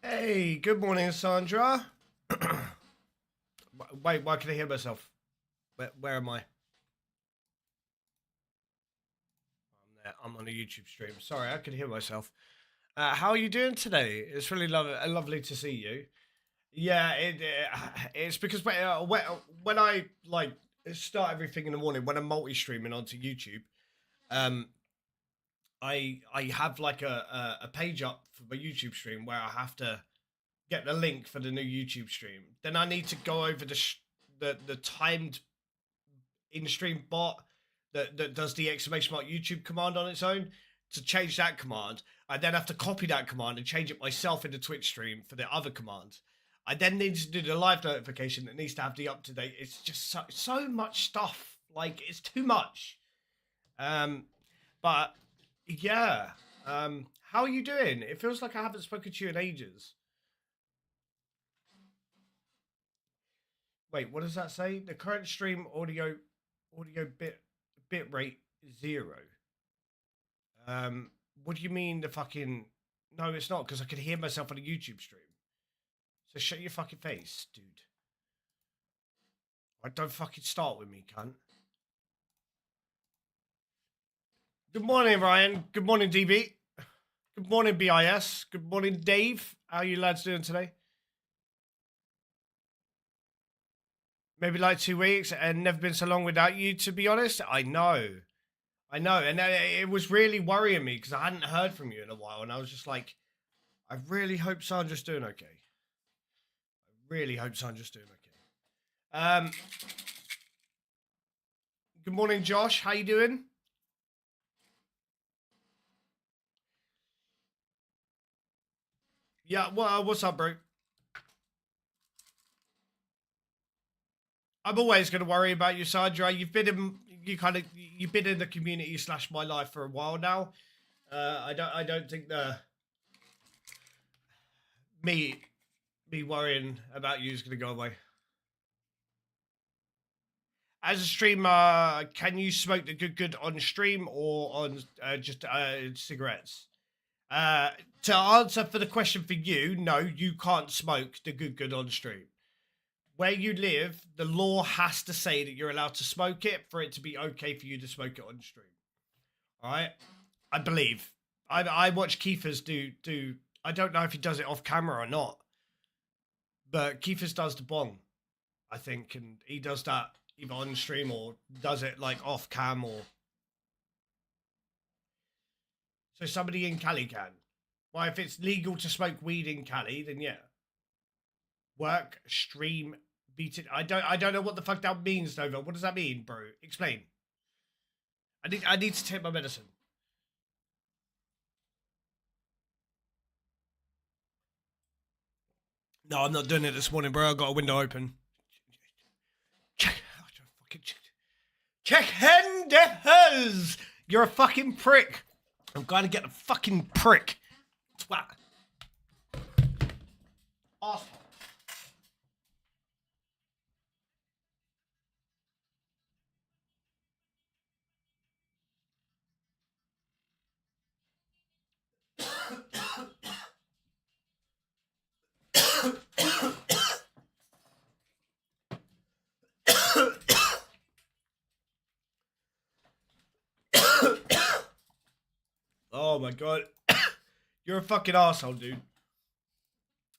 Hey, good morning, Sandra. Wait, why can I hear myself? Where am I? I'm there. I'm on a YouTube stream. Sorry, I can hear myself. How are you doing today? It's really lovely to see you. Yeah, it's because when I like start everything in the morning when I'm multi-streaming onto YouTube, um, I have like a page up for my YouTube stream where I have to get the link for the new YouTube stream. Then I need to go over the timed in-stream bot that does the exclamation mark YouTube command on its own to change that command. I then have to copy that command and change it myself in the Twitch stream for the other command. I then need to do the live notification that needs to have the up to date. It's just so much stuff. Like it's too much. Um, but yeah. How are you doing? It feels like I haven't spoken to you in ages. Wait, what does that say? The current stream audio bit rate 0. What do you mean the fucking? No, it's not because I can hear myself on a YouTube stream. So shut your fucking face, dude. I don't fucking start with me, cunt. Good morning, Ryan. Good morning, DB. Good morning, BIS. Good morning, Dave. How are you lads doing today? Maybe like 2 weeks and never been so long without you, to be honest. I know. And it was really worrying me because I hadn't heard from you in a while, and I was just like, I really hope Sandra's doing okay. I really hope Sandra's doing okay. Good morning, Josh. How you doing? Yeah. Well, what's up, bro? I'm always going to worry about you, Sandra. You've been in the community / my life for a while now. I don't think me worrying about you is going to go away. As a streamer, can you smoke the good on stream or on just cigarettes? To answer for the question for you, no, you can't smoke the good on stream. Where you live, the law has to say that you're allowed to smoke it for it to be okay for you to smoke it on stream. All right, I believe. I watch Kiefer's do. I don't know if he does it off camera or not, but Kiefer's does the bong, I think, and he does that either on stream or does it like off cam or. So somebody in Cali can. Well, if it's legal to smoke weed in Cali, then yeah. Work, stream, beat it. I don't know what the fuck that means, Nova. What does that mean, bro? Explain. I need to take my medicine. No, I'm not doing it this morning, bro. I got a window open. Check Henders! You're a fucking prick. I'm going to get a fucking prick. Twat. Awesome. Oh my god. You're a fucking asshole, dude.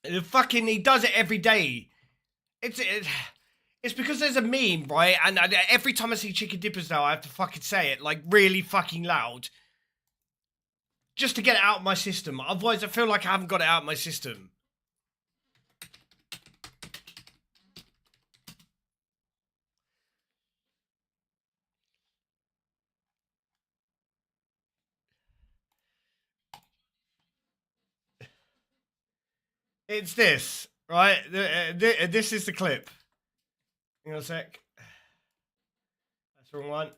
He does it every day. It's because there's a meme, right? And every time I see chicken dippers now, I have to fucking say it like really fucking loud. Just to get it out of my system. Otherwise, I feel like I haven't got it out of my system. It's this, right? This is the clip. Hang on a sec. That's the wrong one.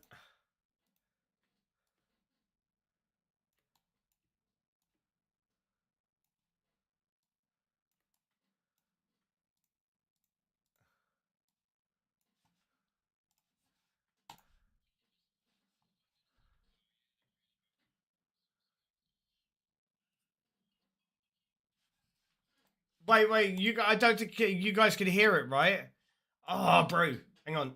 Wait. I don't think you guys can hear it, right? Oh, bro. Hang on.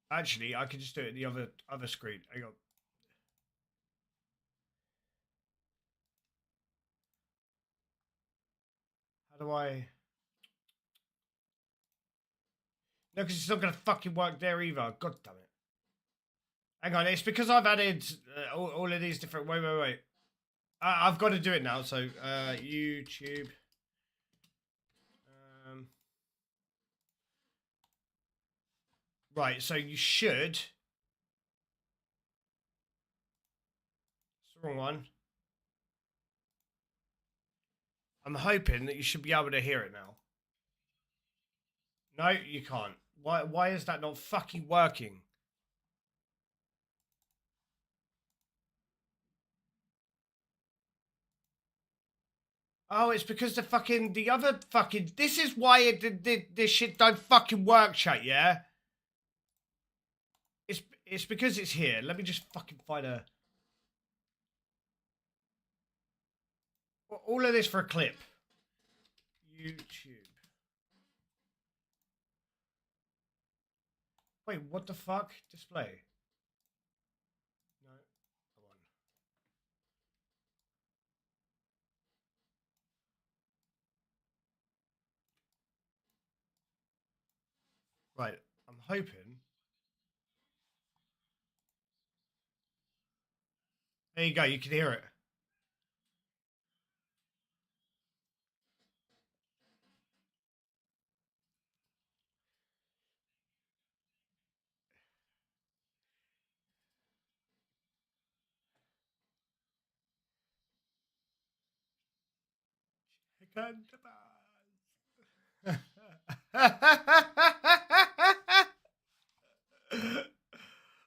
Actually, I could just do it the other screen. Hang on. How do I? No, because it's not gonna fucking work there either. God damn it. Hang on, it's because I've added all of these different. Wait. I've got to do it now. So YouTube. Um, right. So you should. It's the wrong one. I'm hoping that you should be able to hear it now. No, you can't. Why is that not fucking working? Oh, it's because the other fucking. This is why this shit don't fucking work, chat. Yeah. It's because it's here. Let me just fucking find a. All of this for a clip. YouTube. Wait, what the fuck? Display. No, come on. Right, I'm hoping. There you go. You can hear it.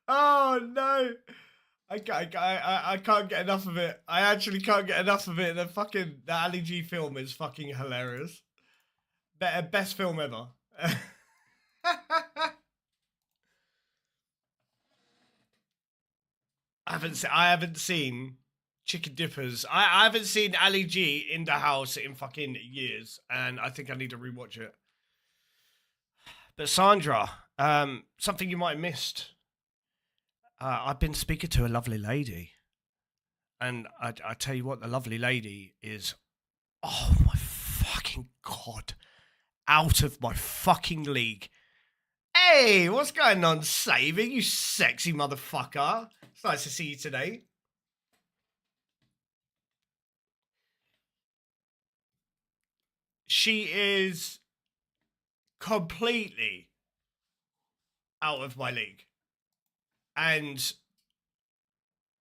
Oh no! I can't get enough of it. I actually can't get enough of it. The Ali G film is fucking hilarious. Best film ever. I haven't seen Chicken Dippers. I haven't seen Ali G in the house in fucking years, and I think I need to rewatch it. But Sandra, something you might have missed. I've been speaking to a lovely lady, and I tell you what, the lovely lady is. Oh my fucking god! Out of my fucking league. Hey, what's going on, Saving? You sexy motherfucker. It's nice to see you today. She is completely out of my league. And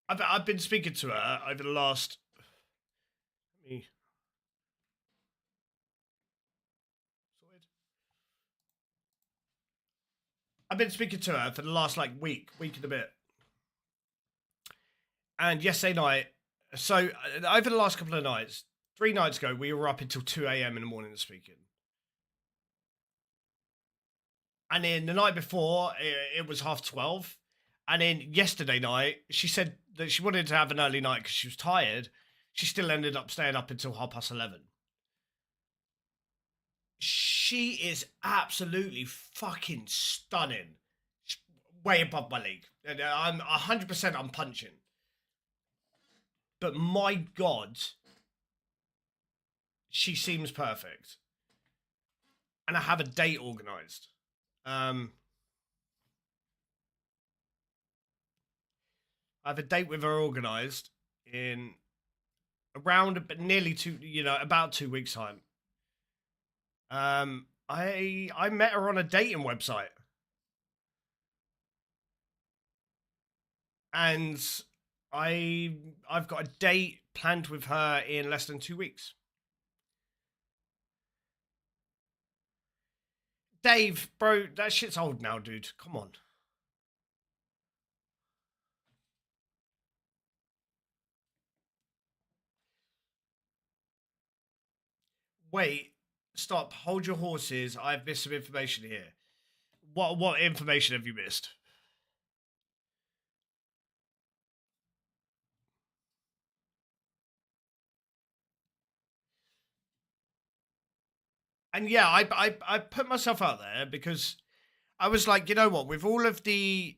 I've been speaking to her over the last. Let me. I've been speaking to her for the last like week and a bit. And yesterday night, so over the last couple of nights, 3 nights ago, we were up until 2 a.m. in the morning speaking. And then the night before, it was 12:30. And then yesterday night, she said that she wanted to have an early night because she was tired. She still ended up staying up until 11:30. She is absolutely fucking stunning. Way above my league. I'm 100% I'm punching. But my God, she seems perfect. And I have a date organised. I have a date with her organised in around nearly about 2 weeks time. I met her on a dating website, and I've got a date planned with her in less than 2 weeks. Dave, bro, that shit's old now, dude. Come on. Wait, stop. Hold your horses. I've missed some information here. What information have you missed? And yeah, I put myself out there because I was like, you know what, with all of the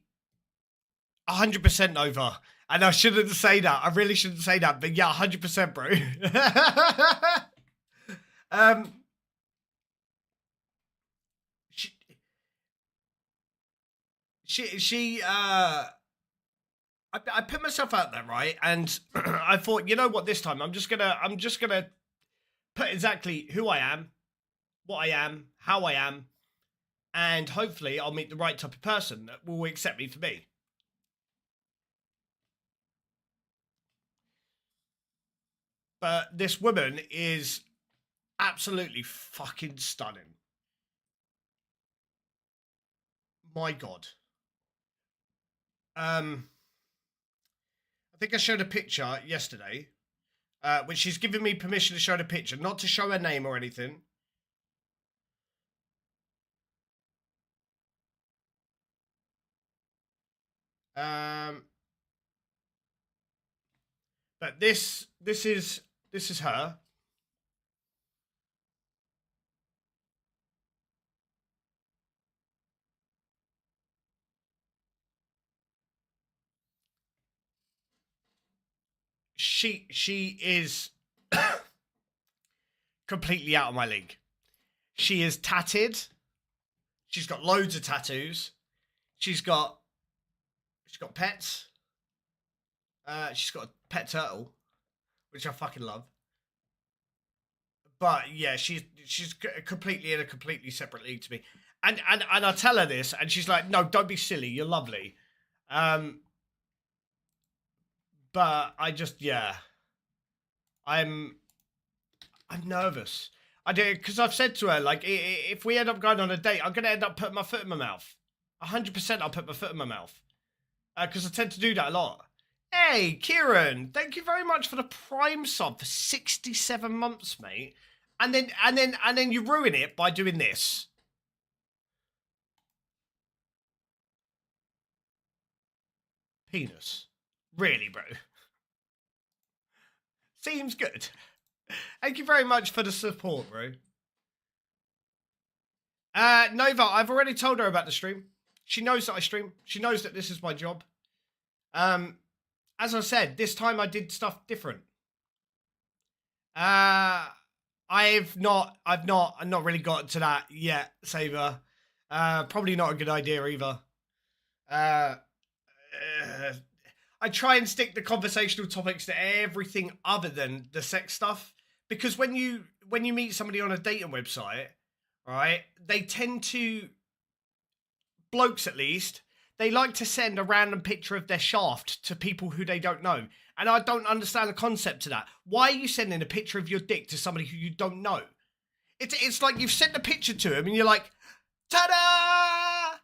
100% over, and I shouldn't say that. I really shouldn't say that, but yeah, 100%, bro. um, she, I put myself out there, right? And I thought, you know what, this time I'm just gonna put exactly who I am, what I am, how I am, and hopefully I'll meet the right type of person that will accept me for me. But this woman is absolutely fucking stunning. My God. I think I showed a picture yesterday, which she's given me permission to show the picture, not to show her name or anything. Um, but this is her. She is completely out of my league. She is tatted. She's got loads of tattoos. She's got pets. She's got a pet turtle, which I fucking love. But yeah, she's completely in a completely separate league to me. And I tell her this, and she's like, "No, don't be silly. You're lovely." Um, but I just yeah, I'm I'm nervous. I do because I've said to her like, if we end up going on a date, I'm gonna end up putting my foot in my mouth. 100%, I'll put my foot in my mouth because I tend to do that a lot. Hey, Kieran, thank you very much for the Prime sub for 67 months, mate. And then you ruin it by doing this. Penis. Really, bro? Seems good. Thank you very much for the support, bro. Nova, I've already told her about the stream. She knows that I stream. She knows that this is my job. As I said, this time I did stuff different. I've not really gotten to that yet, Saber. Probably not a good idea either. Uh, I try and stick the conversational topics to everything other than the sex stuff because when you meet somebody on a dating website, right, they tend to, blokes at least, they like to send a random picture of their shaft to people who they don't know. And I don't understand the concept of that. Why are you sending a picture of your dick to somebody who you don't know? It's like you've sent a picture to him and you're like, ta-da!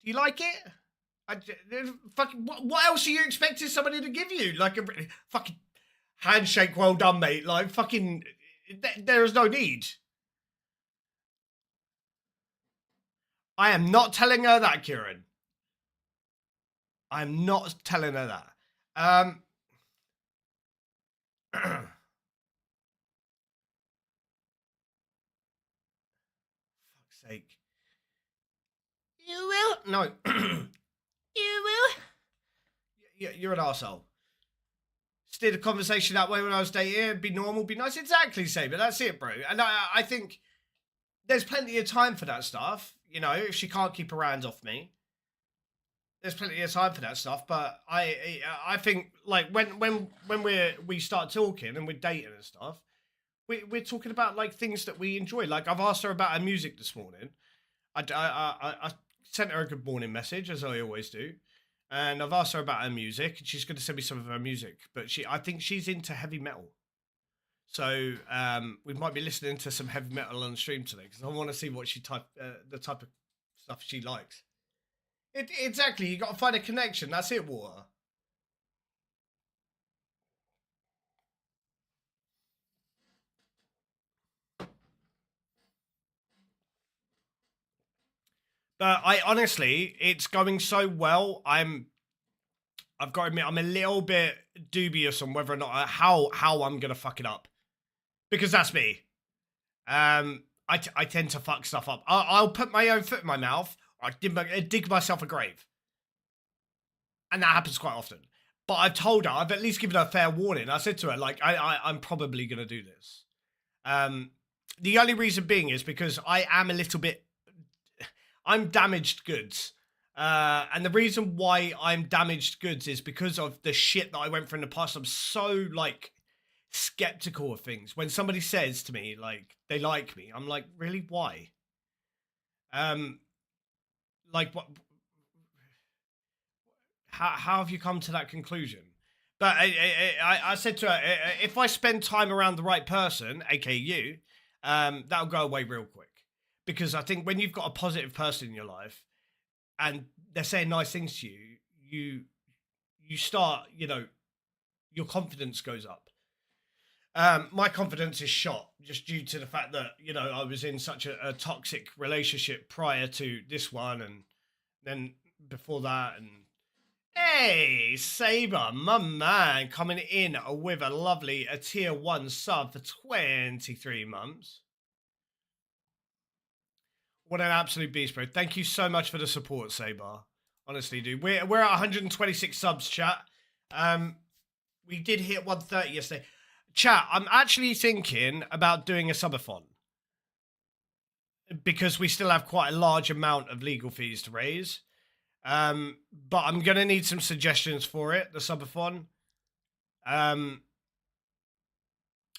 Do you like it? Fucking, what else are you expecting somebody to give you? Like a fucking handshake, well done, mate. Like fucking, there is no need. I am not telling her that, Kieran. I'm not telling her that. Fuck's sake. You will? No. You will? You're an arsehole. Steer the conversation that way when I was dating. Be normal, be nice. Exactly, same. But that's it, bro. And I think there's plenty of time for that stuff. You know, if she can't keep her hands off me, there's plenty of time for that stuff. But I think like when we start talking and we're dating and stuff, we're talking about like things that we enjoy. Like I've asked her about her music this morning. I sent her a good morning message as I always do, and I've asked her about her music, and she's going to send me some of her music. But I think she's into heavy metal. So we might be listening to some heavy metal on the stream today because I want to see what the type of stuff she likes. Exactly, you got to find a connection. That's it, Water. But I honestly, it's going so well. I've got to admit, I'm a little bit dubious on whether or not how I'm gonna fuck it up, because that's me. I tend to fuck stuff up. I'll put my own foot in my mouth. I dig myself a grave, and that happens quite often. But I've told her, I've at least given her a fair warning. I said to her, like, I'm probably gonna do this. The only reason being is because I am a little bit, I'm damaged goods. And the reason why I'm damaged goods is because of the shit that I went through in the past. I'm so like skeptical of things. When somebody says to me like they like me, I'm like, really? Why? Like what? How have you come to that conclusion? But I said to her, if I spend time around the right person, aka you, that'll go away real quick. Because I think when you've got a positive person in your life and they're saying nice things to you, you start, your confidence goes up. My confidence is shot just due to the fact that, I was in such a toxic relationship prior to this one, and then before that. And hey, Saber, my man, coming in with a tier 1 sub for 23 months. What an absolute beast, bro. Thank you so much for the support, Saber. Honestly, dude. We're at 126 subs, chat. We did hit 130 yesterday. Chat, I'm actually thinking about doing a subathon, because we still have quite a large amount of legal fees to raise. But I'm going to need some suggestions for it, the subathon. And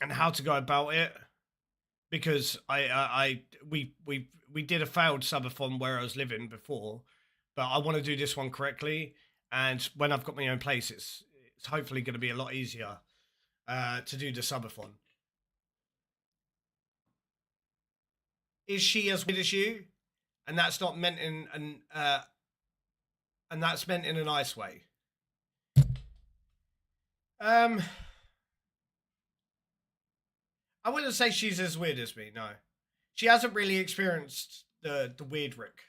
how to go about it. Because we did a failed subathon where I was living before, but I want to do this one correctly. And when I've got my own place, it's hopefully going to be a lot easier to do the subathon. Is she as weird as you? And that's not meant in and that's meant in a nice way. I wouldn't say she's as weird as me, no. She hasn't really experienced the weird Rick.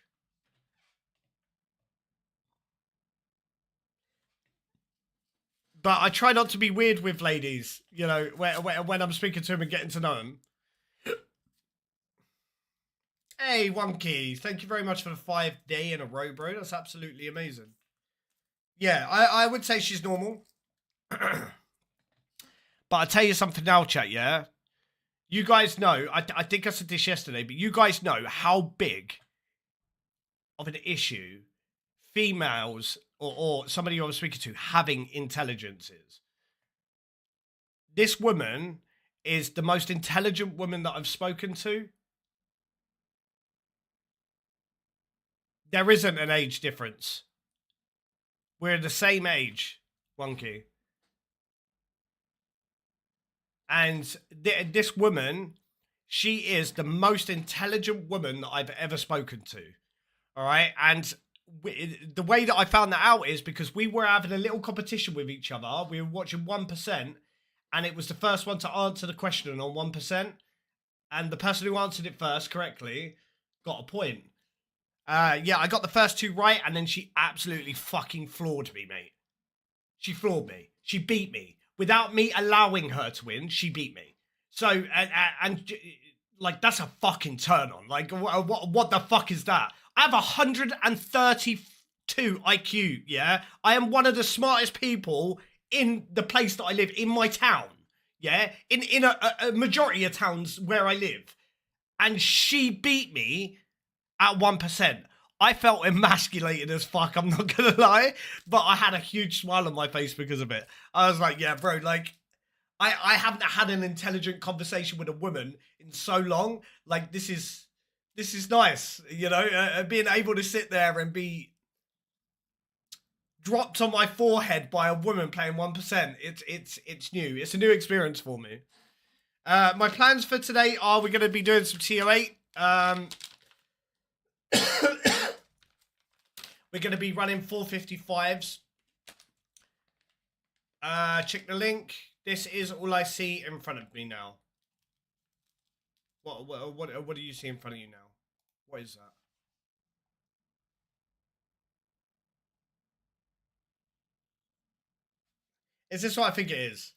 But I try not to be weird with ladies, when I'm speaking to them and getting to know them. Hey, Wonky, thank you very much for the 5 day in a row, bro. That's absolutely amazing. Yeah, I would say she's normal. But I'll tell you something now, chat, yeah? You guys know, I think I said this yesterday, but you guys know how big of an issue females or somebody I was speaking to having intelligence is. This woman is the most intelligent woman that I've spoken to. There isn't an age difference. We're the same age, Wonky. And this woman, she is the most intelligent woman that I've ever spoken to. All right. And the way that I found that out is because we were having a little competition with each other. We were watching 1%, and it was the first one to answer the question on 1%. And the person who answered it first correctly got a point. Yeah, I got the first 2 right, and then she absolutely fucking floored me, mate. She floored me. She beat me. Without me allowing her to win, she beat me. So, and like, that's a fucking turn on. Like, what the fuck is that? I have 132 IQ, yeah? I am one of the smartest people in the place that I live, in my town, yeah? In a majority of towns where I live. And she beat me at 1%. I felt emasculated as fuck, I'm not gonna lie, but I had a huge smile on my face because of it. I was like, yeah, bro, like, I haven't had an intelligent conversation with a woman in so long. Like, this is nice, being able to sit there and be dropped on my forehead by a woman playing 1%. It's new. It's a new experience for me. My plans for today are we're going to be doing some TO8. We're going to be running 455s. Check the link. This is all I see in front of me now. What do you see in front of you now? What is that? Is this what I think it is?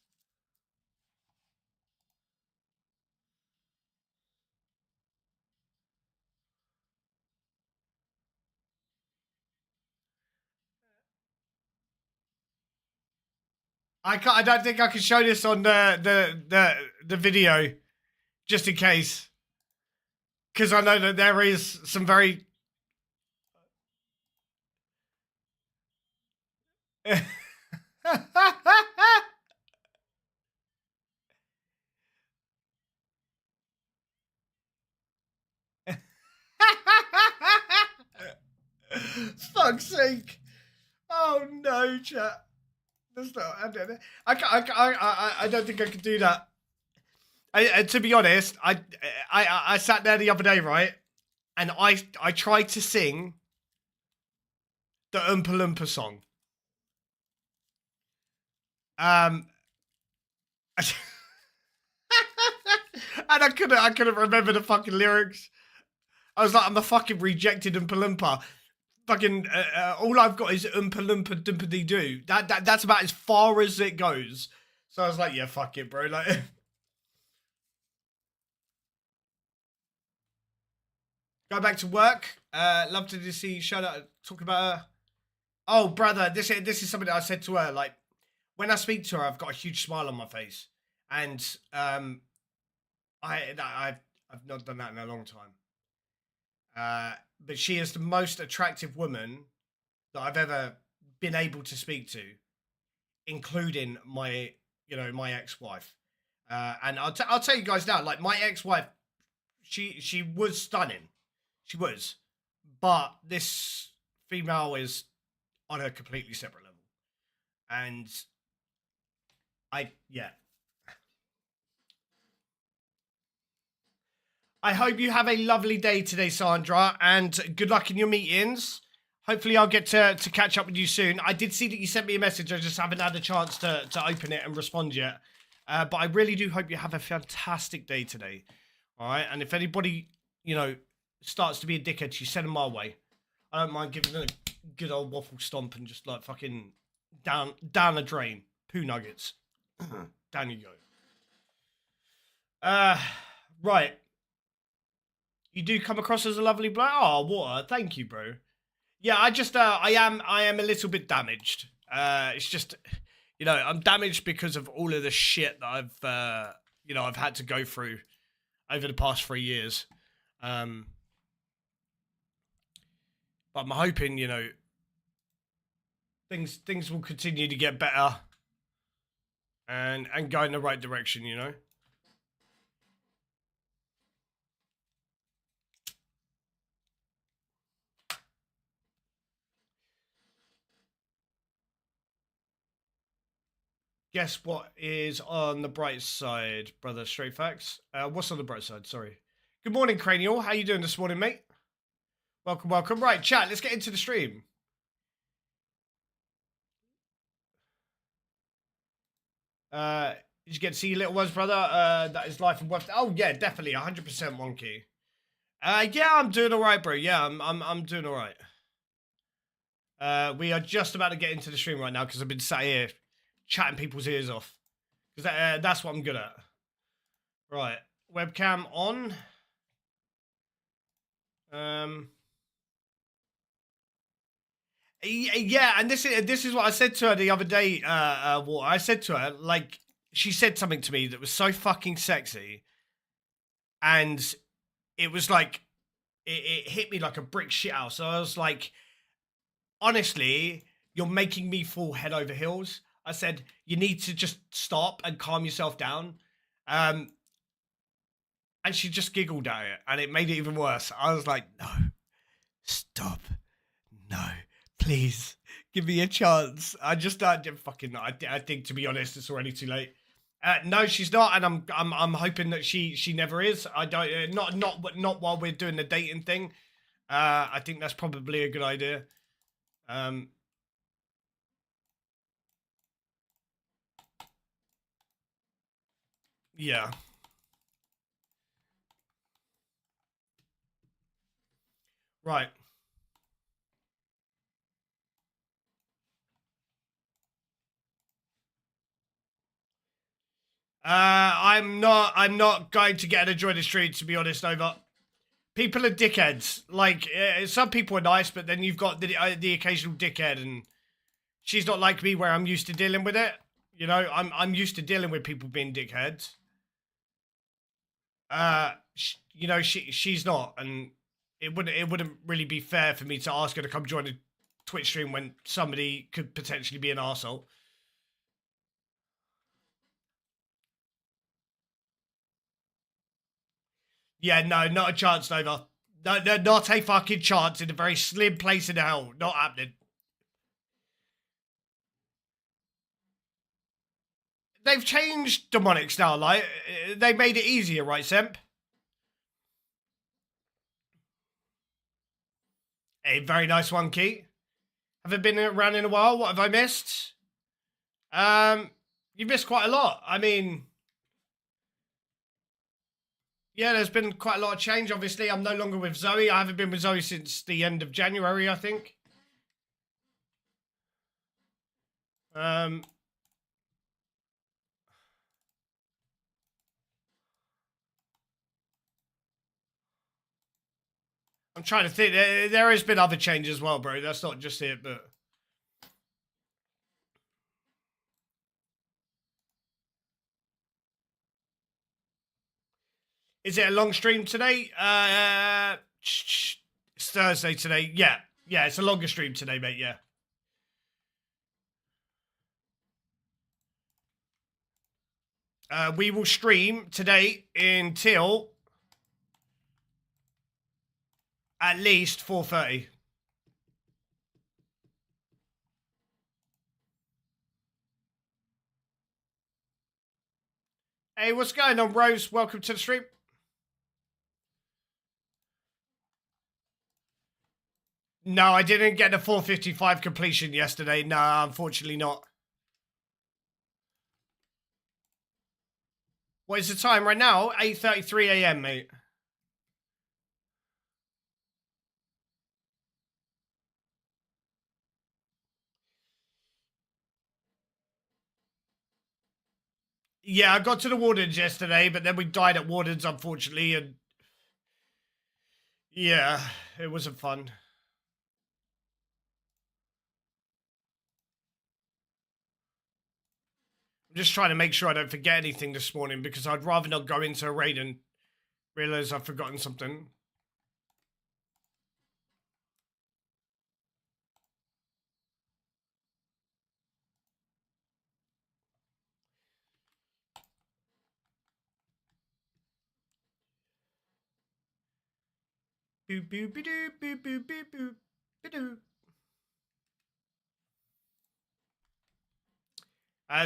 I can't. I don't think I can show this on the video, just in case, because I know that there is some very. Fuck's sake! Oh no, chat. That's not. I don't think I could do that. To be honest, I sat there the other day, right, and I tried to sing the Oompa Loompa song. Um, and I couldn't remember the fucking lyrics. I was like, I'm a fucking rejected Oompa Loompa. Fucking all I've got is Oompa Loompa Dumpity Doo. That's about as far as it goes. So I was like, yeah, fuck it, bro. Like, go back to work. Love to see you shout out, talk about her. Oh, brother, this is something that I said to her. Like, when I speak to her, I've got a huge smile on my face, and I've not done that in a long time. But she is the most attractive woman that I've ever been able to speak to, including my ex-wife. And I'll tell you guys now, like my ex-wife, she was stunning, she was, but this female is on a completely separate level, and yeah. I hope you have a lovely day today, Sandra, and good luck in your meetings. Hopefully I'll get to catch up with you soon. I did see that you sent me a message. I just haven't had a chance to open it and respond yet. But I really do hope you have a fantastic day today. All right? And if anybody, starts to be a dickhead, you send them my way. I don't mind giving them a good old waffle stomp and just like fucking down the drain. Poo nuggets. Down you go. Right. You do come across as a lovely bloke. Oh, water. Thank you, bro. Yeah, I am a little bit damaged. It's just, I'm damaged because of all of the shit that I've had to go through over the past 3 years. But I'm hoping, things will continue to get better and go in the right direction, Guess what is on the bright side, brother? Straight facts. What's on the bright side? Sorry. Good morning, Cranial. How you doing this morning, mate? Welcome, welcome. Right, chat. Let's get into the stream. Did you get to see your little ones, brother? That is life and worth. Oh yeah, definitely, 100% wonky. Yeah, I'm doing all right, bro. Yeah, I'm doing all right. We are just about to get into the stream right now because I've been sat here chatting people's ears off because that's what I'm good at. Right, webcam on. Yeah, and this is what I said to her the other day. What I said to her, like, she said something to me that was so fucking sexy, and it was like it hit me like a brick shit house. So I was like, honestly, you're making me fall head over heels. I said, you need to just stop and calm yourself down. And she just giggled at it, and it made it even worse. I was like, no, stop, no, please give me a chance. I just fucking. I think, to be honest, it's already too late. No, she's not, and I'm hoping that she never is. I don't not while we're doing the dating thing. I think that's probably a good idea. Yeah. Right. I'm not going to get her to join the street, to be honest, Over. People are dickheads. Like, some people are nice, but then you've got the occasional dickhead, and she's not like me where I'm used to dealing with it. You know, I'm used to dealing with people being dickheads. She's not, and it wouldn't really be fair for me to ask her to come join a Twitch stream when somebody could potentially be an arsehole. Yeah, no, not a chance, Nova. No, no, not a fucking chance in a very slim place in hell. Not happening. They've changed demonics now, like, they made it easier, right, Semp? A very nice one, Key. Haven't been around in a while. What have I missed? You missed quite a lot. I mean, yeah, there's been quite a lot of change. Obviously, I'm no longer with Zoe. I haven't been with Zoe since the end of January, I think. Um, I'm trying to think. There has been other changes as well, bro. That's not just it, but is it a long stream today? It's Thursday today. Yeah, yeah, it's a longer stream today, mate. Yeah. We will stream today until at least 4:30. Hey, what's going on, Rose? Welcome to the stream. No, I didn't get the 4:55 completion yesterday. No, unfortunately not. What is the time right now? 8:33 a.m., mate. Yeah, I got to the Wardens yesterday, but then we died at Wardens, unfortunately, and yeah, it wasn't fun. I'm just trying to make sure I don't forget anything this morning because I'd rather not go into a raid and realize I've forgotten something. Boop, boop, boop, boop, boop, boop, boop, boop.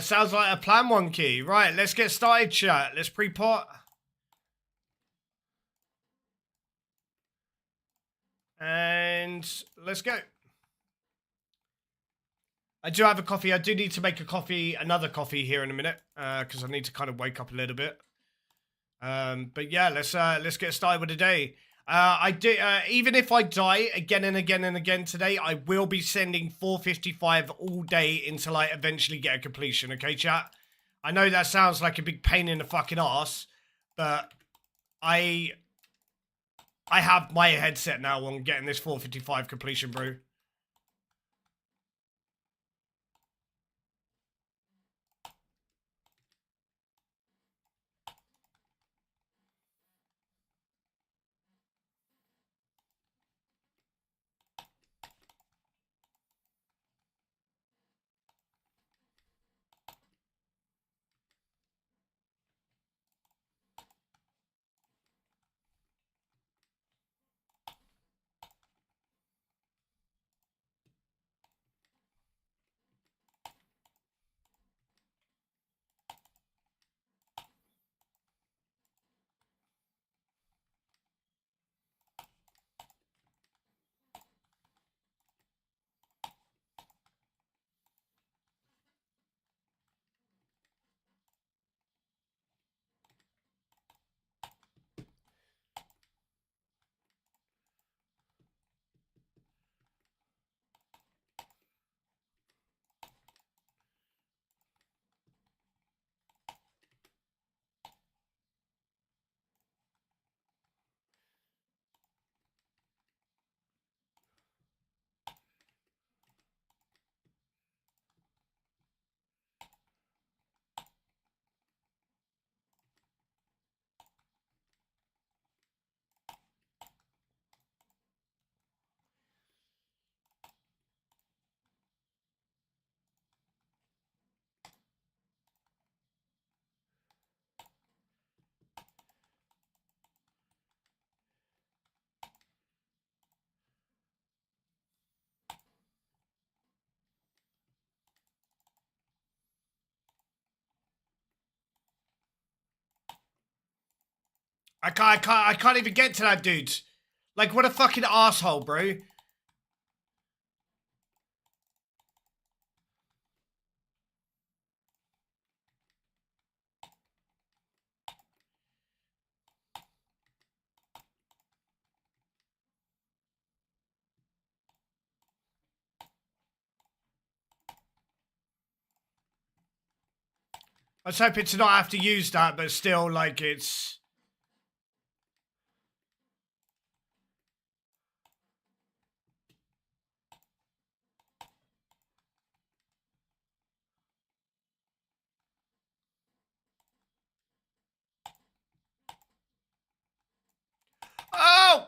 Sounds like a plan, one key. Right, let's get started, chat. Let's pre-pot. And let's go. I do have a coffee. I do need to make another coffee here in a minute, because I need to kind of wake up a little bit. But yeah, let's get started with the day. I do. Even if I die again and again and again today, I will be sending 4:55 all day until I eventually get a completion. Okay, chat. I know that sounds like a big pain in the fucking ass, but I have my headset now on getting this 4:55 completion, bro. I can't even get to that dude. Like, what a fucking asshole, bro. I was hoping to not have to use that, but still, like, it's... Oh!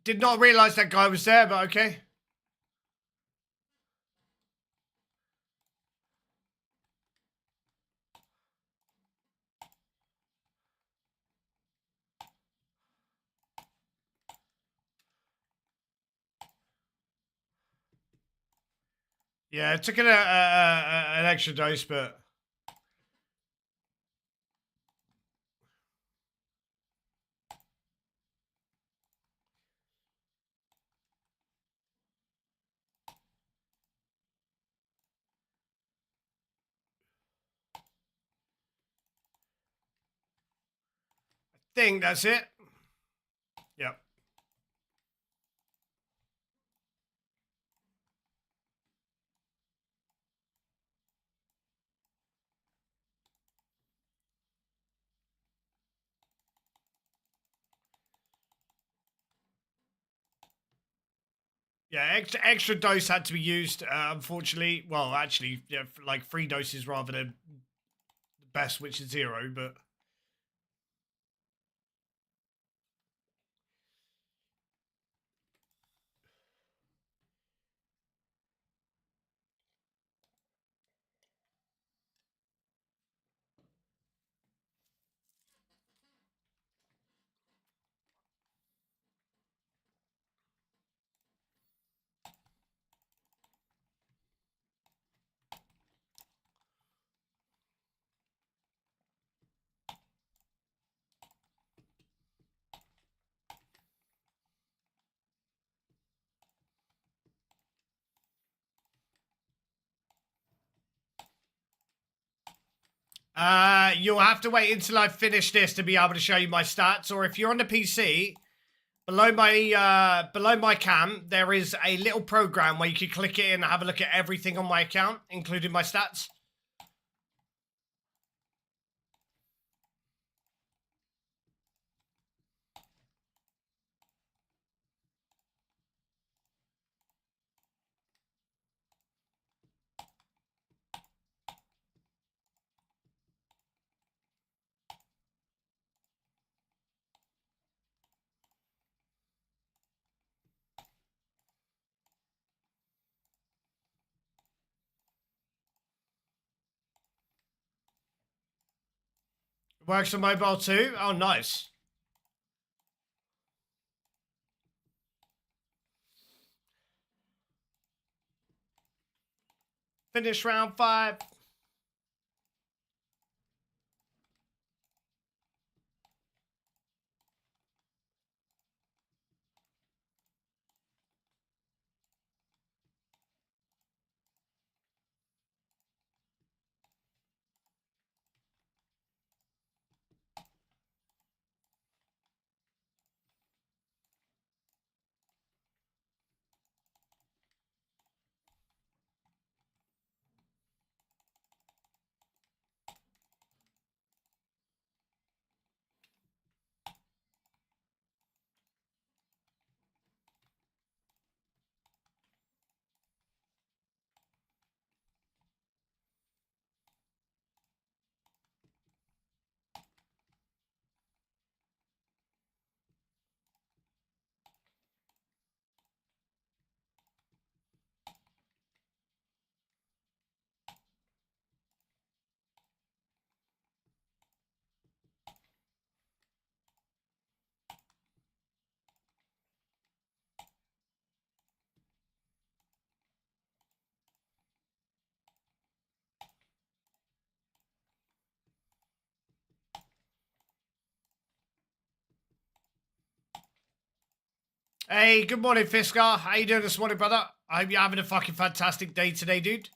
Did not realize that guy was there, but okay. Yeah, it took an extra dose, but... I think that's it. Yep. Yeah, extra dose had to be used, unfortunately. Well, actually, yeah, like 3 doses rather than the best, which is 0, but... You'll have to wait until I finish this to be able to show you my stats, or if you're on the PC, below my cam, there is a little program where you can click it in and have a look at everything on my account, including my stats. It works on mobile too. Oh, nice. Finish round 5. Hey, good morning, Fisker. How you doing this morning, brother? I hope you're having a fucking fantastic day today, dude.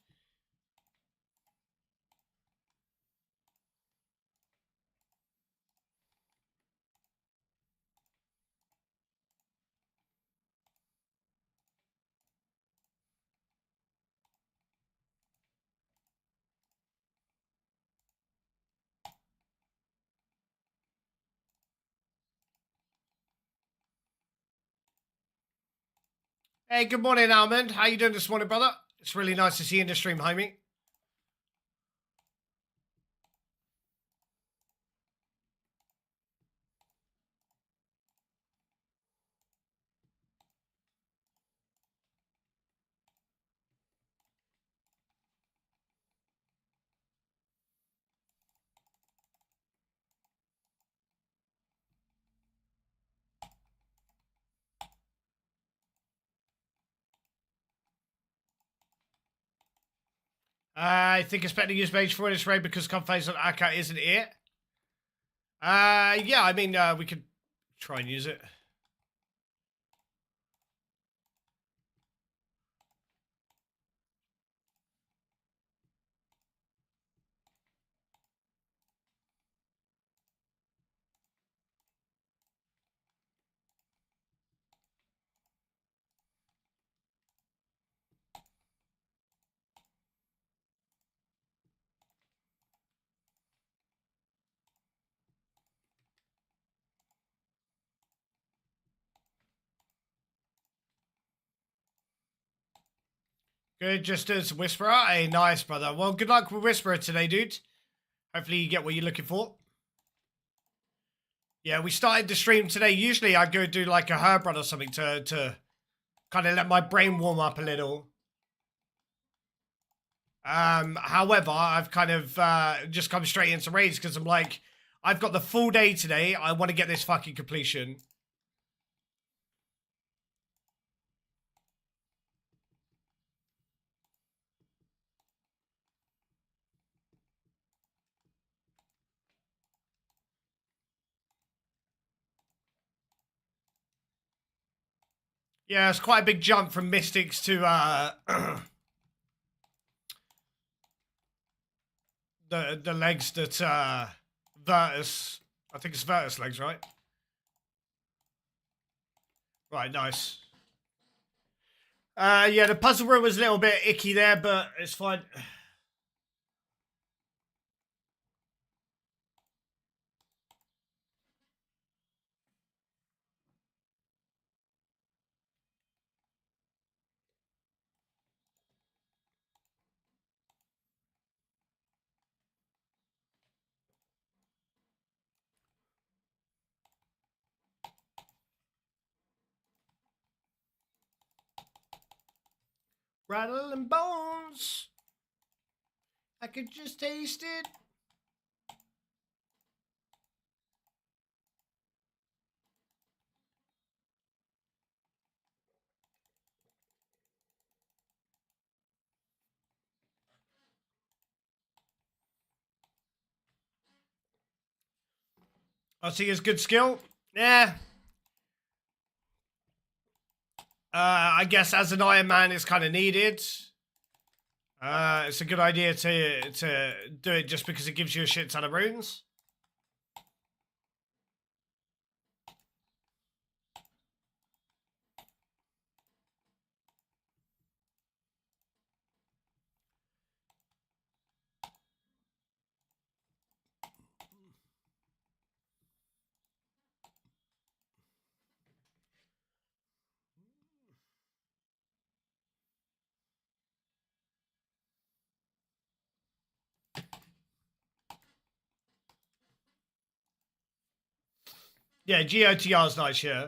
Hey, good morning, Almond. How you doing this morning, brother? It's really nice to see you in the stream, homie. I think it's better to use Mage for this raid because Confidence on Akka isn't it. Yeah, I mean, we could try and use it. Good, just as Whisperer. Hey, nice, brother. Well, good luck with Whisperer today, dude. Hopefully you get what you're looking for. Yeah, we started the stream today. Usually I go do like a herb run or something to kind of let my brain warm up a little. However, I've kind of just come straight into raids because I'm like, I've got the full day today. I want to get this fucking completion. Yeah, it's quite a big jump from Mystics to the legs that Virtus. I think it's Virtus legs, right? Right, nice. Yeah, the puzzle room was a little bit icky there, but it's fine. Rattling bones. I could just taste it. I see his good skill. Yeah. I guess as an Iron Man, it's kind of needed. It's a good idea to do it just because it gives you a shit ton of runes. Yeah, GOTR's nice, yeah.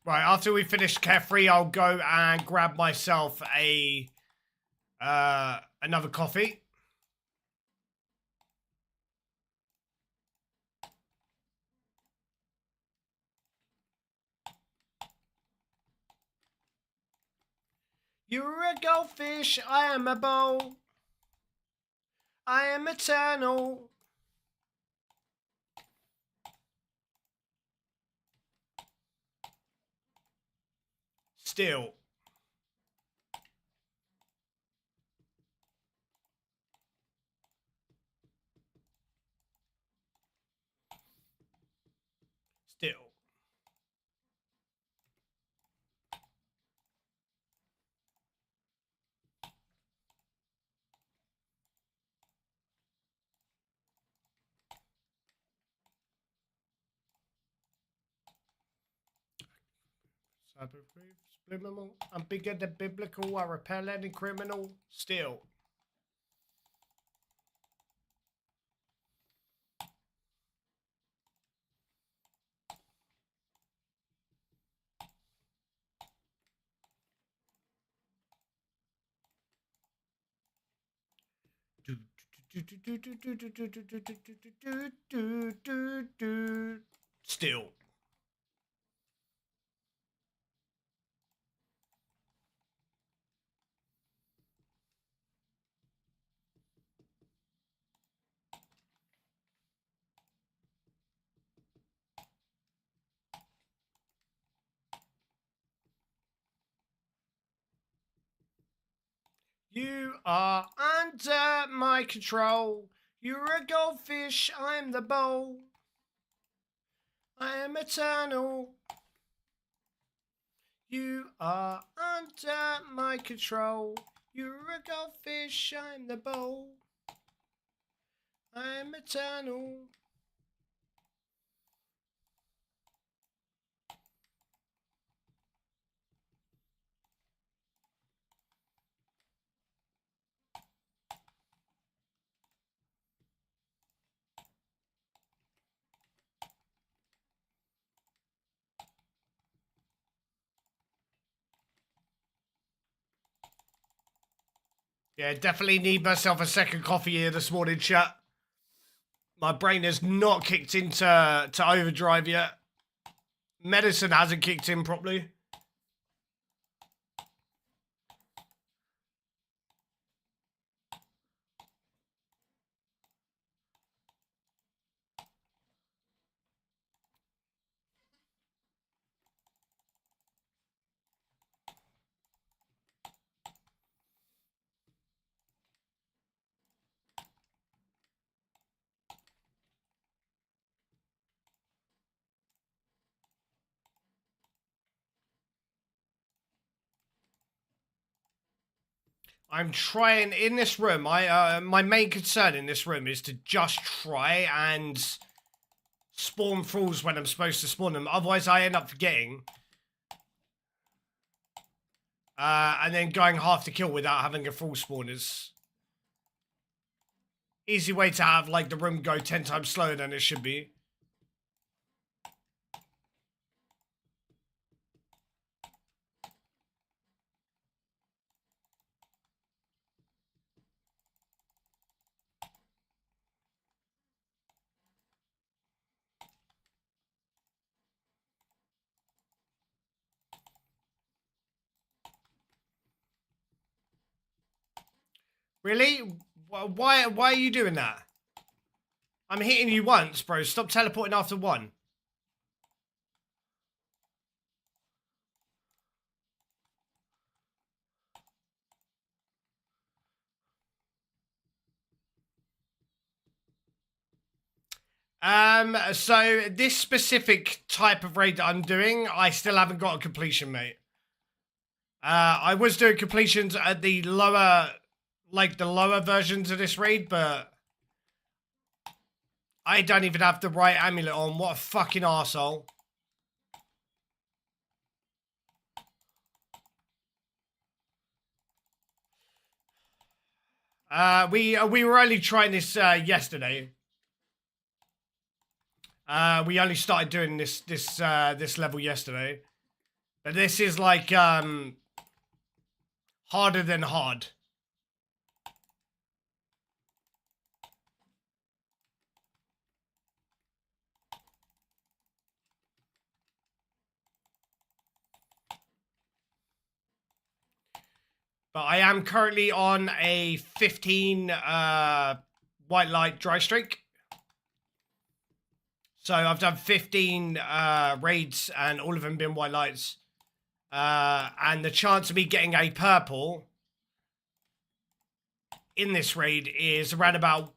Right, after we finish Carefree, I'll go and grab myself a another coffee. You're a goldfish, I am a bowl. I am eternal. Still. Still. Cyberproof, subliminal. I'm bigger than biblical. I repel any criminal. Still. Still. You are under my control. You're a goldfish, I'm the bowl. I am eternal. You are under my control. You're a goldfish, I'm the bowl. I am eternal. Yeah, definitely need myself a second coffee here this morning, chat. My brain has not kicked into overdrive yet. Medicine hasn't kicked in properly. I'm trying in this room. My main concern in this room is to just try and spawn fools when I'm supposed to spawn them. Otherwise, I end up forgetting. And then going half the kill without having a full spawn is easy way to have like the room go 10 times slower than it should be. Really? Why are you doing that? I'm hitting you once, bro. Stop teleporting after one. So this specific type of raid that I'm doing, I still haven't got a completion, mate. I was doing completions at the lower, like the lower versions of this raid, but I don't even have the right amulet on. What a fucking arsehole. We were only trying this yesterday. We only started doing this level yesterday, but this is like harder than hard. But I am currently on a 15 white light, dry streak. So I've done 15 raids and all of them been white lights. And the chance of me getting a purple in this raid is around about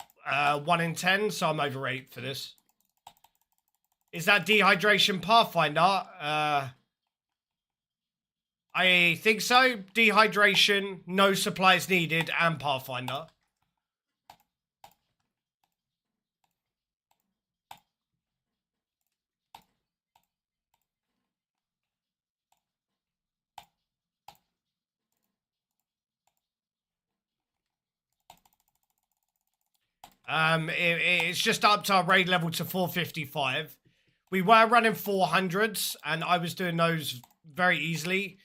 1 in 10, so I'm over 8 for this. Is that dehydration Pathfinder? I think so. Dehydration, no supplies needed, and Pathfinder. It's just up to our raid level to 455. We were running 400s, and I was doing those very easily.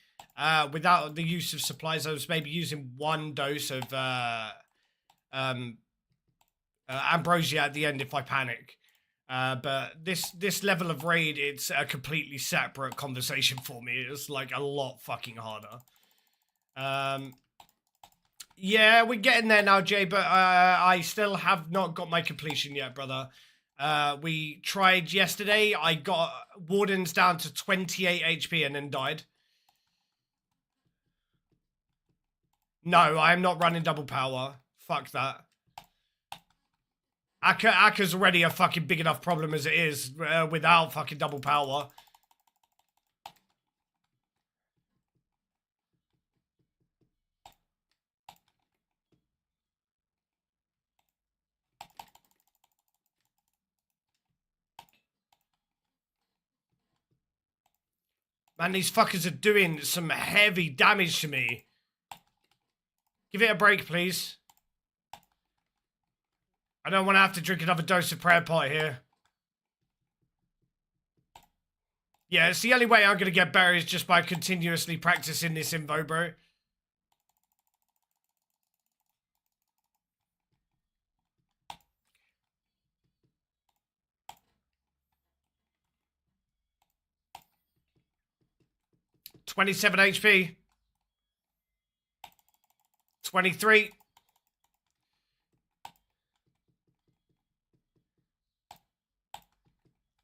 Without the use of supplies, I was maybe using 1 dose of ambrosia at the end if I panic. But this level of raid, it's a completely separate conversation for me. It's like a lot fucking harder. Yeah, we're getting there now, Jay, but I still have not got my completion yet, brother. We tried yesterday. I got Wardens down to 28 HP and then died. No, I am not running double power. Fuck that. Akka's already a fucking big enough problem as it is without fucking double power. Man, these fuckers are doing some heavy damage to me. Give it a break, please. I don't want to have to drink another dose of prayer pot here. Yeah, it's the only way I'm going to get better is just by continuously practicing this info, bro. $27 HP. 23.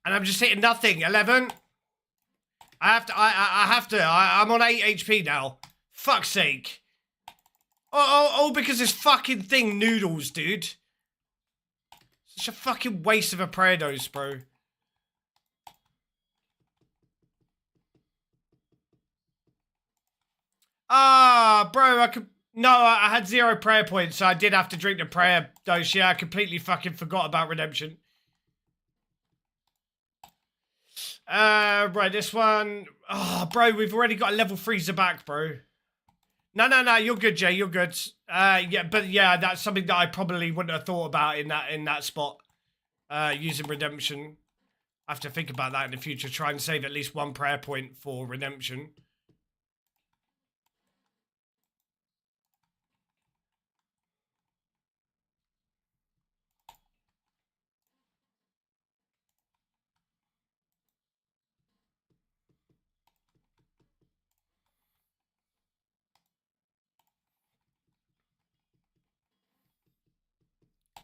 And I'm just hitting nothing. 11. I'm on 8 HP now. Fuck's sake. Oh, because this fucking thing noodles, dude. Such a fucking waste of a prayer dose, bro. Bro, I could... No, I had 0 prayer points, so I did have to drink the prayer dose. Yeah, I completely fucking forgot about redemption. Right, this one... Oh, bro, we've already got a level freezer back, bro. No, you're good, Jay, you're good. Yeah, but yeah, that's something that I probably wouldn't have thought about in that spot. Using redemption. I have to think about that in the future. Try and save at least 1 prayer point for redemption.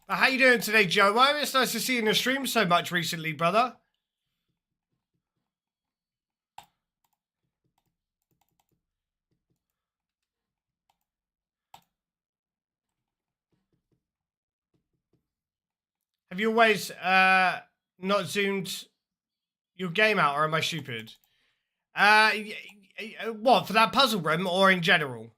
How you doing today, Joe? Well, it's nice to see you in the stream so much recently, brother. Have you always not zoomed your game out, or am I stupid? What, for that puzzle room or in general?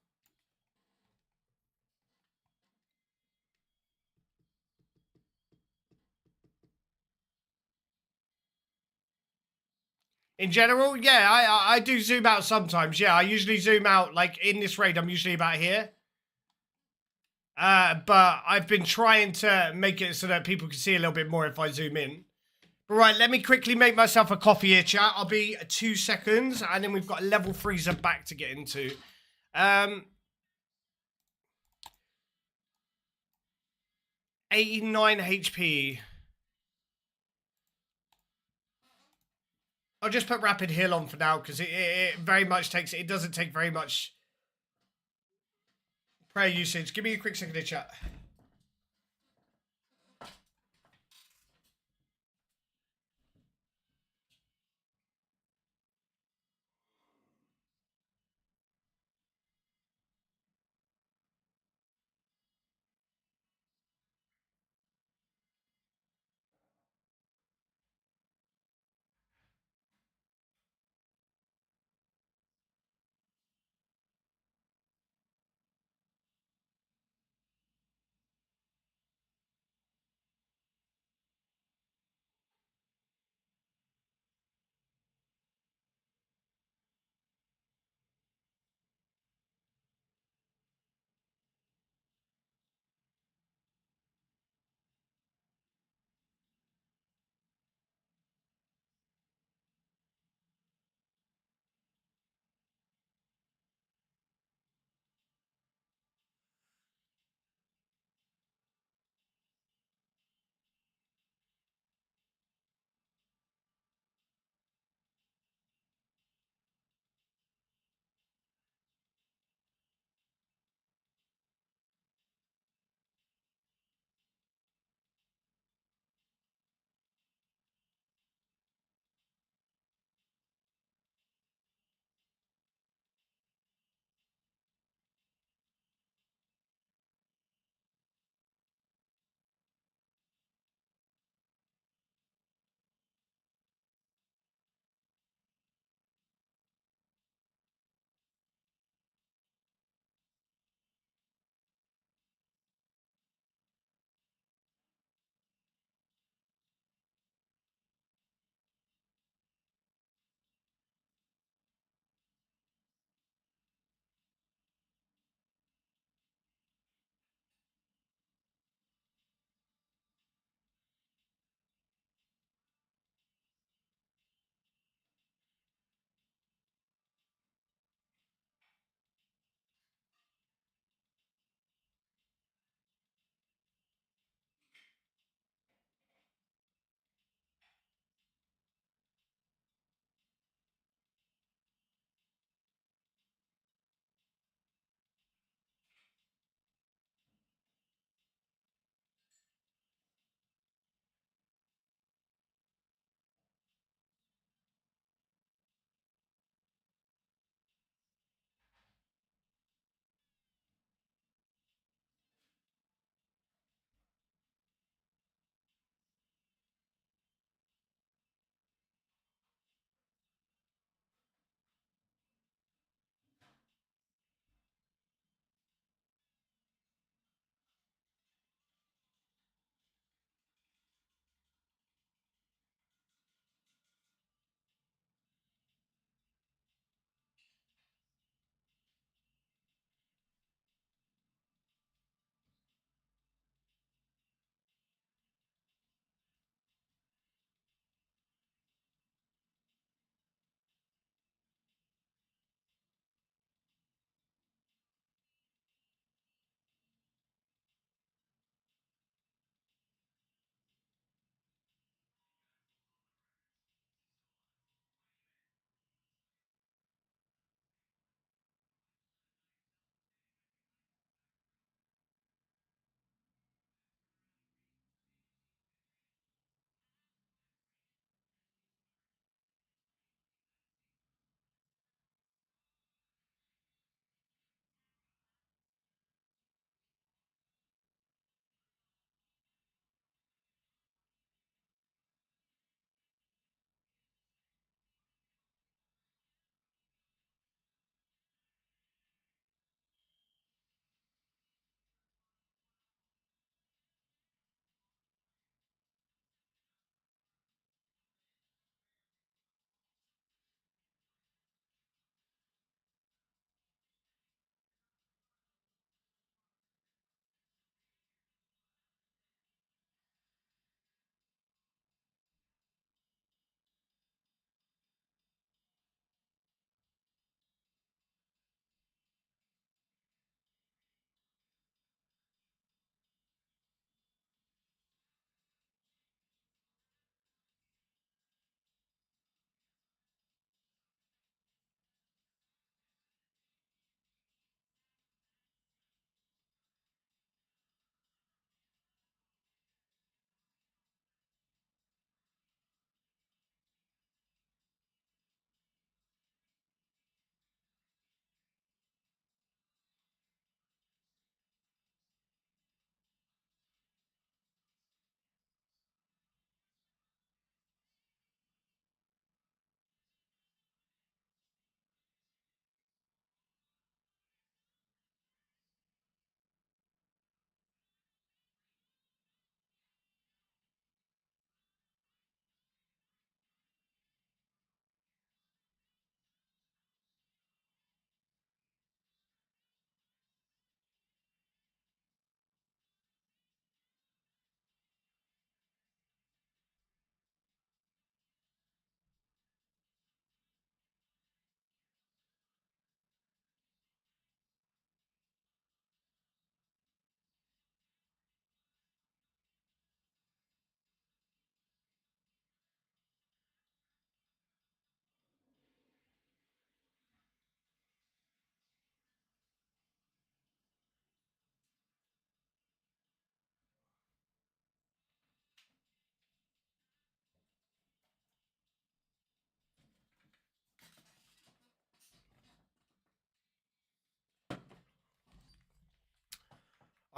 In general, yeah, I do zoom out sometimes. Yeah, I usually zoom out, like, in this raid, I'm usually about here. But I've been trying to make it so that people can see a little bit more if I zoom in. Right, let me quickly make myself a coffee here, chat. I'll be 2 seconds, and then we've got a level freezer back to get into. 89 HP. I'll just put Rapid Heal on for now, because it very much takes... It doesn't take very much prayer usage. Give me a quick second to chat.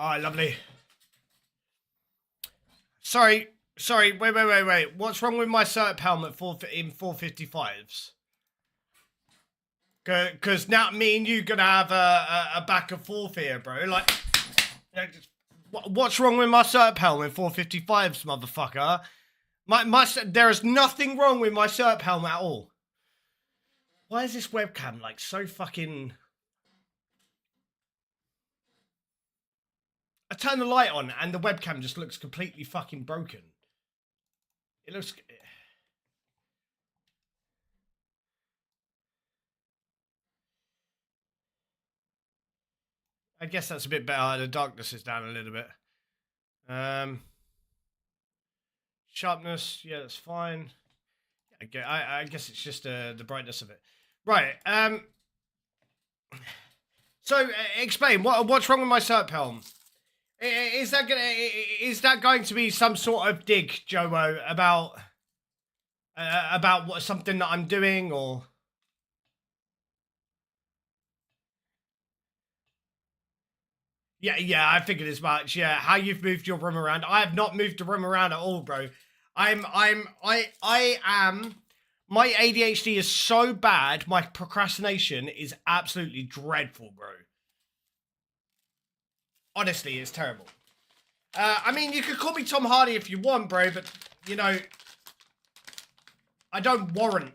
Oh, lovely. Sorry, wait. What's wrong with my cert helmet in 455s? Because now me and you gonna have a back and forth here, bro. Like, what's wrong with my cert helmet in 455s, motherfucker? There is nothing wrong with my cert helmet at all. Why is this webcam like so fucking... I turn the light on and the webcam just looks completely fucking broken. It looks... I guess that's a bit better. The darkness is down a little bit. Sharpness, yeah, that's fine. I guess it's just the brightness of it. Right. So explain what's wrong with my cert helm. Is that going to be some sort of dig, Joe, about something that I'm doing, or? Yeah, I figured as much. Yeah, how you've moved your room around. I have not moved the room around at all, bro. I am. My ADHD is so bad. My procrastination is absolutely dreadful, bro. Honestly, it's terrible. I mean, you could call me Tom Hardy if you want, bro, but, you know, I don't warrant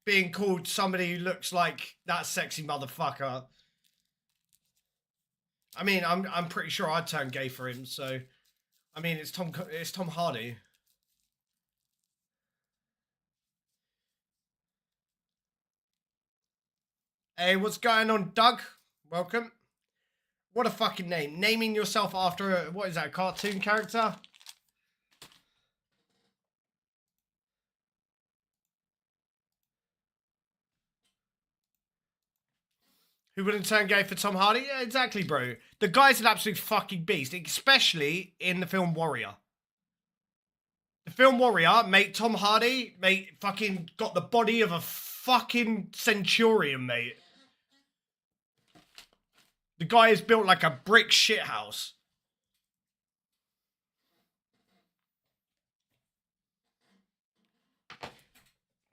being called somebody who looks like that sexy motherfucker. I mean, I'm pretty sure I'd turn gay for him, so... I mean, it's Tom Hardy. Hey, what's going on, Doug? Welcome. What a fucking name. Naming yourself after a, what is that, a cartoon character? Who wouldn't turn gay for Tom Hardy? Yeah, exactly, bro. The guy's an absolute fucking beast, especially in the film Warrior. The film Warrior, mate, Tom Hardy, mate, fucking got the body of a fucking centurion, mate. The guy is built like a brick shithouse.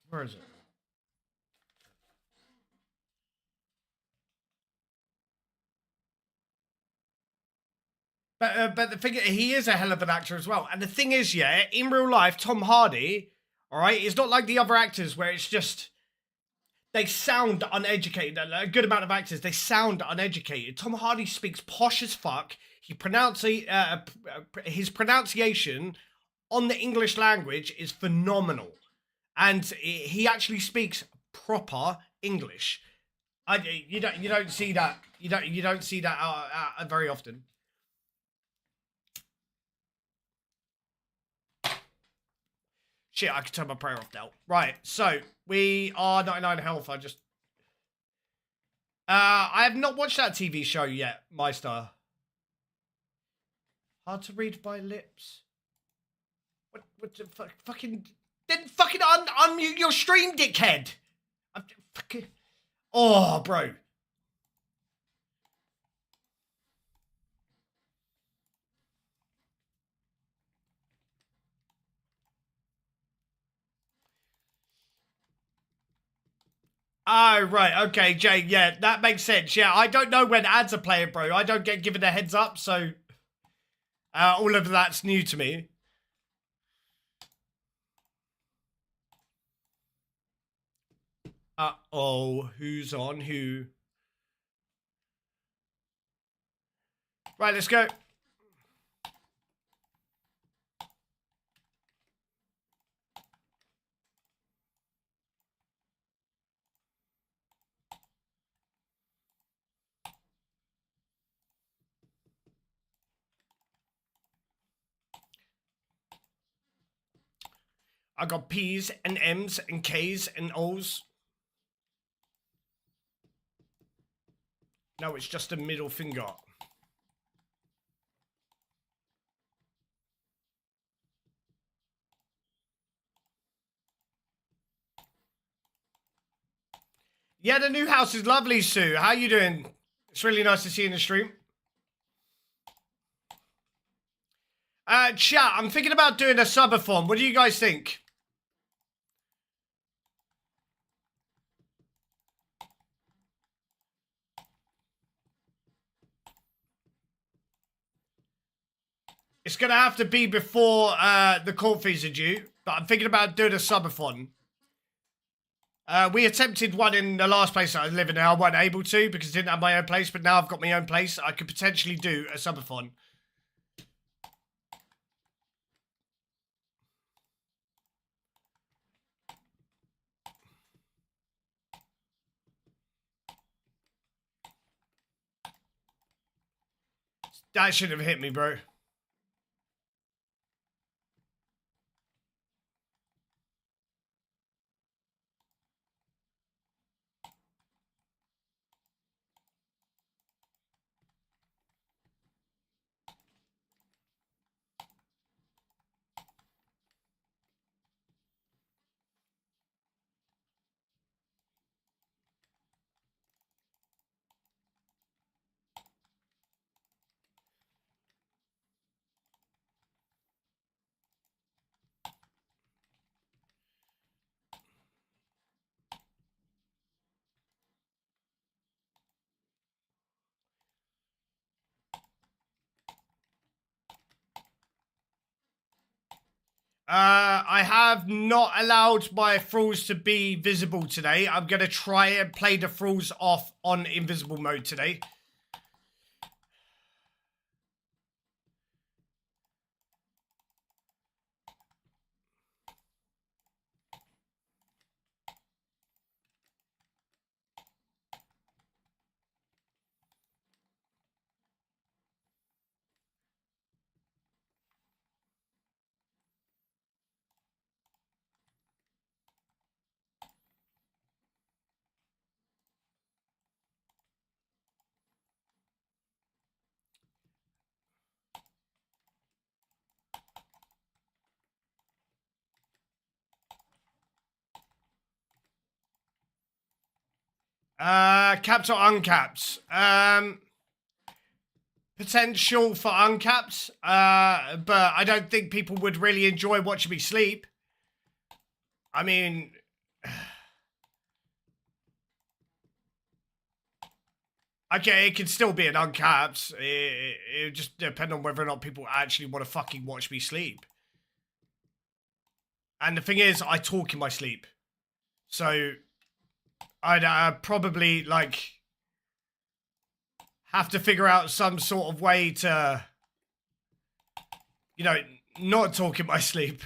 Where is it? But the thing, he is a hell of an actor as well. And the thing is, yeah, in real life, Tom Hardy, all right, is not like the other actors where it's just they sound uneducated. A good amount of actors, they sound uneducated. Tom Hardy speaks posh as fuck. His pronunciation on the English language is phenomenal, and he actually speaks proper English. You don't see that you don't see that very often. Shit, I can turn my prayer off now. Right, so we are 99 health. I have not watched that TV show yet, Meister. Hard to read by lips. What the fucking... Then fucking unmute your stream, dickhead. I'm fucking... Oh, bro. Oh, right. Okay, Jay. Yeah, that makes sense. Yeah, I don't know when ads are playing, bro. I don't get given a heads up, so... all of that's new to me. Uh-oh. Who's on who? Right, let's go. I got P's and M's and K's and O's. No, it's just a middle finger. Yeah, the new house is lovely, Sue. How you doing? It's really nice to see you in the stream. Chat, I'm thinking about doing a subathon. What do you guys think? It's going to have to be before the court fees are due, but I'm thinking about doing a subathon. We attempted one in the last place that I live in. I wasn't able to because I didn't have my own place, but now I've got my own place. I could potentially do a subathon. That should have hit me, bro. I have not allowed my thralls to be visible today. I'm going to try and play the thralls off on invisible mode today. Caps or uncaps? Potential for uncaps, but I don't think people would really enjoy watching me sleep. I mean, okay, it can still be an uncaps. It just depends on whether or not people actually want to fucking watch me sleep. And the thing is, I talk in my sleep, so I'd probably like have to figure out some sort of way to, you know, not talk in my sleep.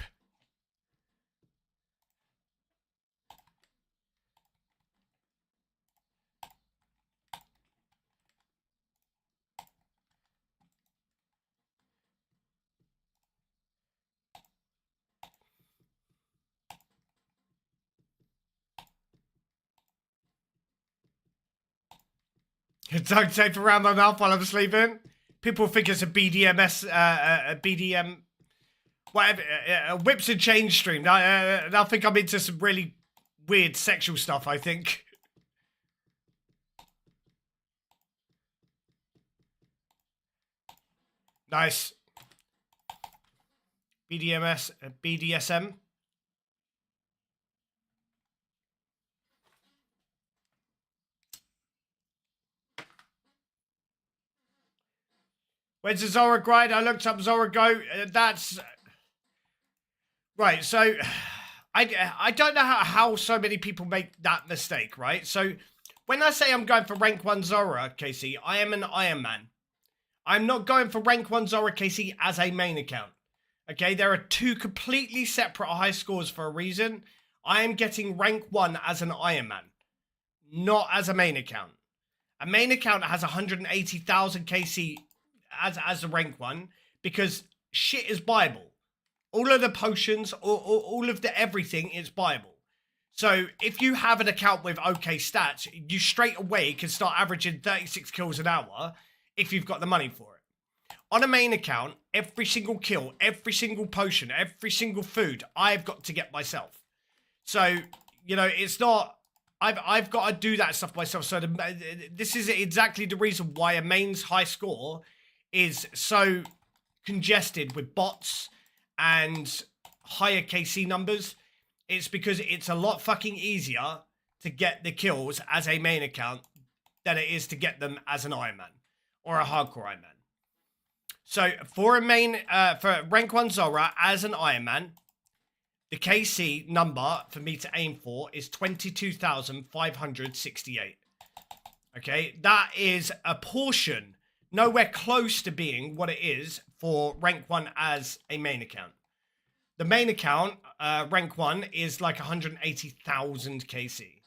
Duct tape around my mouth while I'm sleeping. People think it's a BDMS, a BDM, whatever, whips and chain stream. I think I'm into some really weird sexual stuff, I think. Nice. BDMS, BDSM. Where's the Zora grind? I looked up Zora Go. That's... Right, so... I don't know how so many people make that mistake, right? So, when I say I'm going for rank 1 Zora, Casey, I am an Iron Man. I'm not going for rank 1 Zora, Casey, as a main account. Okay, there are two completely separate high scores for a reason. I am getting rank 1 as an Iron Man, not as a main account. A main account has 180,000 KC as a rank 1 because shit is Bible. All of the potions, all of the everything is Bible. So if you have an account with okay stats, you straight away can start averaging 36 kills an hour if you've got the money for it. On a main account, every single kill, every single potion, every single food, I've got to get myself. So, you know, it's not I've got to do that stuff myself. So this is exactly the reason why a main's high score is so congested with bots and higher KC numbers. It's because it's a lot fucking easier to get the kills as a main account than it is to get them as an Iron Man or a hardcore Iron Man. So for a main, for rank 1 Zora as an Iron Man, the KC number for me to aim for is 22,568. Okay, that is a portion, nowhere close to being what it is for rank 1 as a main account. The main account, rank 1, is like 180,000 KC.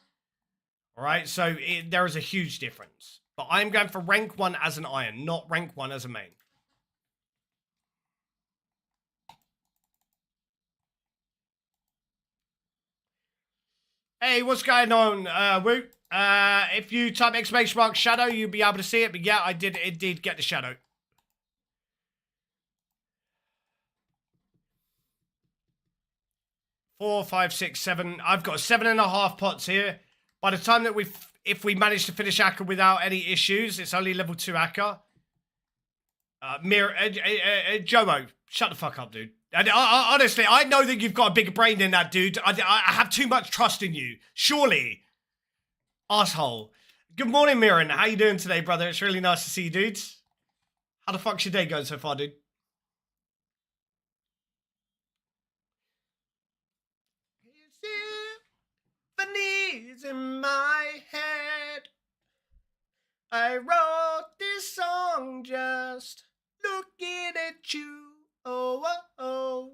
All right, so there is a huge difference. But I'm going for rank 1 as an Iron, not rank 1 as a main. Hey, what's going on, Woot? If you type ! shadow, you'll be able to see it. But yeah, I did indeed get the shadow. Four, 5, 6, 7. I've got 7.5 pots here. By the time that if we manage to finish Akka without any issues, it's only level 2 Akka. Jomo, shut the fuck up, dude. Honestly, I know that you've got a bigger brain than that, dude. I have too much trust in you. Surely. Asshole. Good morning, Mirren. How you doing today, brother? It's really nice to see you, dudes. How the fuck's your day going so far, dude? Symphonies in my head. I wrote this song just looking at you. Oh, oh, oh.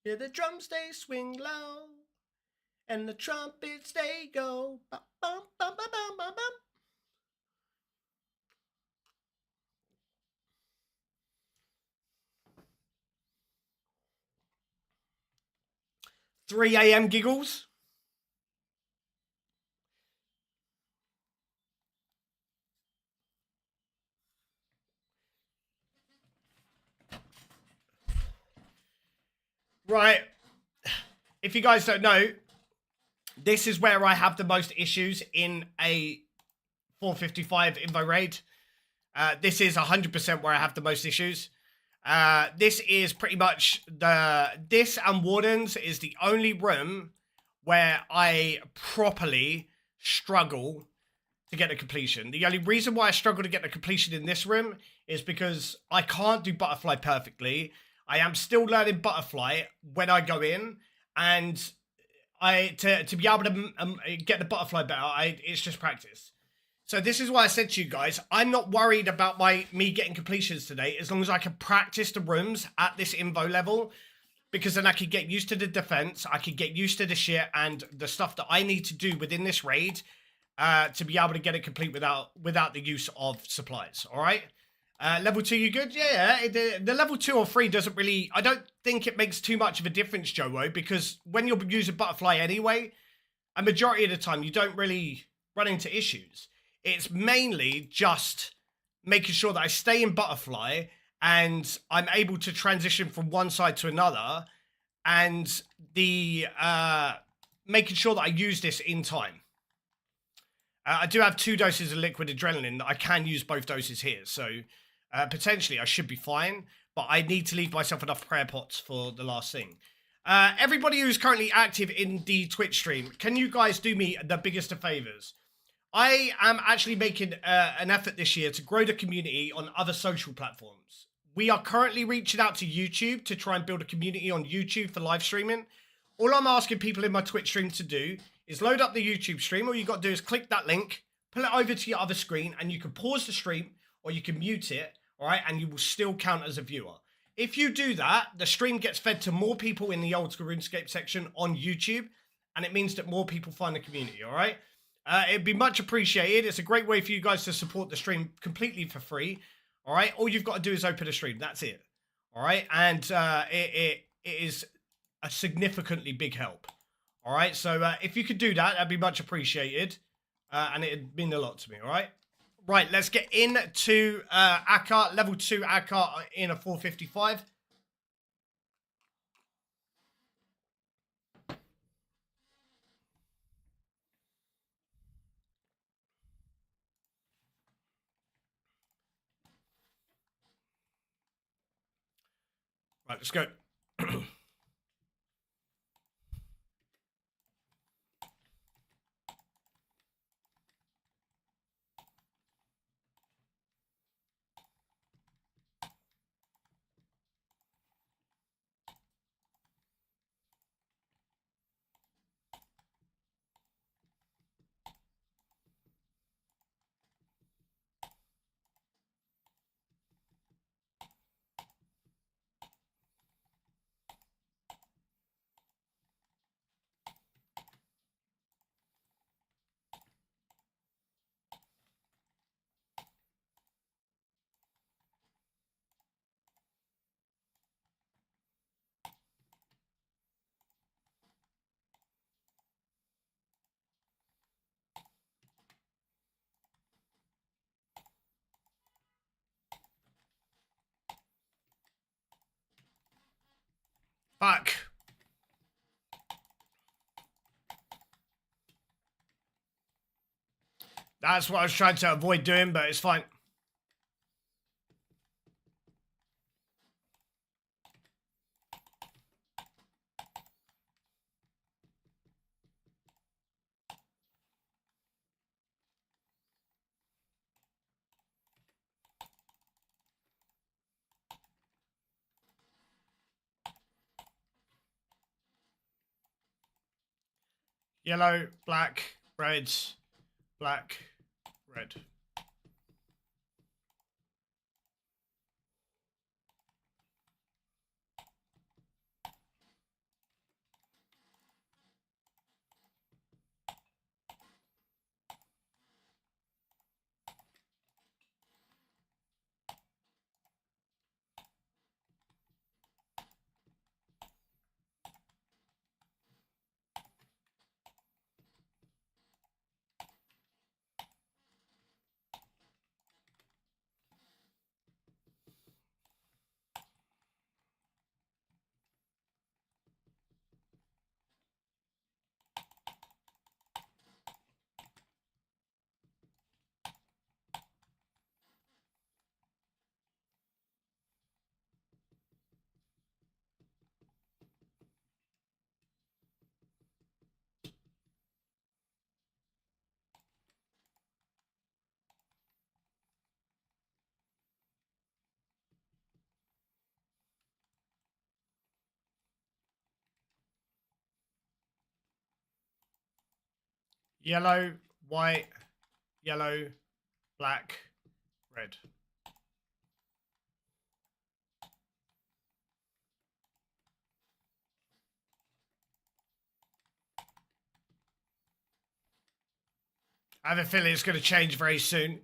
Yeah, the drums they swing low, and the trumpets they go. Bum, bum, bum, bum, bum, bum, bum. 3 a.m. giggles. Right. If you guys don't know, this is where I have the most issues in a 455 Invo raid. This is 100% where I have the most issues. This is pretty much this and Wardens is the only room where I properly struggle to get the completion. The only reason why I struggle to get the completion in this room is because I can't do butterfly perfectly. I am still learning butterfly when I go in, and to be able to get the butterfly better, it's just practice. So this is why I said to you guys, I'm not worried about me getting completions today, as long as I can practice the rooms at this Invo level, because then I could get used to the defense, I could get used to the shit and the stuff that I need to do within this raid to be able to get it complete without the use of supplies. All right. Level 2, you good? Yeah, the level 2 or 3 doesn't really... I don't think it makes too much of a difference, Jowo, because when you're using butterfly anyway, a majority of the time you don't really run into issues. It's mainly just making sure that I stay in butterfly and I'm able to transition from one side to another, and the making sure that I use this in time. I do have 2 doses of liquid adrenaline that I can use both doses here, so... potentially, I should be fine, but I need to leave myself enough prayer pots for the last thing. Everybody who's currently active in the Twitch stream, can you guys do me the biggest of favors? I am actually making an effort this year to grow the community on other social platforms. We are currently reaching out to YouTube to try and build a community on YouTube for live streaming. All I'm asking people in my Twitch stream to do is load up the YouTube stream. All you got to do is click that link, pull it over to your other screen, and you can pause the stream or you can mute it. All right, and you will still count as a viewer. If you do that, the stream gets fed to more people in the old school RuneScape section on YouTube, and it means that more people find the community, all right? It'd be much appreciated. It's a great way for you guys to support the stream completely for free, all right? All you've got to do is open a stream. That's it, all right? And it is a significantly big help, all right? So if you could do that, that'd be much appreciated, and it'd mean a lot to me, all right? Right, let's get into Akka, level 2 Akka in a 455. Right, let's go. Fuck. That's what I was trying to avoid doing, but it's fine. Yellow, black, red, black, red. Yellow, white, yellow, black, red. I have a feeling it's going to change very soon.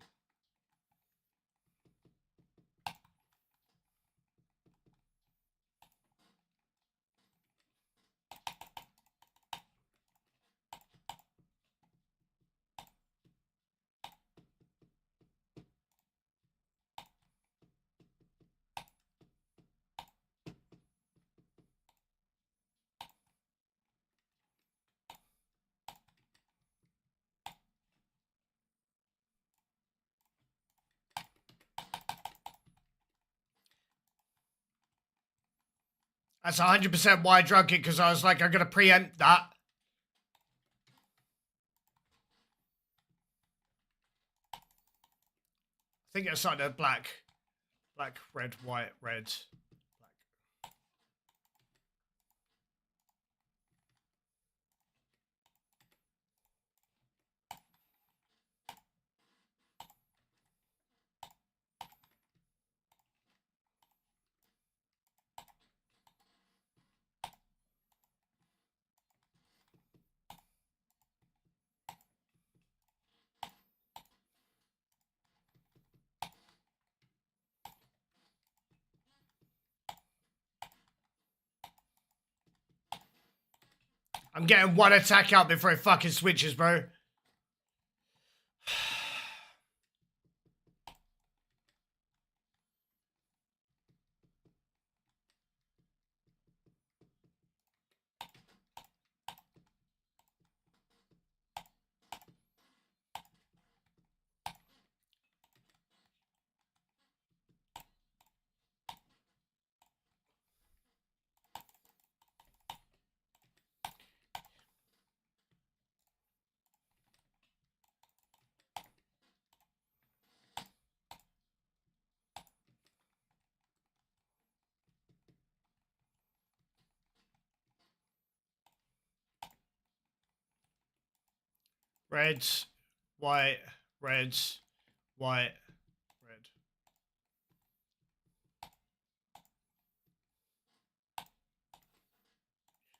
That's 100% why I drunk it, because I was like, I'm going to preempt that. I think it's like the black, red, white, red, black. I'm getting one attack out before it fucking switches, bro. Reds, white, reds, white, red.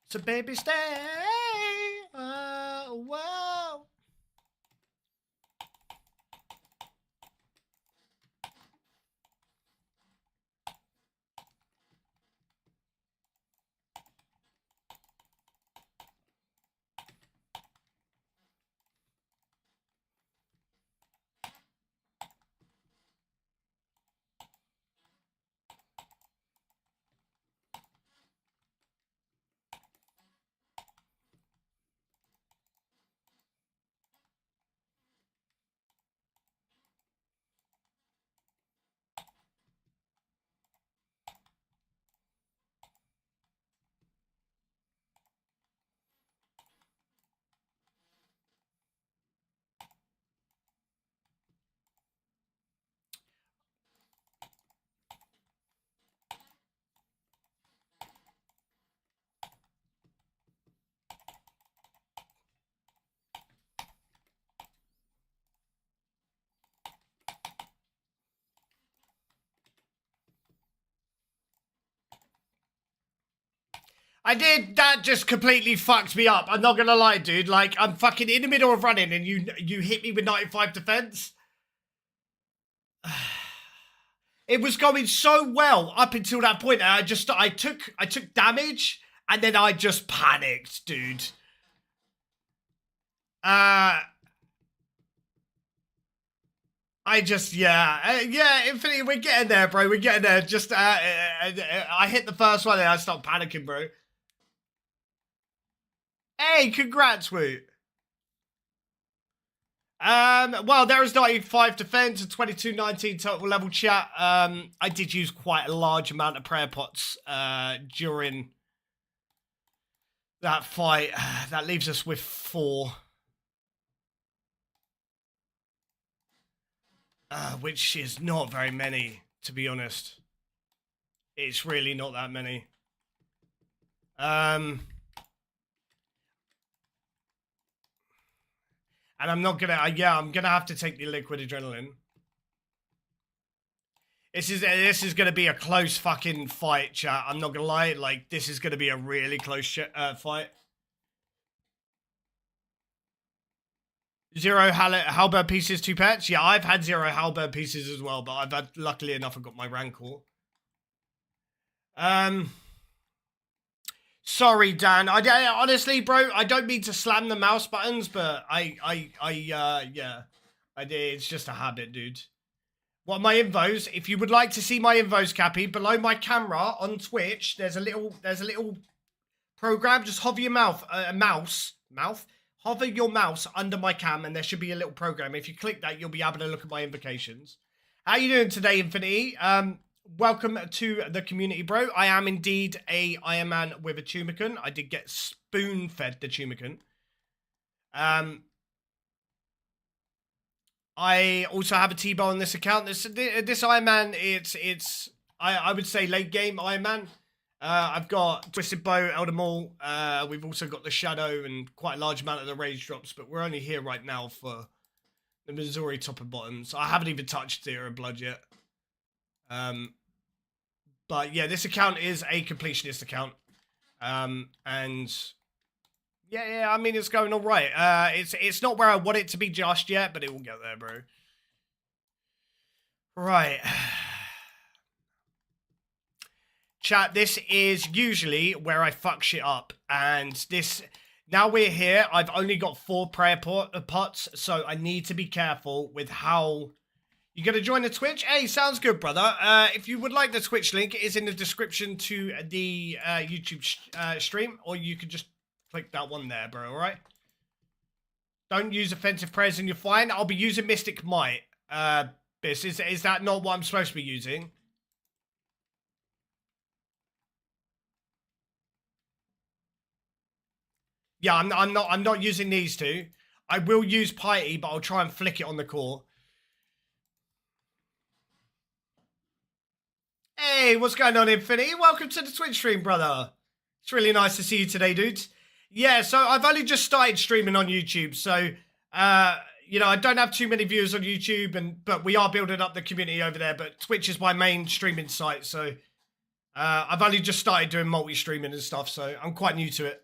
So baby, stay. Whoa. I did. That just completely fucked me up. I'm not gonna lie, dude. Like, I'm fucking in the middle of running and you hit me with 95 defense. It was going so well up until that point. And I took damage and then I just panicked, dude. Infinity, we're getting there, bro. We're getting there. Just, I hit the first one and I stopped panicking, bro. Hey, congrats, Woot. Well, there is 95 defense and 22-19 total level chat. I did use quite a large amount of prayer pots, during that fight. That leaves us with 4. Which is not very many, to be honest. It's really not that many. And I'm not gonna, I'm gonna have to take the liquid adrenaline. This is gonna be a close fucking fight, chat. I'm not gonna lie, like, this is gonna be a really close fight. 0 halberd pieces, 2 pets. Yeah, I've had 0 halberd pieces as well, but I've had, luckily enough, I've got my rancor. Sorry, Dan. I honestly, bro, I don't mean to slam the mouse buttons, but yeah, I did. It's just a habit, dude. What, my invos? If you would like to see my invos, Cappy, below my camera on Twitch, there's a little program. Just hover your mouse, hover your mouse under my cam, and there should be a little program. If you click that, you'll be able to look at my invocations. How you doing today, Infinity? Welcome to the community, bro. I am indeed a Iron Man with a Tumican. I did get spoon-fed the Tumican. I also have a T-Bow on this account. This Iron Man, I would say late game Iron Man. I've got Twisted Bow, Elder Maul. We've also got the Shadow and quite a large amount of the rage drops, but we're only here right now for the Masori top and bottoms. I haven't even touched Theater of Blood yet. But yeah, this account is a completionist account. And yeah, I mean, it's going all right. It's not where I want it to be just yet, but it will get there, bro. Right. Chat, this is usually where I fuck shit up. And this, now we're here, I've only got 4 prayer pots, so I need to be careful with how... You gonna join the Twitch? Hey, sounds good, brother. If you would like the Twitch link, it is in the description to the YouTube stream, or you could just click that one there, bro, alright? Don't use offensive prayers and you're fine. I'll be using Mystic Might. Bis, is that not what I'm supposed to be using? Yeah, I'm not using these two. I will use Piety, but I'll try and flick it on the core. Hey, what's going on, Infinity? Welcome to the Twitch stream, brother. It's really nice to see you today, dudes. Yeah, so I've only just started streaming on YouTube, so You know, I don't have too many viewers on YouTube, but we are building up the community over there. But Twitch is my main streaming site, so I've only just started doing multi-streaming and stuff, so I'm quite new to it.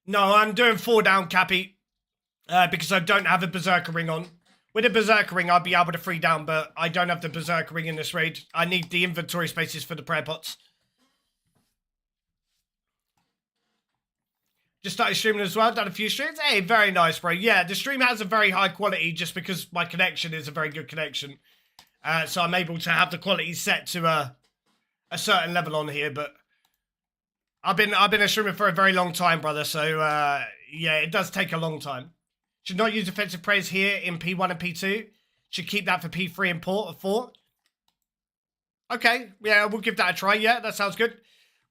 No, I'm doing 4 down, Cappy, because I don't have a Berserker ring on. With a Berserker ring, I'd be able to 3 down, but I don't have the Berserker ring in this raid. I need the inventory spaces for the prayer pots. Just started streaming as well, done a few streams. Hey, very nice, bro. Yeah, the stream has a very high quality just because my connection is a very good connection. So I'm able to have the quality set to a certain level on here, but I've been a streamer for a very long time, brother. So yeah, it does take a long time. Should not use defensive praise here in P1 and P2. Should keep that for P3 and 4. Okay, yeah, we'll give that a try. Yeah, that sounds good.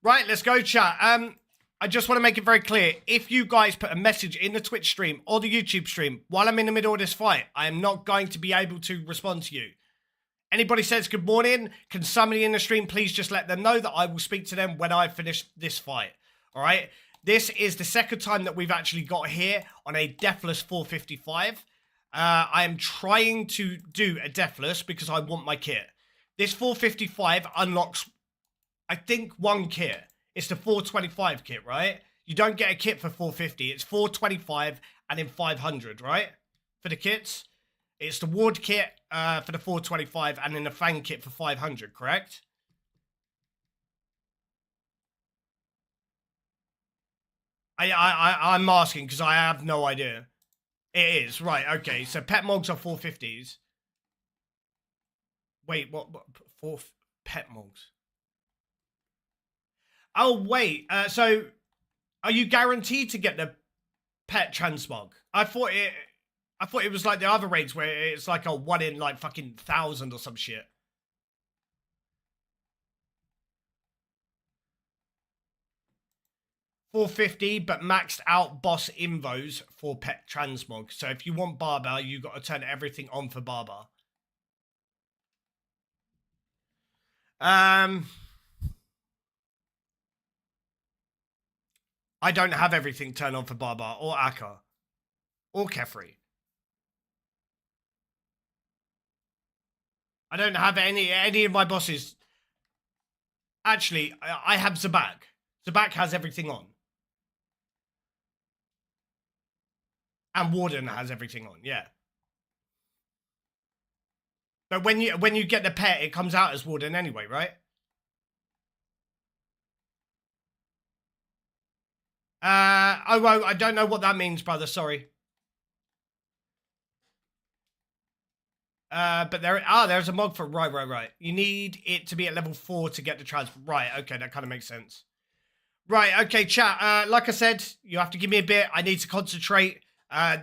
Right, let's go, chat. I just want to make it very clear. If you guys put a message in the Twitch stream or the YouTube stream while I'm in the middle of this fight, I am not going to be able to respond to you. Anybody says good morning, can somebody in the stream please just let them know that I will speak to them when I finish this fight. All right? This is the second time that we've actually got here on a deathless 455. I am trying to do a deathless because I want my kit. This 455 unlocks, I think, 1 kit. It's the 425 kit, right? You don't get a kit for 450. It's 425 and then 500, right? For the kits. It's the ward kit for the 425 and then the fang kit for 500, correct? I'm asking because I have no idea. It is, right, okay. So pet mogs are 450s. Wait, what 4 pet mogs? Oh, wait. So are you guaranteed to get the pet transmog? I thought it was like the other raids where it's like a 1 in like fucking 1,000 or some shit. $450, but maxed out boss invos for pet transmog. So if you want Barber, you got to turn everything on for Barber. I don't have everything turned on for Barbar or Akka or Kefri. I don't have any of my bosses. Actually, I have Zabak. Zabak has everything on. And Warden has everything on, yeah. But when you get the pet, it comes out as Warden anyway, right? Oh, I don't know what that means, brother. Sorry. But there's a mod for right. You need it to be at level 4 to get the trans. Right, okay, that kind of makes sense. Right, okay, chat. Like I said, you have to give me a bit. I need to concentrate.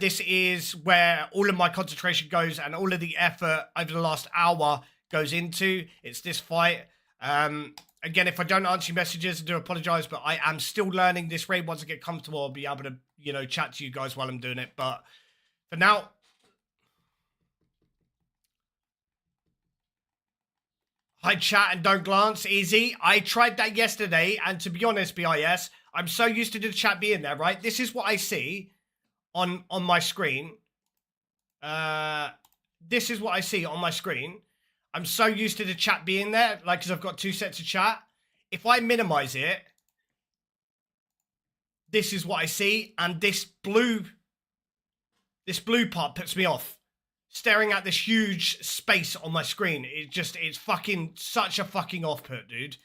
This is where all of my concentration goes and all of the effort over the last hour goes into. It's this fight. Again, if I don't answer your messages, I do apologize, but I am still learning this raid. Once I get comfortable, I'll be able to, you know, chat to you guys while I'm doing it. But for now, hi chat and don't glance, easy. I tried that yesterday, and to be honest, BIS, I'm so used to the chat being there, right? This is what I see on my screen. This is what I see on my screen. I'm so used to the chat being there, like, because I've got 2 sets of chat. If I minimize it, this is what I see, and this blue part puts me off. Staring at this huge space on my screen, it's fucking such a fucking off-put, dude.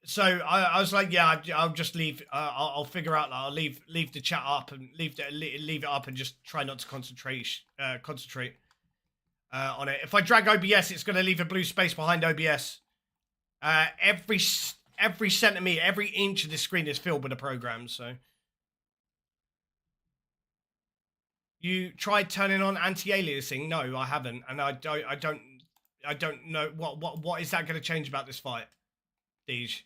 So I was like, yeah, I'll just leave. I'll figure out. I'll leave the chat up and leave it up and just try not to concentrate on it. If I drag OBS, it's going to leave a blue space behind OBS. Every centimeter, every inch of the screen is filled with a program. So you tried turning on anti-aliasing? No, I haven't, and I don't know what is that going to change about this fight, Deej.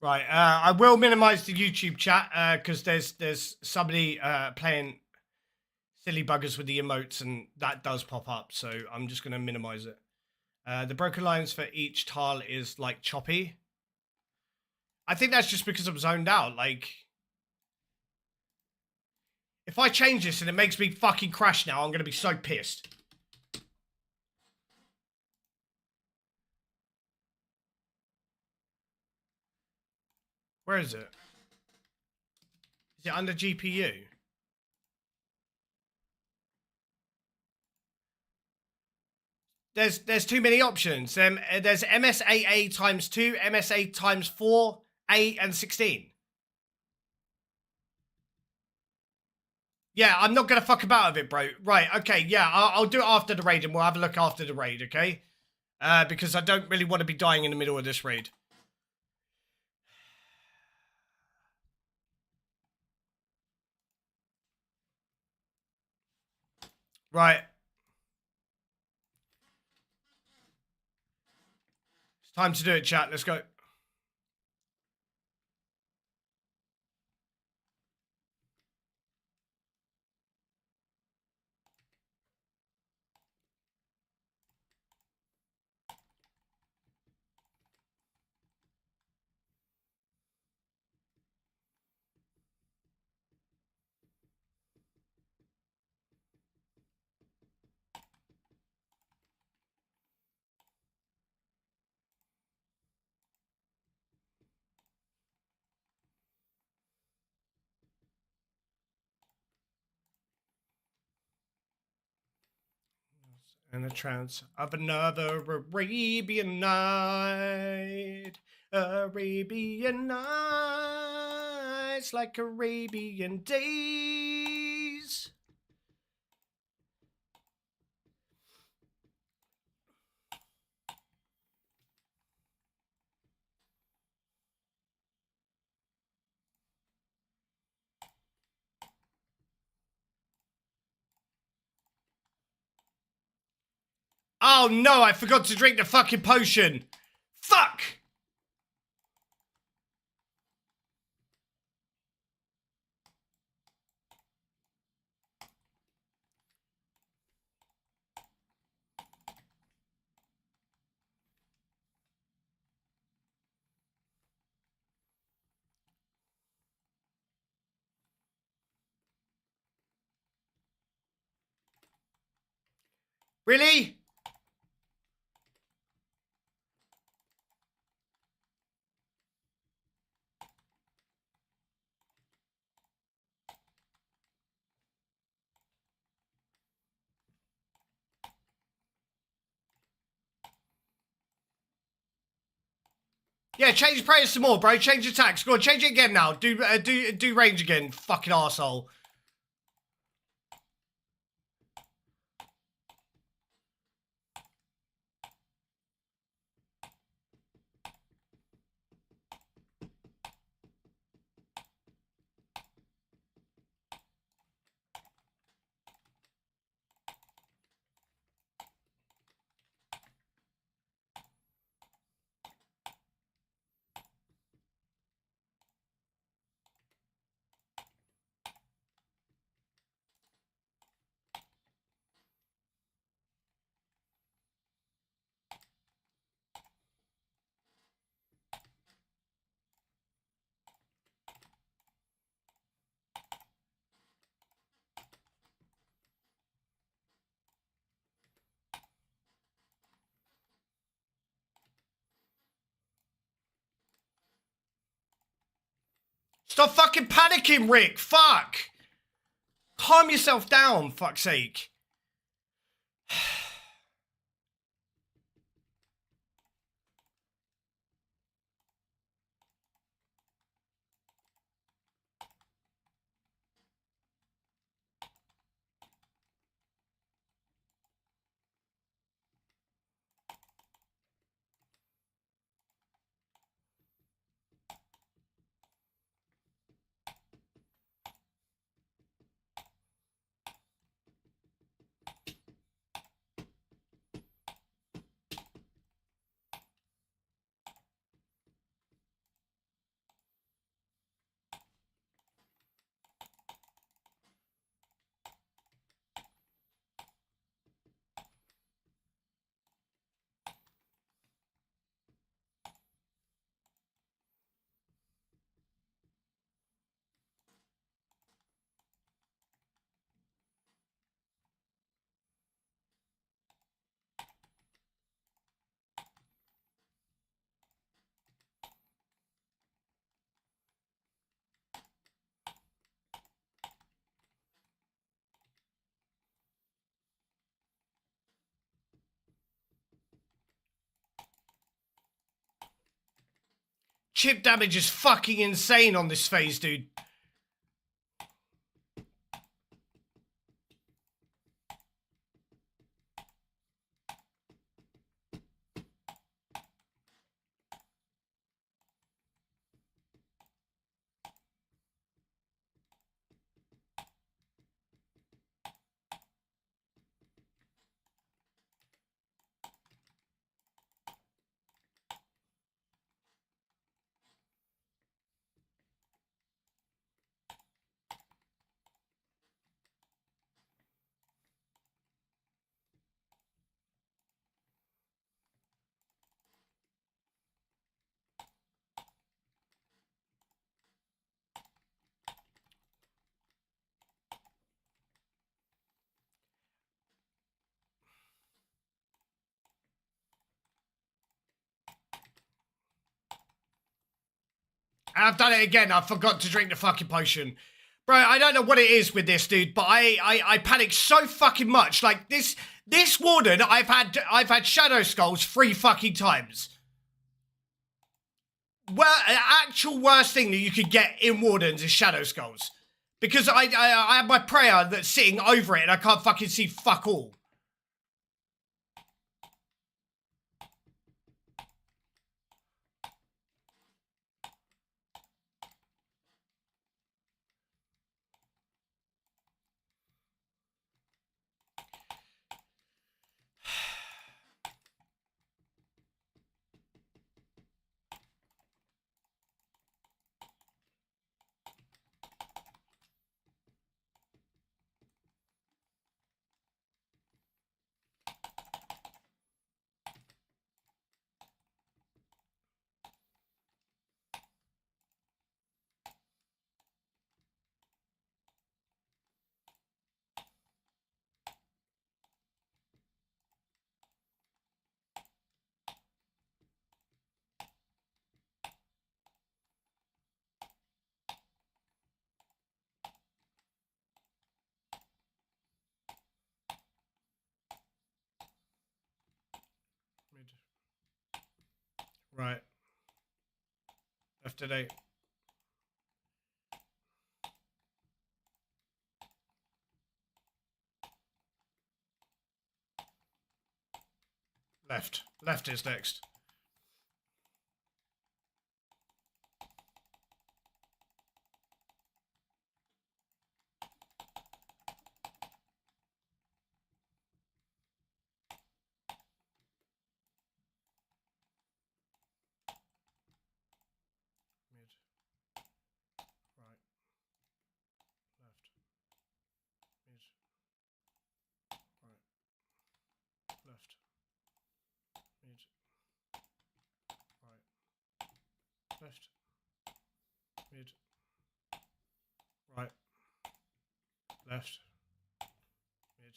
Right. I will minimize the YouTube chat because there's somebody playing silly buggers with the emotes, and that does pop up. So I'm just going to minimize it. The broken lines for each tile is like choppy. I think that's just because I'm zoned out. Like, if I change this and it makes me fucking crash now, I'm going to be so pissed. Where is it? Is it under GPU? There's too many options. There's MSAA times 2, MSA times 4, 8, and 16. Yeah, I'm not gonna fuck about with it, bro. Right, okay, yeah, I'll do it after the raid, and we'll have a look after the raid, okay? Because I don't really want to be dying in the middle of this raid. Right. It's time to do it, chat. Let's go. And the trance of another Arabian night. Arabian nights like Arabian days. Oh no, I forgot to drink the fucking potion. Fuck! Really? Yeah, change prayers some more, bro. Change attacks. Go on, change it again now. Do range again, fucking arsehole. Stop fucking panicking, Rick. Fuck. Calm yourself down, fuck's sake. chip damage is fucking insane on this phase, dude. And I've done it again. I forgot to drink the fucking potion. Bro, I don't know what it is with this dude, but I panic so fucking much. Like this warden, I've had shadow skulls 3 fucking times. Well, an actual worst thing that you could get in wardens is shadow skulls. Because I have my prayer that's sitting over it and I can't fucking see fuck all. Right. Left to 8. Left. Left is next. Left, mid, right, left, mid,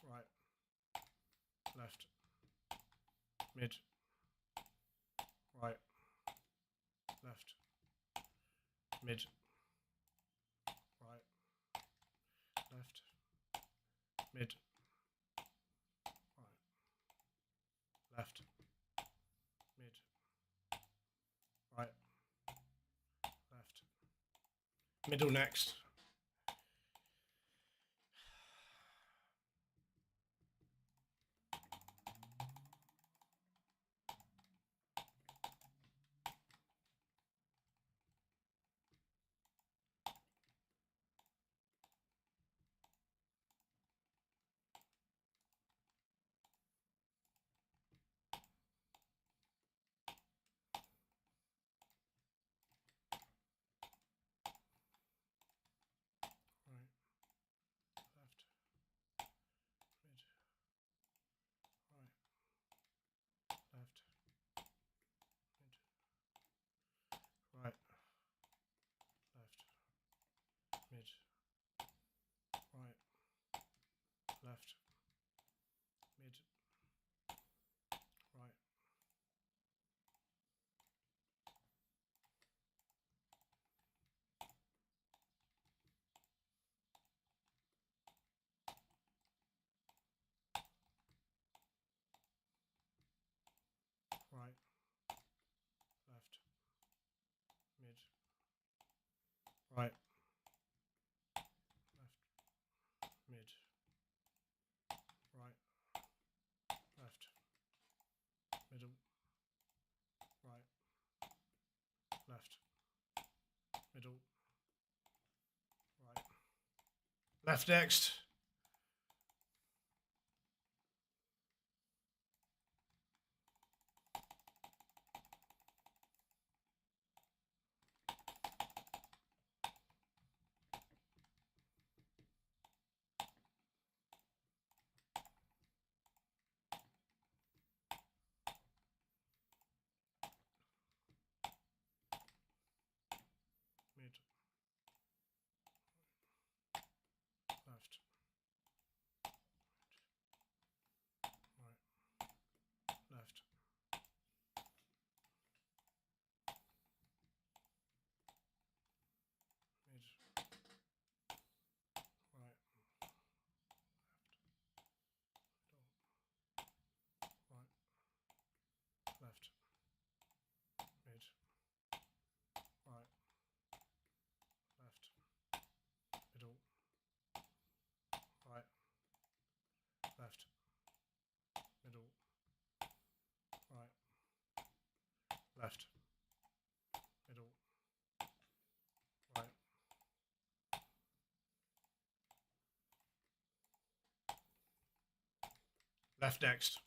right, left, mid, right, left, mid, right, left, mid, right, left, mid, right, left. Middle next. Left next. Mid. Left. Right. Left. Mid. Right. Right. Left. Mid. Right. Left. Middle. Right. Left. Middle. Right. Left. Middle. Right. Left next.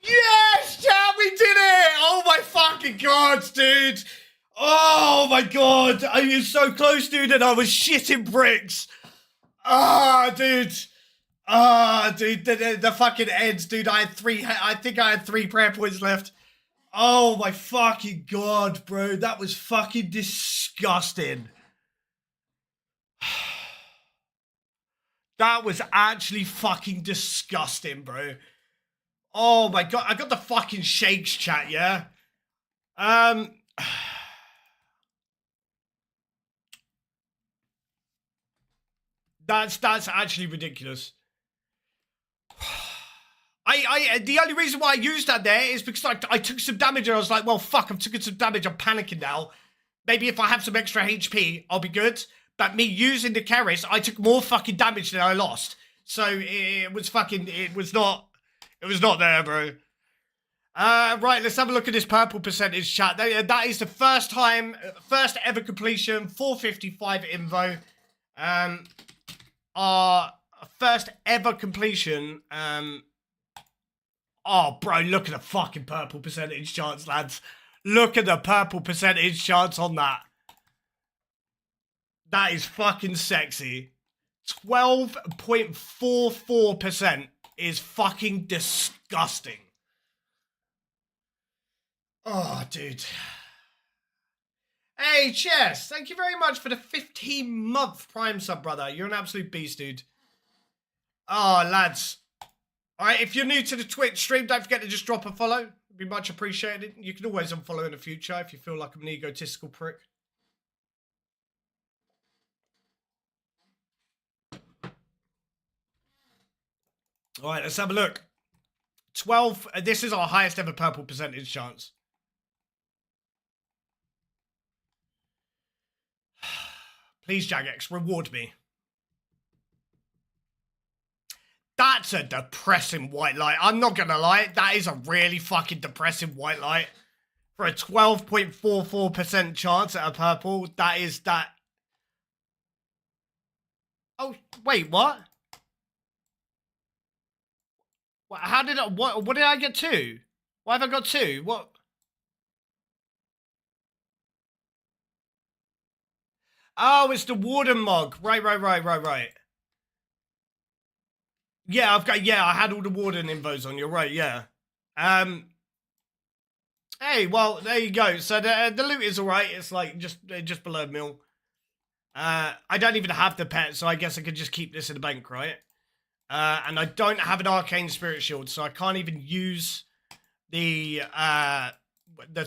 Yes, chat, we did it! Oh my fucking god, dude! Oh my god, I was so close, dude, and I was shitting bricks. Dude. Dude, the fucking ends, dude. I think I had 3 prayer points left. Oh my fucking god, bro. That was fucking disgusting. That was actually fucking disgusting, bro. Oh my god, I got the fucking shakes, chat, yeah? That's actually ridiculous. The only reason why I used that there is because I took some damage and I was like, well, fuck, I'm taking some damage, I'm panicking now. Maybe if I have some extra HP, I'll be good. But me using the Keris, I took more fucking damage than I lost. So it was not there, bro. Right, let's have a look at this purple percentage chat. That is the first time, first ever completion, 455 invo. Our first ever completion. Oh, bro, look at the fucking purple percentage chance, lads. Look at the purple percentage chance on that. That is fucking sexy. 12.44% is fucking disgusting. Oh, dude. Hey, Chess, thank you very much for the 15-month Prime sub, brother. You're an absolute beast, dude. Oh, lads. All right, if you're new to the Twitch stream, don't forget to just drop a follow. It'd be much appreciated. You can always unfollow in the future if you feel like I'm an egotistical prick. All right, let's have a look. 12. This is our highest ever purple percentage chance. Please, Jagex, reward me. That's a depressing white light. I'm not gonna lie. That is a really fucking depressing white light. For a 12.44% chance at a purple, that is that. Oh, wait, what? How did I, what did I get 2? Why have I got 2? What? Oh, it's the Warden mug. Right. Yeah, I had all the Warden invos on. You're right, yeah. Hey, well, there you go. So the loot is alright. It's like just below mil. I don't even have the pet, so I guess I could just keep this in the bank, right? And I don't have an arcane spirit shield, so I can't even use the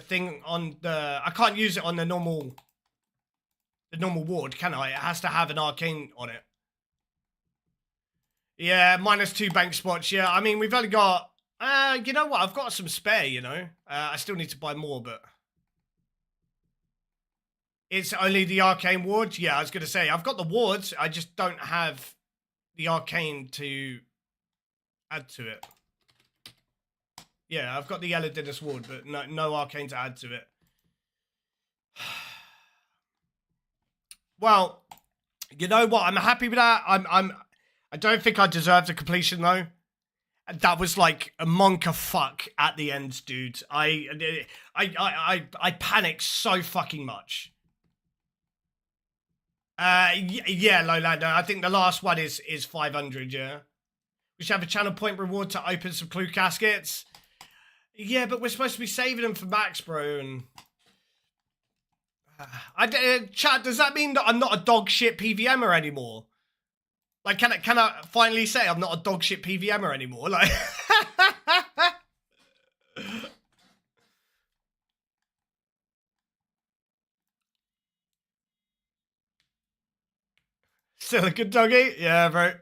thing on the. I can't use it on the normal ward, can I? It has to have an arcane on it. Yeah, -2 bank spots. Yeah, I mean we've only got. You know what? I've got some spare. You know, I still need to buy more, but it's only the arcane wards. Yeah, I was gonna say I've got the wards. I just don't have the arcane to add to it. Yeah, I've got the Eladinus ward, but no arcane to add to it. Well, you know what? I'm happy with that. I don't think I deserved a completion though. That was like a monk of fuck at the end, dude. I panicked so fucking much. Yeah, Lowlander. I think the last one is 500. Yeah, we should have a channel point reward to open some clue caskets. Yeah, but we're supposed to be saving them for Max, bro. And chat, does that mean that I'm not a dog shit PVMer anymore? Like, can I finally say I'm not a dog shit PVMer anymore? Like, still a good doggy? Yeah, bro.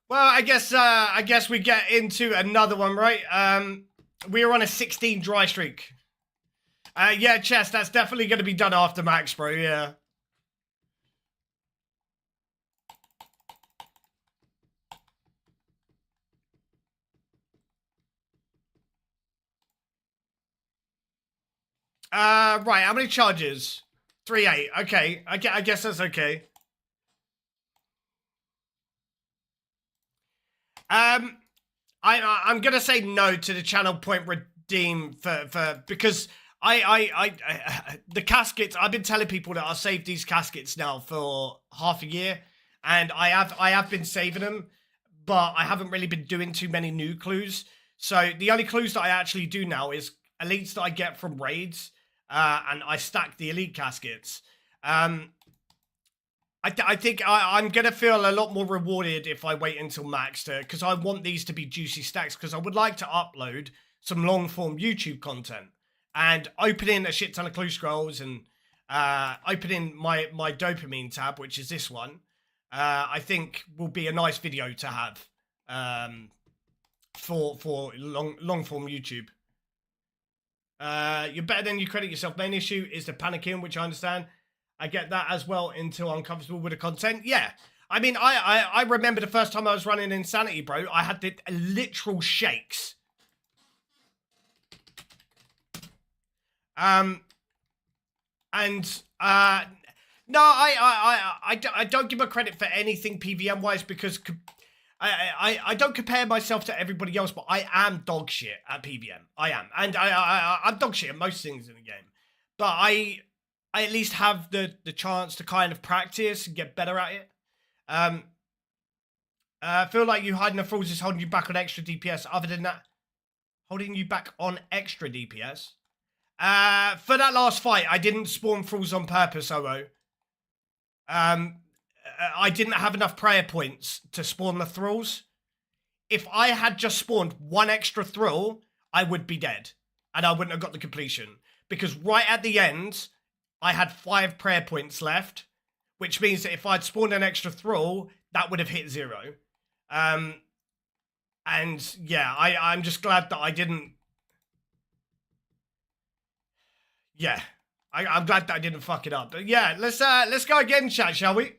Well, I guess we get into another one, right? We are on a 16 dry streak. Yeah, Chess, that's definitely going to be done after Max, bro, yeah. Right, how many charges? 3-8, okay. I guess that's okay. I'm gonna say no to the channel point redeem for because the caskets. I've been telling people that I'll save these caskets now for half a year, and I have been saving them, but I haven't really been doing too many new clues. So the only clues that I actually do now is elites that I get from raids, and I stack the elite caskets. I think I'm going to feel a lot more rewarded if I wait until Max to, because I want these to be juicy stacks, because I would like to upload some long form YouTube content and opening a shit ton of clue scrolls and opening my dopamine tab, which is this one, I think will be a nice video to have for long form YouTube. You're better than you credit yourself. Main issue is the panicking, which I understand. I get that as well until I'm comfortable with the content. Yeah, I mean, I remember the first time I was running Insanity, bro. I had the literal shakes. And no, I don't give her credit for anything PVM wise because I don't compare myself to everybody else, but I am dog shit at PVM. I am, and I'm dog shit at most things in the game. But I at least have the chance to kind of practice and get better at it. I feel like you hiding the fools is holding you back on extra DPS. Other than that, holding you back on extra DPS. For that last fight, I didn't spawn thralls on purpose, OO. I didn't have enough prayer points to spawn the thralls. If I had just spawned one extra thrall, I would be dead. And I wouldn't have got the completion. Because right at the end, I had 5 prayer points left. Which means that if I'd spawned an extra thrall, that would have hit 0. And yeah, I'm just glad that I didn't... Yeah. I'm glad that I didn't fuck it up. But yeah, let's go again, chat, shall we?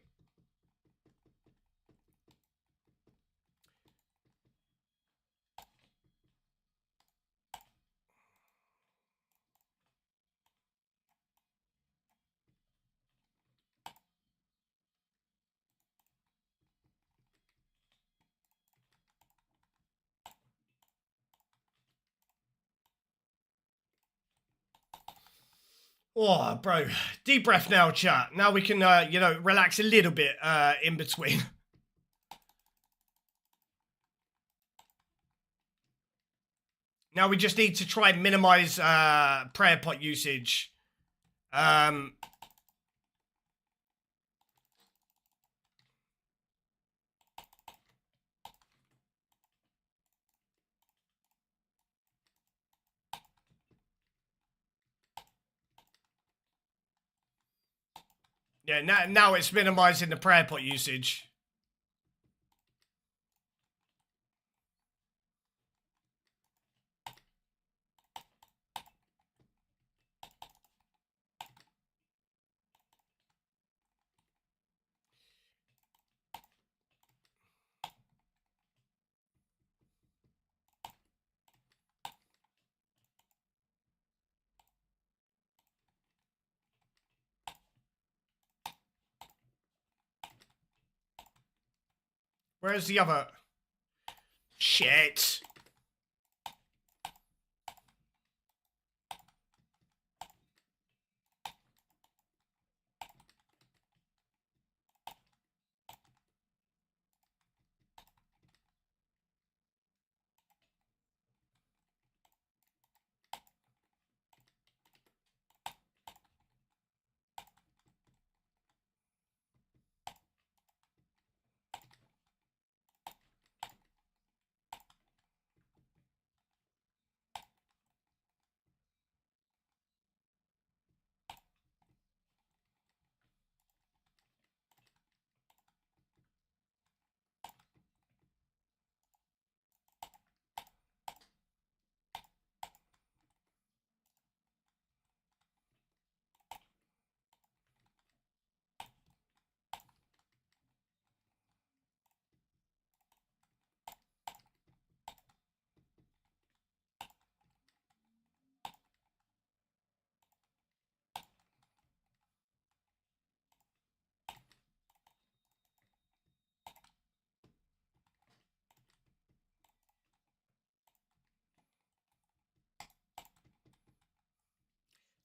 Oh, bro. Deep breath now, chat. Now we can, you know, relax a little bit in between. Now we just need to try and minimize prayer pot usage. Yeah, now it's minimizing the prayer pot usage. Where's the other? Shit.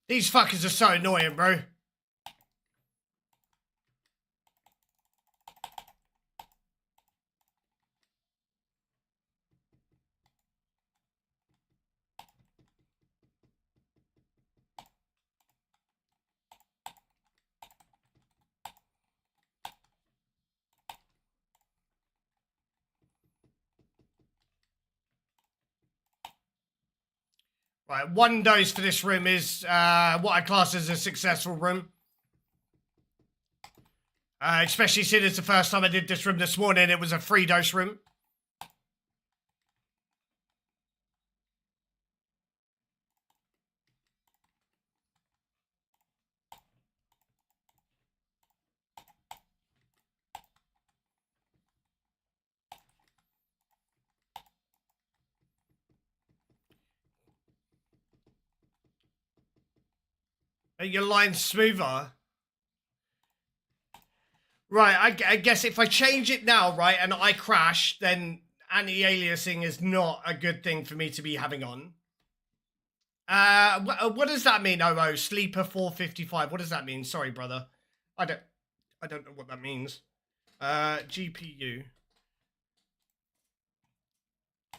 These fuckers are so annoying, bro. Right, 1 dose for this room is what I class as a successful room. Especially since it's the first time I did this room this morning, it was a 3-dose room. Your line's smoother. Right, I guess if I change it now, right, and I crash, then anti-aliasing is not a good thing for me to be having on. What does that mean, Omo? Sleeper 455. What does that mean? Sorry, brother. I don't know what that means. GPU.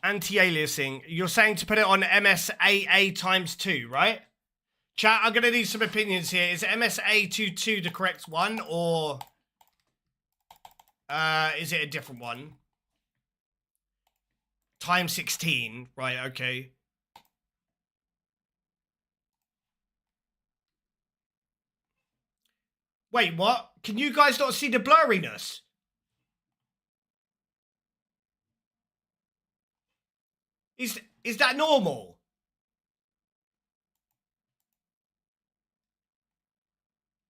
Anti-aliasing. You're saying to put it on MSAA times 2, right? Chat, I'm gonna need some opinions here. Is MSA22 the correct one, or is it a different one? Times 16. Right, okay. Wait, what? Can you guys not see the blurriness? Is that normal?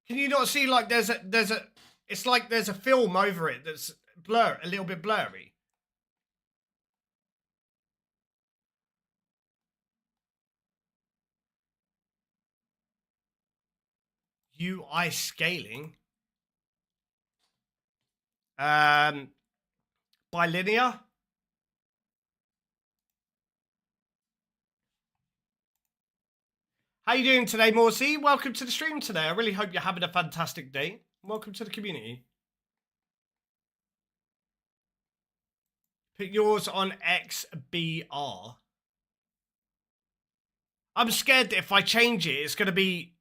Can you not see like there's a it's like there's a film over it that's a little bit blurry. UI scaling. Bilinear. How you doing today, Morsey? Welcome to the stream today. I really hope you're having a fantastic day. Welcome to the community. Put yours on XBR. I'm scared that if I change it, it's going to be...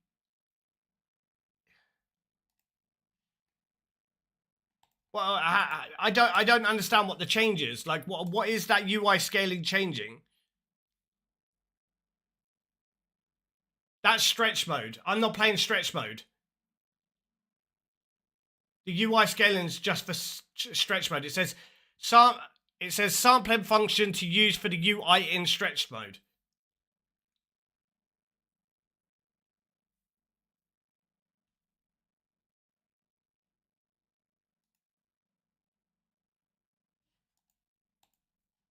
Well, I don't understand what the change is. Like, what is that UI scaling changing? That's stretch mode. I'm not playing stretch mode. The UI scaling is just for stretch mode. It says sampling function to use for the UI in stretch mode.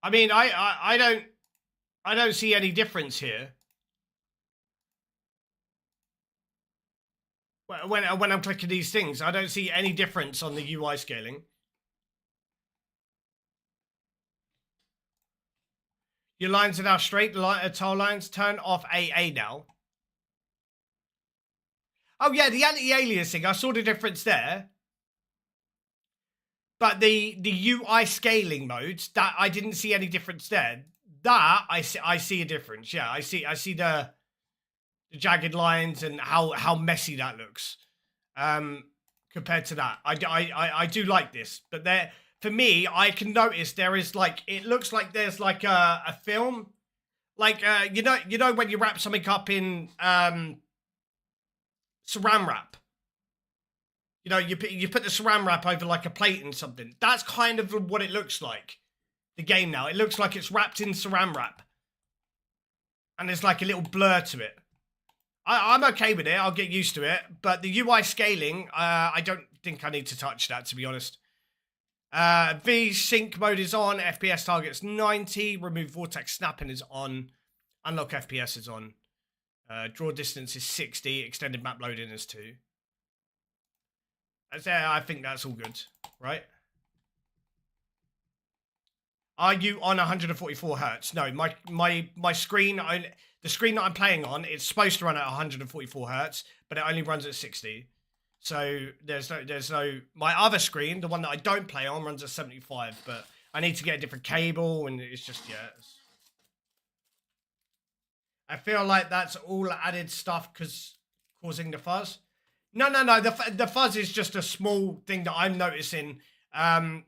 I mean, I don't see any difference here. When I'm clicking these things, I don't see any difference on the UI scaling. Your lines are now straight, tile lines. Turn off AA now. Oh yeah, the anti-aliasing, I saw the difference there. But the UI scaling modes, that I didn't see any difference there. That I see a difference. Yeah, I see the jagged lines and how messy that looks. Compared to that, I do like this, but there for me, I can notice there is like it looks like there's like a film, like you know when you wrap something up in saran wrap. You know, you put the saran wrap over like a plate and something. That's kind of what it looks like. The game now, it looks like it's wrapped in saran wrap, and there's like a little blur to it. I'm okay with it. I'll get used to it. But the UI scaling, I don't think I need to touch that, to be honest. V sync mode is on. FPS targets 90. Remove vortex snapping is on. Unlock FPS is on. Draw distance is 60. Extended map loading is 2. I think that's all good, right? Are you on 144 hertz? No, my screen, the screen that I'm playing on, it's supposed to run at 144 hertz, but it only runs at 60. So there's no. My other screen, the one that I don't play on, runs at 75. But I need to get a different cable, and it's just I feel like that's all added stuff because causing the fuzz. No. The fuzz is just a small thing that I'm noticing. I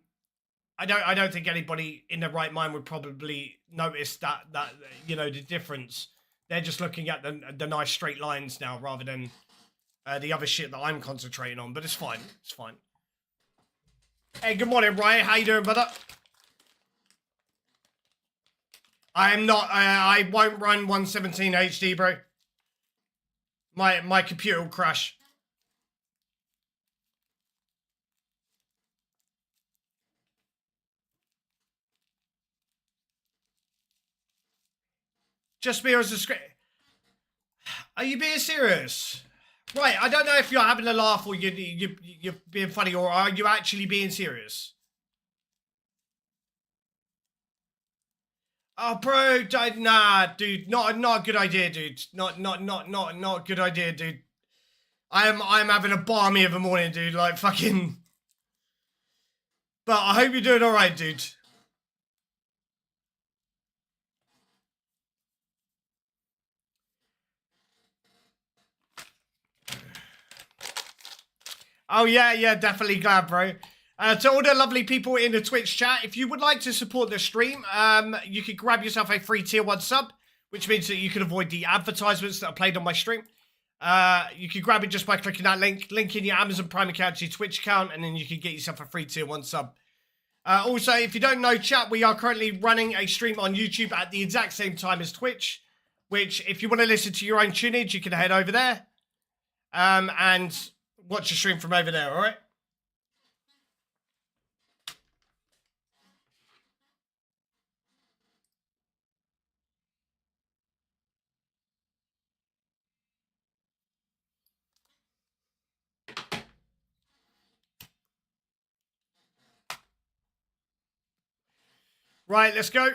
don't think anybody in their right mind would probably notice that you know the difference. They're just looking at the nice straight lines now rather than the other shit that I'm concentrating on. But it's fine. It's fine. Hey, good morning, Ryan. How you doing, brother? I am not. I won't run 117 HD, bro. My computer will crash. Just me as a script. Are you being serious? Right, I don't know if you're having a laugh or you're being funny, or are you actually being serious? Oh, bro, nah, dude, not a good idea, dude. Not a good idea, dude. I'm having a balmy of a morning, dude. Like fucking. But I hope you're doing all right, dude. Oh yeah, definitely glad, bro. To all the lovely people in the Twitch chat, if you would like to support the stream, you can grab yourself a free tier 1 sub, which means that you can avoid the advertisements that are played on my stream. You can grab it just by clicking that link in your Amazon Prime account to your Twitch account, and then you can get yourself a free tier 1 sub. Also, if you don't know, chat, we are currently running a stream on YouTube at the exact same time as Twitch, which, if you want to listen to your own tunage, you can head over there and watch the stream from over there, all right? Right, let's go.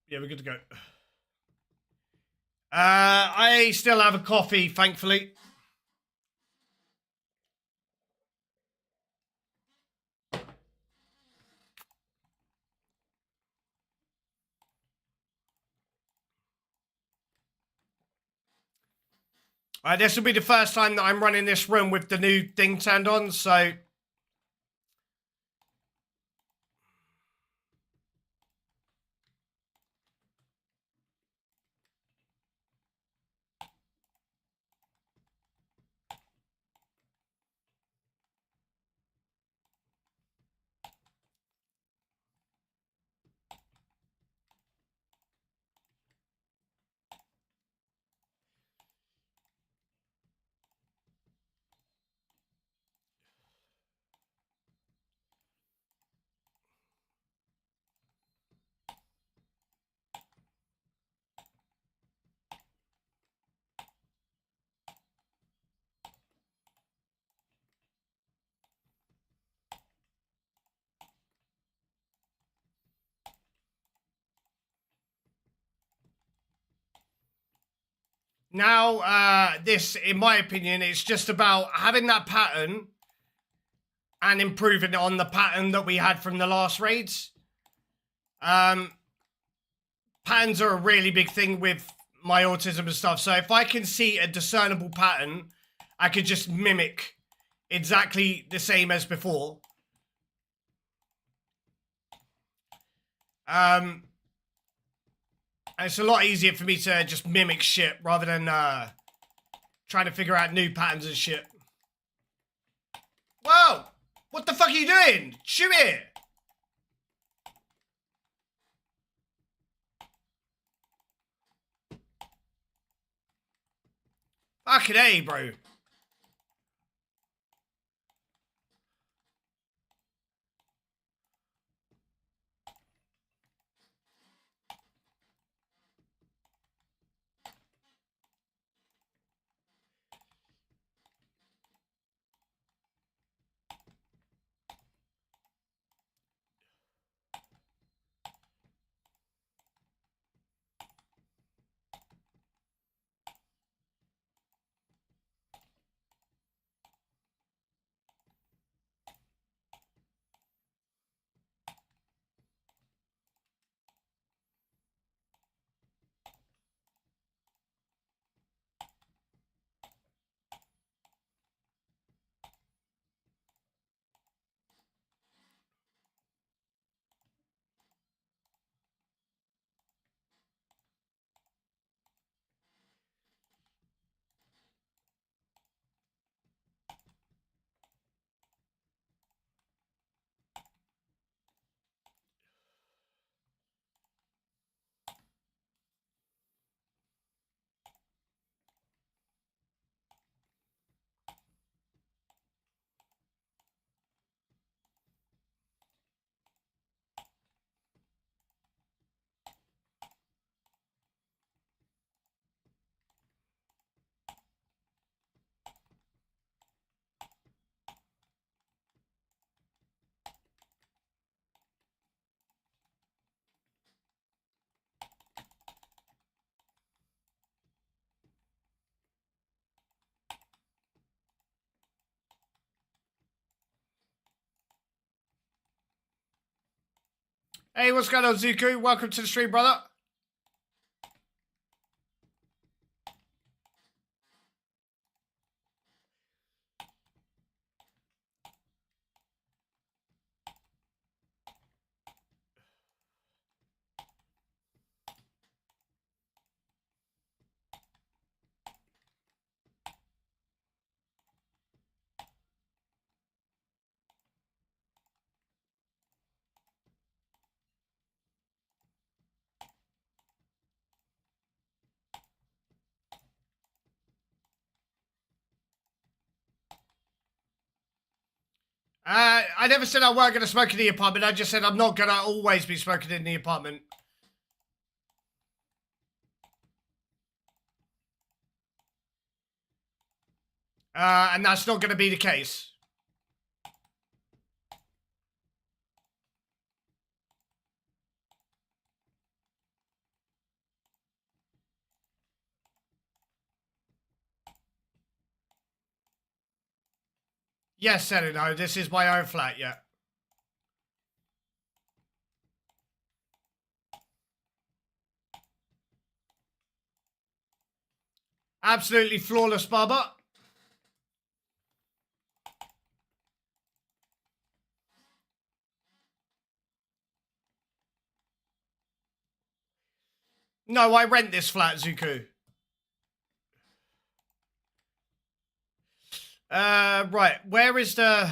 Yeah, we're good to go. I still have a coffee, thankfully. This will be the first time that I'm running this room with the new thing turned on, so... Now, this, in my opinion, is just about having that pattern and improving on the pattern that we had from the last raids. Patterns are a really big thing with my autism and stuff, so if I can see a discernible pattern, I could just mimic exactly the same as before. And it's a lot easier for me to just mimic shit rather than trying to figure out new patterns and shit. Whoa! What the fuck are you doing? Shoot it! Fucking A, bro. Hey, what's going on, Zuku? Welcome to the stream, brother. I never said I weren't going to smoke in the apartment. I just said I'm not going to always be smoking in the apartment. And that's not going to be the case. Yes, Senator, this is my own flat, yeah. Absolutely flawless, Barber. No, I rent this flat, Zuku. Right. Where is the...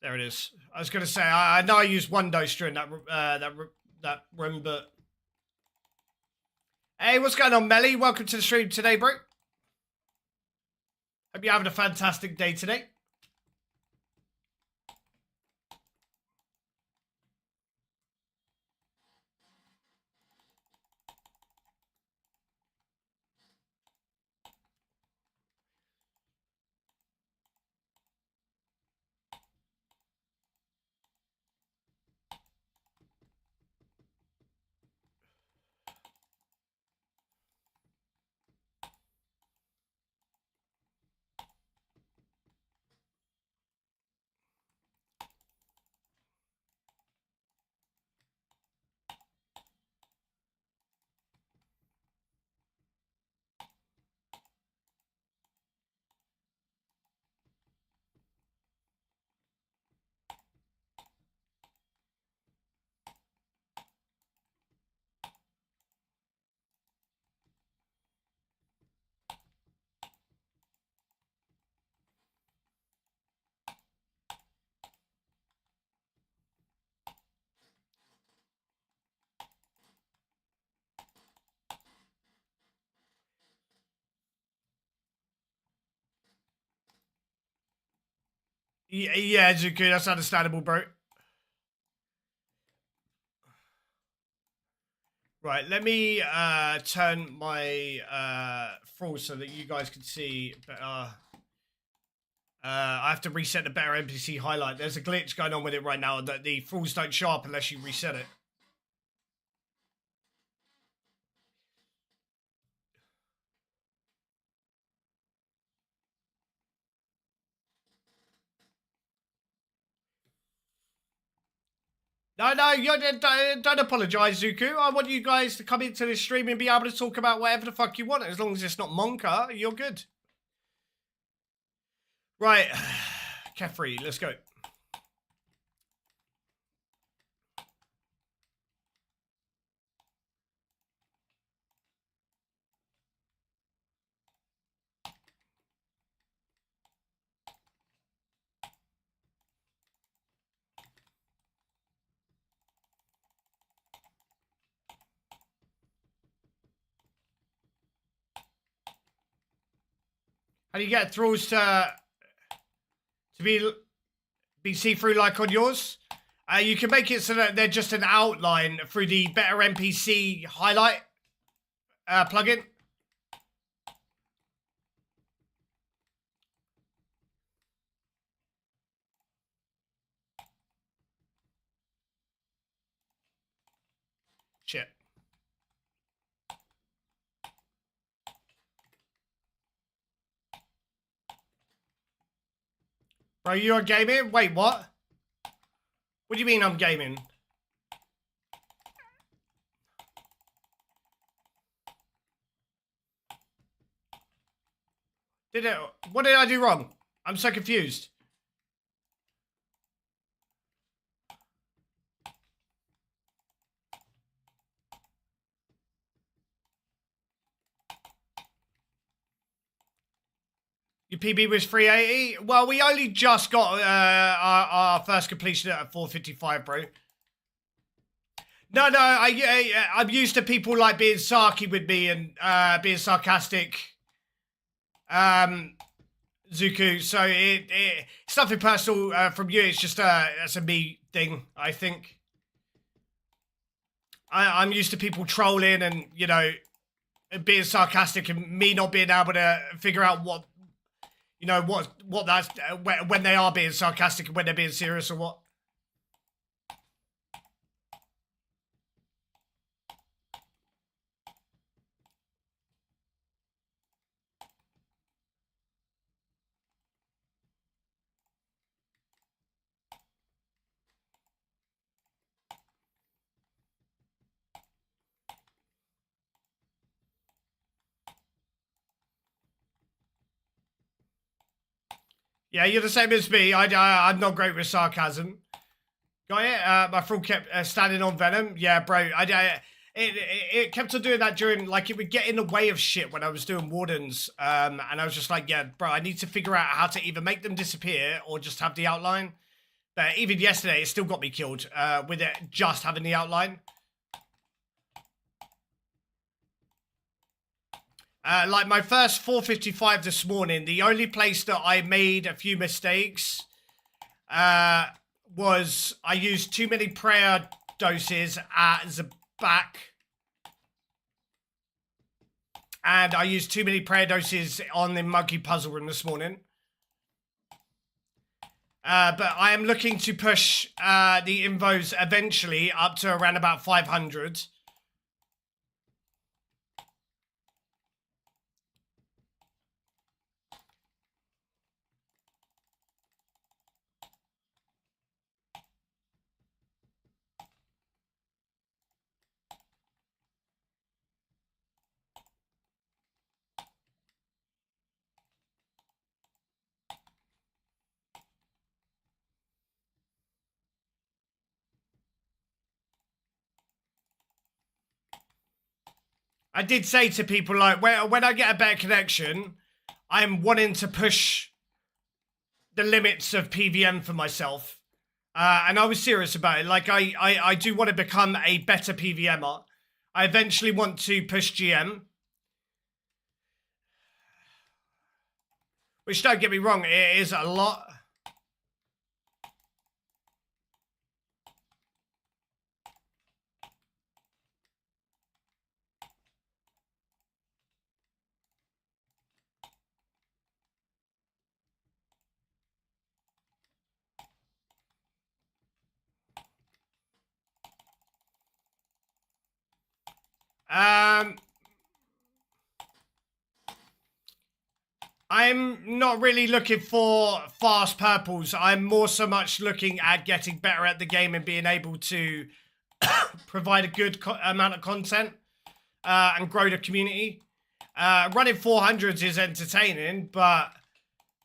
There it is. I was going to say, I know I used one dose during that room, but... Hey, what's going on, Melly? Welcome to the stream today, bro. Hope you're having a fantastic day today. Yeah, Zuku, that's understandable, bro. Right, let me turn my full so that you guys can see better. I have to reset the better NPC highlight. There's a glitch going on with it right now that the falls don't show up unless you reset it. No, don't apologise, Zuku. I want you guys to come into this stream and be able to talk about whatever the fuck you want. As long as it's not Monka, you're good. Right, Kefri, let's go. How do you get thralls to be see-through like on yours? You can make it so that they're just an outline through the better NPC highlight plugin. Shit. Bro, you're gaming? Wait, what? What do you mean I'm gaming? What did I do wrong? I'm so confused. Your PB was 380. Well, we only just got our first completion at 455, bro. No, I'm used to people like being sarky with me and being sarcastic. Zuku, so it's nothing personal from you. It's just that's a me thing, I think. I'm used to people trolling and, you know, being sarcastic and me not being able to figure out what, you know, what that's when they are being sarcastic and when they're being serious or what. Yeah, you're the same as me. I'm not great with sarcasm. Got it? My friend kept standing on Venom. Yeah, bro. It kept on doing that during, like, it would get in the way of shit when I was doing Wardens. And I was just like, yeah, bro, I need to figure out how to either make them disappear or just have the outline. But even yesterday, it still got me killed with it just having the outline. Like my first 455 this morning, the only place that I made a few mistakes was I used too many prayer doses as a back. And I used too many prayer doses on the monkey puzzle room this morning. But I am looking to push the invos eventually up to around about 500. I did say to people, like, when I get a better connection, I'm wanting to push the limits of PVM for myself. And I was serious about it. Like, I do want to become a better PVMer. I eventually want to push GM. Which, don't get me wrong, it is a lot. I'm not really looking for fast purples. I'm more so much looking at getting better at the game and being able to provide a good amount of content and grow the community. Running 400s is entertaining, but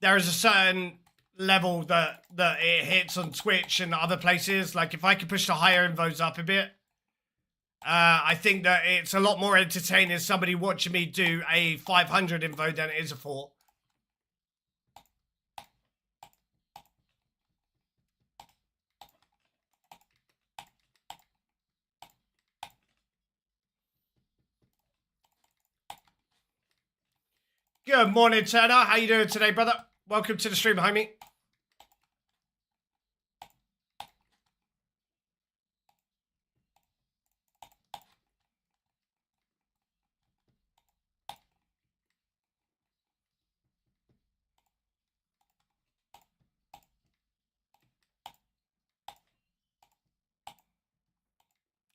there is a certain level that it hits on Twitch and other places. Like, if I could push the higher invos up a bit, I think that it's a lot more entertaining somebody watching me do a 500 invo than it is a 4. Good morning, Turner. How you doing today, brother? Welcome to the stream, homie.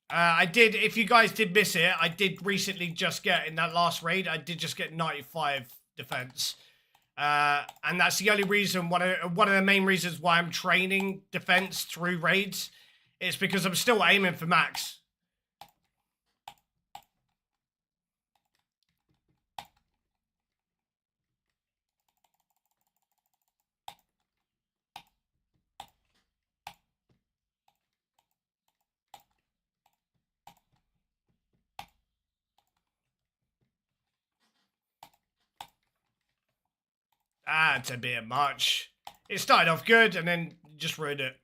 I did, if you guys did miss it, I did recently just get, in that last raid, I did just get 95 defense. And that's the only reason, one of the main reasons why I'm training defense through raids is because I'm still aiming for max. Ah, it's a bit much. It started off good and then just ruined it.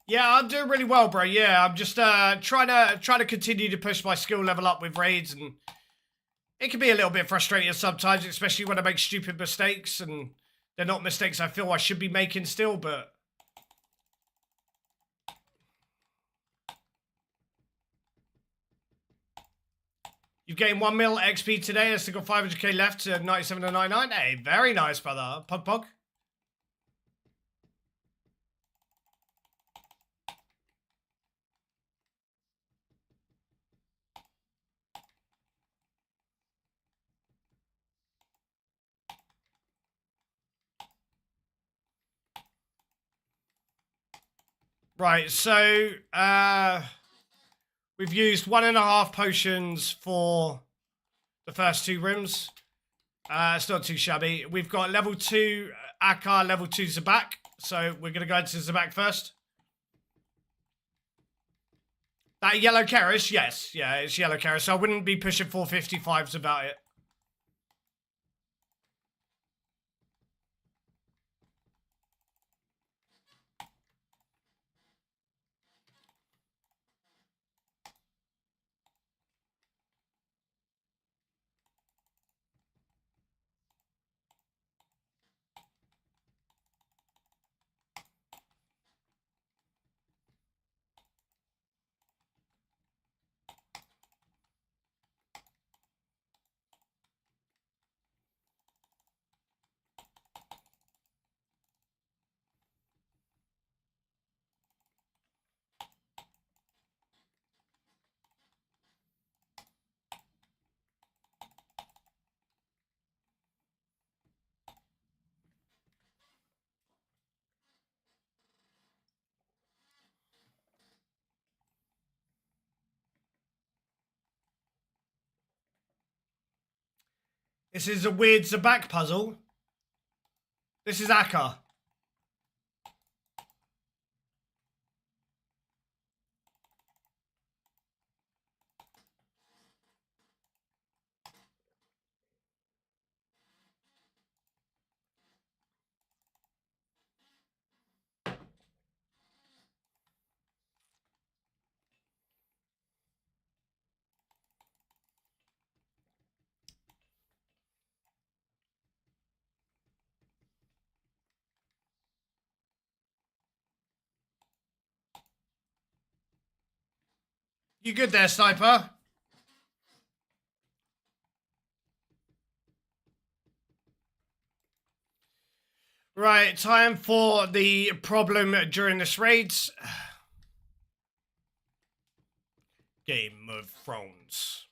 Yeah, I'm doing really well, bro. Yeah, I'm just trying to continue to push my skill level up with raids, and it can be a little bit frustrating sometimes, especially when I make stupid mistakes, and they're not mistakes I feel I should be making still, but you've gained 1 mil XP today. I still got 500k left to 97 and 99. Hey, very nice, brother. Pog pog. Right, so we've used 1.5 potions for the first 2 rooms. It's not too shabby. We've got level 2 Akar, level 2 Zabak. So we're going to go into Zabak first. That yellow Keris? Yes. Yeah, it's yellow Keris. So I wouldn't be pushing 455s about it. This is a weird Zabak puzzle. This is Akar. You good there, sniper? Right, time for the problem during this raid. Game of Thrones.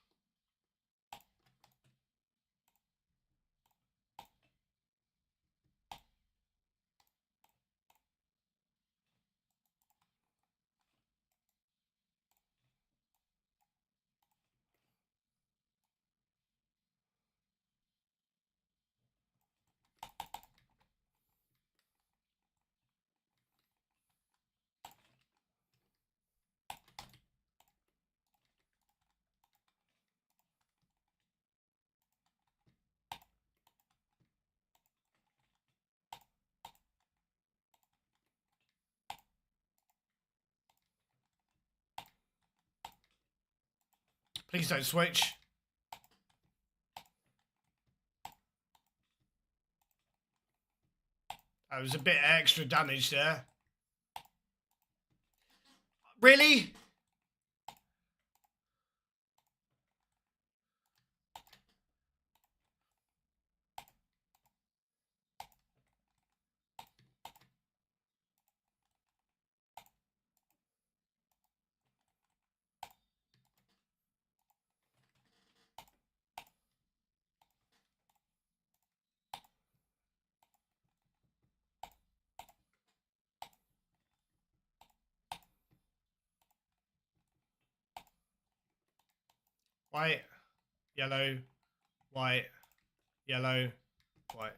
Please don't switch. That was a bit extra damage there. Really? White, yellow, white, yellow, white.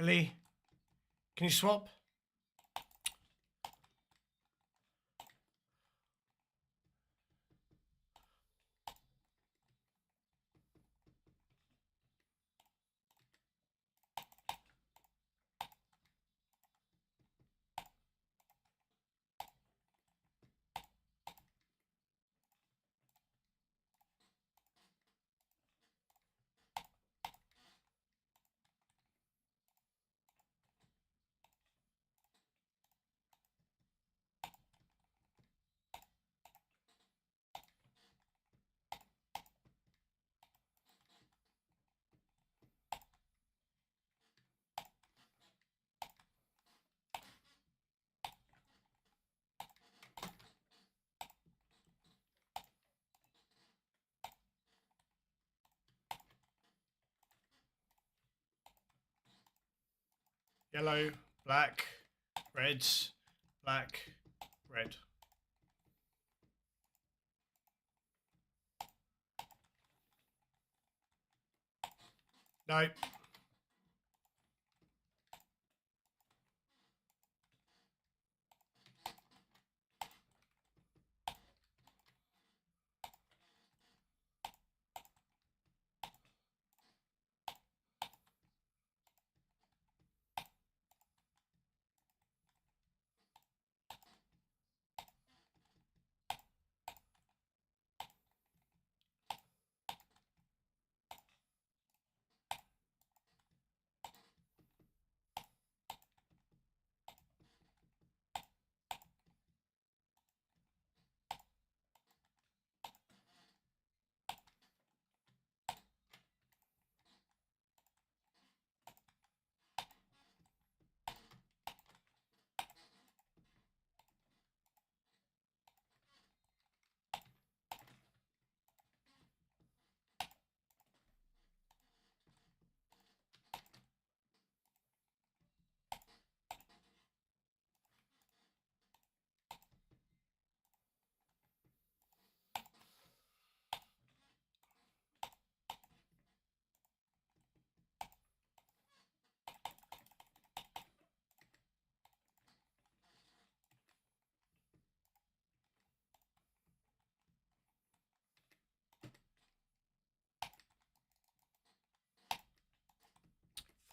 Really? Can you swap? Yellow, black, reds, black, red. No.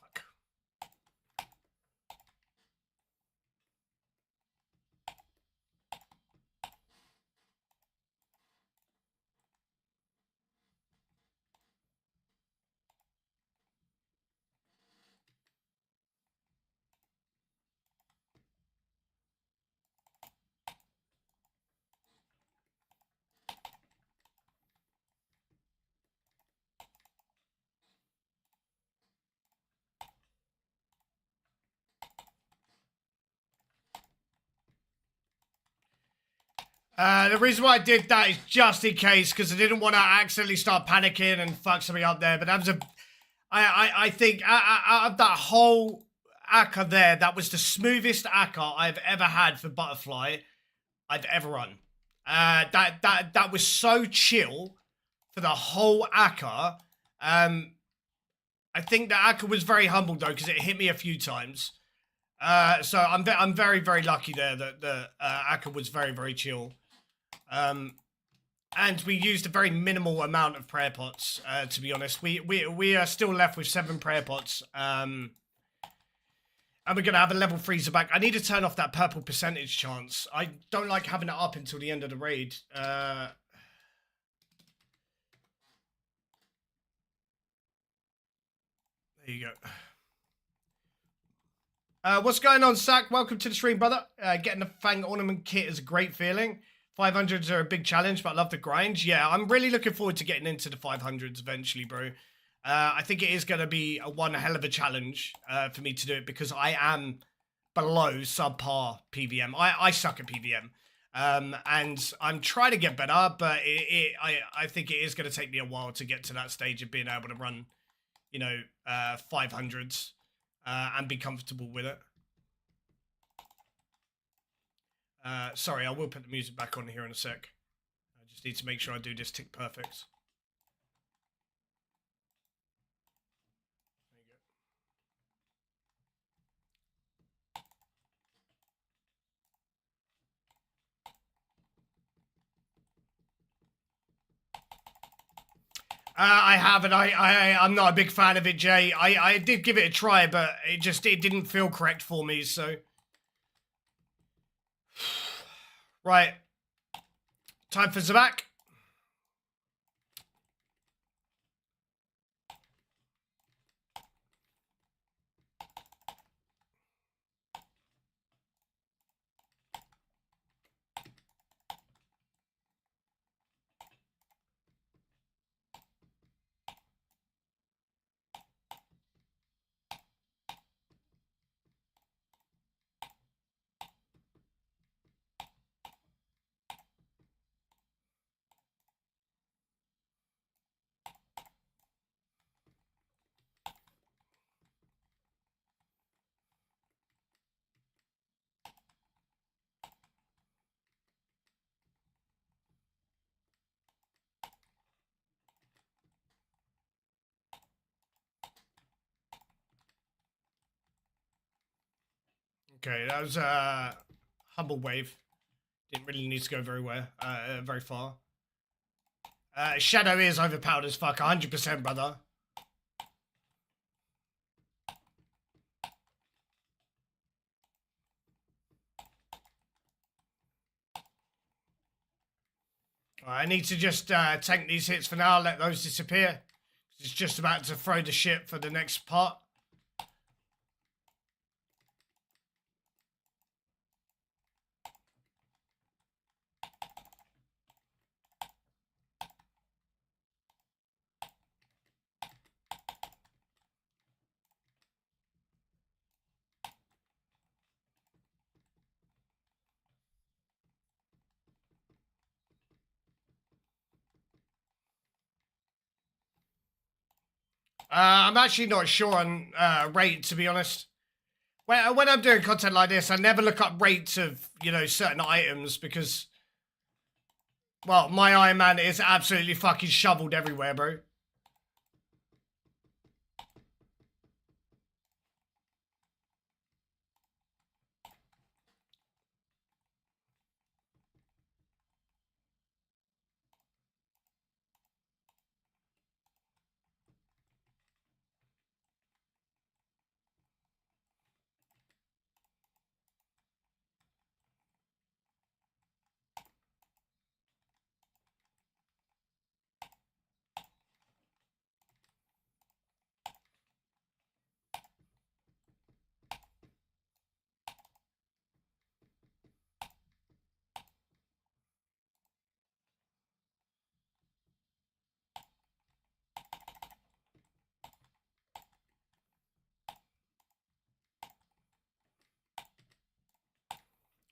Fuck. The reason why I did that is just in case, because I didn't want to accidentally start panicking and fuck something up there. But that was I think out of that whole Akka there, that was the smoothest Akka I've ever had for Butterfly I've ever run. That was so chill for the whole Akka. I think that Akka was very humble though, because it hit me a few times. So I'm very, very lucky there that the Akka was very, very chill. And we used a very minimal amount of prayer pots, to be honest. We are still left with 7 prayer pots. And we're going to have a level freezer back. I need to turn off that purple percentage chance. I don't like having it up until the end of the raid. There you go. What's going on, Sack? Welcome to the stream, brother. Getting the Fang Ornament kit is a great feeling. 500s are a big challenge, but I love the grind. Yeah, I'm really looking forward to getting into the 500s eventually, bro. I think it is going to be one hell of a challenge for me to do it, because I am below subpar PVM. I suck at PVM. And I'm trying to get better, but I think it is going to take me a while to get to that stage of being able to run, you know, 500s and be comfortable with it. Sorry, I will put the music back on here in a sec. I just need to make sure I do this tick perfect. There you I have, and I'm not a big fan of it, Jay. I did give it a try, but it didn't feel correct for me. So, right, time for Zabak. Okay, that was humble wave. Didn't really need to go very far. Shadow is overpowered as fuck, 100%, brother. I need to just tank these hits for now, let those disappear. It's just about to throw the shit for the next part. I'm actually not sure on rate, to be honest. When I'm doing content like this, I never look up rates of, certain items because, well, my Iron Man is absolutely fucking shoveled everywhere, bro.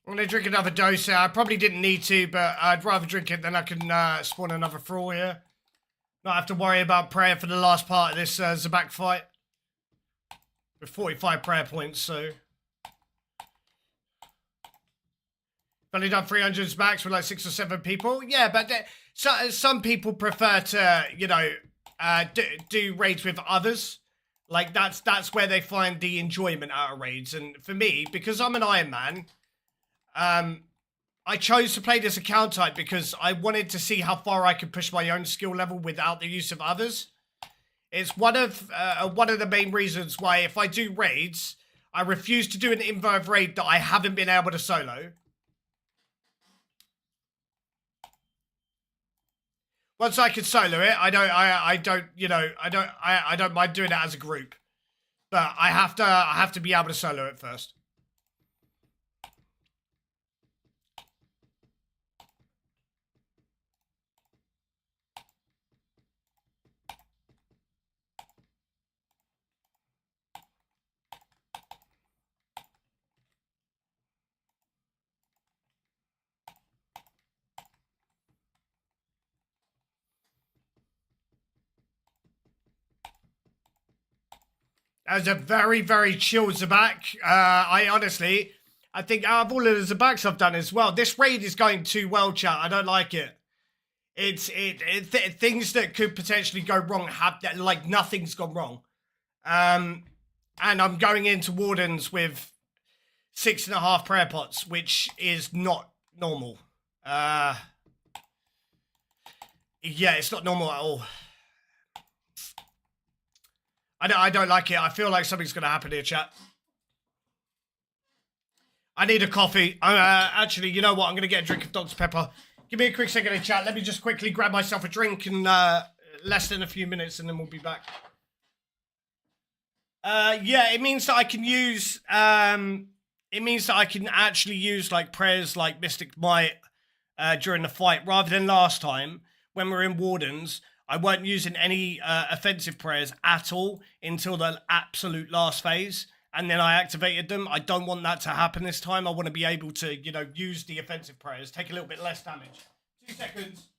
I'm gonna drink another dose here. I probably didn't need to, but I'd rather drink it than I can spawn another thrall here. Not have to worry about prayer for the last part of this Zabak fight. With 45 prayer points, so... I've only done 300 Zabaks with like 6 or 7 people. Yeah, but some people prefer to, do raids with others. Like, that's where they find the enjoyment out of raids. And for me, because I'm an Iron Man... I chose to play this account type because I wanted to see how far I could push my own skill level without the use of others. It's one of the main reasons why if I do raids, I refuse to do an inverve raid that I haven't been able to solo. Once I can solo it, I don't mind doing it as a group, but I have to be able to solo it first. That was a very, very chill Zabak. I think out of all of the Zabaks I've done as well, this raid is going too well, chat. I don't like it. Things that could potentially go wrong like nothing's gone wrong. And I'm going into Wardens with 6.5 prayer pots, which is not normal. Yeah, it's not normal at all. I don't like it. I feel like something's going to happen here, chat. I need a coffee. Actually, you know what? I'm going to get a drink of Dr. Pepper. Give me a quick second in chat. Let me just quickly grab myself a drink in less than a few minutes, and then we'll be back. Yeah, it means that I can use... it means that I can actually use, like, prayers like Mystic Might during the fight, rather than last time, when we were in Wardens. I weren't using any offensive prayers at all until the absolute last phase. And then I activated them. I don't want that to happen this time. I want to be able to, you know, use the offensive prayers, take a little bit less damage. 2 seconds.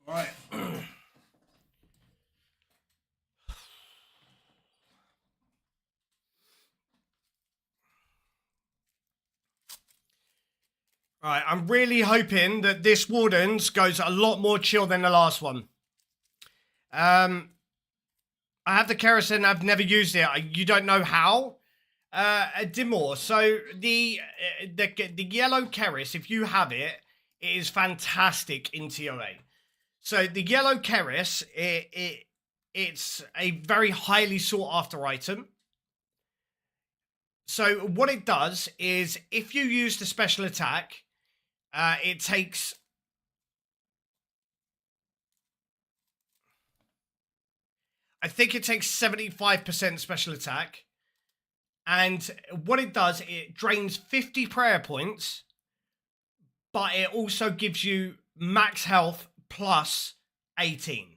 Right. Right, I'm really hoping that this Wardens goes a lot more chill than the last one. I have the kerosene. I've never used it. You don't know how. Dimor. So the yellow keris, if you have it, it is fantastic in TOA. So the yellow keris, it's a very highly sought after item. So what it does is, if you use the special attack, it takes... I think it takes 75% special attack. And what it does, it drains 50 prayer points, but it also gives you max health plus 18.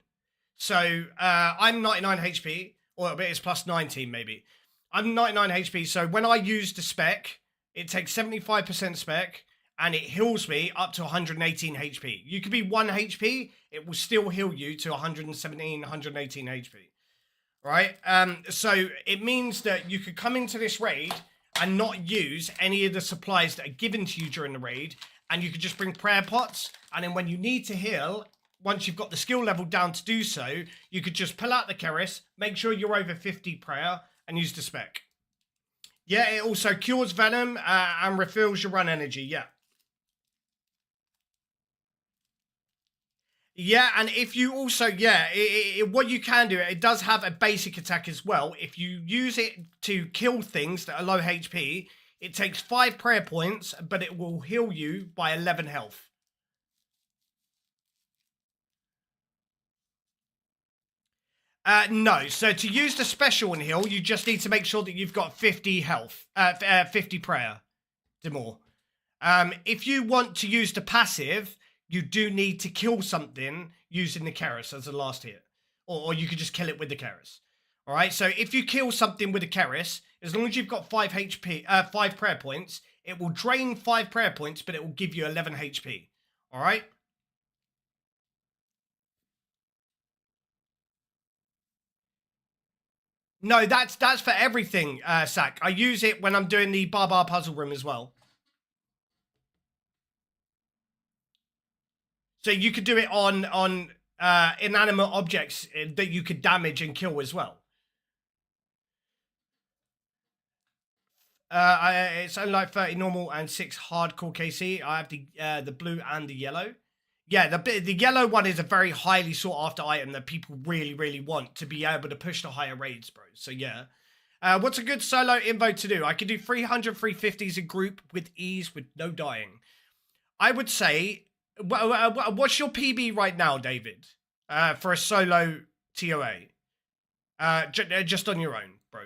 So I'm 99 HP, or it's plus 19 maybe. I'm 99 HP, so when I use the spec, it takes 75% spec, and it heals me up to 118 HP. You could be 1 HP, it will still heal you to 117, 118 HP. Right? So it means that you could come into this raid and not use any of the supplies that are given to you during the raid, and you could just bring prayer pots, and then when you need to heal, once you've got the skill level down to do so, you could just pull out the keris, make sure you're over 50 prayer, and use the spec. Yeah, it also cures venom and refills your run energy, yeah. Yeah, and if you also, yeah, what you can do, it does have a basic attack as well. If you use it to kill things that are low HP, it takes 5 prayer points, but it will heal you by 11 health. No, so to use the special and heal, you just need to make sure that you've got 50 health, 50 prayer, Demore. If you want to use the passive, you do need to kill something using the keris as a last hit. Or you could just kill it with the keris. Alright, so if you kill something with a keris, as long as you've got 5 HP, 5 prayer points, it will drain 5 prayer points, but it will give you 11 HP. Alright? No, that's for everything, Sack. I use it when I'm doing the Barbar puzzle room as well. So you could do it on inanimate objects that you could damage and kill as well. It's only like 30 normal and 6 hardcore KC. I have the blue and the yellow. Yeah, the yellow one is a very highly sought after item that people really, really want to be able to push to higher raids, bro. So yeah. What's a good solo invo to do? I can do 300 350s in group with ease with no dying. I would say, what's your PB right now, David? For a solo TOA? Just on your own, bro.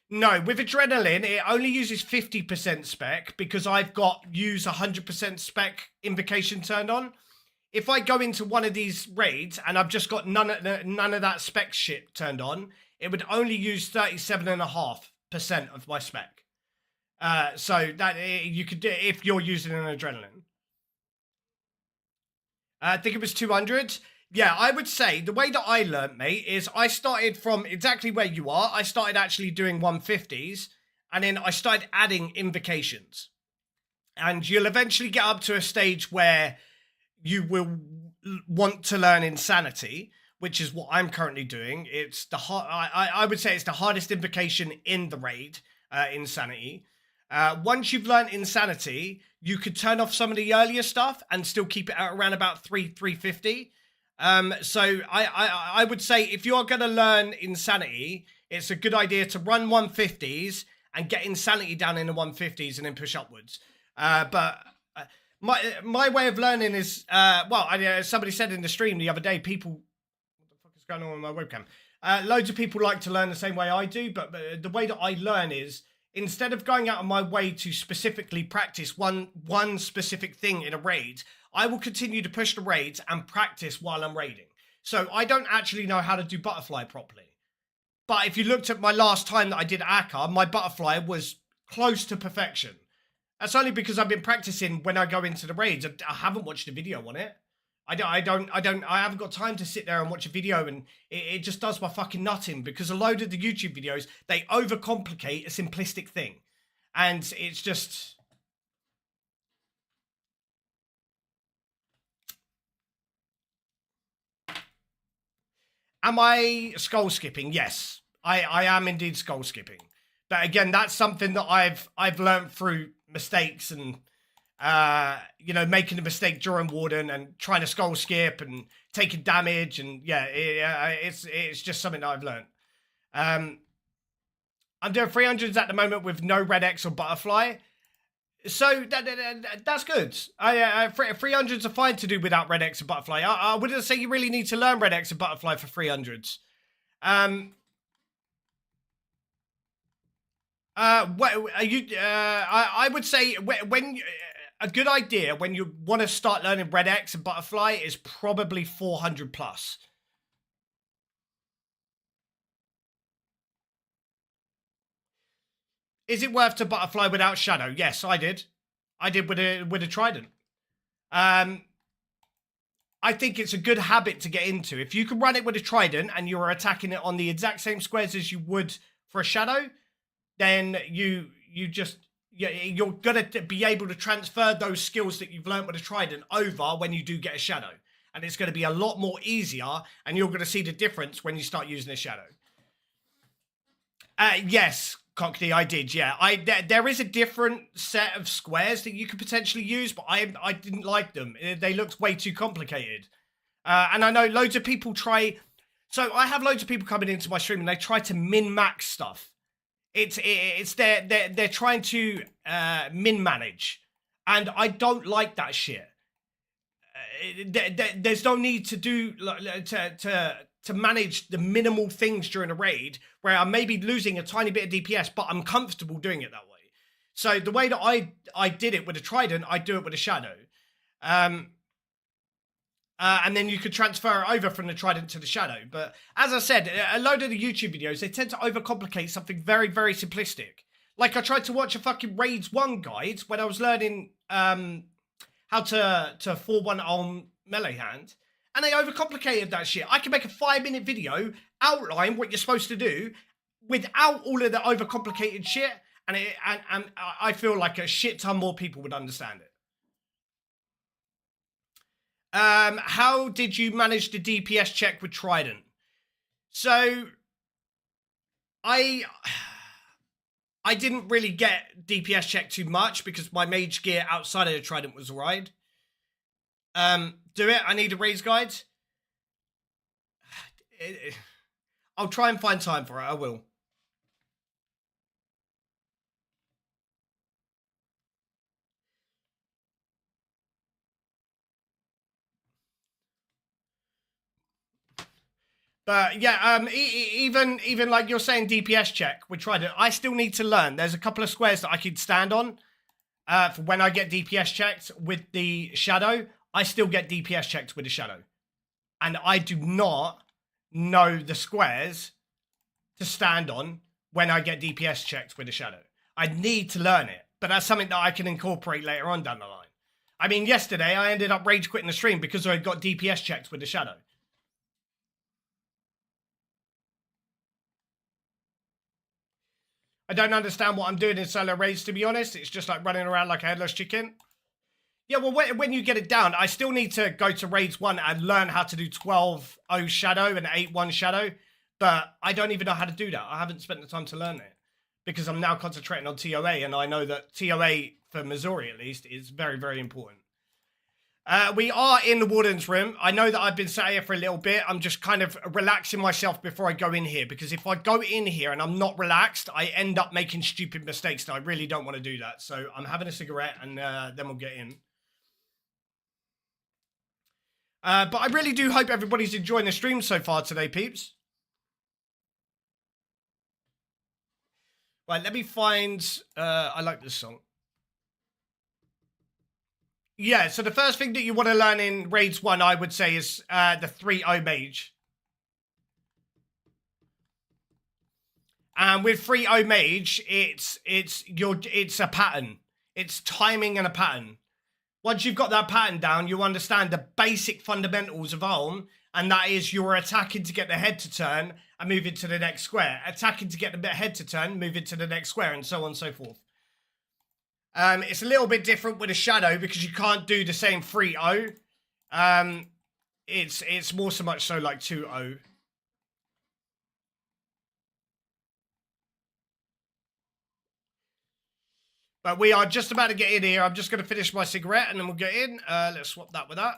No, with adrenaline, it only uses 50% spec because I've got use 100% spec invocation turned on. If I go into one of these raids and I've just got none of that spec shit turned on, it would only use 37.5% of my spec. So that you could do if you're using an adrenaline. I think it was 200. Yeah, I would say the way that I learned, mate, is I started from exactly where you are. I started actually doing 150s, and then I started adding invocations. And you'll eventually get up to a stage where you will want to learn insanity, which is what I'm currently doing. It's the I would say it's the hardest invocation in the raid, insanity. Once you've learned insanity, you could turn off some of the earlier stuff and still keep it at around about 350. So I would say if you are going to learn insanity, it's a good idea to run 150s and get insanity down in the 150s and then push upwards. But my way of learning is, somebody said in the stream the other day, people, what the fuck is going on with my webcam? Loads of people like to learn the same way I do, but the way that I learn is, instead of going out of my way to specifically practice one specific thing in a raid, I will continue to push the raids and practice while I'm raiding. So I don't actually know how to do butterfly properly. But if you looked at my last time that I did Akka, my butterfly was close to perfection. That's only because I've been practicing when I go into the raids. I haven't watched a video on it. I haven't got time to sit there and watch a video, and it just does my fucking nutting, because a load of the YouTube videos, they overcomplicate a simplistic thing. And it's just... Am I skull skipping? Yes, I am indeed skull skipping. But again, that's something that I've learned through mistakes and making a mistake during Warden and trying to skull skip and taking damage, and it's just something that I've learned. I'm doing 300s at the moment with no red X or butterfly. So that's good. 300s are fine to do without red X and butterfly. I wouldn't say you really need to learn red X and butterfly for 300s. I would say when a good idea when you want to start learning red X and butterfly is probably 400 plus. Is it worth to butterfly without shadow? Yes, I did. I did with a trident. I think it's a good habit to get into. If you can run it with a trident and you're attacking it on the exact same squares as you would for a shadow, then you're gonna be able to transfer those skills that you've learned with a trident over when you do get a shadow, and it's going to be a lot more easier, and you're going to see the difference when you start using a shadow. Yes, Cockney, I did. Yeah, there is a different set of squares that you could potentially use, but I didn't like them. They looked way too complicated, and I know loads of people try. So I have loads of people coming into my stream and they try to min-max stuff. They're trying to min manage, and I don't like that shit. There's no need to do to manage the minimal things during a raid where I'm maybe losing a tiny bit of DPS, but I'm comfortable doing it that way. So the way that I did it with a trident, I do it with a shadow. And then you could transfer it over from the trident to the shadow. But as I said, a load of the YouTube videos, they tend to overcomplicate something very, very simplistic. Like I tried to watch a fucking Raids 1 guide when I was learning how to 4-1 on melee hand. And they overcomplicated that shit. I can make a 5-minute video, outline what you're supposed to do without all of the overcomplicated shit. And I feel like a shit ton more people would understand it. How did you manage the DPS check with Trident? So, I didn't really get DPS checked too much because my mage gear outside of the trident was alright. Do it. I need a raise guide. I'll try and find time for it. I will. But yeah, even like you're saying DPS check, we tried it. I still need to learn. There's a couple of squares that I could stand on for when I get DPS checked with the shadow. I still get DPS checked with the shadow. And I do not know the squares to stand on when I get DPS checked with the shadow. I need to learn it, but that's something that I can incorporate later on down the line. I mean, yesterday I ended up rage quitting the stream because I got DPS checked with the shadow. I don't understand what I'm doing in solo raids, to be honest. It's just like running around like a headless chicken. Yeah, well, when you get it down, I still need to go to raids 1 and learn how to do 12-0 shadow and 8-1 shadow. But I don't even know how to do that. I haven't spent the time to learn it because I'm now concentrating on TOA, and I know that TOA, for Masori at least, is very, very important. We are in the Warden's room. I know that I've been sat here for a little bit. I'm just kind of relaxing myself before I go in here, because if I go in here and I'm not relaxed, I end up making stupid mistakes, and I really don't want to do that. So I'm having a cigarette, and then we'll get in. But I really do hope everybody's enjoying the stream so far today, peeps. Right, let me find... I like this song. Yeah, so the first thing that you want to learn in Raids 1, I would say, is the 3-0 Mage. And with 3-0 Mage, it's a pattern. It's timing and a pattern. Once you've got that pattern down, you understand the basic fundamentals of Ulm, and that is you're attacking to get the head to turn and move it to the next square. Attacking to get the head to turn, move it to the next square, and so on and so forth. It's a little bit different with a shadow because you can't do the same 3-0. It's more so much so like 2-0. But we are just about to get in here. I'm just going to finish my cigarette and then we'll get in. Let's swap that with that.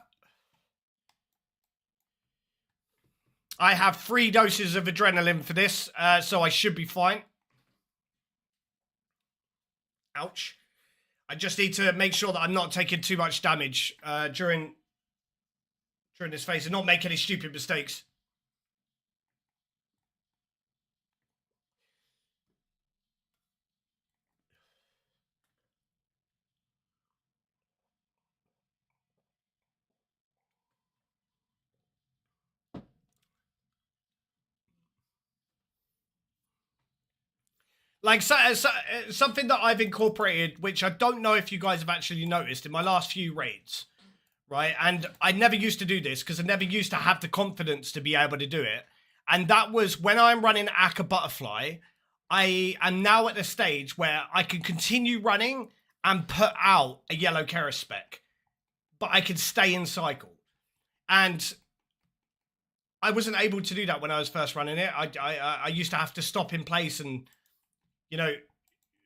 I have 3 doses of adrenaline for this, so I should be fine. Ouch. I just need to make sure that I'm not taking too much damage during this phase and not make any stupid mistakes. Like, something that I've incorporated, which I don't know if you guys have actually noticed in my last few raids, right? And I never used to do this because I never used to have the confidence to be able to do it. And that was when I'm running Akka Butterfly, I am now at the stage where I can continue running and put out a yellow Keras spec, but I can stay in cycle. And I wasn't able to do that when I was first running it. I used to have to stop in place and, you know,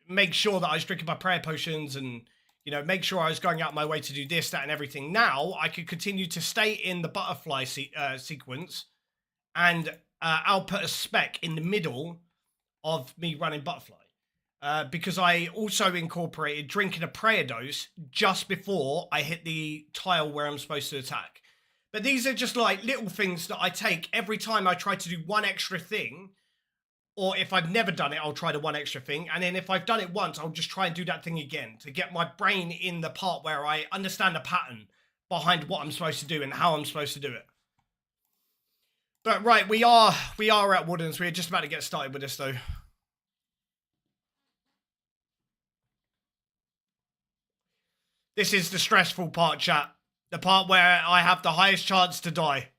make sure that I was drinking my prayer potions and, you know, make sure I was going out my way to do this, that, and everything. Now I could continue to stay in the butterfly sequence and output a spec in the middle of me running butterfly. Because I also incorporated drinking a prayer dose just before I hit the tile where I'm supposed to attack. But these are just like little things that I take every time I try to do one extra thing. Or if I've never done it, I'll try the one extra thing. And then if I've done it once, I'll just try and do that thing again to get my brain in the part where I understand the pattern behind what I'm supposed to do and how I'm supposed to do it. But right, we are at Woodlands. We're just about to get started with this though. This is the stressful part, chat. The part where I have the highest chance to die.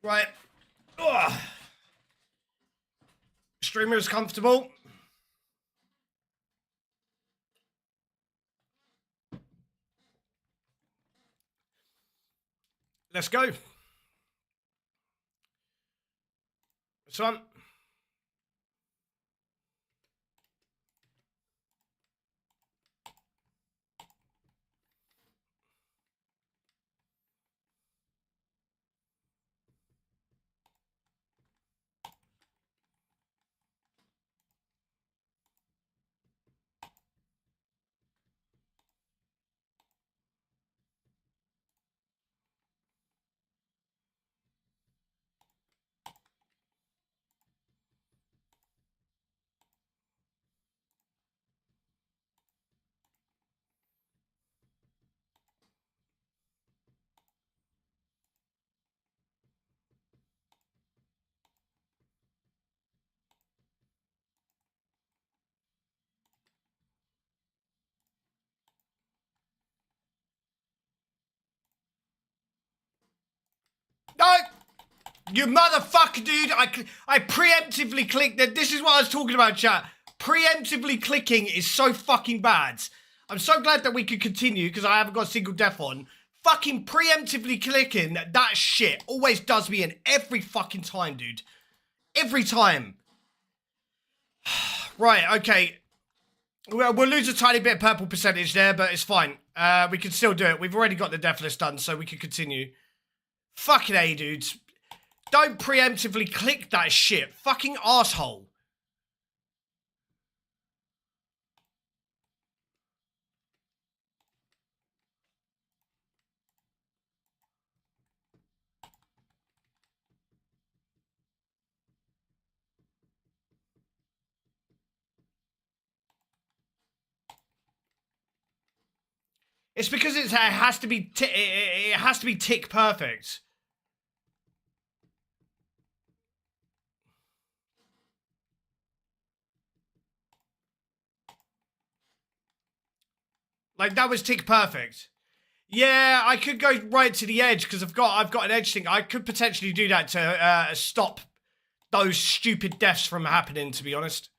Right. Ugh. Streamer is comfortable. Let's go. This one. No! You motherfucker, dude! I preemptively clicked that. This is what I was talking about, chat. Preemptively clicking is so fucking bad. I'm so glad that we could continue because I haven't got a single death on. Fucking preemptively clicking, that shit always does me in every fucking time, dude. Every time. Right, okay. We'll lose a tiny bit of purple percentage there, but it's fine. We can still do it. We've already got the death list done, so we can continue. Fucking A, dudes. Don't preemptively click that shit. Fucking asshole. It's because it has to be it has to be tick perfect. Like that was tick perfect. Yeah, I could go right to the edge because I've got an edge thing. I could potentially do that to stop those stupid deaths from happening, to be honest.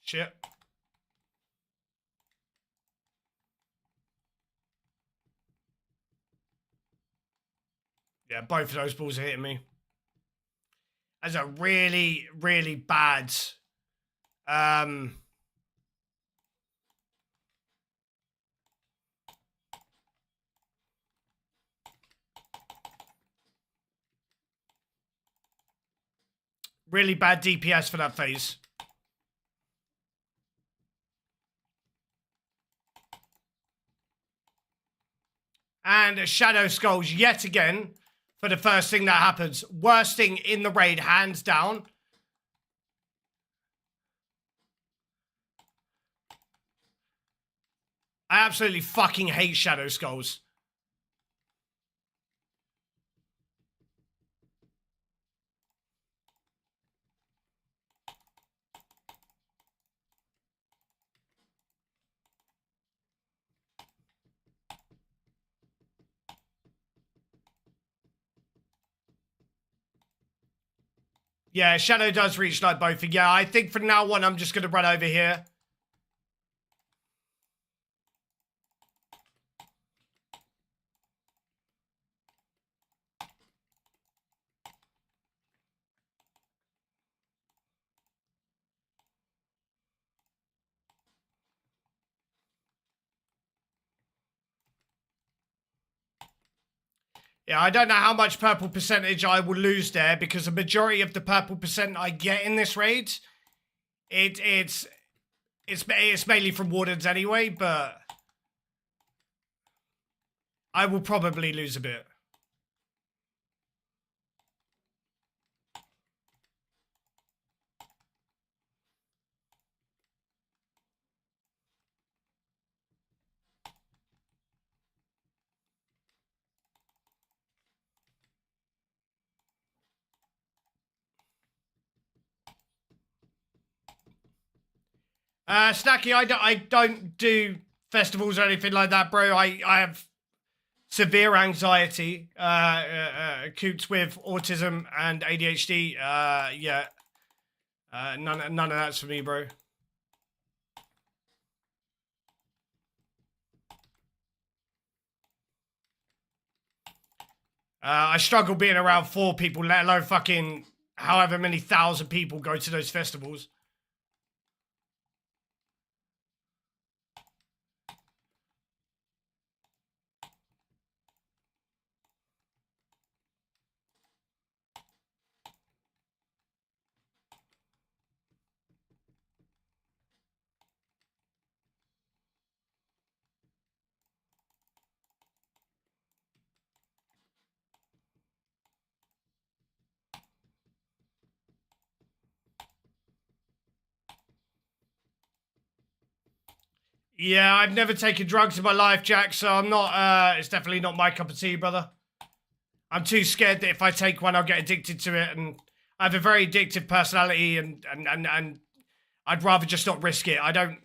Shit. Yeah, both of those balls are hitting me. That's a really, really bad really bad DPS for that phase. And Shadow Skulls yet again for the first thing that happens. Worst thing in the raid, hands down. I absolutely fucking hate Shadow Skulls. Yeah, Shadow does reach like both. Yeah, I think from now on, I'm just going to run over here. Yeah, I don't know how much purple percentage I will lose there because the majority of the purple percent I get in this raid, it's mainly from wardens anyway, but I will probably lose a bit. Snacky, I don't do festivals or anything like that, bro. I have severe anxiety, cooped with autism and ADHD. Yeah, none of that's for me, bro. I struggle being around 4 people, let alone fucking however many thousand people go to those festivals. Yeah, I've never taken drugs in my life, Jack, so I'm not, it's definitely not my cup of tea, brother. I'm too scared that if I take one, I'll get addicted to it, and I have a very addictive personality, and I'd rather just not risk it. I don't...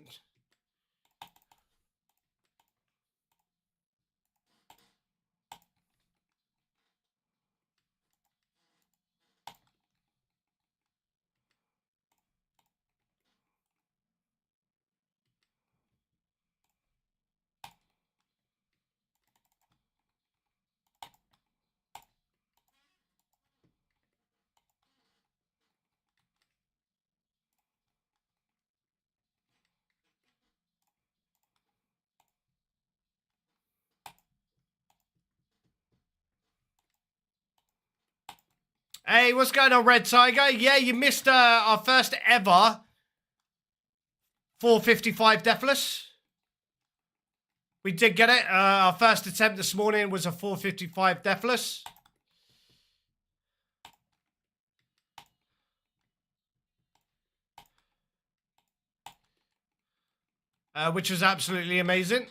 Hey, what's going on, Red Tiger? Yeah, you missed our first ever 455 Deathless. We did get it. Our first attempt this morning was a 455 Deathless. Which was absolutely amazing.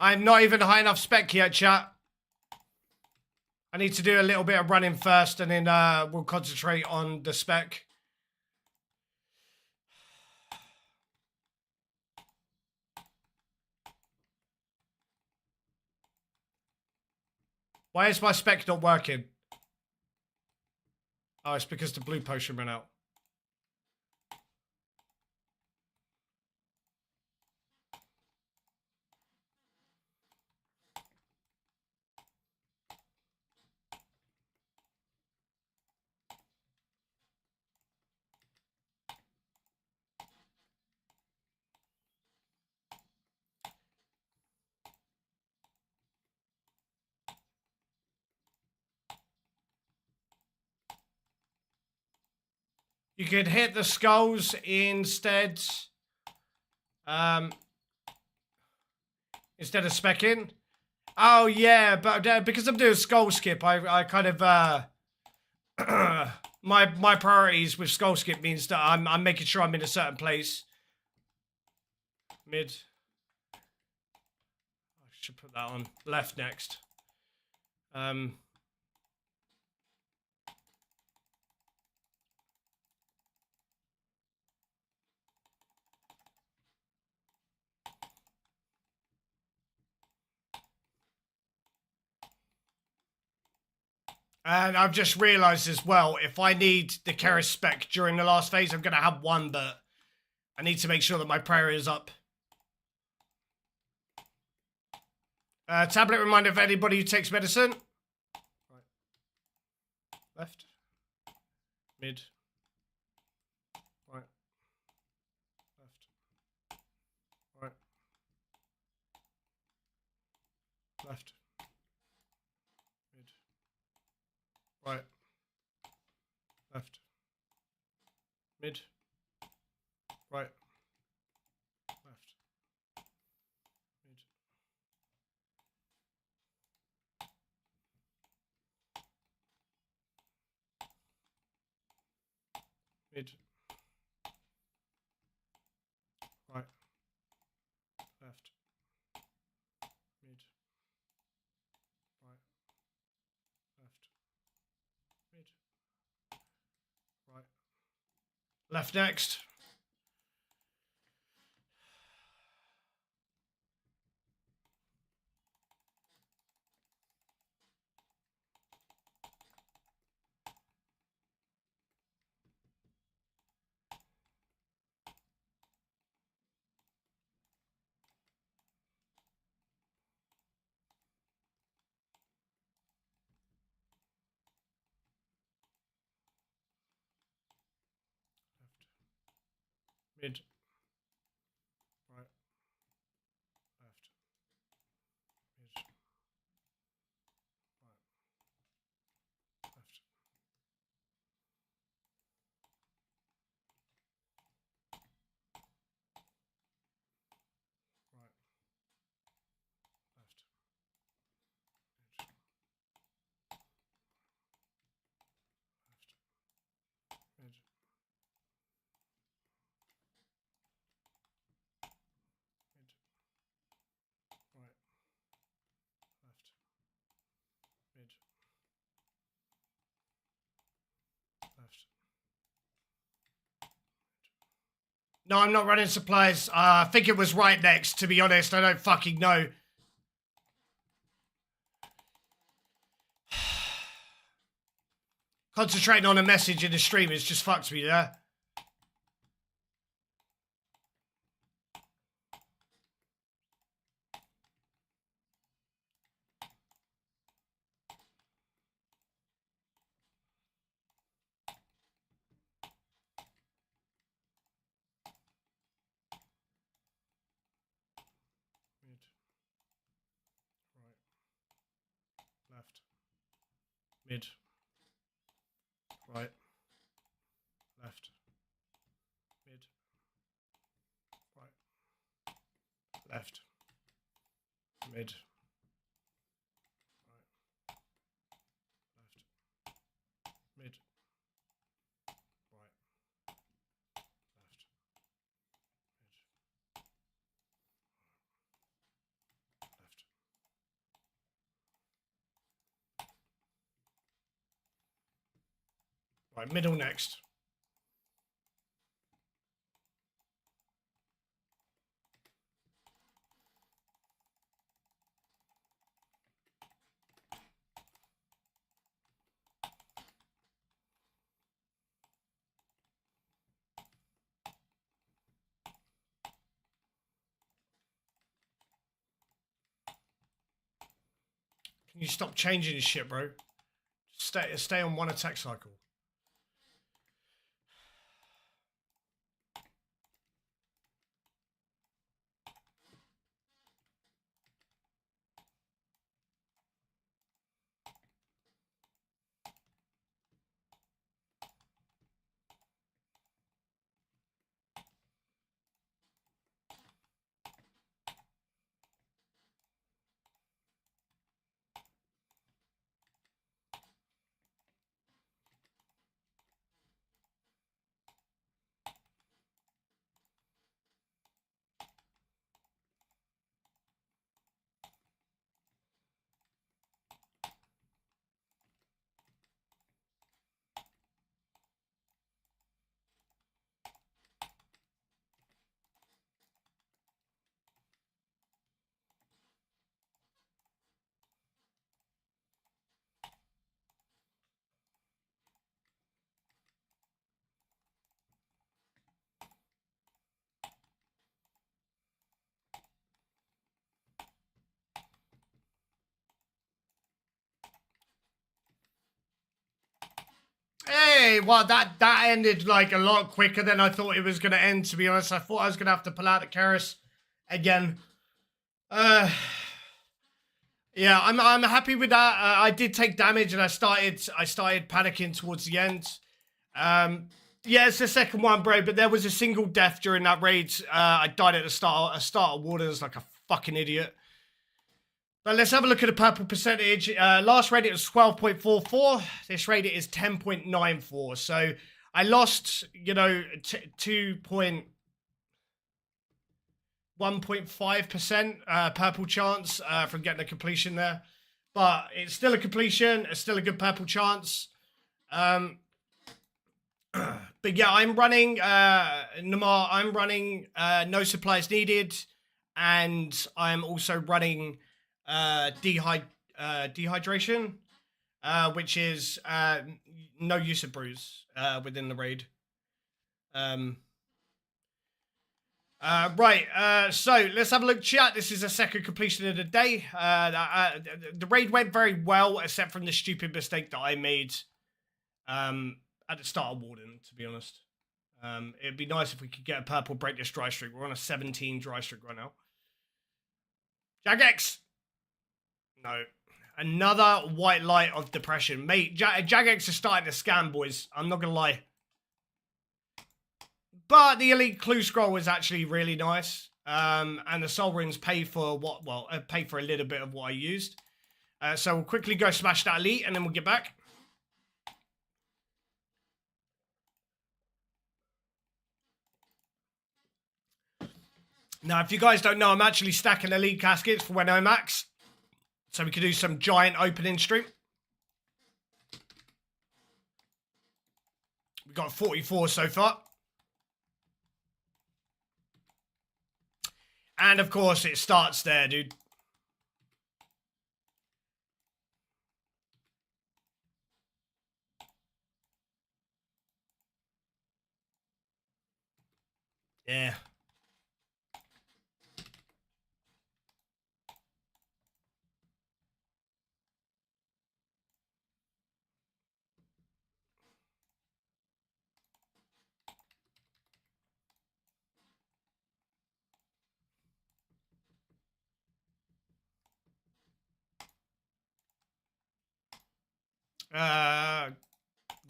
I'm not even high enough spec yet, chat. I need to do a little bit of running first, and then we'll concentrate on the spec. Why is my spec not working? Oh, it's because the blue potion ran out. You could hit the skulls instead. Instead of specking. Oh yeah, but because I'm doing skull skip, I kind of my priorities with skull skip means that I'm making sure I'm in a certain place. Mid. I should put that on left next. And I've just realised as well, if I need the Keras spec during the last phase, I'm going to have one, but I need to make sure that my prayer is up. Tablet reminder for anybody who takes medicine. Right. Left. Mid. Right. Left. Right. Left. Mid. Right. Left. Mid. Right. Left. Mid. Mid. Right. Left. Mid. Right. Left. Mid. Right. Left next. Mid. Right. Left. Mid. Right. Left. Right. Left. Mid. Left. Mid. Mid. Right. Left. Mid. Left. No, I'm not running supplies. I think it was right next, to be honest. I don't fucking know. Concentrating on a message in the stream has just fucked me there. Mid. Right. Left. Mid. Right. Left. Mid. Right. Left. Mid. Right. Left. Mid. Right. Left. Mid. Left. Right, middle next. Can you stop changing this shit, bro? Stay on one attack cycle. Hey, well, that ended like a lot quicker than I thought it was going to end, to be honest. I thought I was going to have to pull out the Karis again. Yeah, I'm happy with that. I did take damage and I started panicking towards the end. Yeah, it's the second one, bro, but there was a single death during that raid. I died at the start of Waters like a fucking idiot. But let's have a look at the purple percentage. Last raid it was 12.44. This raid it is 10.94. So I lost, you know, 1.5% purple chance from getting a completion there. But it's still a completion. It's still a good purple chance. But yeah, I'm running, Namar, I'm running no supplies needed. And I'm also running dehydration, which is no use of brews within the raid. Right, so let's have a look, chat. This is a second completion of the day. The raid went very well, except from the stupid mistake that I made at the start of Warden, to be honest. It'd be nice if we could get a purple break this dry streak. We're on a 17 dry streak right now. Jagex! No. Another white light of depression. Mate, Jagex is starting to scam, boys. I'm not going to lie. But the Elite Clue Scroll was actually really nice. And the Soul Rings pay for what? Well, pay for a little bit of what I used. So we'll quickly go smash that Elite and then we'll get back. Now, if you guys don't know, I'm actually stacking Elite Caskets for when I max. So we can do some giant opening stream. We've got 44 so far. And of course, it starts there, dude. Yeah.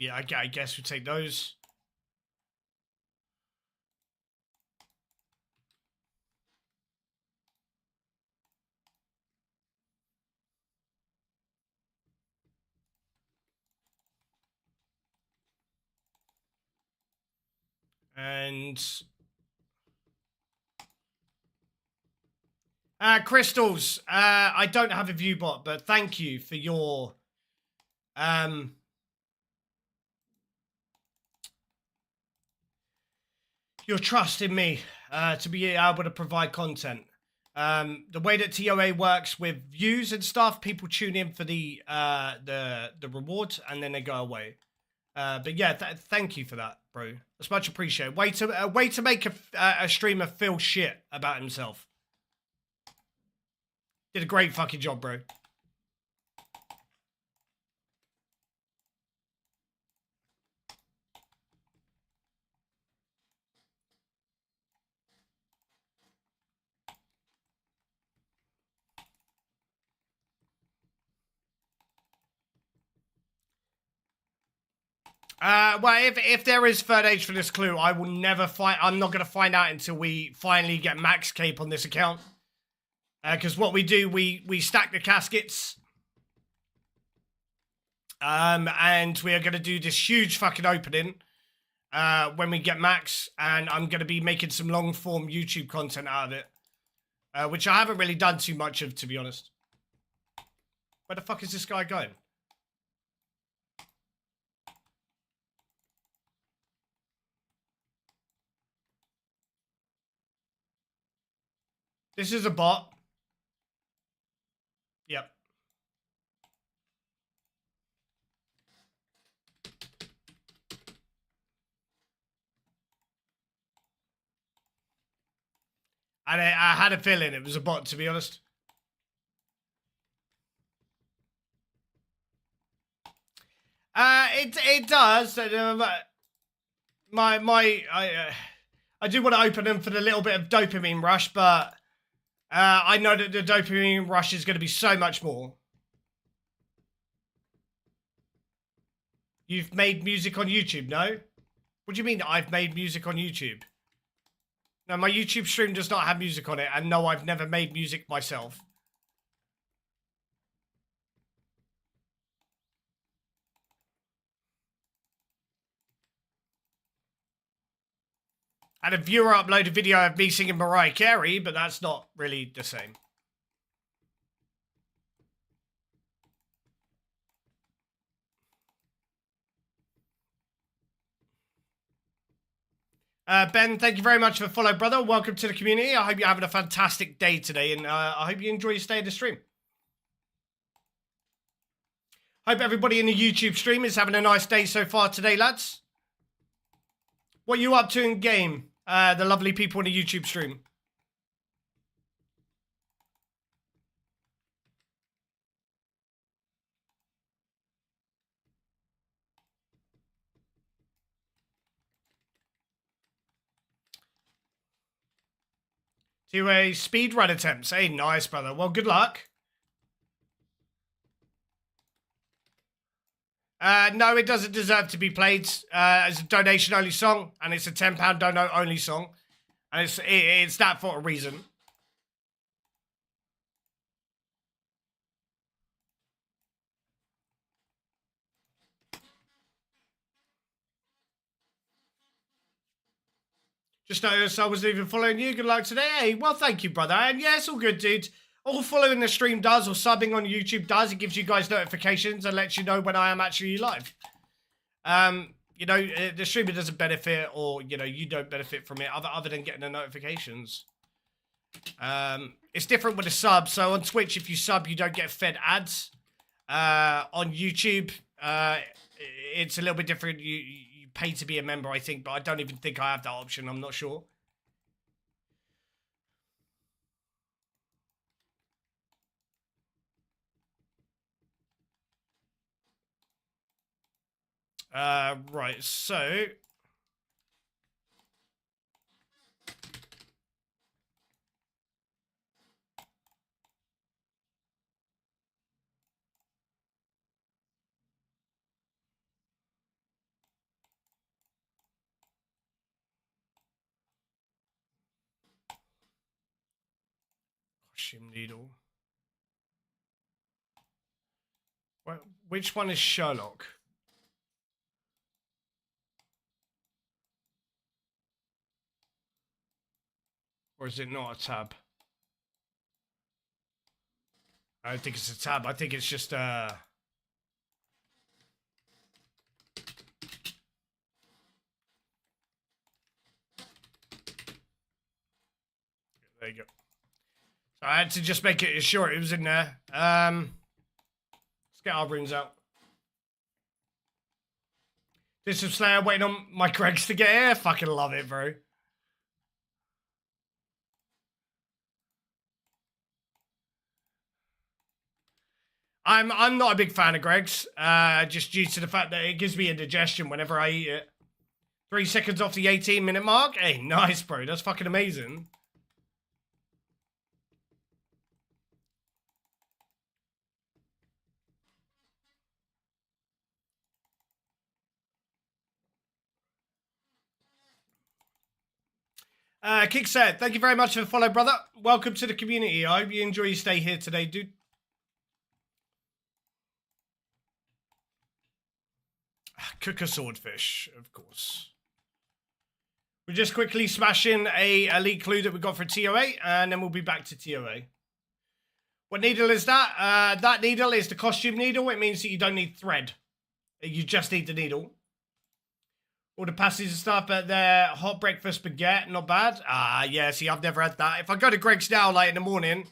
Yeah, I guess we take those. And Crystals, I don't have a view bot, but thank you for your trust in me to be able to provide content. The way that TOA works with views and stuff, people tune in for the reward and then they go away. But yeah, thank you for that, bro. That's much appreciated. Way to make a streamer feel shit about himself. Did a great fucking job, bro. Well, if there is third age for this clue, I will never find. I'm not gonna find out until we finally get max cape on this account. Because what we do, we stack the caskets. And we are gonna do this huge fucking opening. When we get max, and I'm gonna be making some long form YouTube content out of it. Which I haven't really done too much of, to be honest. Where the fuck is this guy going? This is a bot. Yep. And I had a feeling it was a bot, to be honest. It does. I do want to open them for the little bit of dopamine rush, but I know that the dopamine rush is going to be so much more. You've made music on YouTube, no? What do you mean I've made music on YouTube? No, my YouTube stream does not have music on it, and no, I've never made music myself. Had a viewer upload a video of me singing Mariah Carey, but that's not really the same. Ben, thank you very much for the follow, brother. Welcome to the community. I hope you're having a fantastic day today, and I hope you enjoy your stay in the stream. Hope everybody in the YouTube stream is having a nice day so far today, lads. What are you up to in game, the lovely people in the YouTube stream? To a speed run attempt. Hey, nice, brother. Well, good luck. No, it doesn't deserve to be played as a donation-only song, and it's a £10 dono-only song, and it's that for a reason. Just noticed I wasn't even following you. Good luck today. Hey, well, thank you, brother. And yeah, it's all good, dude. All following the stream does, or subbing on YouTube does, it gives you guys notifications and lets you know when I am actually live. You know, the streamer doesn't benefit, or, you know, you don't benefit from it other than getting the notifications. It's different with a sub. So on Twitch, if you sub, you don't get fed ads. On YouTube, it's a little bit different. You pay to be a member, I think, but I don't even think I have that option. I'm not sure. Right, so... Costume needle. Well, which one is Sherlock? Or is it not a tab? I don't think it's a tab. I think it's just There you go. So I had to just make it sure it was in there. Let's get our runes out. This is Slayer waiting on my Gregs to get here. Fucking love it, bro. I'm not a big fan of Greg's, just due to the fact that it gives me indigestion whenever I eat it. 3 seconds off the 18-minute mark. Hey, nice, bro. That's fucking amazing. Kickset, thank you very much for the follow, brother. Welcome to the community. I hope you enjoy your stay here today, dude. Cook a swordfish, of course. We're just quickly smashing a elite clue that we got for TOA, and then we'll be back to TOA. What needle is that? That needle is the costume needle. It means that you don't need thread. You just need the needle. All the pasties and stuff, but their hot breakfast baguette, not bad. Yeah, see, I've never had that. If I go to Greg's now, like in the morning,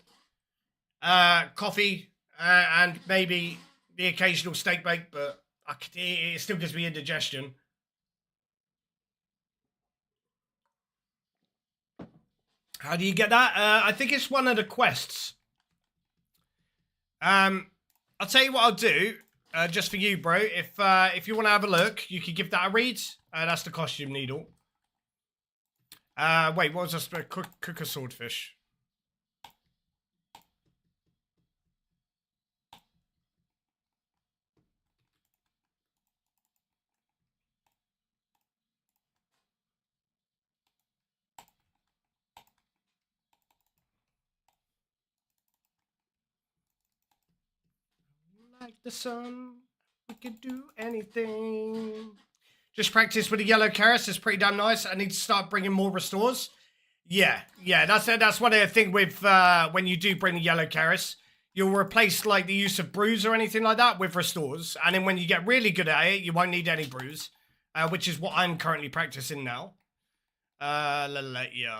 coffee, and maybe the occasional steak bake, but it still gives me indigestion. How do you get that? I think it's one of the quests. I'll tell you what I'll do, just for you, bro. If you want to have a look, you can give that a read. That's the costume needle. Wait, what was this? Cook a swordfish. Like the sun, we could do anything. Just practice with the yellow Karis. It's pretty damn nice. I need to start bringing more restores. Yeah, that's one of the thing with when you do bring the yellow Karis. You'll replace like the use of brews or anything like that with restores. And then when you get really good at it, you won't need any brews. Which is what I'm currently practicing now. Yeah.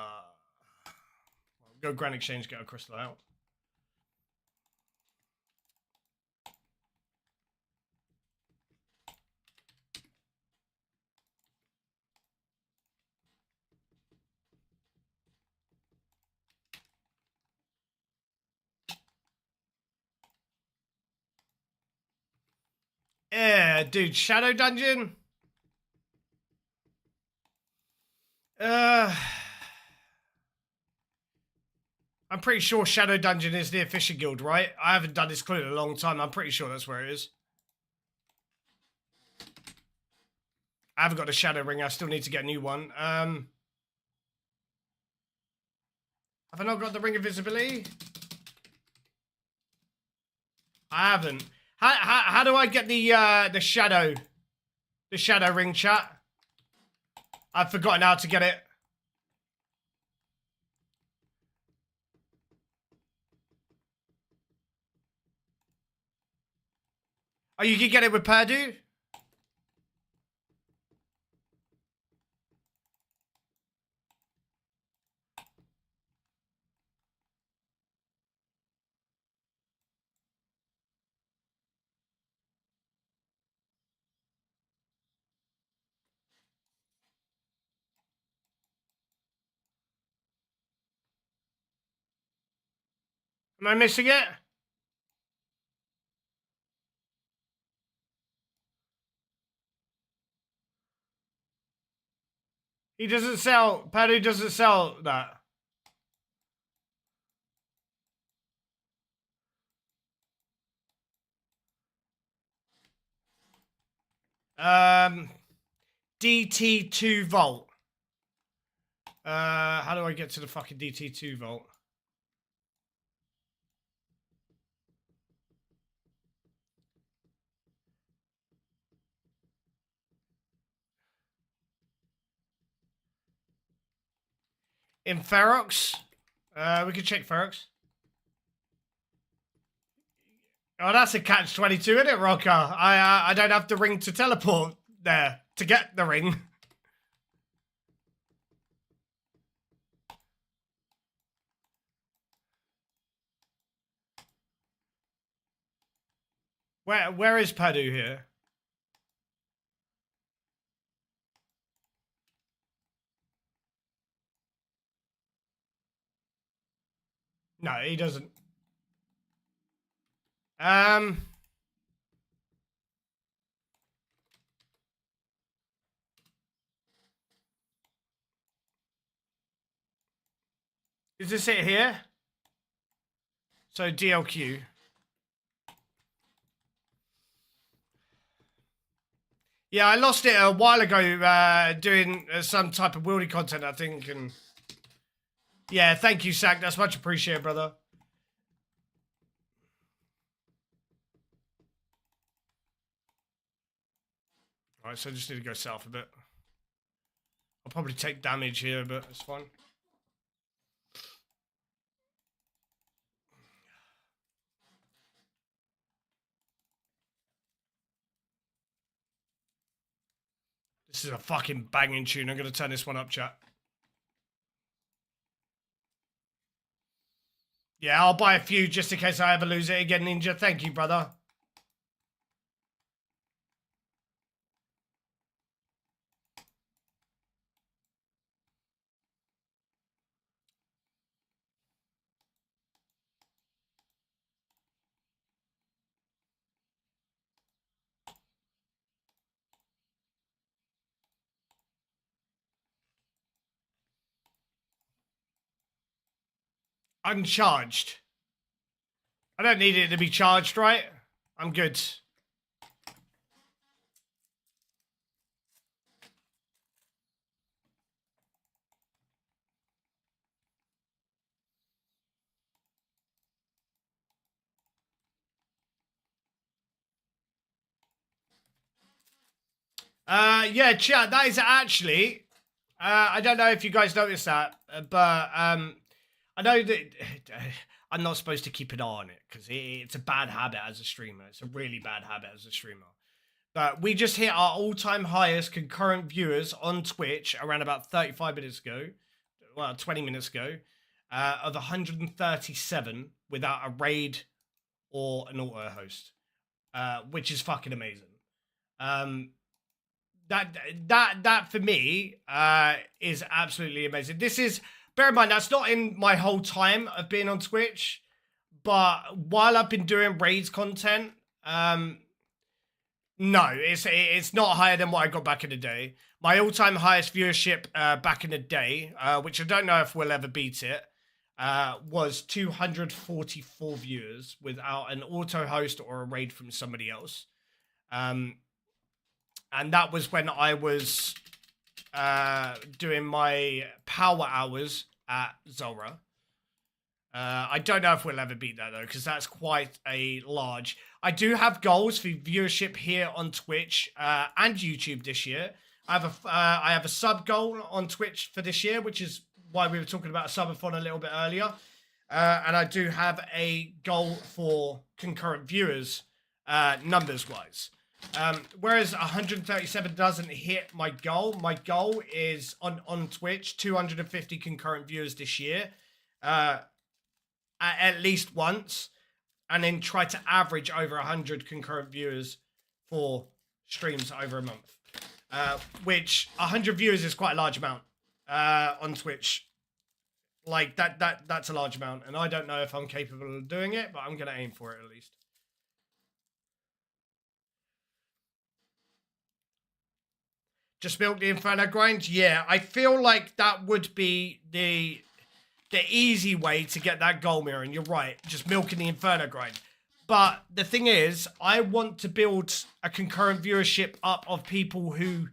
Go Grand Exchange, get a crystal out. Yeah, dude, Shadow Dungeon. I'm pretty sure Shadow Dungeon is the Fisher Guild, right? I haven't done this clue in a long time. I'm pretty sure that's where it is. I haven't got a Shadow Ring. I still need to get a new one. Have I not got the Ring of Visibility? I haven't. How do I get the shadow ring, chat? I've forgotten how to get it. Oh, you can get it with Purdue? Am I missing it? He doesn't sell, Purdue doesn't sell that. DT2 Vault. How do I get to the fucking DT2 Vault? In Ferox? We can check Ferox. Oh, that's a catch-22, isn't it, Rocker? I don't have the ring to teleport there to get the ring. Where is Purdue here? No, he doesn't. Is this it here? So DLQ. Yeah, I lost it a while ago doing some type of wieldy content, I think. And yeah, thank you, Sack. That's much appreciated, brother. All right, so I just need to go south a bit. I'll probably take damage here, but it's fine. This is a fucking banging tune. I'm going to turn this one up, chat. Yeah, I'll buy a few just in case I ever lose it again, Ninja. Thank you, brother. Uncharged. I don't need it to be charged, right? I'm good. Yeah, chat. That is actually. I don't know if you guys noticed that, but I know that I'm not supposed to keep an eye on it because it's a bad habit as a streamer. It's a really bad habit as a streamer. But we just hit our all-time highest concurrent viewers on Twitch around about 35 minutes ago, well, 20 minutes ago, of 137 without a raid or an auto host, which is fucking amazing. That for me is absolutely amazing. This is, bear in mind, that's not in my whole time of being on Twitch, but while I've been doing raids content, no, it's not higher than what I got back in the day. My all-time highest viewership back in the day, which I don't know if we'll ever beat it, was 244 viewers without an auto host or a raid from somebody else. And that was when I was doing my power hours at Zora. I don't know if we'll ever beat that though, because that's quite a large. I do have goals for viewership here on Twitch and YouTube this year. I have a sub goal on Twitch for this year, which is why we were talking about a subathon a little bit earlier. And I do have a goal for concurrent viewers, numbers wise. Whereas 137 doesn't hit my goal. My goal is on Twitch 250 concurrent viewers this year. At least once, and then try to average over 100 concurrent viewers for streams over a month. Which 100 viewers is quite a large amount on Twitch. Like that's a large amount, and I don't know if I'm capable of doing it, but I'm gonna aim for it at least. Just milk the Inferno grind? Yeah, I feel like that would be the easy way to get that goal mirror, and you're right, just milking the Inferno grind. But the thing is, I want to build a concurrent viewership up of people who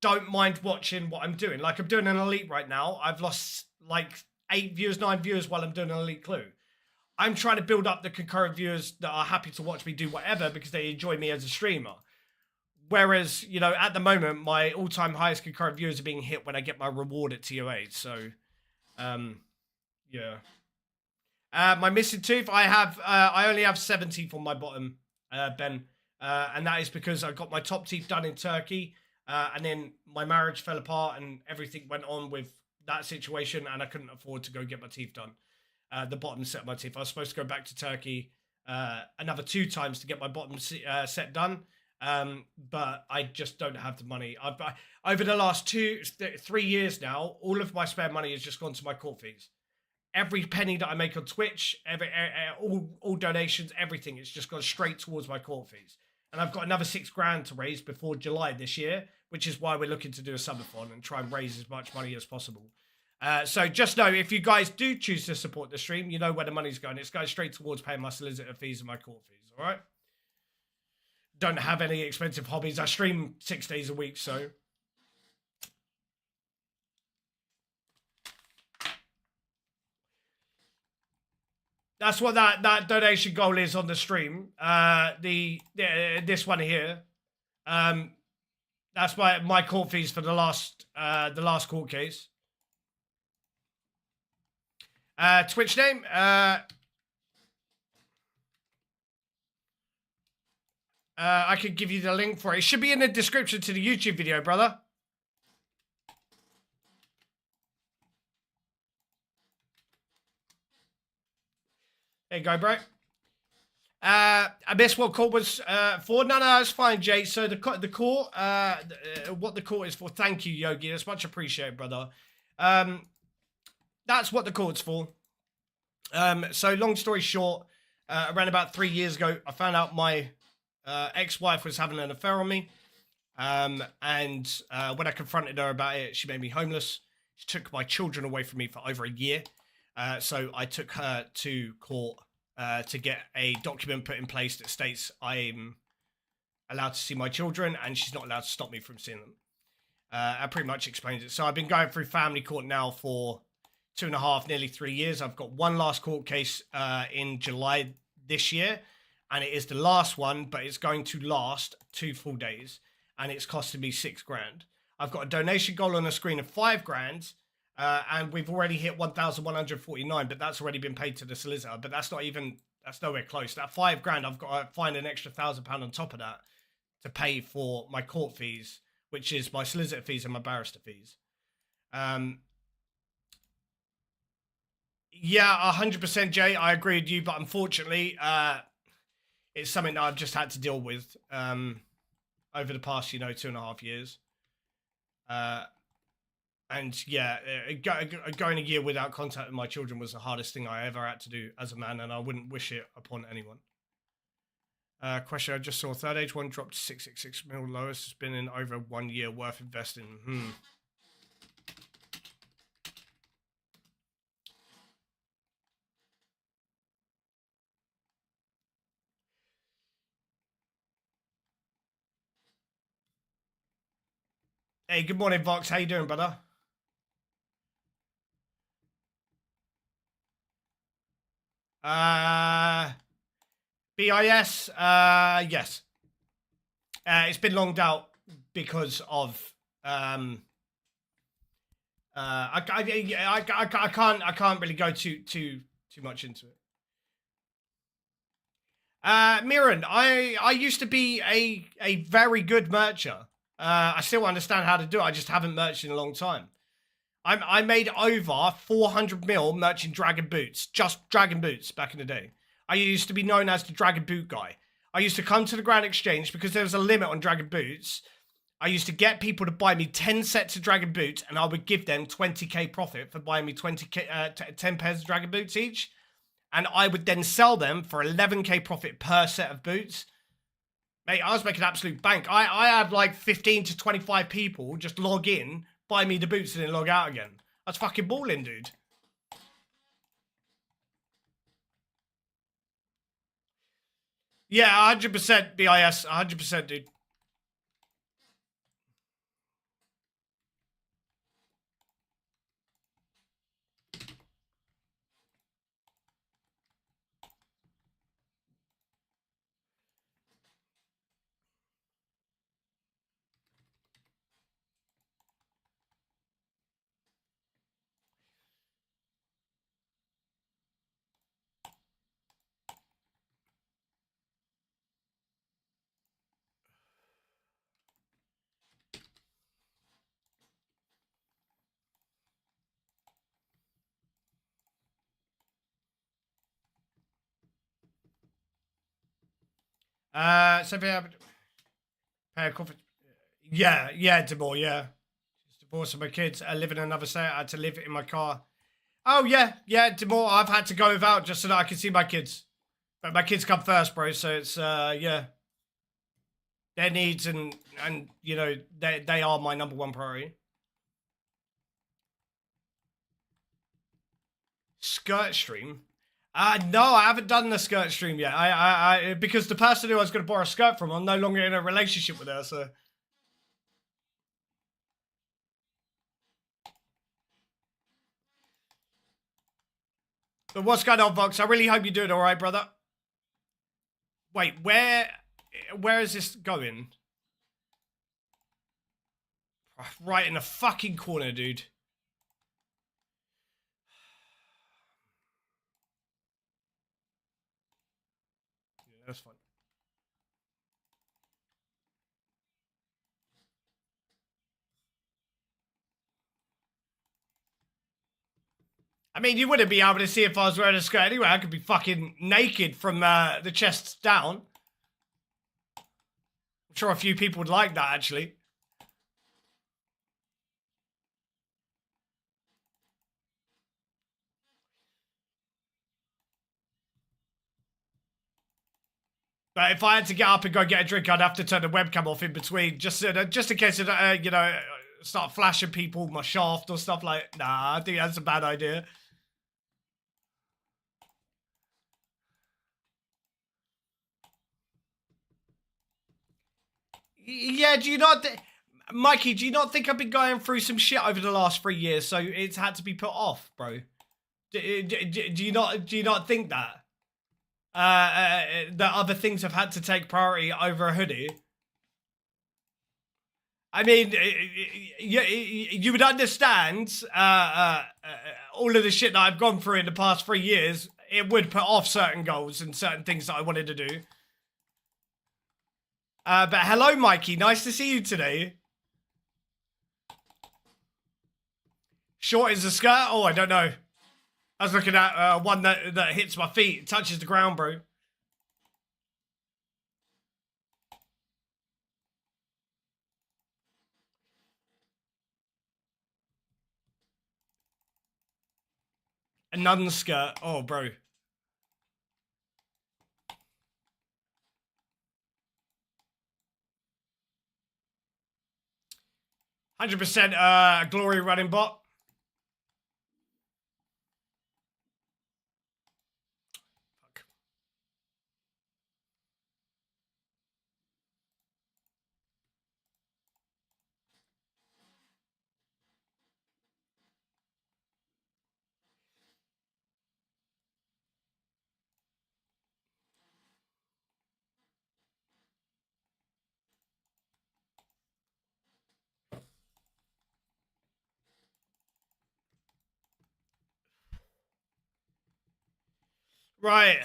don't mind watching what I'm doing. Like, I'm doing an Elite right now. I've lost like 8 viewers, 9 viewers while I'm doing an Elite Clue. I'm trying to build up the concurrent viewers that are happy to watch me do whatever because they enjoy me as a streamer. Whereas, you know, at the moment, my all-time highest concurrent viewers are being hit when I get my reward at TO8. So, yeah. My missing tooth, I only have 7 teeth on my bottom, Ben. And that is because I got my top teeth done in Turkey. And then my marriage fell apart and everything went on with that situation. And I couldn't afford to go get my teeth done. The bottom set of my teeth. I was supposed to go back to Turkey another 2 times to get my bottom set done. But I just don't have the money. Over the last 3 years now, all of my spare money has just gone to my court fees. Every penny that I make on Twitch, all donations, everything, it's just gone straight towards my court fees. And I've got another 6 grand to raise before July this year, which is why we're looking to do a subathon and try and raise as much money as possible. So just know, if you guys do choose to support the stream, you know where the money's going. It's going straight towards paying my solicitor fees and my court fees, all right? Don't have any expensive hobbies. I stream 6 days a week, so... That's what that donation goal is on the stream. This one here. That's my court fees for the last court case. Twitch name. I could give you the link for it. It should be in the description to the YouTube video, brother. There you go, bro. I missed what court was for. No, it's fine, Jay. So the court, what the court is for. Thank you, Yogi. That's much appreciated, brother. That's what the court's for. So long story short, around about 3 years ago, I found out my ex-wife was having an affair on me. And when I confronted her about it, she made me homeless. She took my children away from me for over a year. So I took her to court to get a document put in place that states I'm allowed to see my children and she's not allowed to stop me from seeing them. That pretty much explains it. So I've been going through family court now for 2.5, nearly 3 years. I've got one last court case in July this year, and it is the last one, but it's going to last 2 full days. and it's costing me $6,000. I've got a donation goal on a screen of $5,000, and we've already hit 1,149, but that's already been paid to the solicitor. But that's nowhere close. That $5,000, I've got to find an extra £1,000 on top of that to pay for my court fees, which is my solicitor fees and my barrister fees. Yeah, 100%, Jay. I agree with you, but unfortunately, it's something that I've just had to deal with over the past, 2.5 years. And yeah, going a year without contact with my children was the hardest thing I ever had to do as a man, and I wouldn't wish it upon anyone. Question I just saw: third age one dropped to 666 mil, lowest has been in over 1 year, worth investing. Hey, good morning, Vox. How you doing, brother? BIS, yes. It's been longed out because of I can't really go too much into it. Mirren, I used to be a very good mercher. I still understand how to do it. I just haven't merched in a long time. I made over 400 mil merching dragon boots, just dragon boots back in the day. I used to be known as the dragon boot guy. I used to come to the Grand Exchange because there was a limit on dragon boots. I used to get people to buy me 10 sets of dragon boots, and I would give them 20k profit for buying me 10 pairs of dragon boots each. And I would then sell them for 11k profit per set of boots. Mate, I was making absolute bank. I had like 15 to 25 people just log in, buy me the boots, and then log out again. That's fucking balling, dude. Yeah, 100% BIS, 100%, dude. So pay a coffee. Yeah, Demore, yeah. Just divorcing my kids. I live in another state. I had to live in my car. Oh, yeah, Demore. I've had to go without just so that I can see my kids. But my kids come first, bro. So it's, yeah. Their needs and they are my number one priority. Skirt stream? No, I haven't done the skirt stream yet. I because the person who I was going to borrow a skirt from, I'm no longer in a relationship with her, so. But what's going on, Vox? I really hope you're doing all right, brother. Wait, where is this going? Right in the fucking corner, dude. Yeah, that's fine. I mean, you wouldn't be able to see if I was wearing a skirt anyway. I could be fucking naked from the chest down. I'm sure a few people would like that, actually. But if I had to get up and go get a drink, I'd have to turn the webcam off in between, just in case it, start flashing people my shaft or stuff like. Nah, I think that's a bad idea. Yeah, do you not, Mikey? Do you not think I've been going through some shit over the last 3 years, so it's had to be put off, bro? Do you not think that? That other things have had to take priority over a hoodie. I mean, you would understand all of the shit that I've gone through in the past 3 years. It would put off certain goals and certain things that I wanted to do. But hello, Mikey. Nice to see you today. Short is the skirt? Oh, I don't know. I was looking at one that hits my feet, touches the ground, bro. A nun skirt. Oh, bro. $100% glory running bot. Fuck. Right.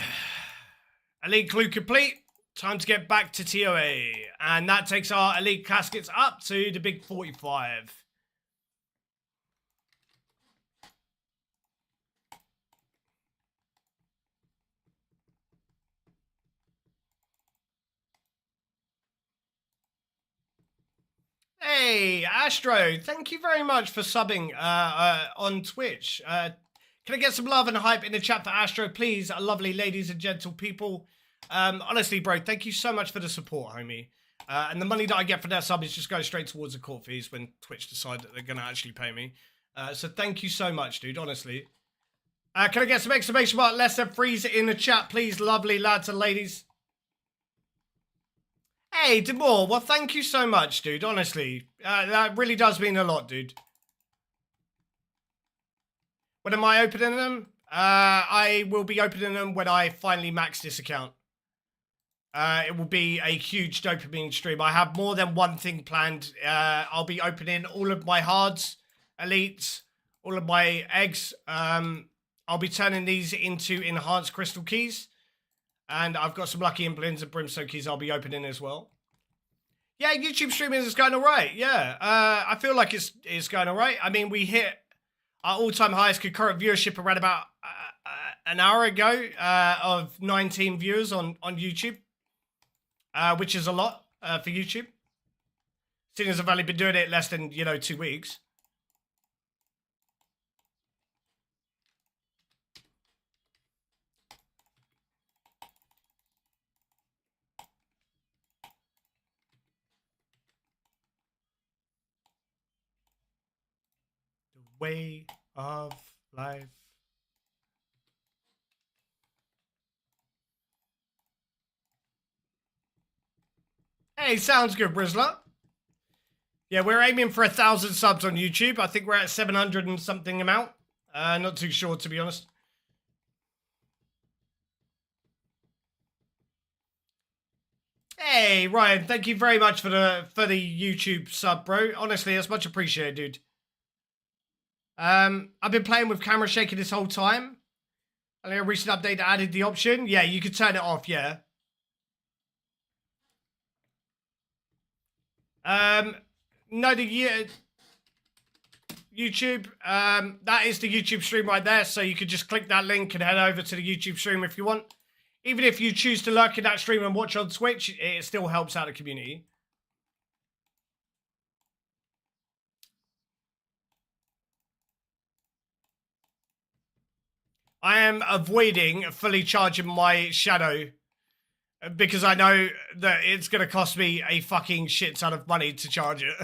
Elite clue complete. Time to get back to TOA. And that takes our elite caskets up to the big 45. Hey, Astro, thank you very much for subbing on Twitch. Can I get some love and hype in the chat for Astro, please? Lovely ladies and gentle people. Honestly, bro, thank you so much for the support, homie. And the money that I get for that sub is just going straight towards the court fees when Twitch decide that they're going to actually pay me. So thank you so much, dude, honestly. Can I get some exclamation mark, less than freeze in the chat, please, lovely lads and ladies? Hey, Demore, well, thank you so much, dude, honestly. That really does mean a lot, dude. When am I opening them? I will be opening them when I finally max this account. It will be a huge dopamine stream. I have more than one thing planned. I'll be opening all of my hards, elites, all of my eggs. I'll be turning these into enhanced crystal keys. And I've got some lucky implants and brimstone keys I'll be opening as well. Yeah, YouTube streaming is going all right. Yeah, I feel like it's going all right. I mean, we hit our all-time highest concurrent viewership around about an hour ago of 19 viewers on YouTube, which is a lot for YouTube, seeing as I've only been doing it less than, 2 weeks. Way of life. Hey, sounds good, Brizzler. Yeah, we're aiming for 1,000 subs on YouTube. I think we're at 700 and something amount. Not too sure, to be honest. Hey, Ryan, thank you very much for the YouTube sub, bro. Honestly, that's much appreciated, dude. I've been playing with camera shaking this whole time. I think a recent update added the option. Yeah, you could turn it off, yeah. No, the YouTube, that is the YouTube stream right there. So you could just click that link and head over to the YouTube stream if you want. Even if you choose to lurk in that stream and watch on Twitch, it still helps out the community. I am avoiding fully charging my shadow because I know that it's going to cost me a fucking shit ton of money to charge it.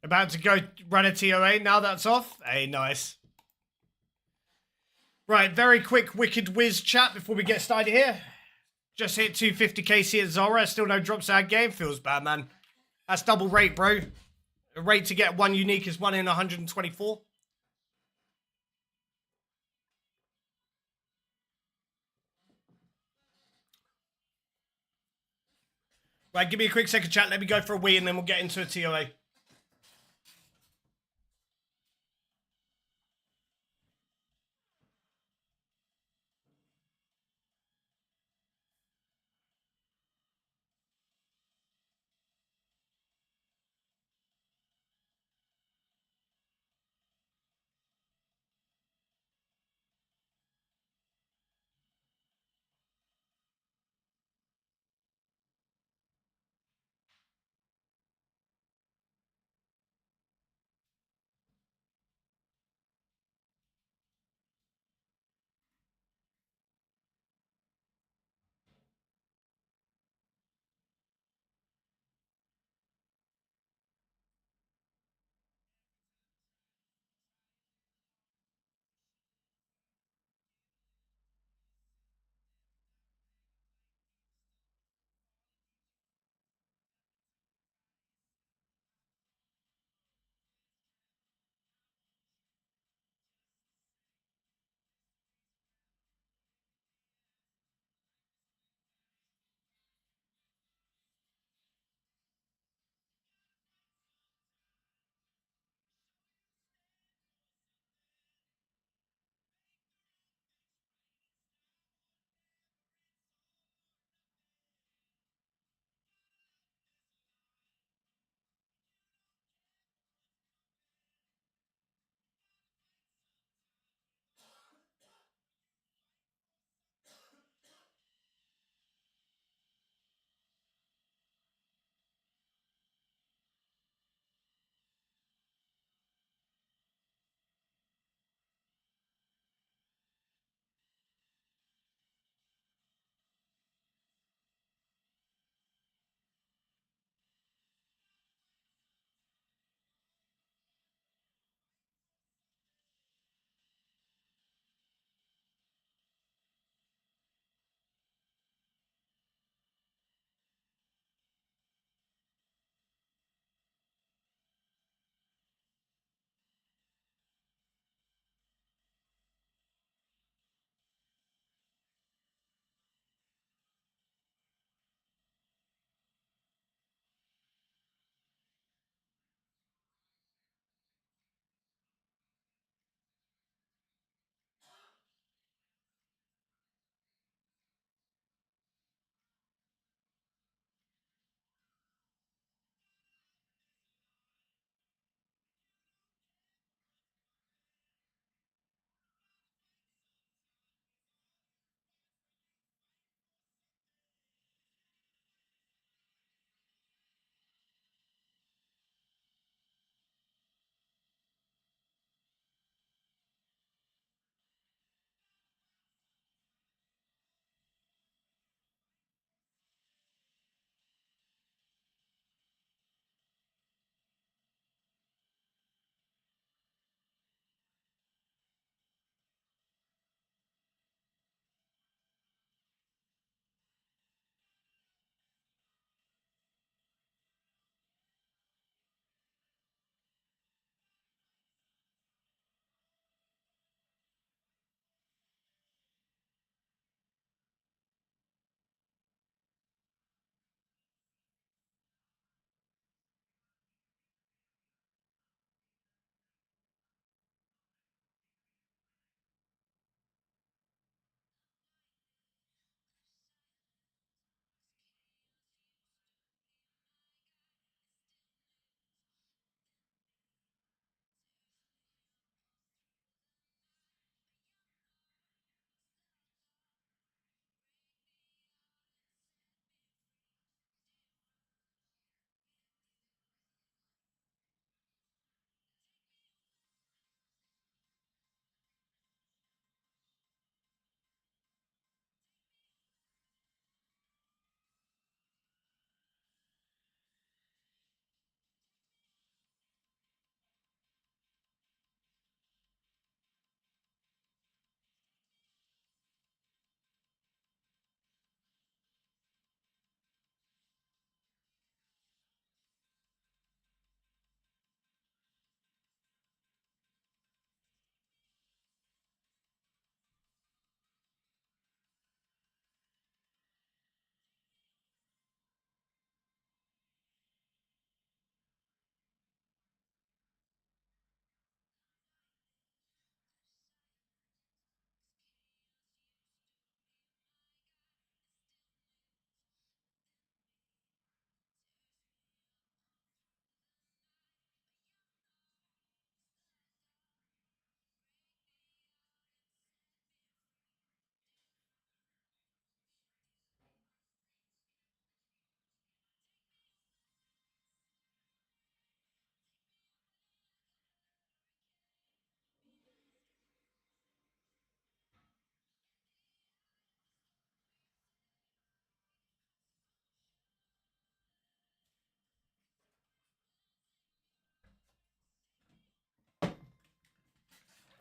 About to go run a TOA, now that's off. Hey, nice. Right, very quick Wicked Whiz chat before we get started here. Just hit 250 KC at Zora. Still no drops out game. Feels bad, man. That's double rate, bro. The rate to get one unique is 1 in 124. Right, give me a quick second, chat. Let me go for a wee and then we'll get into a TOA.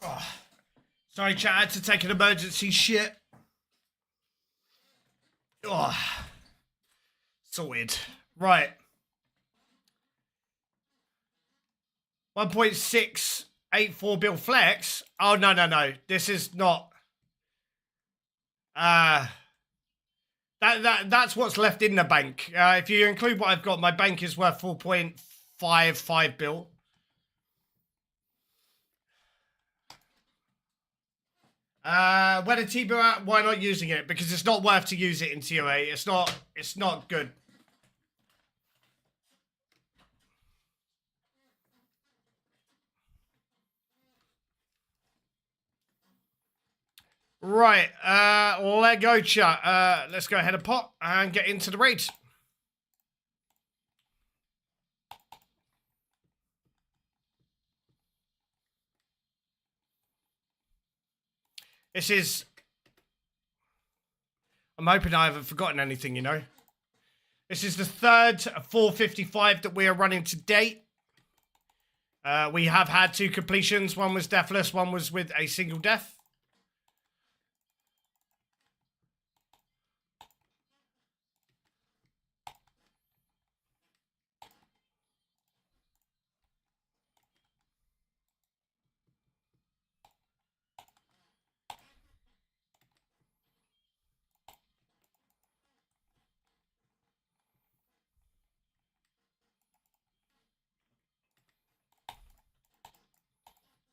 Oh. Sorry, chat, I had to take an emergency shit. Oh. Sorted. Right. 1.684 bill flex. Oh, no. This is not. That's what's left in the bank. If you include what I've got, my bank is worth 4.55 bill. When a T-bill out, why not using it? Because it's not worth to use it in TOA. It's not good. Right, let go, chat. Let's go ahead and pop and get into the raid. This is... I'm hoping I haven't forgotten anything, you know. This is the third 455 that we are running to date. We have had 2 completions. One was deathless, one was with a single death.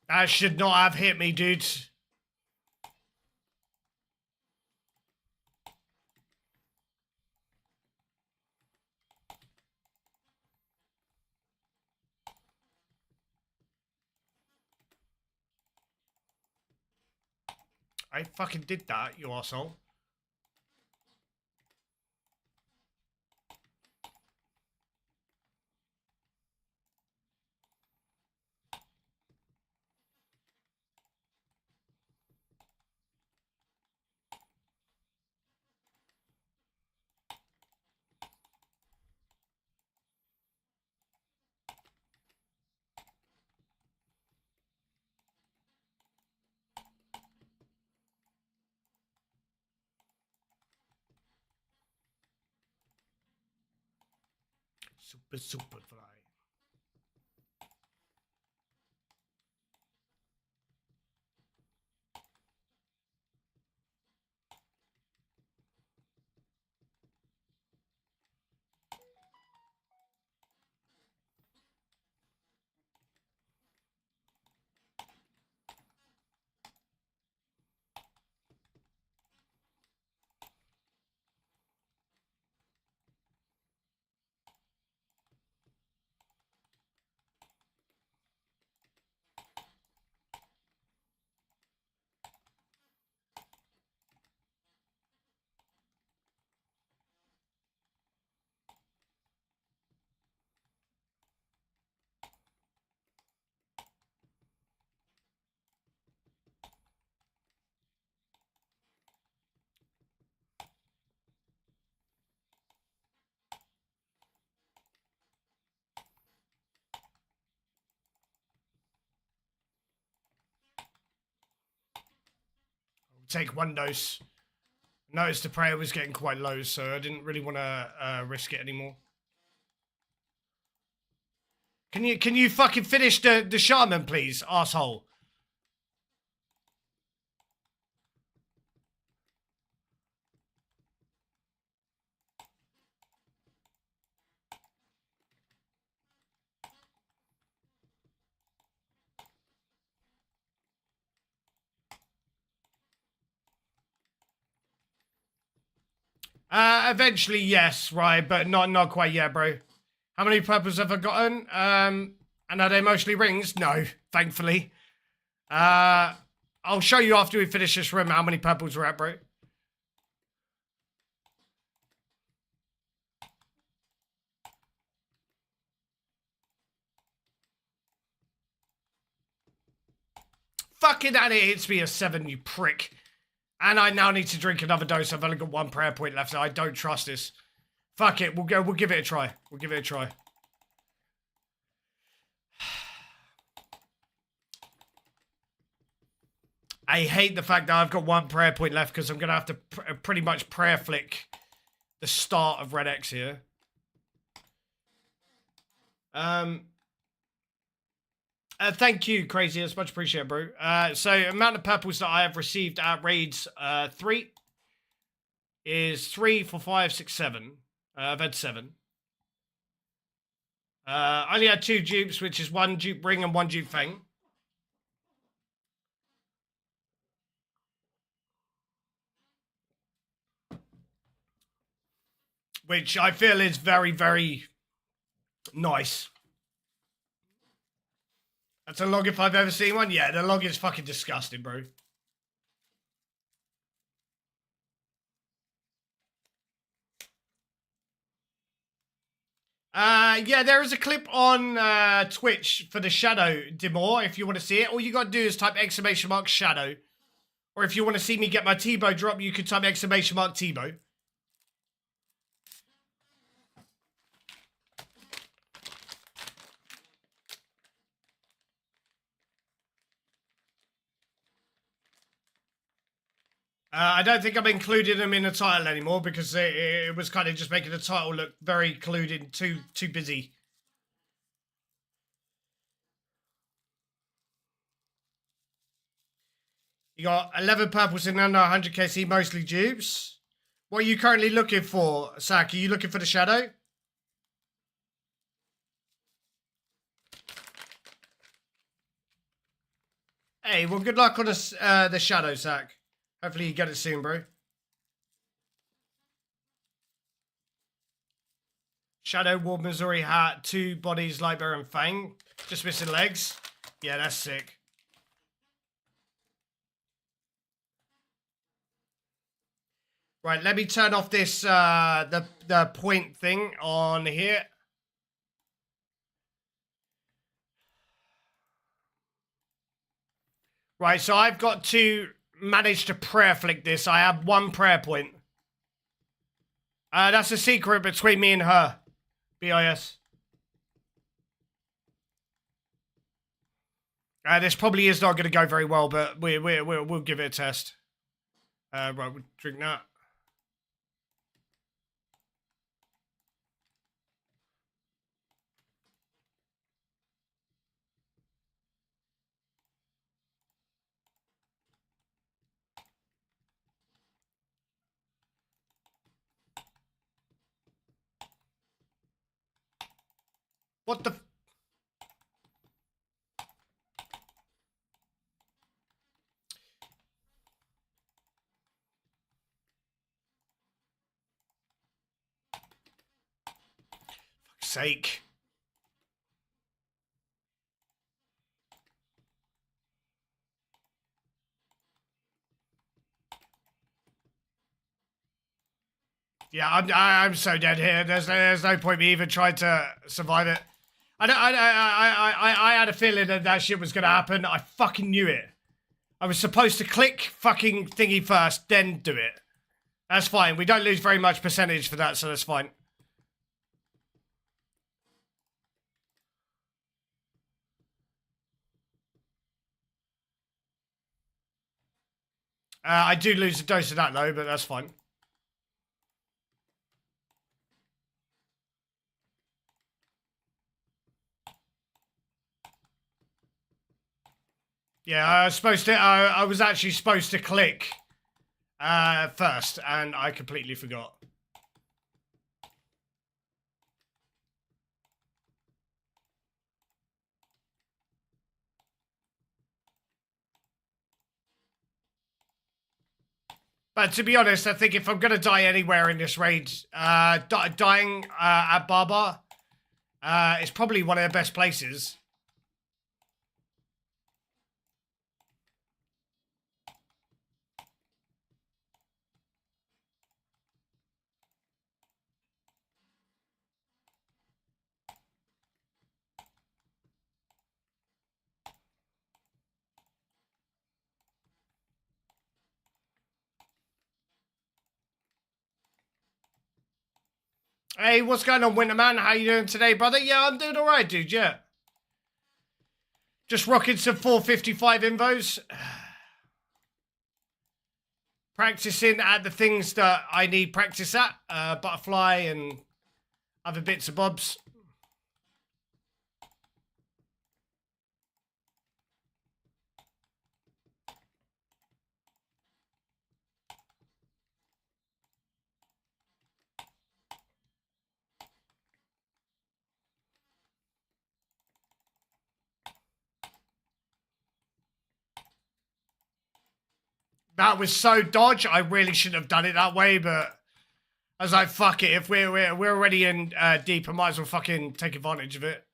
That should not have hit me, dude. I fucking did that, you arsehole. Super fly. Take 1 dose. Noticed the prayer was getting quite low, so I didn't really want to risk it anymore. Can you fucking finish the shaman, please, asshole? Eventually, yes, right, but not quite yet, bro. How many purples have I gotten? And are they mostly rings? No, thankfully. I'll show you after we finish this room how many purples we're at, bro. Fucking and it hits me a 7, you prick. And I now need to drink another dose. I've only got 1 prayer point left, so I don't trust this. Fuck it, we'll give it a try. We'll give it a try. I hate the fact that I've got one prayer point left because I'm going to have to pretty much prayer flick the start of Red X here. Thank you, Crazy. It's much appreciated, bro. So, amount of purples that I have received at raids 3 is 3, 4, 5, 6, 7. I've had 7. I only had 2 dupes, which is 1 dupe ring and 1 dupe fang. Which I feel is very, very nice. That's a log if I've ever seen one. Yeah, the log is fucking disgusting, bro. Yeah, there is a clip on Twitch for the Shadow Dimor, if you want to see it. All you got to do is type !Shadow. Or if you want to see me get my Tebow drop, you can type !Tebow. I don't think I'm including them in the title anymore because it was kind of just making the title look very included, too busy. You got 11 purples in under 100 KC, mostly dupes. What are you currently looking for, Sak? Are you looking for the Shadow? Hey, well, good luck on the Shadow, Sak. Hopefully you get it soon, bro. Shadow, War, Masori hat, 2 bodies, Lightbearer and Fang. Just missing legs. Yeah, that's sick. Right, let me turn off this, the point thing on here. Right, so I've got to manage to prayer flick this. I have 1 prayer point. That's a secret between me and her. BIS. This probably is not going to go very well, but we'll give it a test. Right, we'll drink that. What the... Fuck's sake. Yeah, I'm so dead here. There's no point me even trying to survive it. I had a feeling that shit was gonna happen. I fucking knew it. I was supposed to click fucking thingy first, then do it. That's fine. We don't lose very much percentage for that, so that's fine. I do lose a dose of that though, but that's fine. Yeah, I was actually supposed to click first, and I completely forgot. But to be honest, I think if I'm going to die anywhere in this raid, dying at Barbar is probably one of the best places. Hey, what's going on, Winterman? How you doing today, brother? Yeah, I'm doing all right, dude, yeah. Just rocking some 455 invos. Practicing at the things that I need practice at. Butterfly and other bits and bobs. That was so dodge. I really shouldn't have done it that way, but I was like, fuck it. If we're already in deep, I might as well fucking take advantage of it.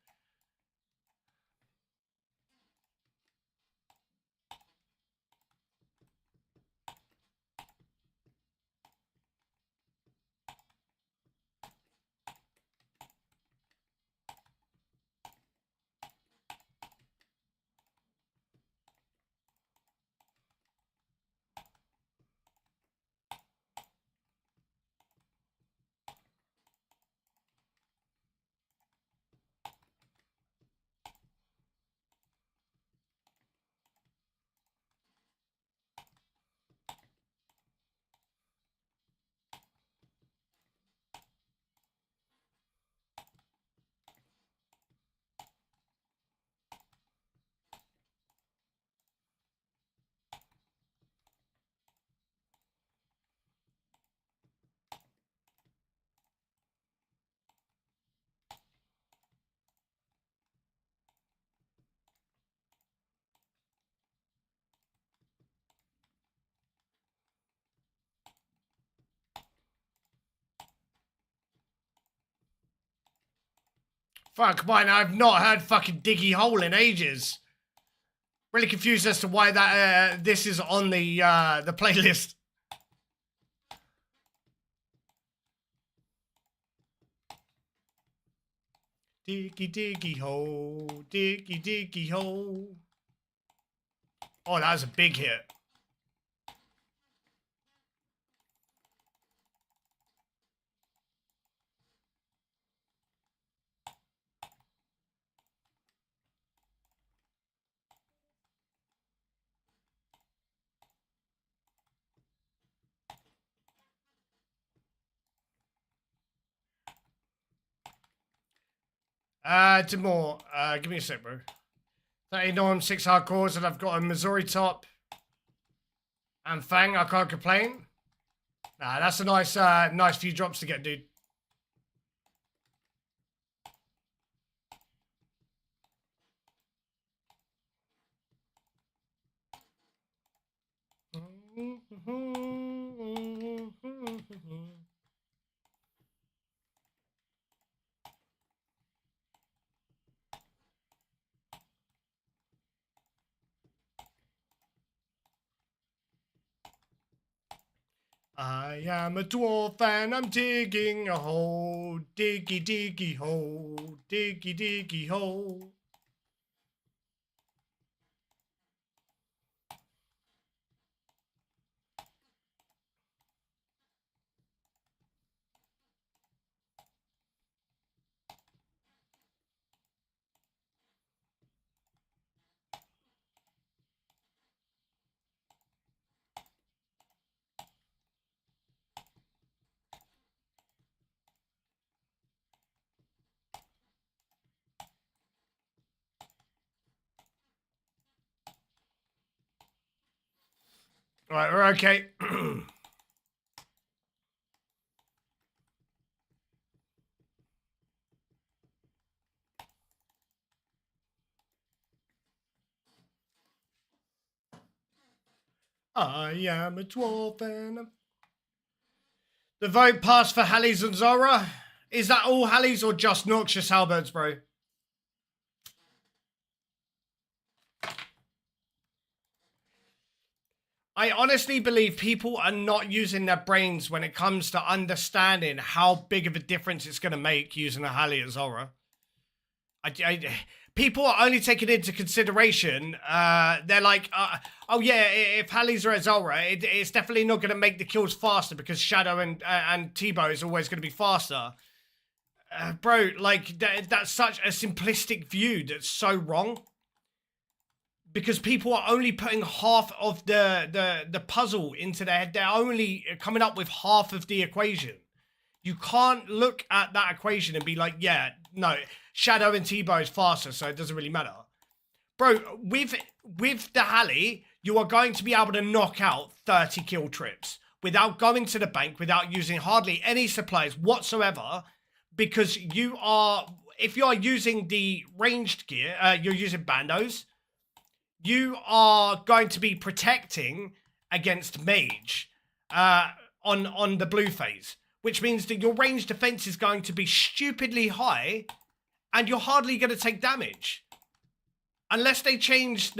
Fuck mine, I've not heard fucking Diggy Hole in ages. Really confused as to why that this is on the playlist. Diggy diggy hole, diggy diggy hole. Oh, that was a big hit. Two more. Give me a sec, bro. 30 norm, 6 hardcores, and I've got a Masori top. And Fang, I can't complain. Nah, that's a nice, nice few drops to get, dude. I am a dwarf and I'm digging a hole. Diggy diggy hole. Diggy diggy hole. Right, we're okay. I am a dwarf and I'm... The vote passed for Halleys and Zora. Is that all Halleys or just Noxious Halberds, bro? I honestly believe people are not using their brains when it comes to understanding how big of a difference it's going to make using a Halle and Zora. People are only taking into consideration, they're like, oh yeah, if Halleys are at Zora, it's definitely not going to make the kills faster because Shadow and T-Bow is always going to be faster. Bro, like, that's such a simplistic view that's so wrong. because people are only putting half of the puzzle into their head. They're only coming up with half of the equation. You can't look at that equation and be like, yeah, no, Shadow and T-Bow is faster, so it doesn't really matter. Bro, with the Halley, you are going to be able to knock out 30 kill trips without going to the bank, without using hardly any supplies whatsoever, because you are, if you are using the ranged gear, you're using bandos, you are going to be protecting against mage on the blue phase, which means that your range defense is going to be stupidly high and you're hardly going to take damage. Unless they change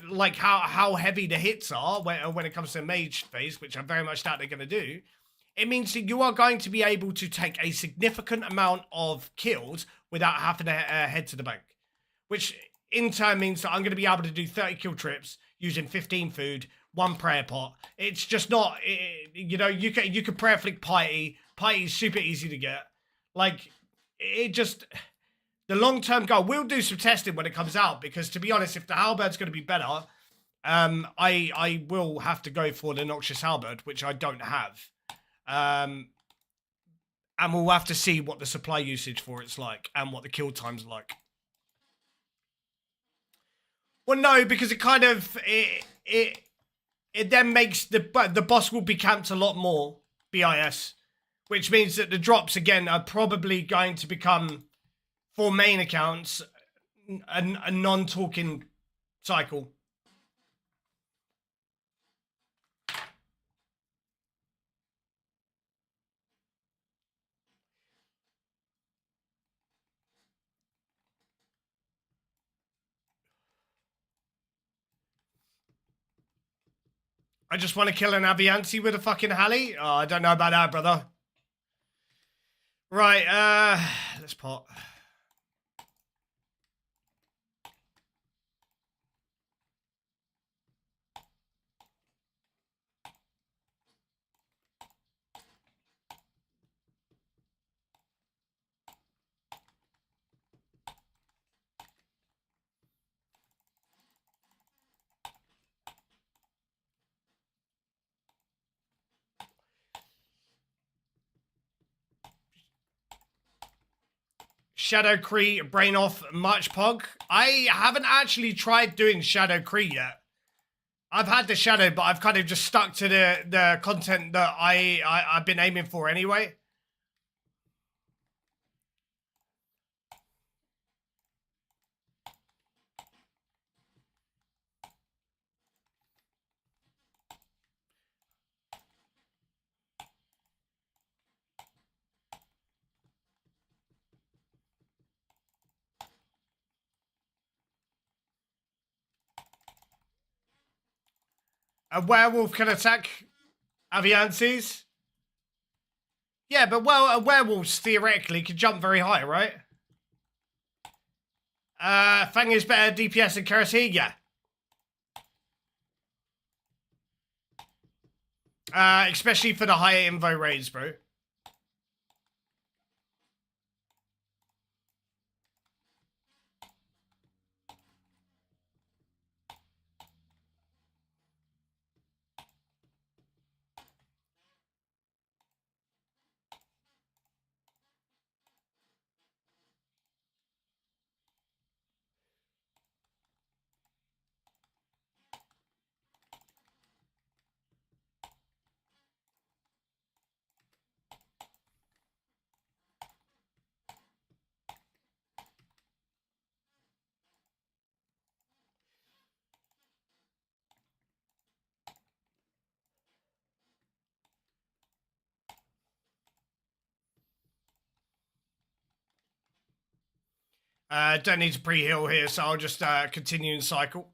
like how heavy the hits are when it comes to mage phase, which I very much doubt they're going to do, it means that you are going to be able to take a significant amount of kills without having to head to the bank, which in turn means that I'm going to be able to do 30 kill trips using 15 food, 1 prayer pot. It's just not, you know, you can prayer flick piety. Piety is super easy to get. Like, it just, the long-term goal, we'll do some testing when it comes out, because to be honest, if the halberd's going to be better, I will have to go for the Noxious Halberd, which I don't have. And we'll have to see what the supply usage for it's like and what the kill time's like. Well, no, because it kind of it then makes the boss will be camped a lot more, BIS, which means that the drops again are probably going to become, for main accounts, a non-talking cycle. I just want to kill an Avianti with a fucking Halley? Oh, I don't know about that, brother. Right, let's pot. Shadow Cree, Brain Off, March Pog. I haven't actually tried doing Shadow Cree yet. I've had the Shadow, but I've kind of just stuck to the content that I've been aiming for anyway. A werewolf can attack Aviances? Yeah, but well, werewolves theoretically can jump very high, right? Fang is better DPS than Kerosene? Yeah. Especially for the higher invo raids, bro. Don't need to pre-heal here, so I'll just continue and cycle.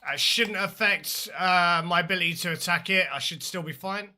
That shouldn't affect my ability to attack it. I should still be fine.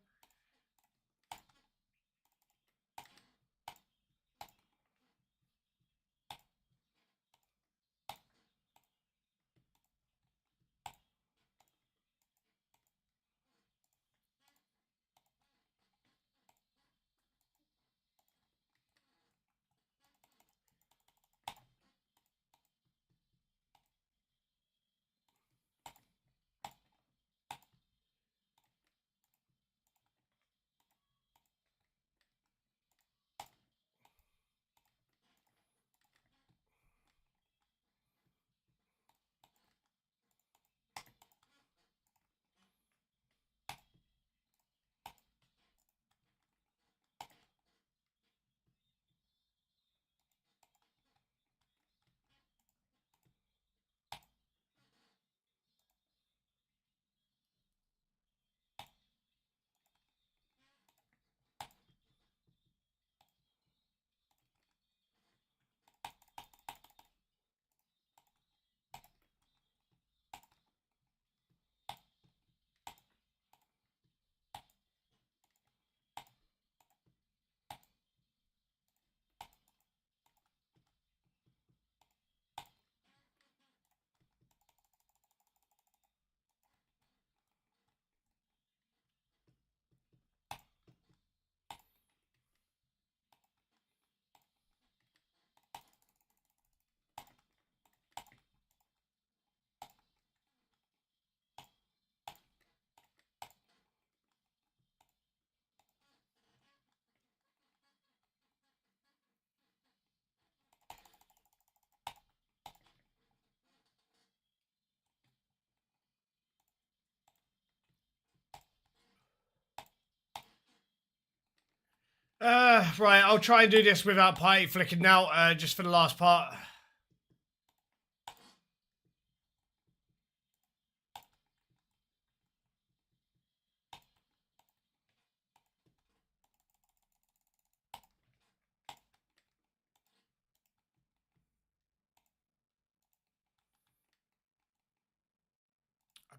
Right, I'll try and do this without party flicking now, just for the last part. I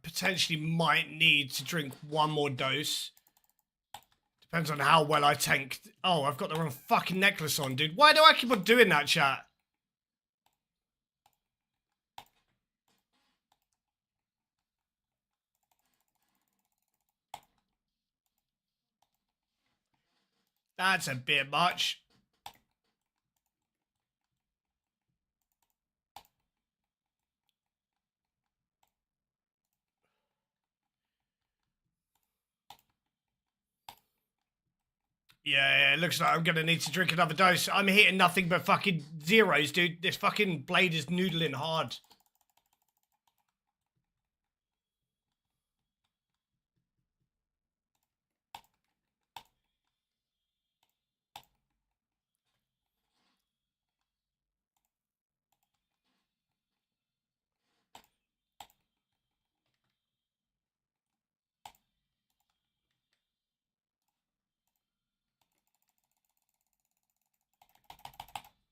potentially might need to drink one more dose. Depends on how well I tank. Oh, I've got the wrong fucking necklace on, dude. Why do I keep on doing that, chat? That's a bit much. Yeah, it looks like I'm gonna need to drink another dose. I'm hitting nothing but fucking zeros, dude. This fucking blade is noodling hard.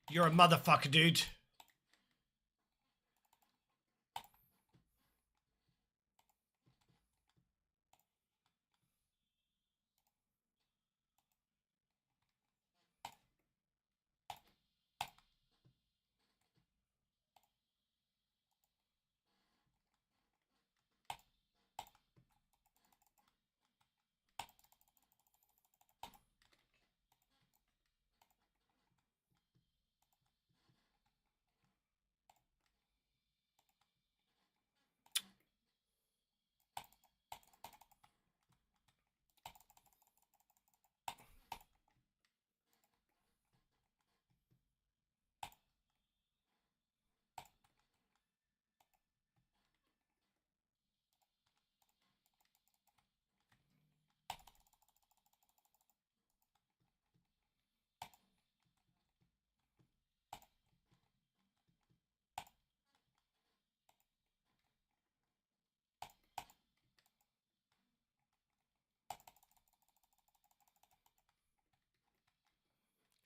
You're a motherfucker, dude.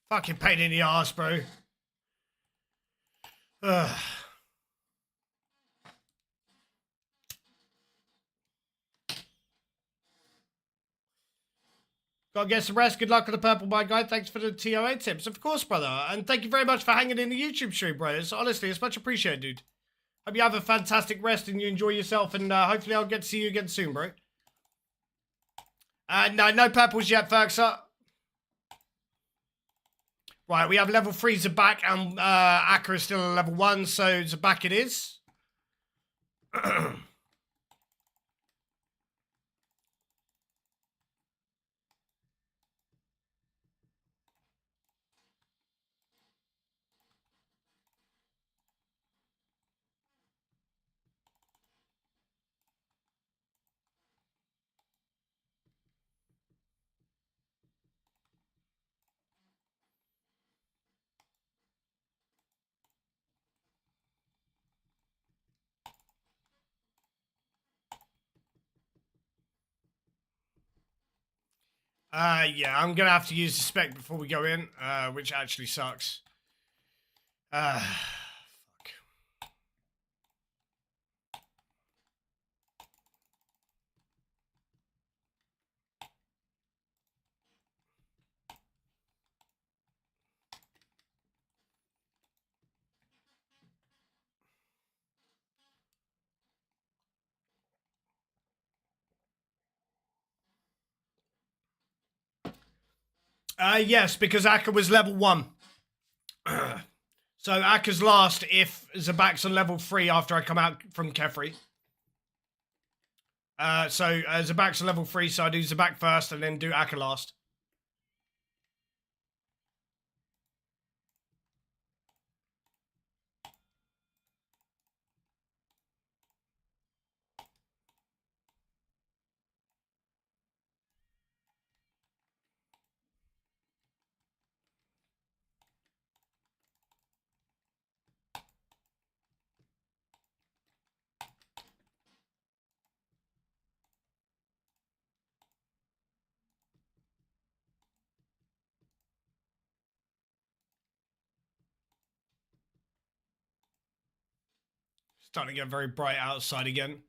Fucking pain in the ass, bro. Ugh. Gotta get some rest. Good luck with the purple, my guy. Thanks for the TOA tips. Of course, brother. And thank you very much for hanging in the YouTube stream, brothers. Honestly, it's much appreciated, dude. Hope you have a fantastic rest and you enjoy yourself. And hopefully I'll get to see you again soon, bro. No purples yet, Fergsa. Right, we have level 3 Zabak and Akka is still at level 1, so Zabak it is. Yeah, I'm gonna have to use the spec before we go in, which actually sucks. Fuck. Yes, because Akka was level 1. So Akka's last if Zabak's on level 3 after I come out from Kefri. So Zabak's on level 3, so I do Zabak first and then do Akka last. Starting to get very bright outside again.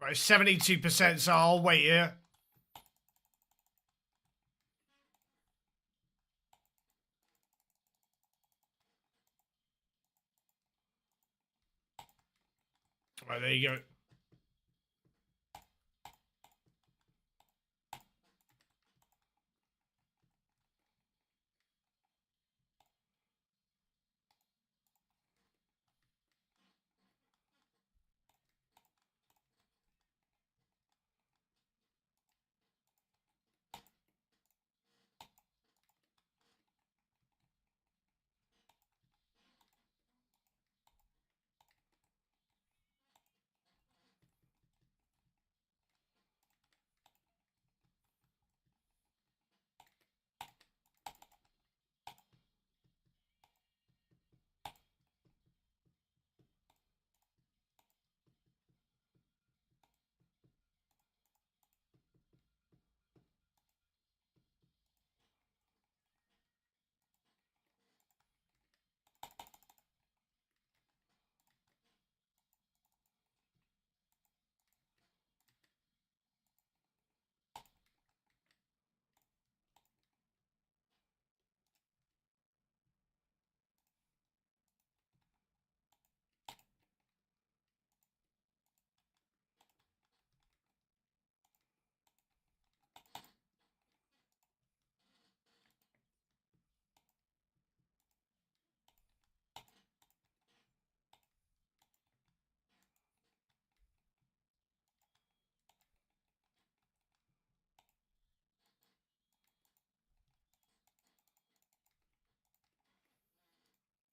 Right, 72%, so I'll wait here. Right, there you go.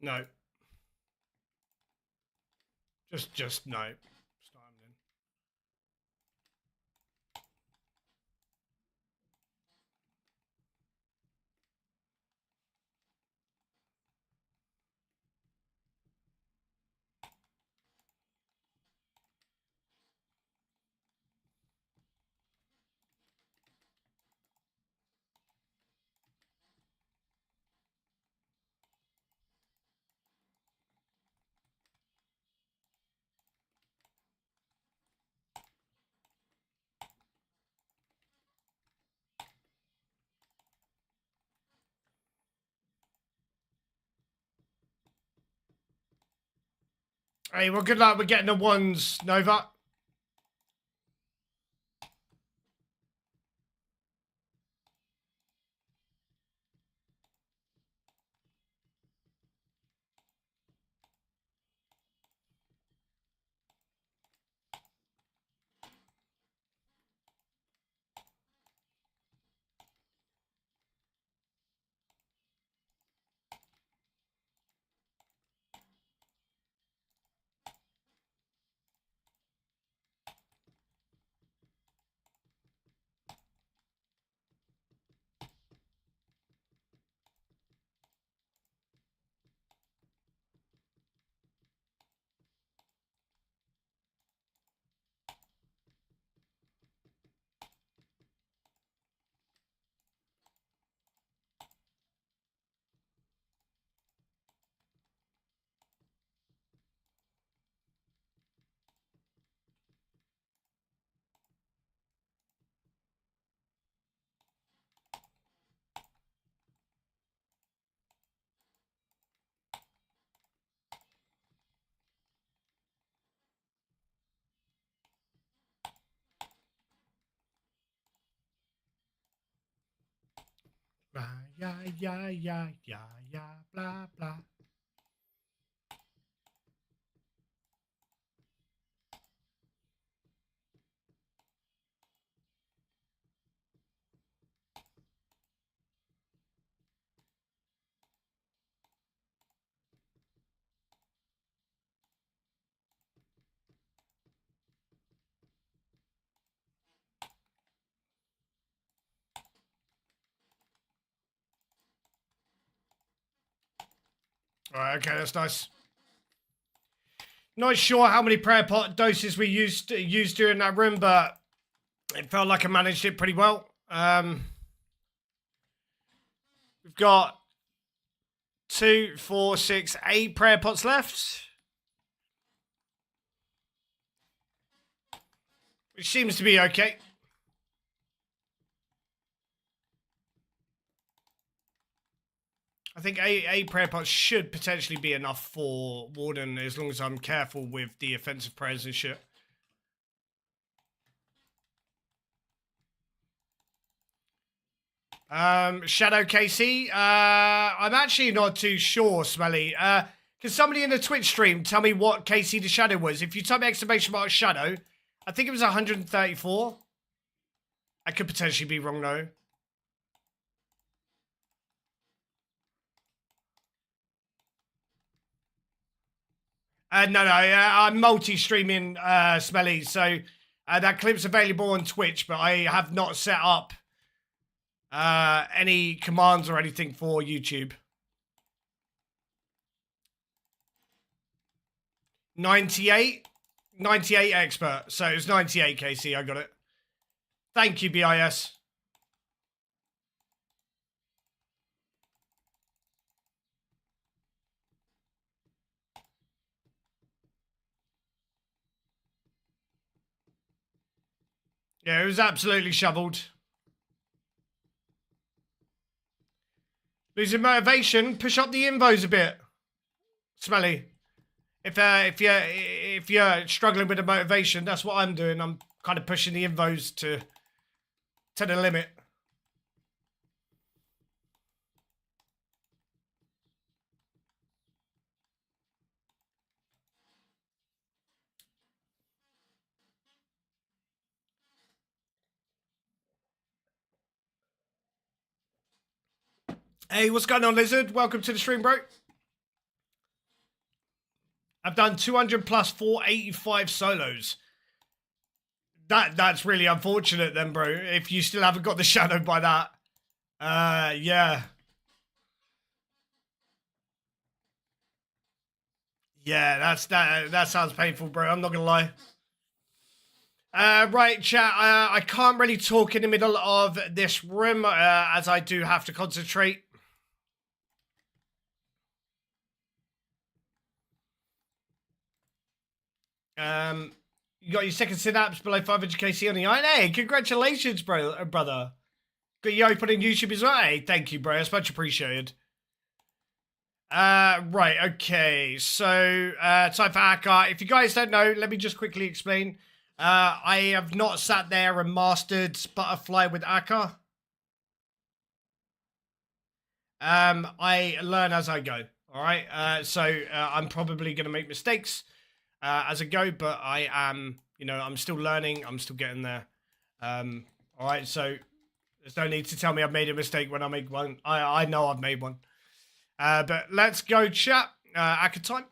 No. Just no. It's not happening. Hey, well, good luck with getting the ones, Nova. Yeah, blah, blah. All right, okay, that's nice. Not sure how many prayer pot doses we used during that room, but it felt like I managed it pretty well. We've got 2, 4, 6, 8 prayer pots left, which seems to be okay. I think eight prayer pots should potentially be enough for Warden, as long as I'm careful with the offensive prayers and shit. Shadow Casey, I'm actually not too sure, Smelly. Can somebody in the Twitch stream tell me what Casey the Shadow was? If you type exclamation mark Shadow, I think it was 134. I could potentially be wrong though. No, I'm multi-streaming, Smelly, so that clip's available on Twitch, but I have not set up any commands or anything for YouTube. 98? 98 expert, so it's 98, Casey, I got it. Thank you, BIS. Yeah, it was absolutely shoveled. Losing motivation, push up the invos a bit. Smelly. If you're struggling with the motivation, that's what I'm doing. I'm kind of pushing the invos to the limit. Hey, what's going on, Lizard? Welcome to the stream, bro. I've done 200 plus 485 solos. That's really unfortunate then, bro. If you still haven't got the shadow by that. Yeah. Yeah, that sounds painful, bro. I'm not gonna lie. Right, chat. I can't really talk in the middle of this room as I do have to concentrate. You got your second synapse below 500 KC on the iron. Hey, congratulations, brother. Got you open on YouTube as well. Hey, thank you, bro. It's much appreciated. Right, okay. So, time for Akka. If you guys don't know, let me just quickly explain. I have not sat there and mastered Butterfly with Akka. I learn as I go. All right. So I'm probably going to make mistakes as I go, but I am, I'm still learning. I'm still getting there. All right. So there's no need to tell me I've made a mistake when I make one. I know I've made one. But let's go, chat. Akka time.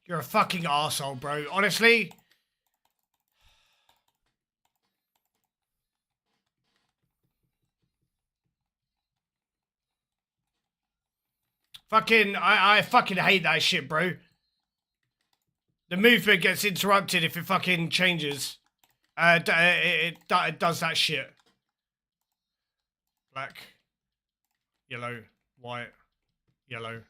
You're a fucking arsehole, bro. Honestly. I fucking hate that shit, bro. The movement gets interrupted if it fucking changes. It does that shit. Black, yellow, white, yellow.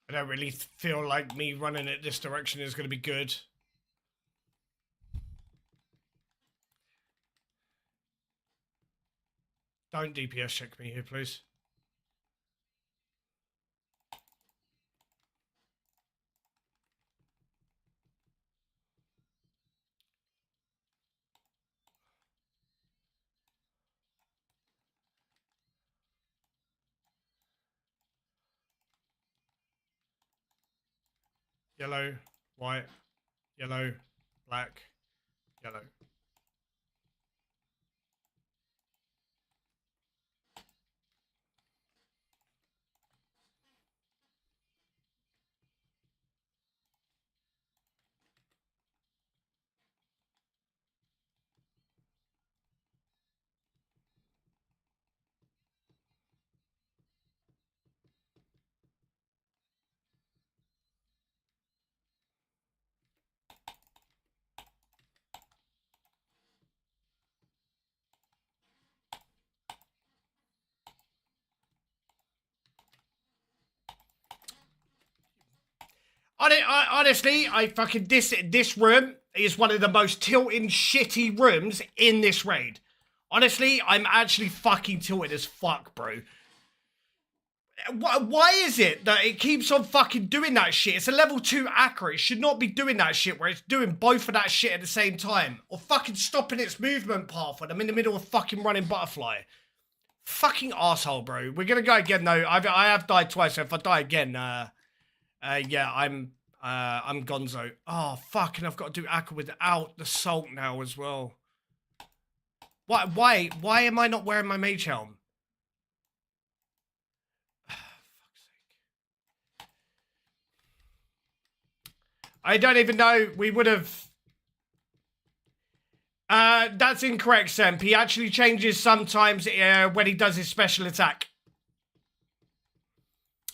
I don't really feel like me running it this direction is going to be good. Don't DPS check me here, please. Yellow, white, yellow, black, yellow. Honestly, I fucking this room is one of the most tilting shitty rooms in this raid. Honestly, I'm actually fucking tilted as fuck, bro. Why is it that it keeps on fucking doing that shit? It's a level 2 accurate. It should not be doing that shit where it's doing both of that shit at the same time. Or fucking stopping its movement path when I'm in the middle of fucking running butterfly. Fucking asshole, bro. We're gonna go again though. I have died twice, so if I die again, yeah, I'm gonzo. Oh, fucking I've got to do Aqua without the salt now as well. Why am I not wearing my mage helm? I don't even know. We would have... that's incorrect, Semp. He actually changes sometimes when he does his special attack.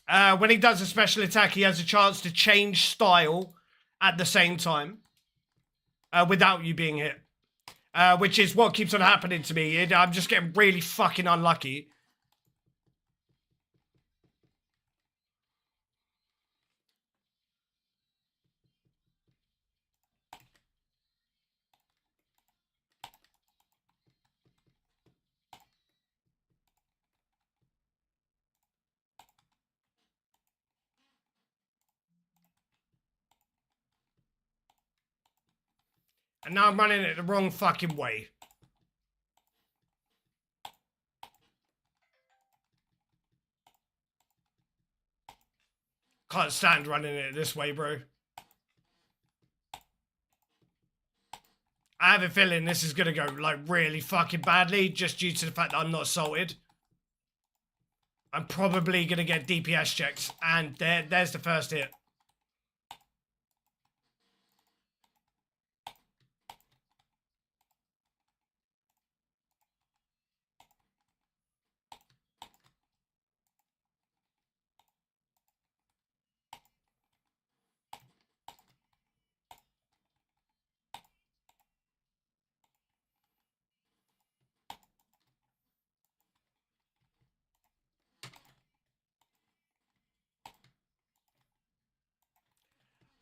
When he does a special attack, he has a chance to change style at the same time. Without you being hit. Which is what keeps on happening to me. I'm just getting really fucking unlucky. And now I'm running it the wrong fucking way. Can't stand running it this way, bro. I have a feeling this is gonna go, like, really fucking badly, just due to the fact that I'm not salted. I'm probably gonna get DPS checks, and there's the first hit.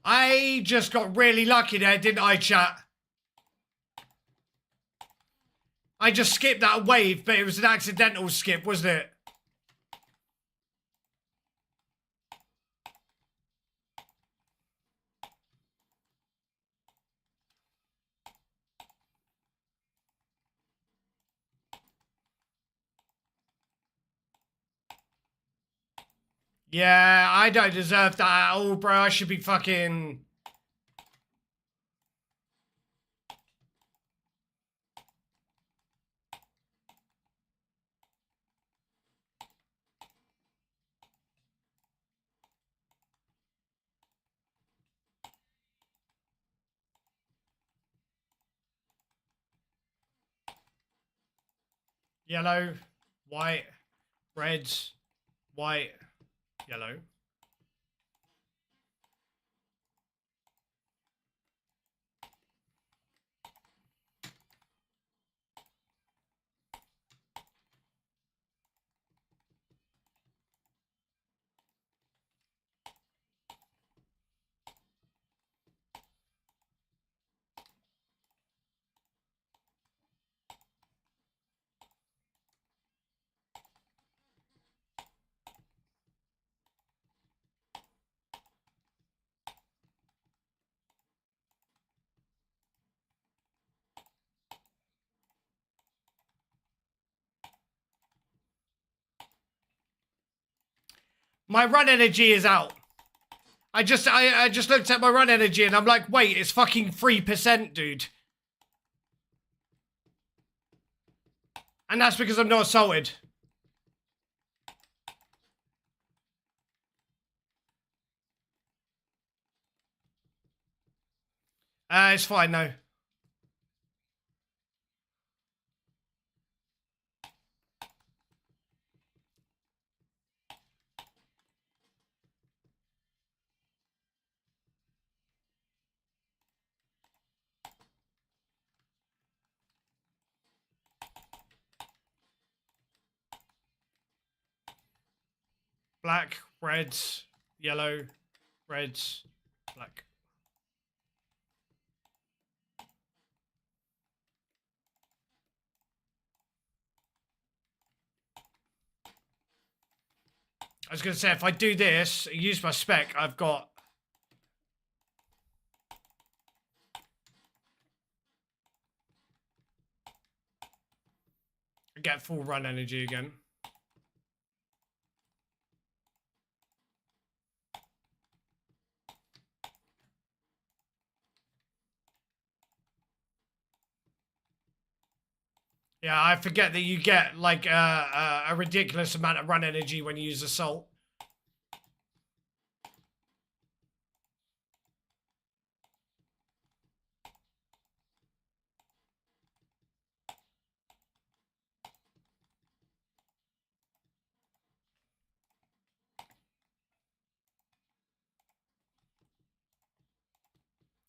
I just got really lucky there, didn't I, chat? I just skipped that wave, but it was an accidental skip, wasn't it? Yeah, I don't deserve that at all, bro. I should be fucking... Yellow, white, reds, white, yellow. My run energy is out. I just looked at my run energy and I'm like, wait, it's fucking 3%, dude. And that's because I'm not assaulted. It's fine though. Black, reds, yellow, reds, black. was going to say, if I do this, use my spec, I've got... I get full run energy again. Yeah, I forget that you get, like, a ridiculous amount of run energy when you use Assault.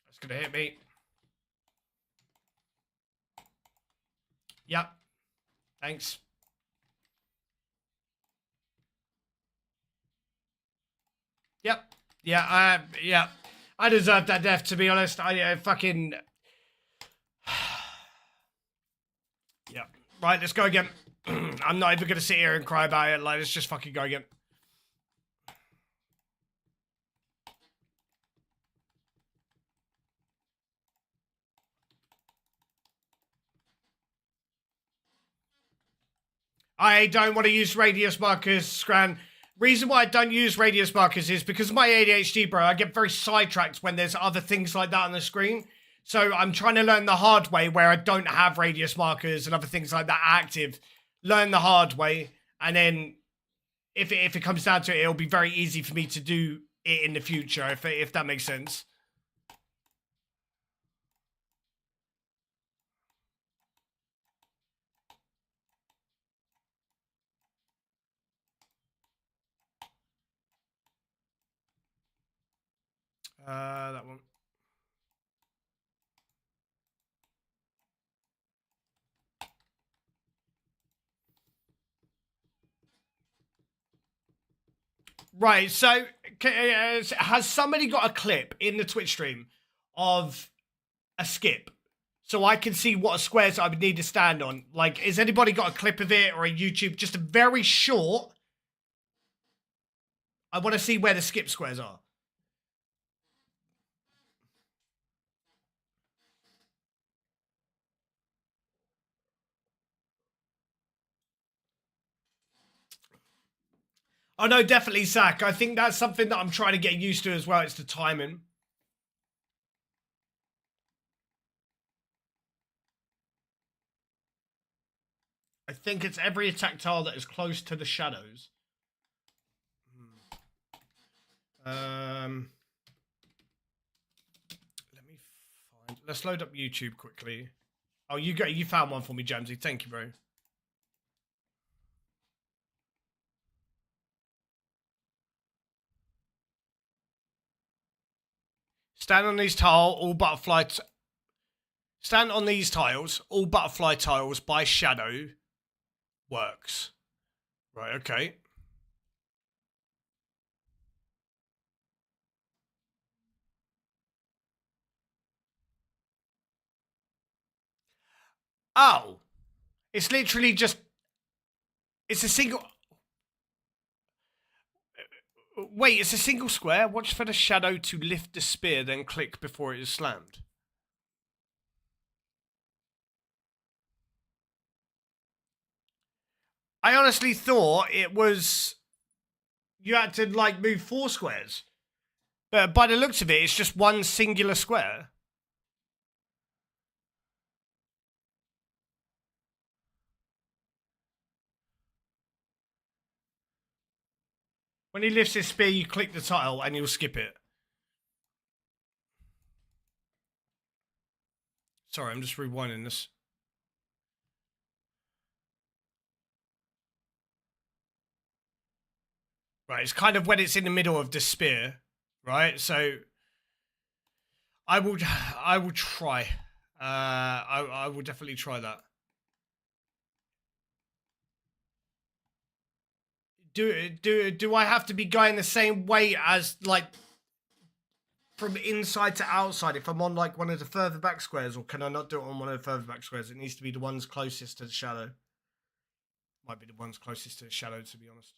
That's gonna hit me. Yep. Thanks. Yep. Yeah, yeah. I deserved that death, to be honest. I fucking... Yeah. Right, let's go again. I'm not even gonna sit here and cry about it. Like, let's just fucking go again. I don't want to use radius markers, Scran. Reason why I don't use radius markers is because of my ADHD, bro. I get very sidetracked when there's other things like that on the screen. So I'm trying to learn the hard way where I don't have radius markers and other things like that active. Learn the hard way. And then if it comes down to it, it'll be very easy for me to do it in the future, if that makes sense. That one. Right, so has somebody got a clip in the Twitch stream of a skip? So I can see what squares I would need to stand on. Like, has anybody got a clip of it or a YouTube? Just a very short. I want to see where the skip squares are. Oh, no, definitely, Zach. I think that's something that I'm trying to get used to as well. It's the timing. I think it's every attack tile that is close to the shadows. Let me find... Let's load up YouTube quickly. Oh, you found one for me, Jamesy. Thank you, bro. Stand on these tiles, all butterfly... Stand on these tiles, all butterfly tiles by shadow works. Right, okay. Oh. It's literally just... It's a single... Wait, it's a single square? Watch for the shadow to lift the spear, then click before it is slammed. I honestly thought it was... You had to, like, move 4 squares. But by the looks of it, it's just one singular square. When he lifts his spear, you click the tile and you'll skip it. Sorry, I'm just rewinding this. Right, it's kind of when it's in the middle of the spear, right? So I will try. I will definitely try that. Do I have to be going the same way as, like, from inside to outside if I'm on, like, one of the further back squares, or can I not do it on one of the further back squares? It needs to be the ones closest to the shadow. Might be the ones closest to the shadow, to be honest.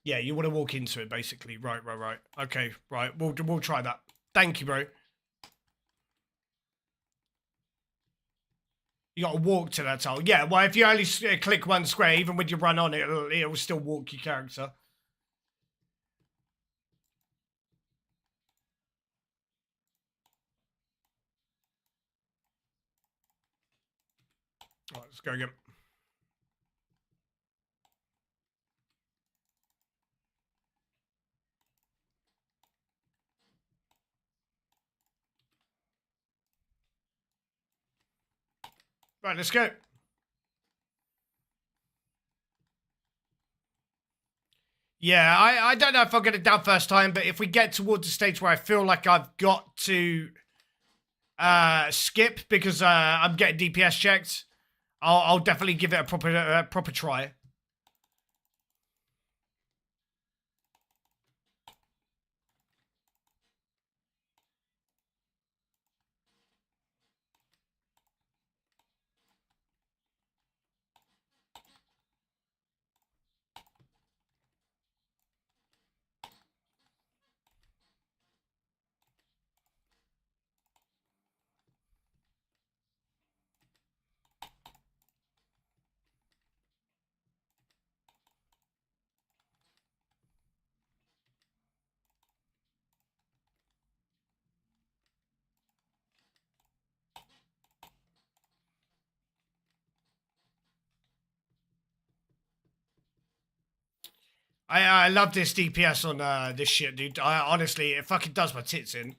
Yeah, you want to walk into it basically. Right, right, right. Okay, right. We'll try that. Thank you, bro. You got to walk to that tile. Yeah, well, if you only click one square, even when you run on it, it'll still walk your character. All right, let's go again. Right, let's go. Yeah, I don't know if I'll get it done first time, but if we get towards the stage where I feel like I've got to skip because I'm getting DPS checked, I'll definitely give it a proper try. I love this DPS on this shit, dude. Honestly, it fucking does my tits in.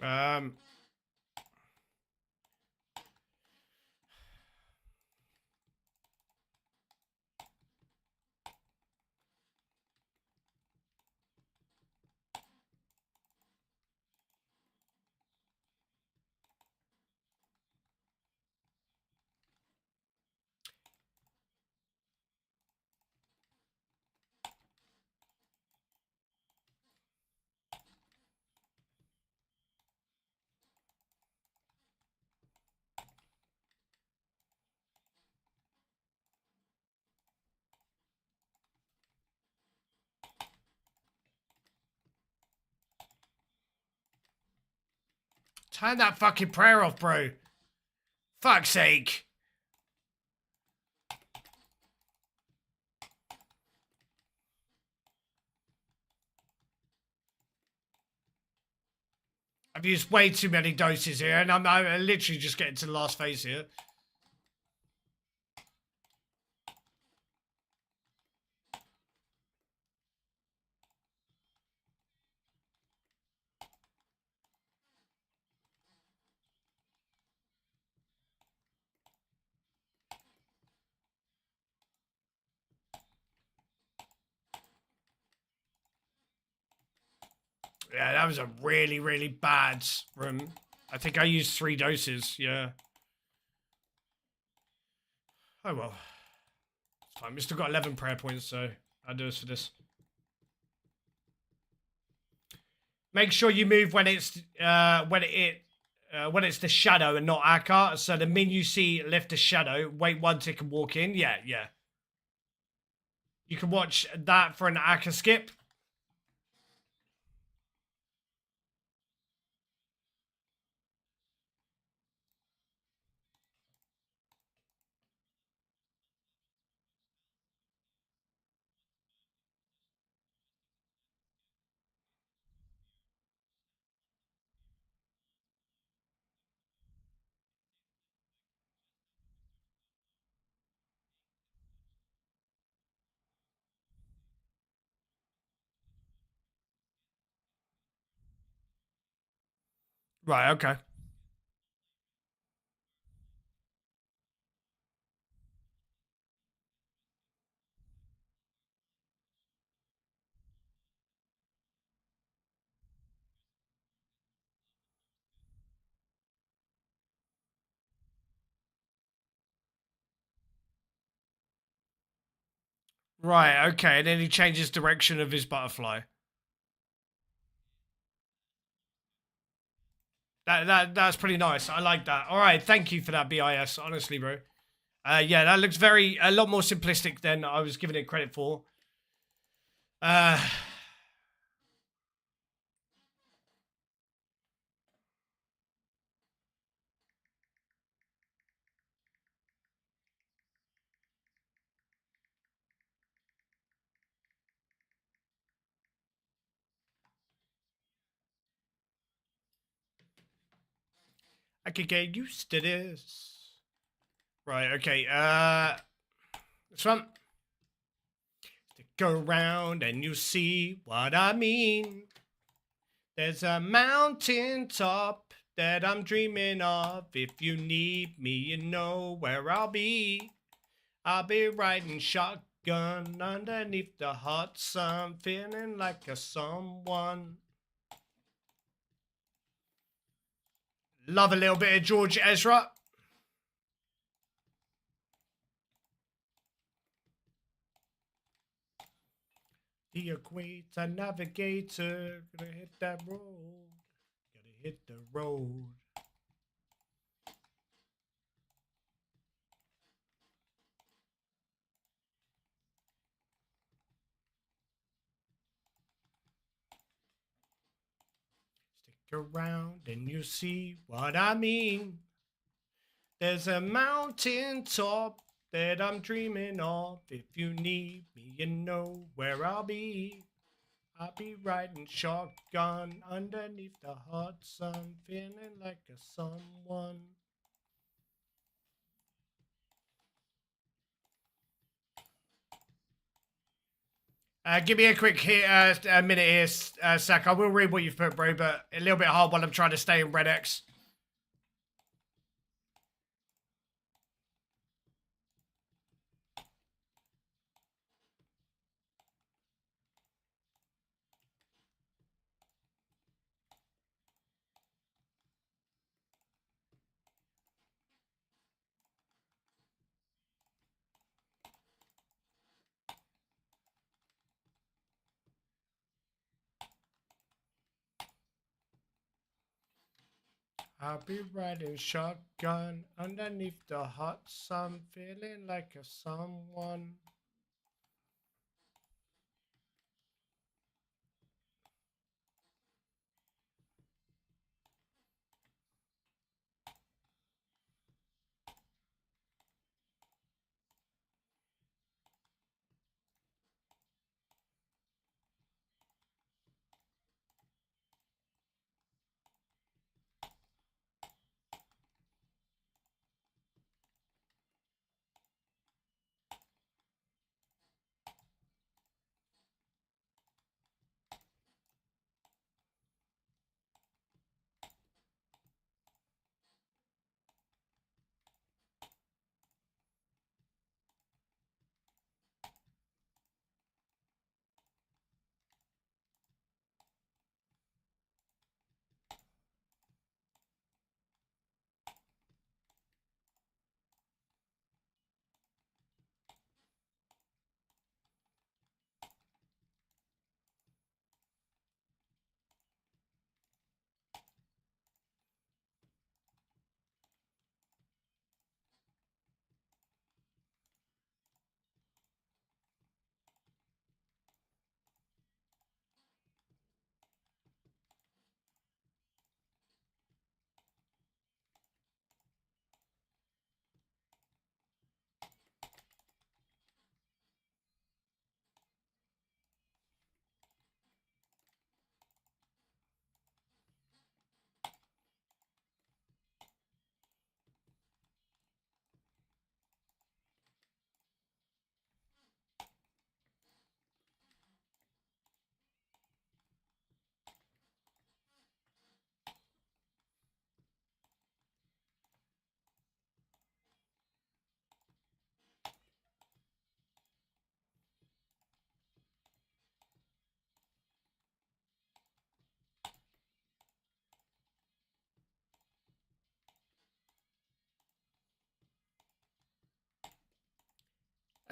Um, Turn that fucking prayer off, bro. Fuck's sake. I've used way too many doses here, and I'm literally just getting to the last phase here. Yeah, that was a really, really bad room. I think I used 3 doses, yeah. Oh well. It's fine. We've still got 11 prayer points, so I'll do this for this. Make sure you move when it's when it's the shadow and not Akka. So the minute you see lift a shadow, wait 1 tick and walk in. Yeah, yeah. You can watch that for an Akka skip. Right. Okay. Right. Okay. And then he changes direction of his butterfly. That's pretty nice. I like that. All right. Thank you for that, BIS. Honestly, bro. Yeah, that looks a lot more simplistic than I was giving it credit for. Uh, I could get used to this. Right. Okay. This one. Go around and you see what I mean. There's a mountain top that I'm dreaming of. If you need me, you know where I'll be. I'll be riding shotgun underneath the hot sun, feeling like a someone. Love a little bit of George Ezra. The equator navigator, gonna hit that road. Gotta hit the road. Stick around and you see what I mean. There's a mountain top that I'm dreaming of. If you need me, you know where I'll be. I'll be riding shotgun underneath the hot sun, feeling like a someone. Give me a quick a minute here, Sack. I will read what you've put, bro, but a little bit hard while I'm trying to stay in Red X. I'll be riding shotgun underneath the hot sun, feeling like a someone.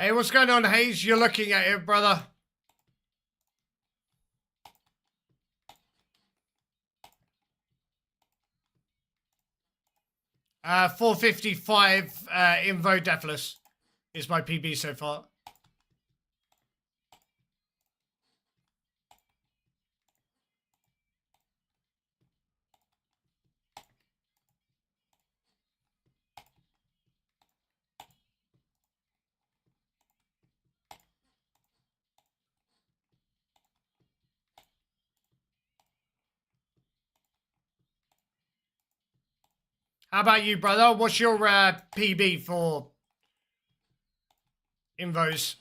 Hey, what's going on, Hayes? You're looking at it, brother. 455 Invo Deathless is my PB so far. How about you, brother? What's your PB for Invos?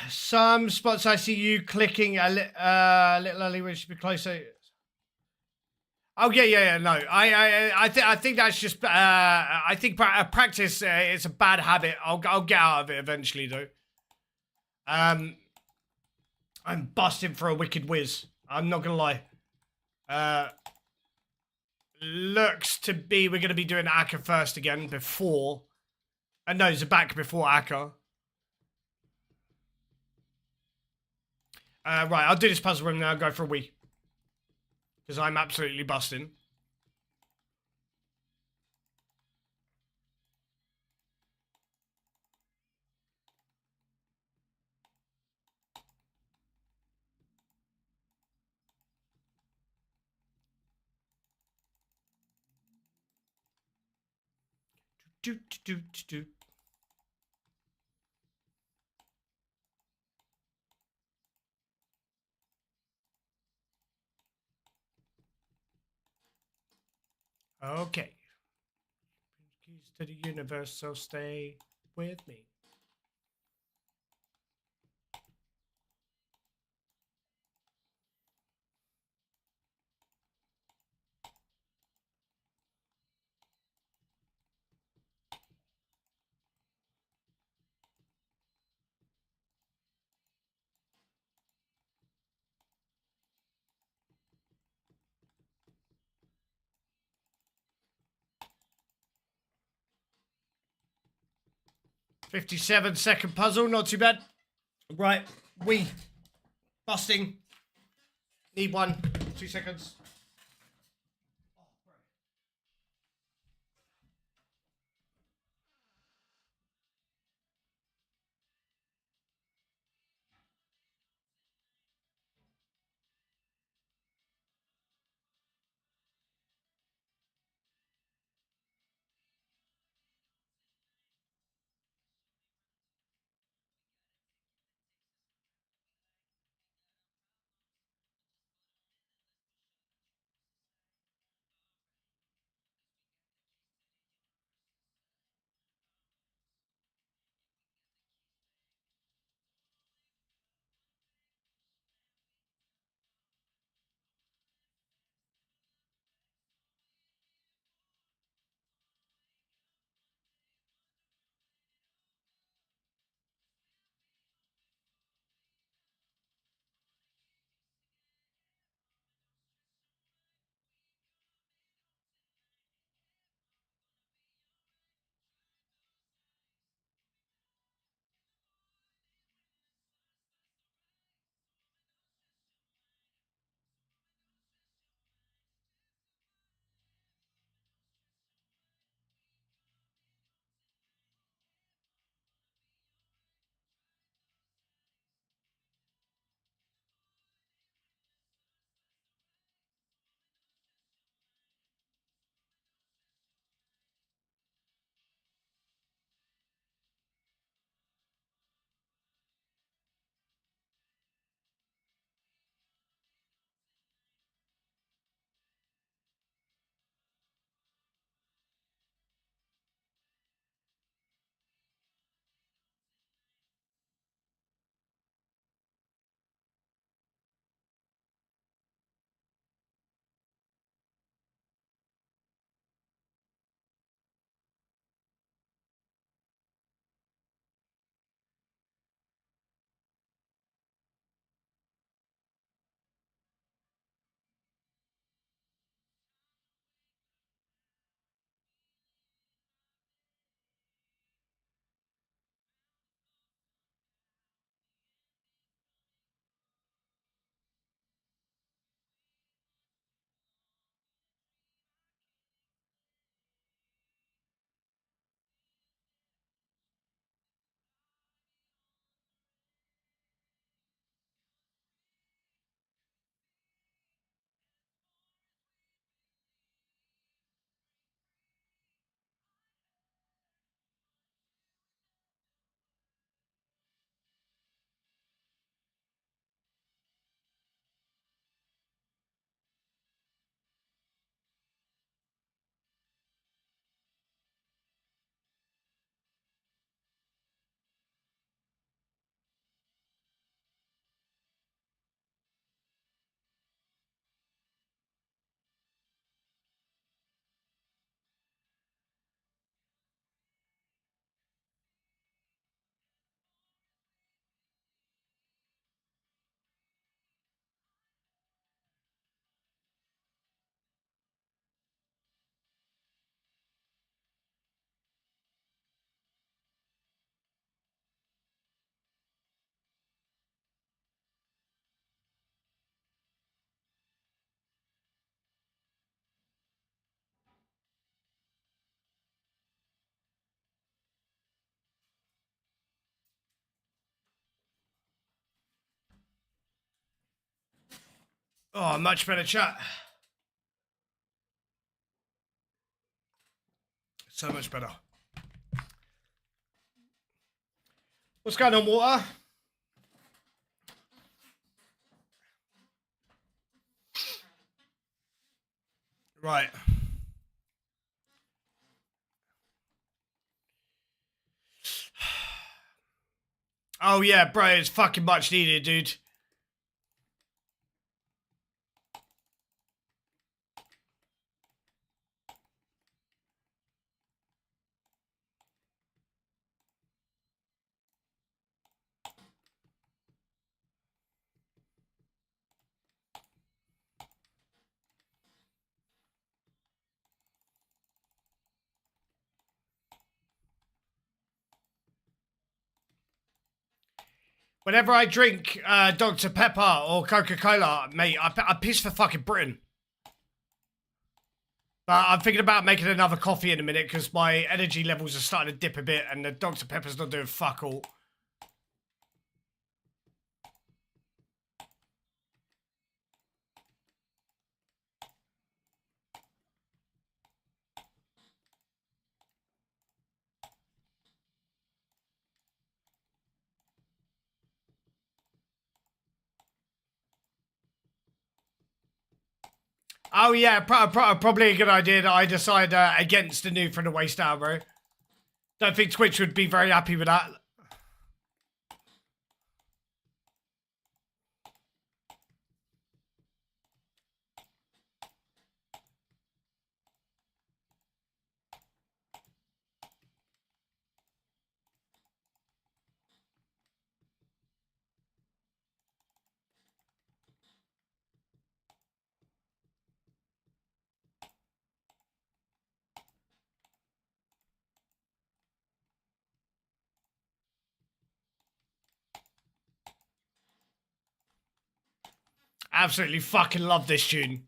Some spots I see you clicking a little early, which should be closer. Oh yeah. No, I think that's just. I think practice. It's a bad habit. I'll get out of it eventually, though. I'm busting for a wicked whiz. I'm not gonna lie. Looks to be we're gonna be doing Akka first again before. No, Zabak before Akka. Right, I'll do this puzzle room now. Go for a wee. Because I'm absolutely busting. Do. Okay. Keys to the universe, so stay with me. "57-second puzzle, not too bad. Right, we busting. Need 2 seconds. Oh, much better chat. So much better. What's going on, Water? Right. Oh, yeah, bro, it's fucking much needed, dude. Whenever I drink Dr. Pepper or Coca-Cola, mate, I piss for fucking Britain. But I'm thinking about making another coffee in a minute because my energy levels are starting to dip a bit and the Dr. Pepper's not doing fuck all. Oh yeah, probably a good idea that I decide against the new from the waist down, bro. Don't think Twitch would be very happy with that. Absolutely fucking love this tune.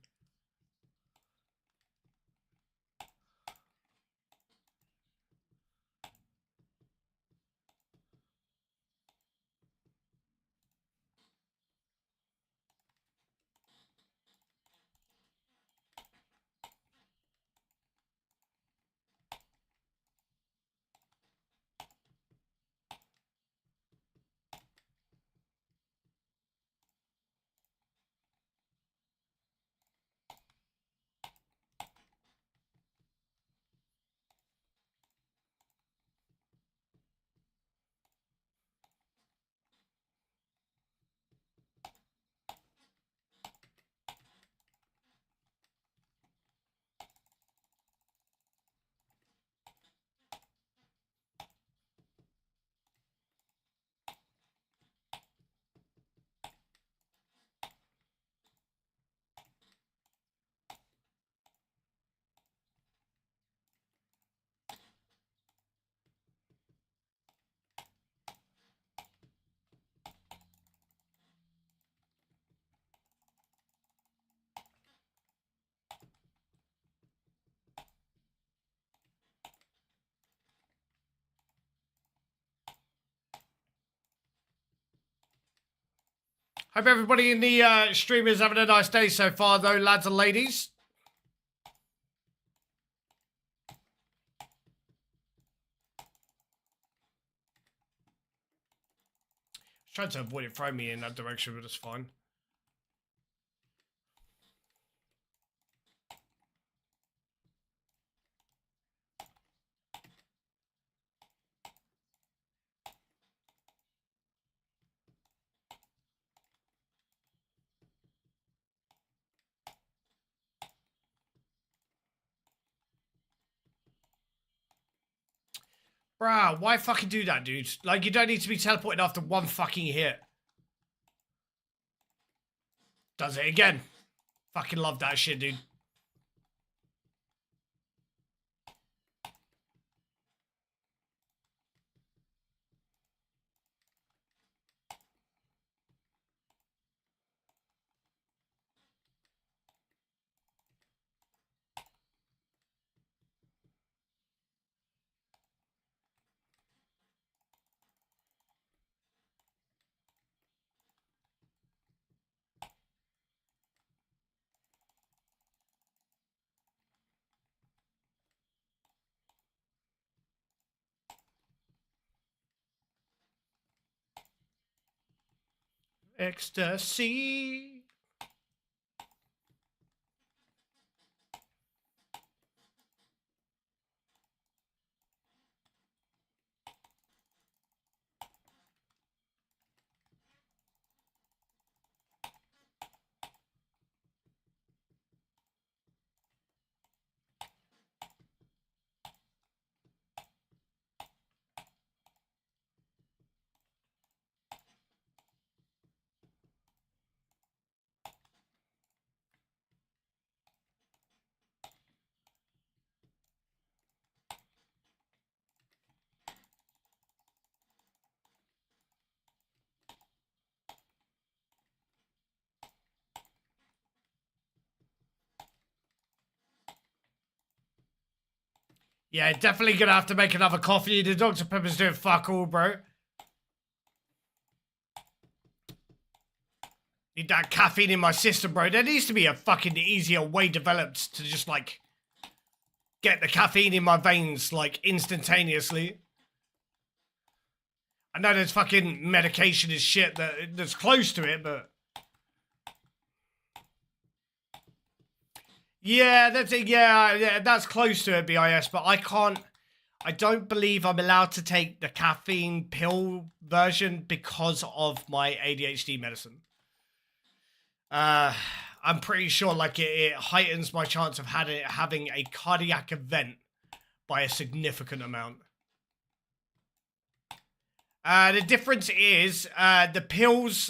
Hope everybody in the stream is having a nice day so far, though, lads and ladies. Trying to avoid it throwing me in that direction, but it's fine. Bruh, why fucking do that, dude? Like, you don't need to be teleported after one fucking hit. Does it again. Fucking love that shit, dude. Ecstasy. Yeah, definitely gonna have to make another coffee. The Dr. Pepper's doing fuck all, bro. Need that caffeine in my system, bro. There needs to be a fucking easier way developed to just, like, get the caffeine in my veins, like, instantaneously. I know there's fucking medication is shit that's close to it, but... Yeah, that's it. Yeah, that's close to it, BIS, but I don't believe I'm allowed to take the caffeine pill version because of my ADHD medicine. I'm pretty sure, like, it heightens my chance of having a cardiac event by a significant amount. The difference is, the pills,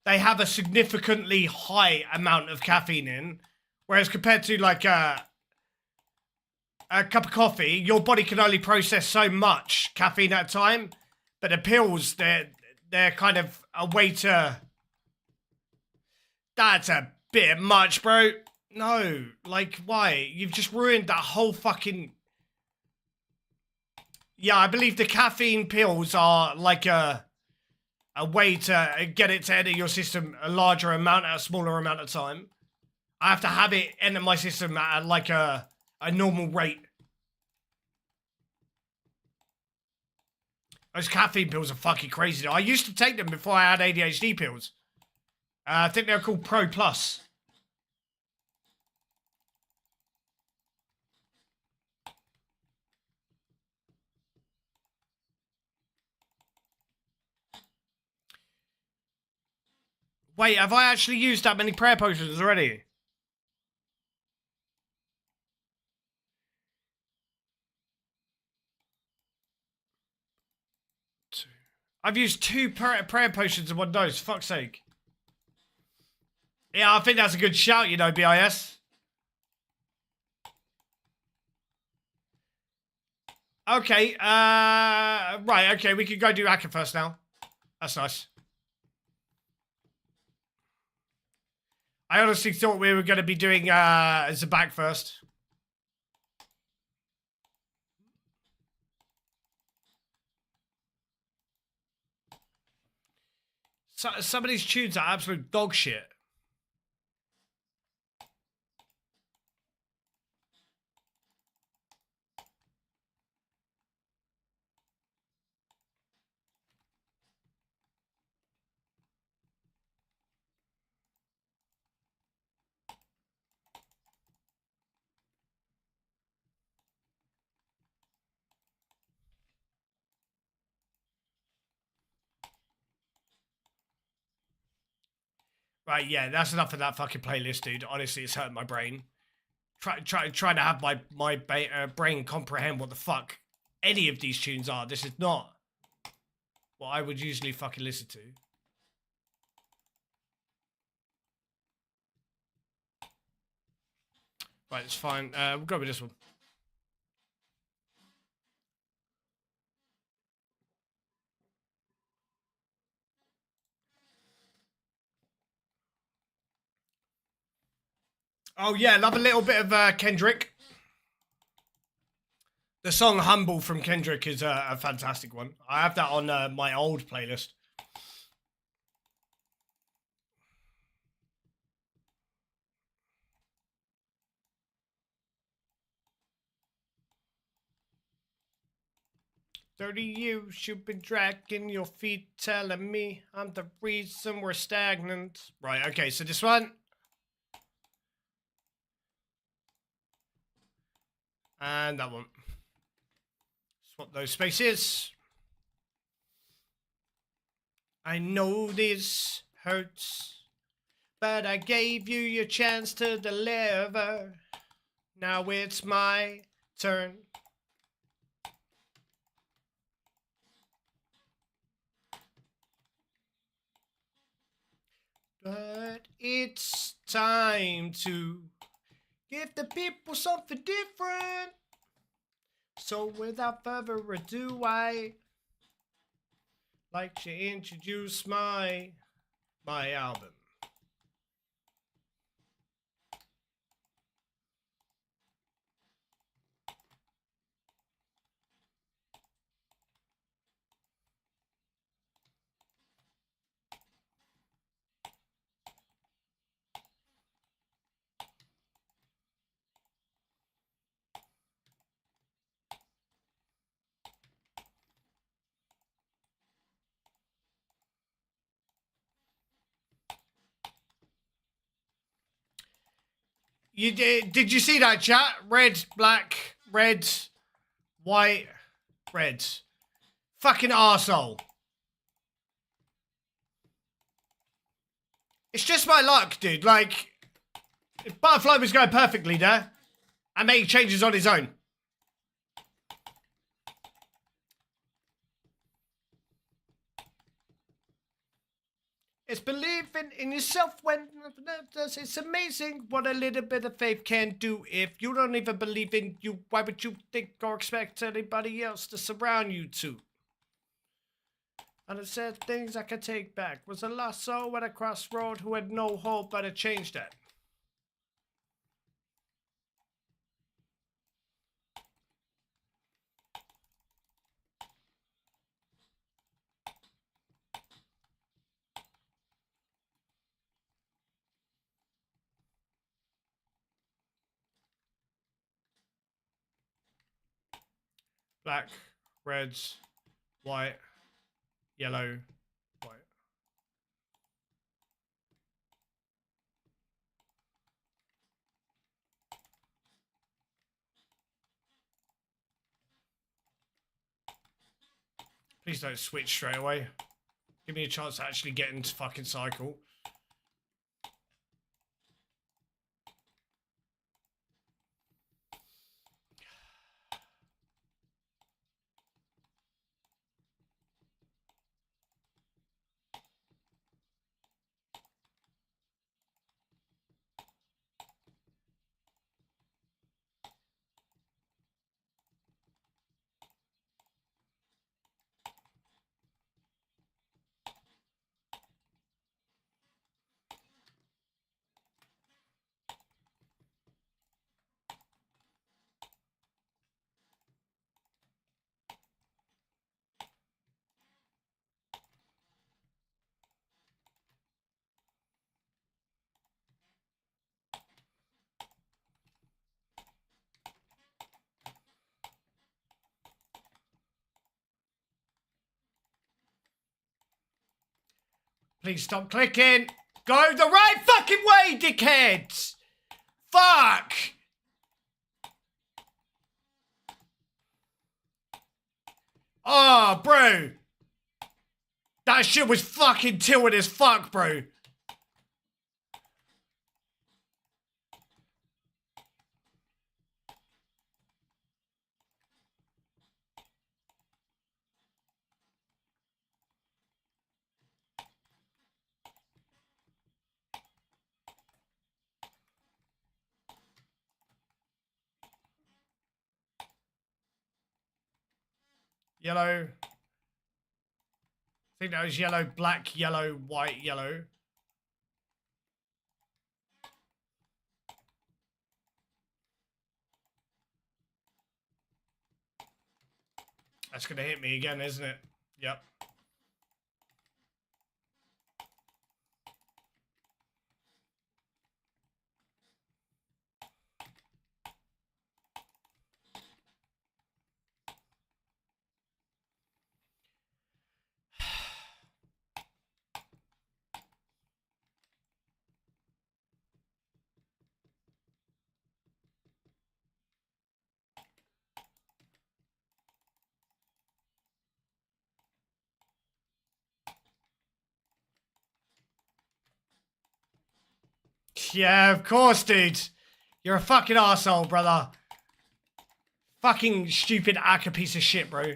they have a significantly high amount of caffeine in, whereas compared to, like, a cup of coffee, your body can only process so much caffeine at a time, but the pills, they're kind of a way to... That's a bit much, bro. No, like, why? You've just ruined that whole fucking... Yeah, I believe the caffeine pills are like a way to get it to enter your system a larger amount at a smaller amount of time. I have to have it enter my system at like a normal rate. Those caffeine pills are fucking crazy. I used to take them before I had ADHD pills. I think they're called Pro Plus. Wait, have I actually used that many prayer potions already? I've used 2 prayer potions in one dose. Fuck's sake. Yeah, I think that's a good shout, you know, BIS. Okay, right, okay, we can go do Akka first now. That's nice. I honestly thought we were going to be doing Zabak first. So, some of these tunes are absolute dog shit. Right, yeah, that's enough of that fucking playlist, dude. Honestly, it's hurting my brain. Trying to have my brain comprehend what the fuck any of these tunes are. This is not what I would usually fucking listen to. Right, it's fine. We'll go with this one. Oh yeah, love a little bit of Kendrick. The song "Humble" from Kendrick is a fantastic one. I have that on my old playlist. 30 years you've been dragging your feet, telling me I'm the reason we're stagnant. Right, okay, so this one. And that one. Swap those spaces. I know this hurts, but I gave you your chance to deliver. Now it's my turn. But it's time to give the people something different. So without further ado, I like to introduce my album. You did you see that chat? Red, black, red, white, red. Fucking arsehole. It's just my luck, dude. Like, if Butterfly was going perfectly there, and make changes on his own. It's believing in yourself when it's amazing what a little bit of faith can do. If you don't even believe in you, why would you think or expect anybody else to surround you to? And it said things I could take back. Was a lost soul at a crossroad who had no hope but to change that. Black, reds, white, yellow, white. Please don't switch straight away. Give me a chance to actually get into fucking cycle. Please stop clicking. Go the right fucking way, dickheads. Fuck. Oh, bro. That shit was fucking tilted as fuck, bro. Yellow. I think that was yellow, black, yellow, white, yellow. That's going to hit me again, isn't it? Yep. Yeah, of course, dude. You're a fucking arsehole, brother. Fucking stupid acca piece of shit, bro.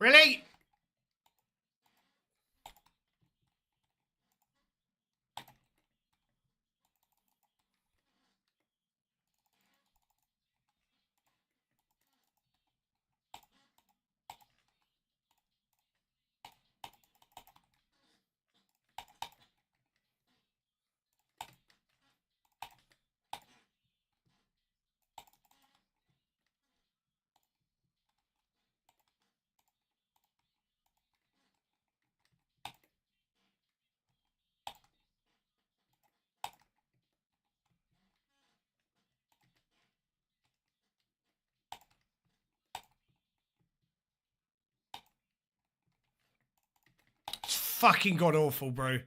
Really? It's fucking god awful, bro.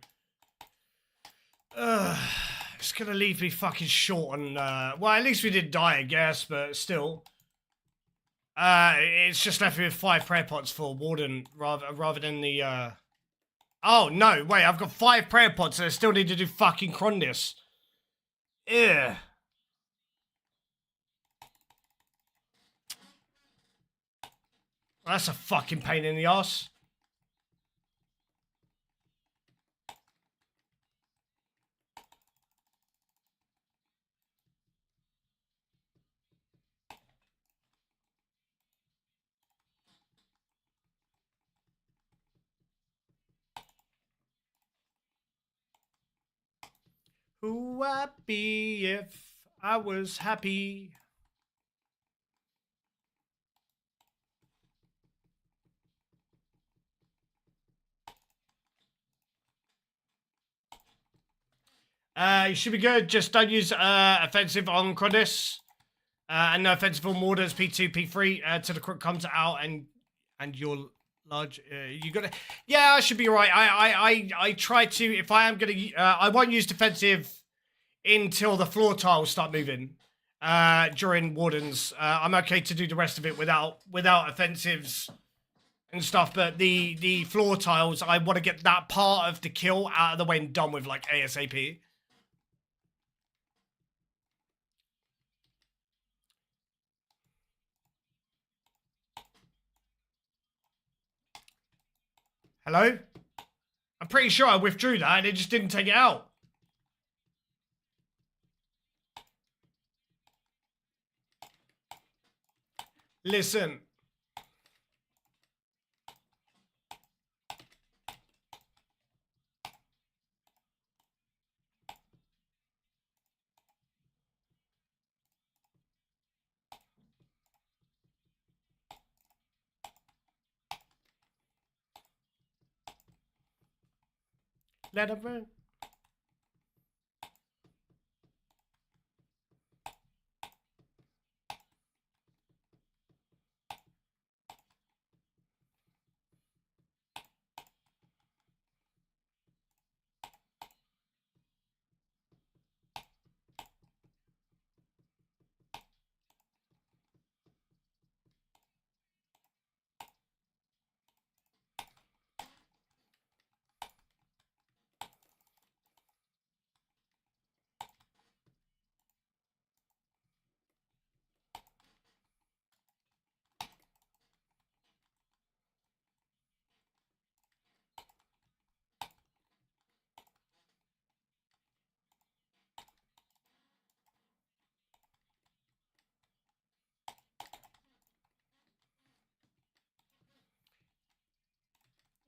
It's gonna leave me fucking short on, well, at least we didn't die, I guess, but still. It's just left me with 5 prayer pots for Warden, rather than the, Oh, no, wait, I've got 5 prayer pots and I still need to do fucking Crondis. Ugh. That's a fucking pain in the ass. Who I'd be if I was happy. You should be good. Just don't use offensive on Crondis. And no offensive on Warders P2, P3 till the crook comes out and you're large. You gotta. Yeah, I should be right. I try to. If I am gonna, I won't use defensive until the floor tiles start moving. During Wardens, I'm okay to do the rest of it without offensives and stuff. But the floor tiles, I want to get that part of the kill out of the way and done with like ASAP. Hello? I'm pretty sure I withdrew that and it just didn't take it out. Listen. Let it run.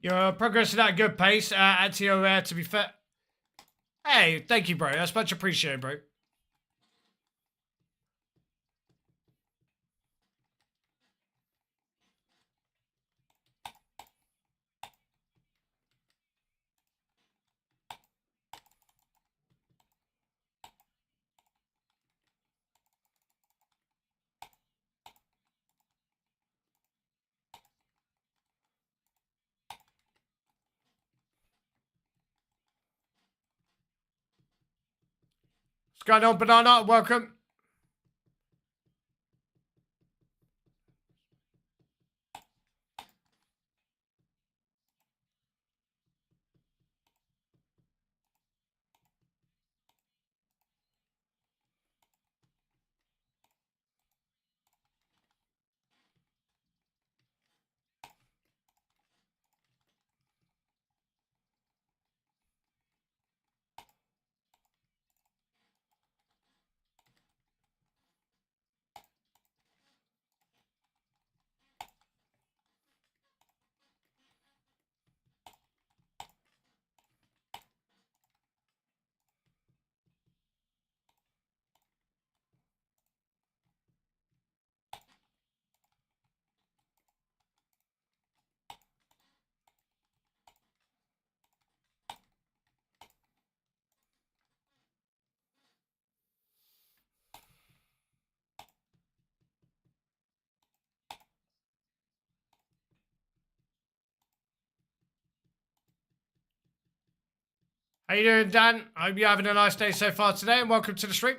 You're progressing at a good pace, Antio, to be fair. Hey, thank you, bro. That's much appreciated, bro. What's going on, Banana? Welcome. How you doing, Dan? I hope you're having a nice day so far today, and welcome to the stream.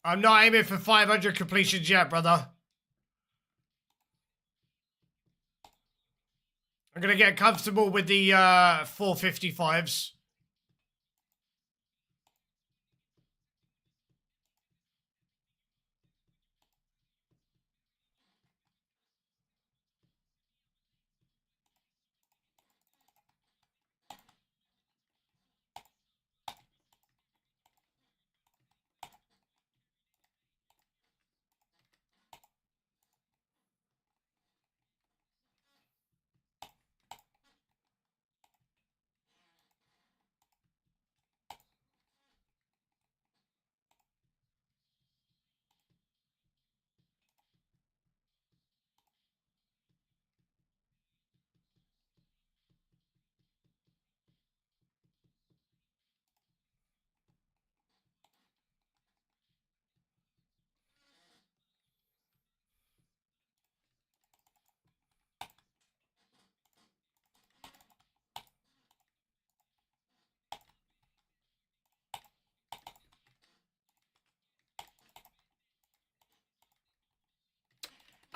I'm not aiming for 500 completions yet, brother. I'm gonna get comfortable with the 455s.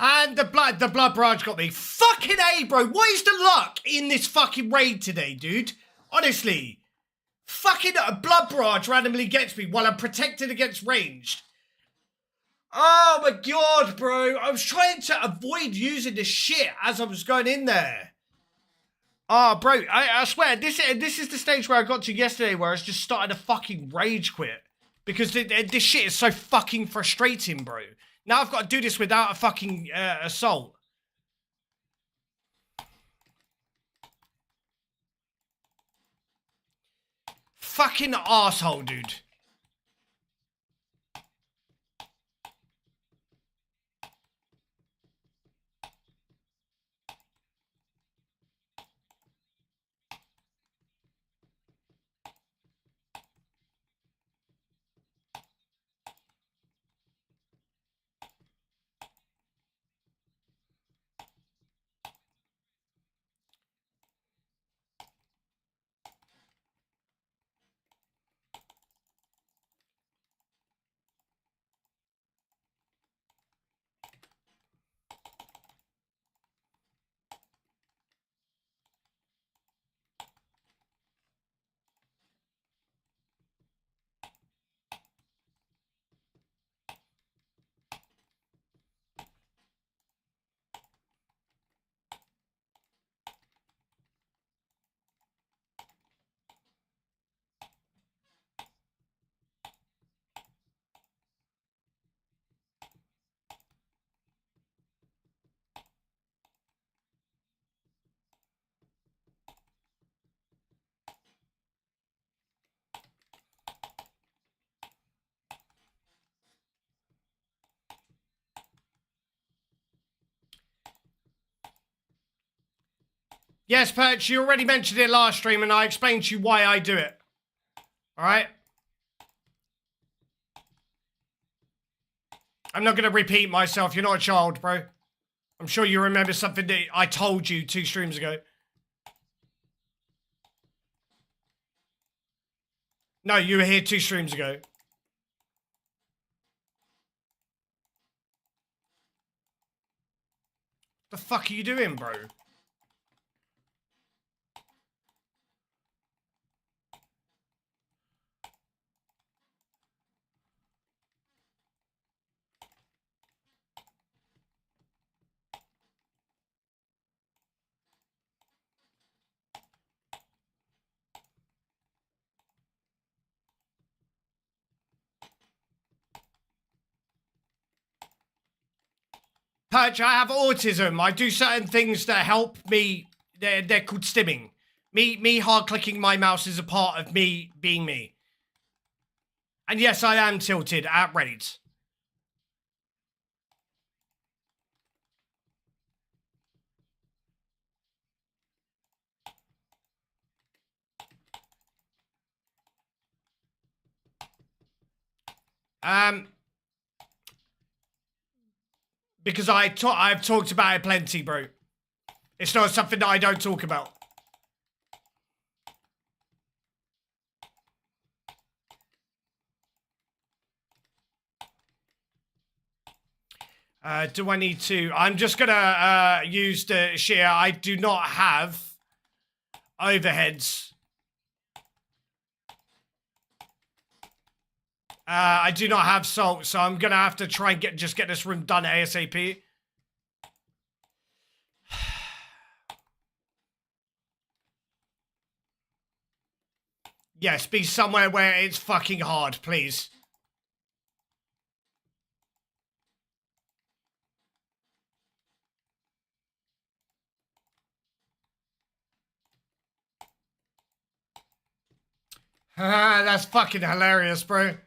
And the blood branch got me. Fucking A, bro. What is the luck in this fucking raid today, dude? Honestly. Fucking blood barrage randomly gets me while I'm protected against ranged. Oh my god, bro. I was trying to avoid using this shit as I was going in there. Oh, bro, I swear, this is the stage where I got to yesterday where I was just starting to fucking rage quit. Because this shit is so fucking frustrating, bro. Now I've got to do this without a fucking assault. Fucking asshole, dude. Yes, Perch, you already mentioned it last stream and I explained to you why I do it. Alright? I'm not going to repeat myself. You're not a child, bro. I'm sure you remember something that I told you 2 streams ago. No, you were here 2 streams ago. The fuck are you doing, bro? Perch, I have autism. I do certain things that help me. They're called stimming. Me hard clicking my mouse is a part of me being me. And yes, I am tilted at raids. Because I've talked about it plenty, bro. It's not something that I don't talk about. Do I need to? I'm just gonna use the shear. I do not have overheads. I do not have salt, so I'm gonna have to try and get this room done ASAP. Yes, be somewhere where it's fucking hard, please. That's fucking hilarious, bro.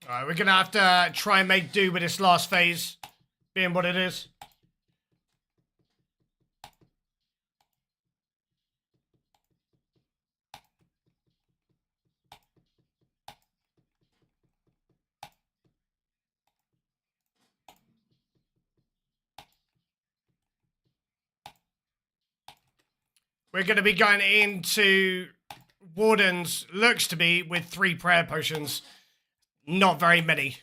Alright, we're gonna have to try and make do with this last phase, being what it is. We're gonna be going into Warden's, looks to be, with 3 prayer potions. Not very many.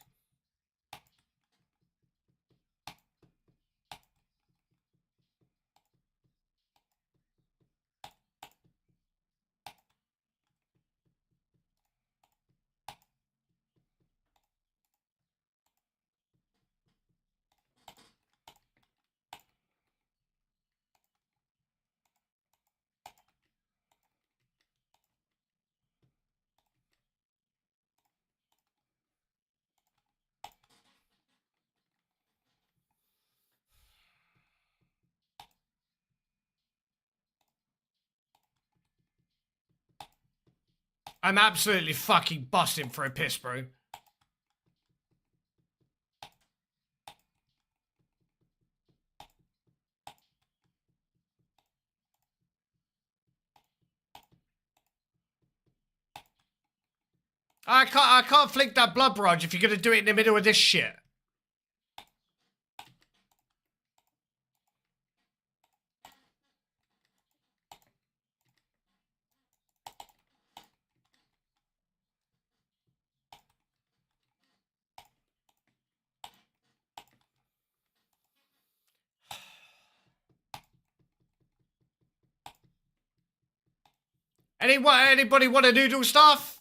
I'm absolutely fucking busting for a piss, bro. I can't flick that blood barrage if you're gonna do it in the middle of this shit. Anybody want a noodle stuff?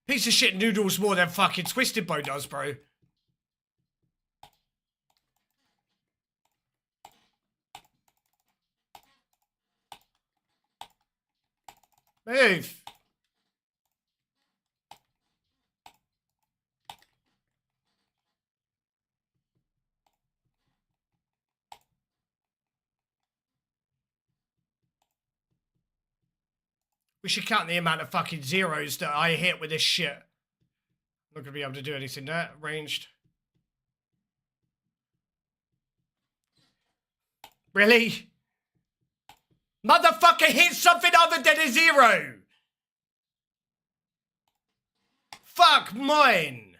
Piece of shit noodles more than fucking Twisted Bow does, bro. Move. We should count the amount of fucking zeros that I hit with this shit. I'm not gonna be able to do anything there. Ranged. Really? Motherfucker, hit something other than a zero! Fuck mine!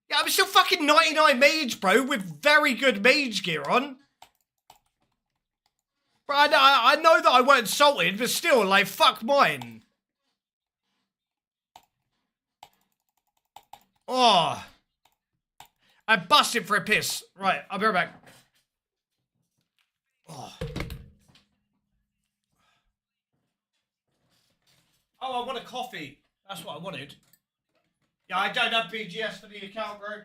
Yeah, I'm still fucking 99 mage, bro, with very good mage gear on. Bro, I know that I weren't salted, but still, like, fuck mine. Oh. I busted for a piss. Right, I'll be right back. Oh. Oh, I want a coffee. That's what I wanted. Yeah, I don't have BGS for the account, bro.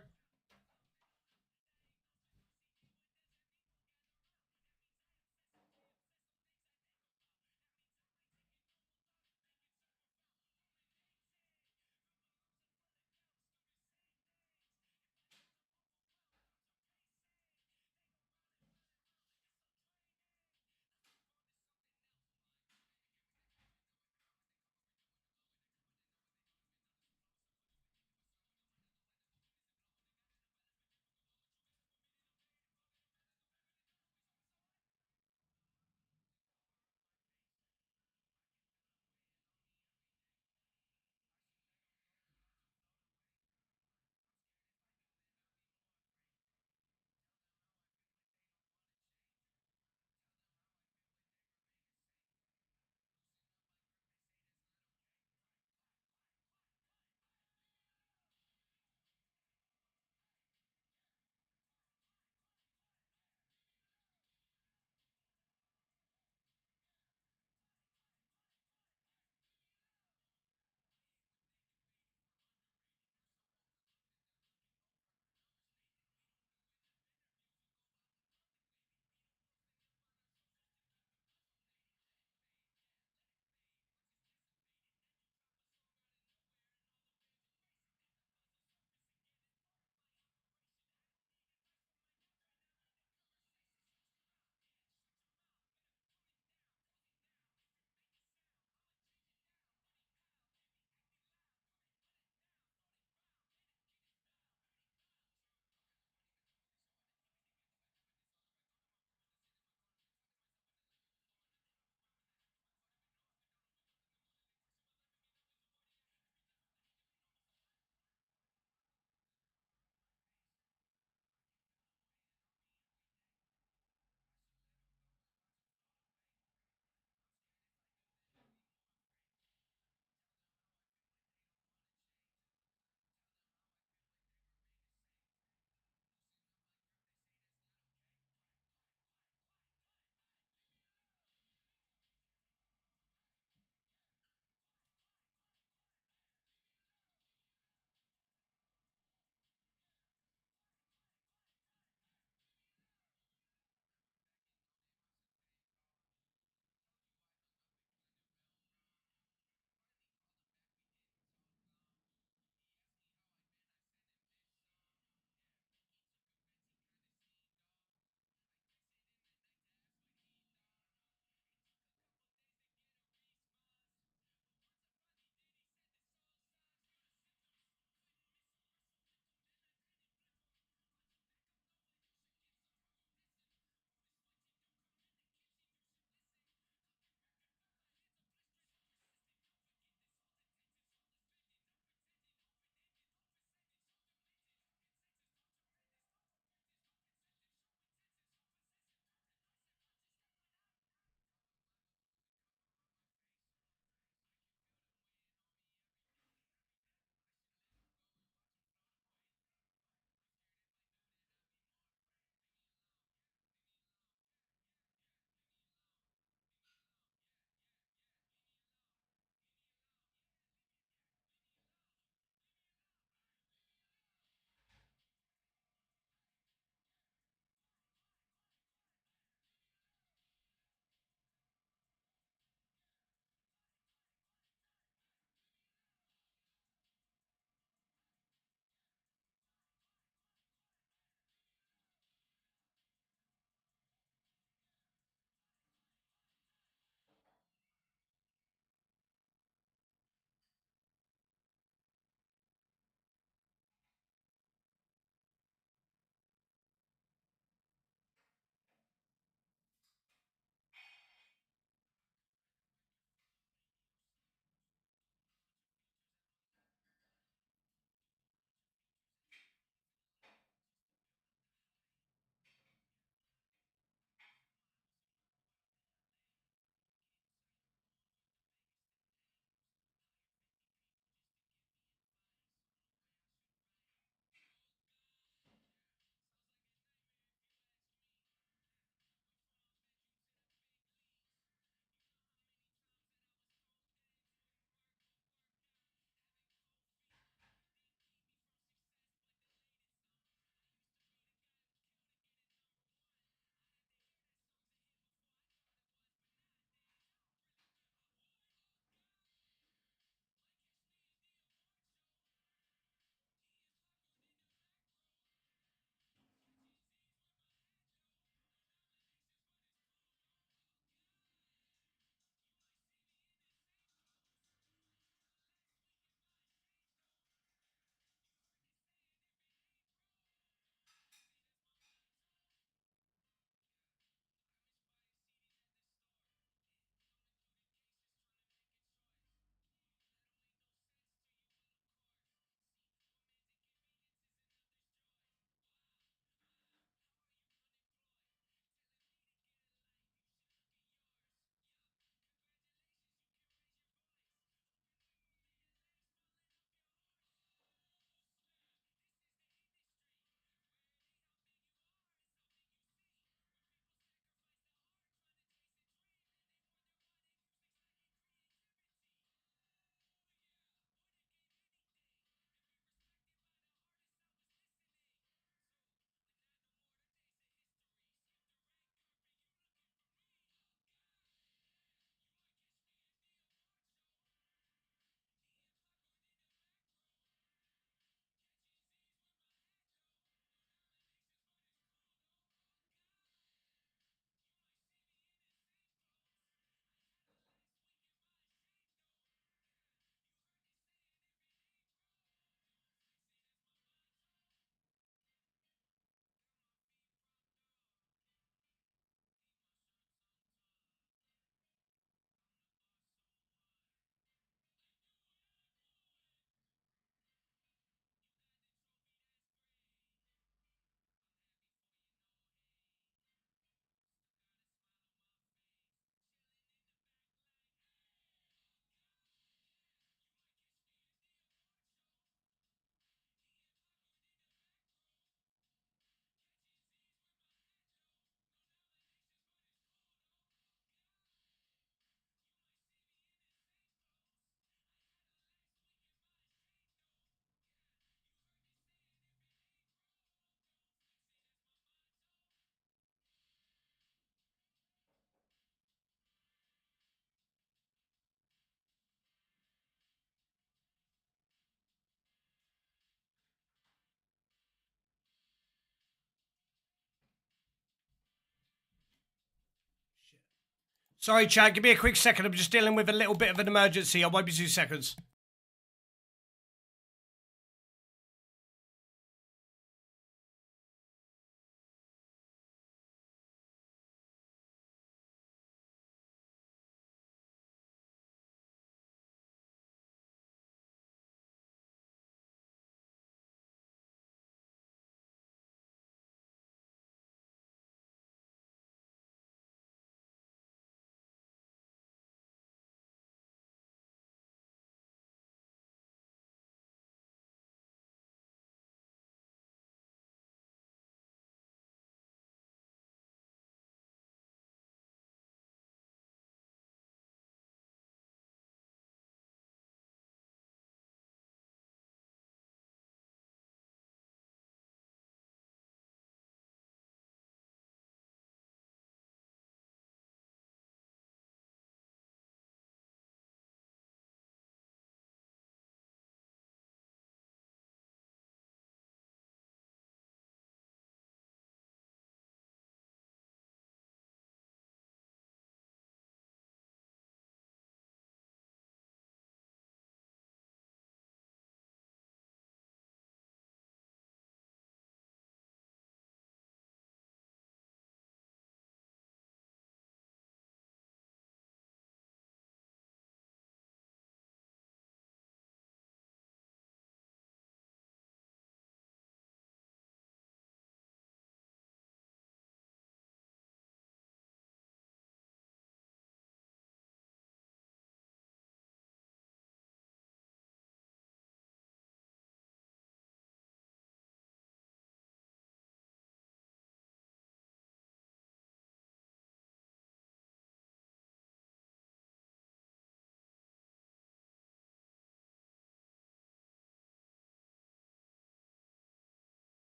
Sorry, Chad, give me a quick second. I'm just dealing with a little bit of an emergency. I won't be 2 seconds.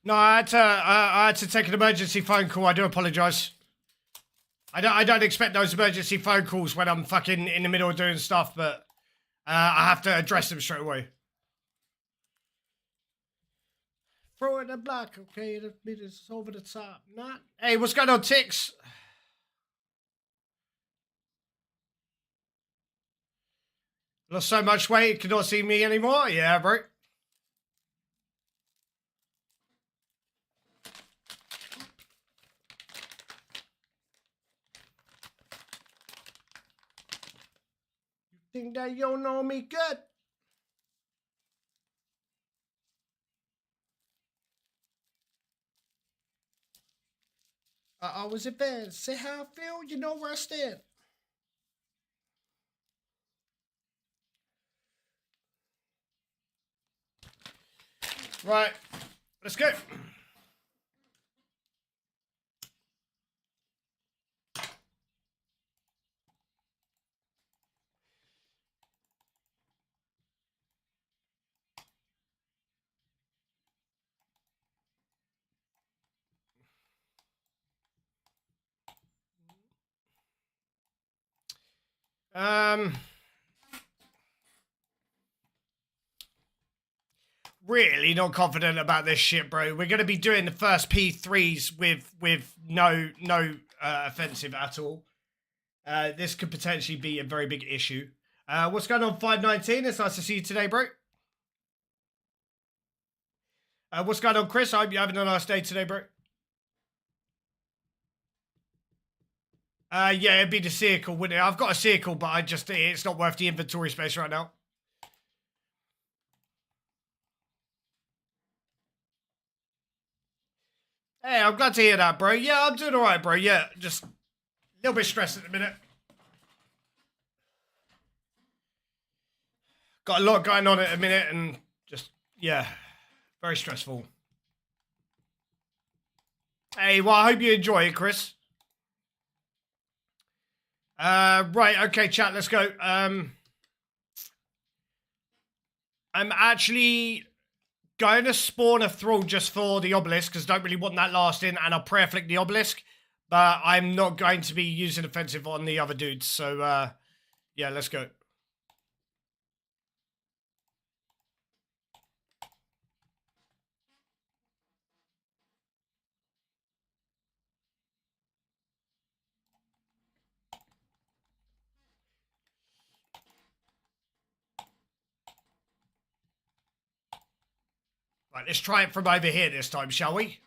No, I had to take an emergency phone call. I do apologise. I don't expect those emergency phone calls when I'm fucking in the middle of doing stuff, but I have to address them straight away. Throw it in the black, okay? It's over the top. Not. Hey, what's going on, Tix? Lost so much weight, cannot see me anymore. Yeah, bro. You think that you know me good? I was in bed. Say how I feel, you know where I stand. Right, let's go. Really not confident about this shit, bro. We're gonna be doing the first P3s with no offensive at all. This could potentially be a very big issue. What's going on, 519? It's nice to see you today, bro. What's going on, Chris? I hope you're having a nice day today, bro. Yeah, it'd be the circle, wouldn't it? I've got a circle, but it's not worth the inventory space right now. Hey, I'm glad to hear that, bro. Yeah, I'm doing all right, bro. Yeah, just a little bit stressed at the minute. Got a lot going on at the minute and just, yeah, very stressful. Hey, well, I hope you enjoy it, Chris. Right, okay, chat, let's go. I'm actually going to spawn a thrall just for the obelisk, because I don't really want that lasting, and I'll prayer flick the obelisk, but I'm not going to be using offensive on the other dudes, so, yeah, let's go. Right, let's try it from over here this time, shall we?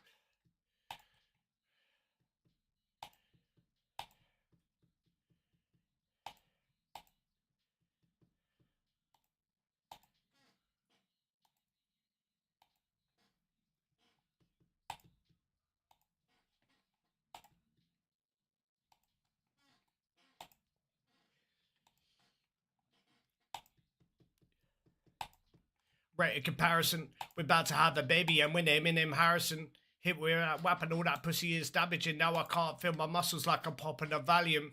Right, in comparison, we're about to have a baby and we're naming him Harrison. Hit with that weapon, all that pussy is damaging. Now I can't feel my muscles like I'm popping a Valium.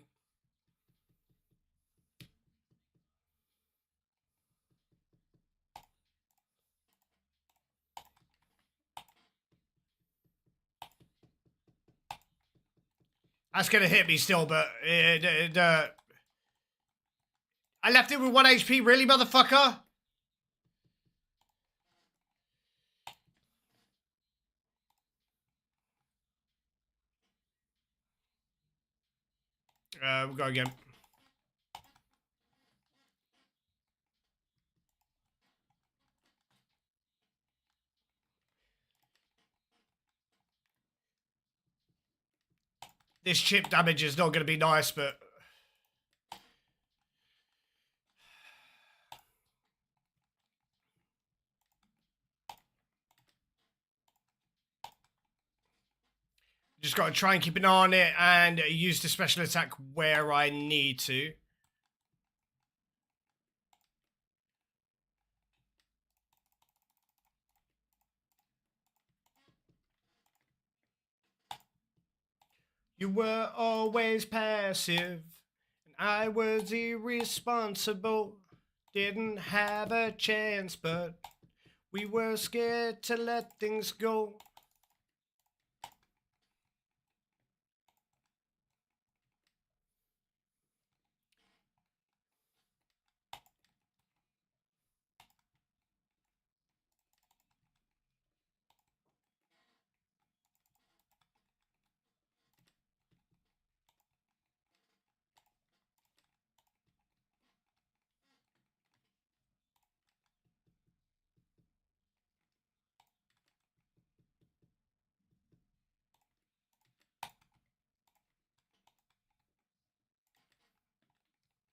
That's gonna hit me still, but I left it with 1 HP, really, motherfucker? We'll go again. This chip damage is not gonna be nice, but just gotta try and keep an eye on it and use the special attack where I need to. You were always passive, and I was irresponsible. Didn't have a chance, but we were scared to let things go.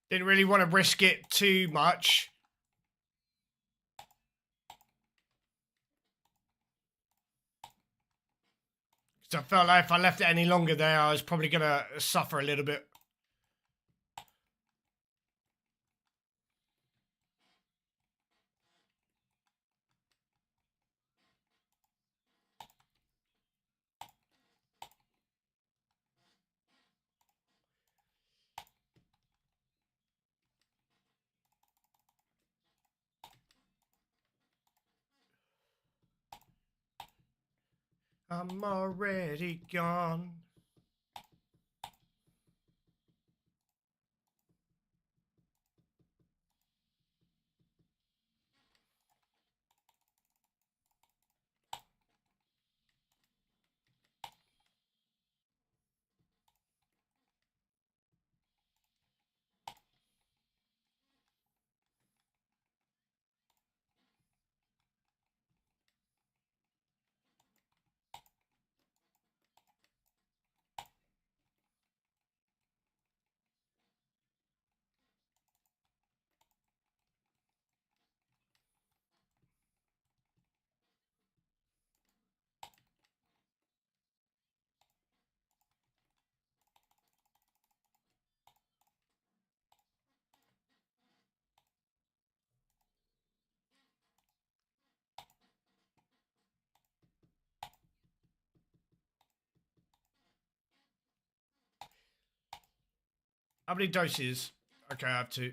Didn't really want to risk it too much. So I felt like if I left it any longer there, I was probably going to suffer a little bit. I'm already gone. How many doses? Okay, I have two.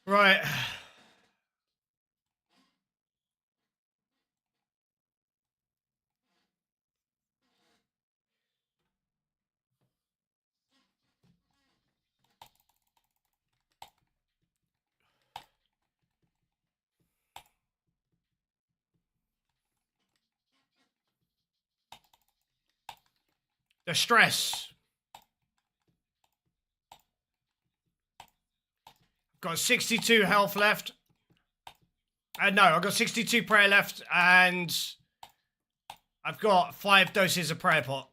Right. The stress. Got 62 health left. No, I've got 62 prayer left, and I've got 5 doses of prayer pot.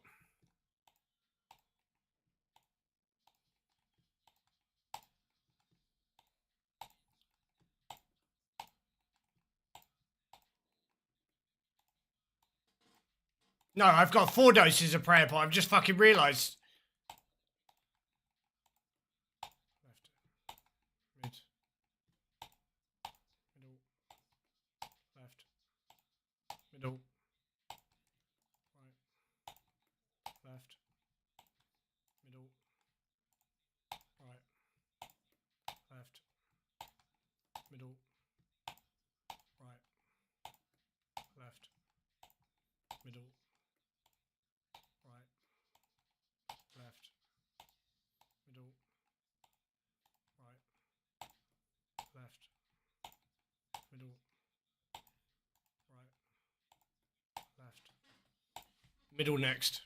No, I've got 4 doses of prayer pot. I've just fucking realised. Left. Mid. Middle. Left. Middle. Right. Left. Middle. Right. Left. Middle. Right. Left. Middle. Right. Left. Middle. Right. Left. Middle. Right. Left. Middle next.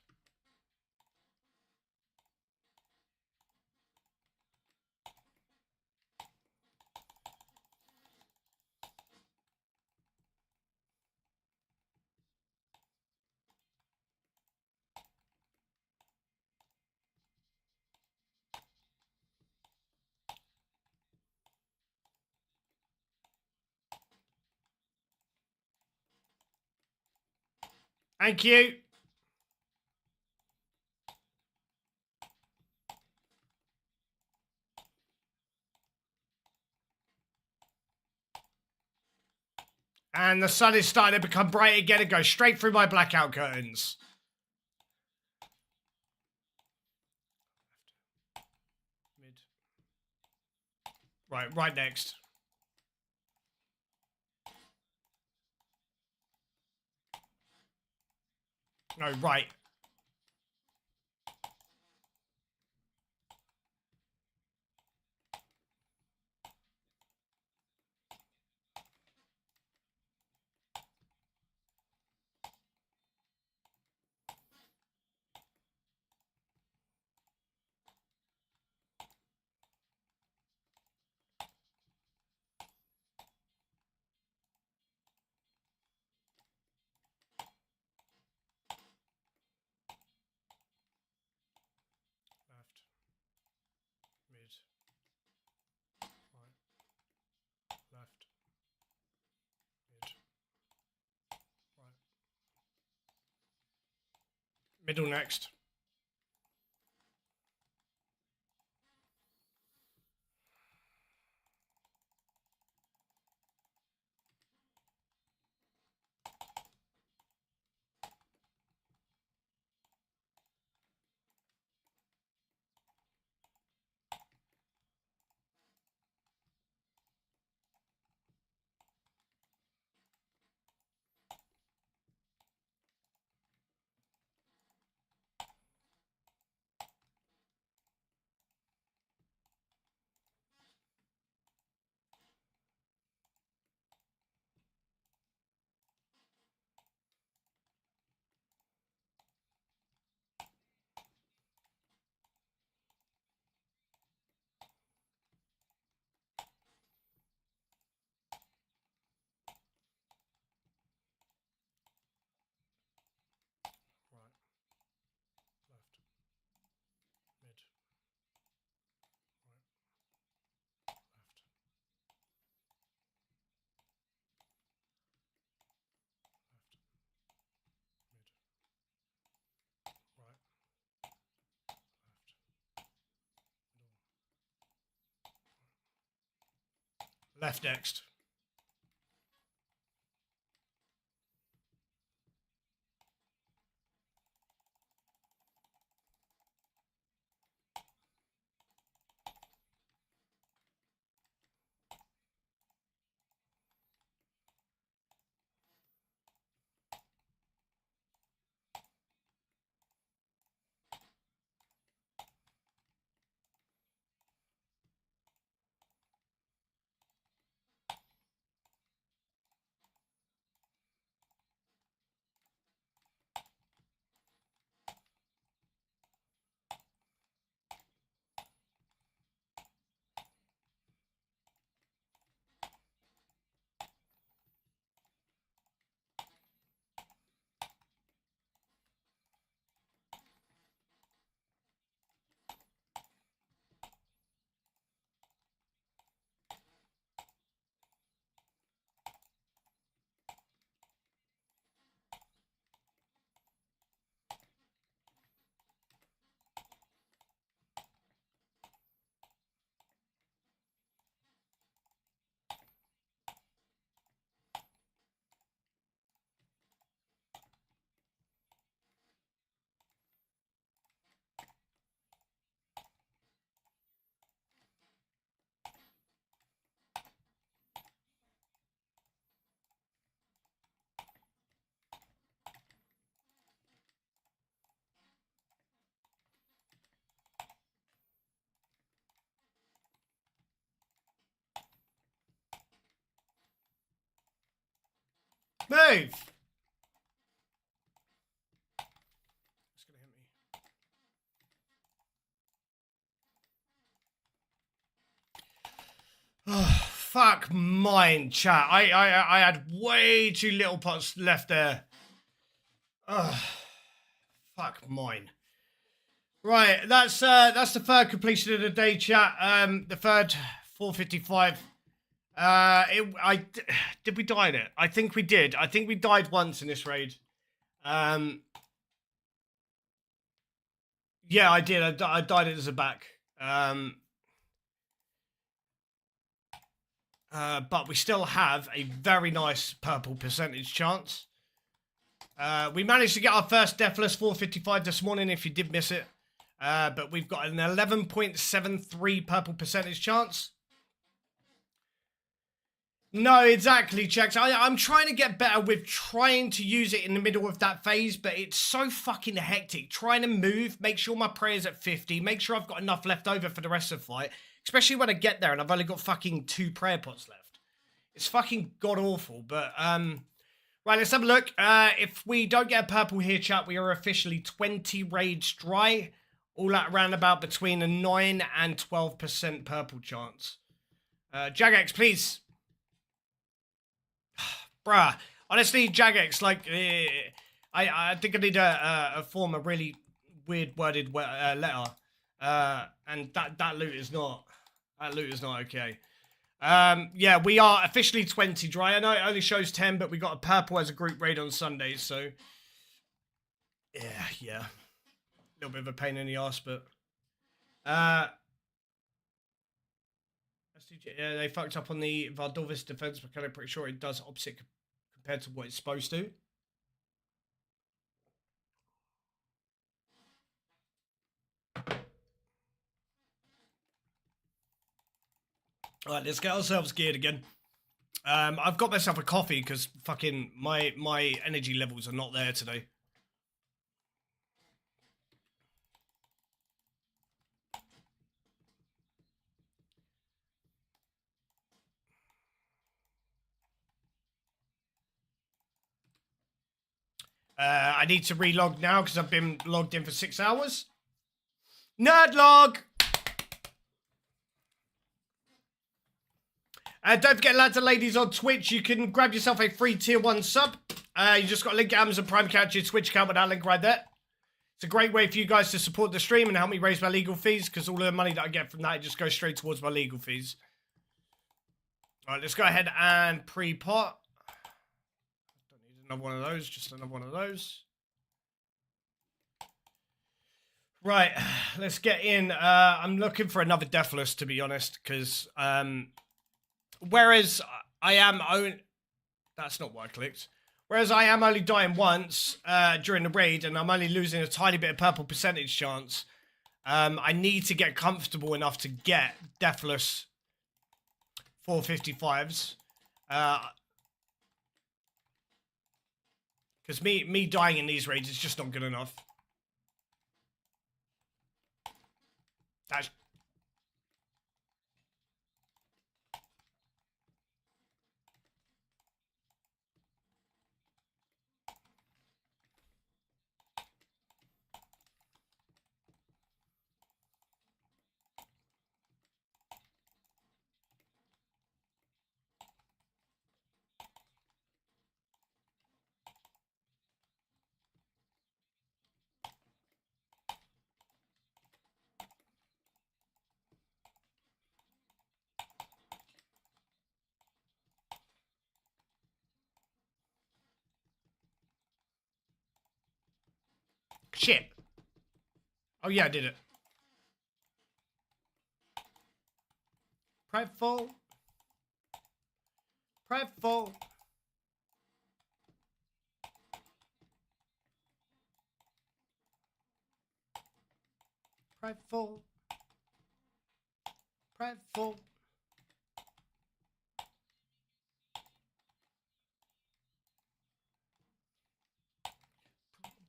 Thank you. And the sun is starting to become bright again and go straight through my blackout curtains. Mid. Right next. No, right. Left. Mid. Right. Left. Mid. Right. Middle next. Right. Left. Mid. Right. Left. Left. Mid. Right. Left. Middle. Left next. Move! It's gonna hit me. Oh, fuck mine, chat. I had way too little pots left there. Oh, fuck mine. Right, that's the third completion of the day, chat. The third 455. Did we die in it? I think we did. I think we died once in this raid. Yeah, I did. I died as a back. But we still have a very nice purple percentage chance. We managed to get our first Deathless 455 this morning, if you did miss it. But we've got an 11.73 purple percentage chance. No, exactly, Checks. I'm trying to get better with trying to use it in the middle of that phase, but it's so fucking hectic. Trying to move, make sure my prayer's at 50, make sure I've got enough left over for the rest of the fight, especially when I get there and I've only got fucking 2 prayer pots left. It's fucking god-awful, but, right, let's have a look. If we don't get a purple here, chat, we are officially 20 raids dry, all at around about between a 9 and 12% purple chance. Jagex, please. Bruh, honestly, Jagex, like, I think I need to form a really weird worded letter, and that loot is not okay. Yeah, we are officially 20 dry. I know it only shows 10, but we got a purple as a group raid on Sunday, so yeah, a little bit of a pain in the ass, but yeah, they fucked up on the Vardovis defense mechanic. Pretty sure it does opposite compared to what it's supposed to. Alright, let's get ourselves geared again. I've got myself a coffee because fucking my energy levels are not there today. I need to relog now because I've been logged in for 6 hours. Nerd log! Don't forget, lads and ladies, on Twitch, you can grab yourself a free tier 1 sub. You just got to link your Amazon Prime account to your Twitch account with that link right there. It's a great way for you guys to support the stream and help me raise my legal fees, because all the money that I get from that just goes straight towards my legal fees. Alright, let's go ahead and pre-pot. Don't need another one of those, just another one of those. Right, let's get in. I'm looking for another Deathless, to be honest, because whereas I am that's not what I clicked. Whereas I am only dying once during the raid, and I'm only losing a tiny bit of purple percentage chance, I need to get comfortable enough to get Deathless 455s. Because me dying in these raids is just not good enough. That's... Shit. Oh yeah, I did it. Prideful. Prideful. Prideful. Prideful.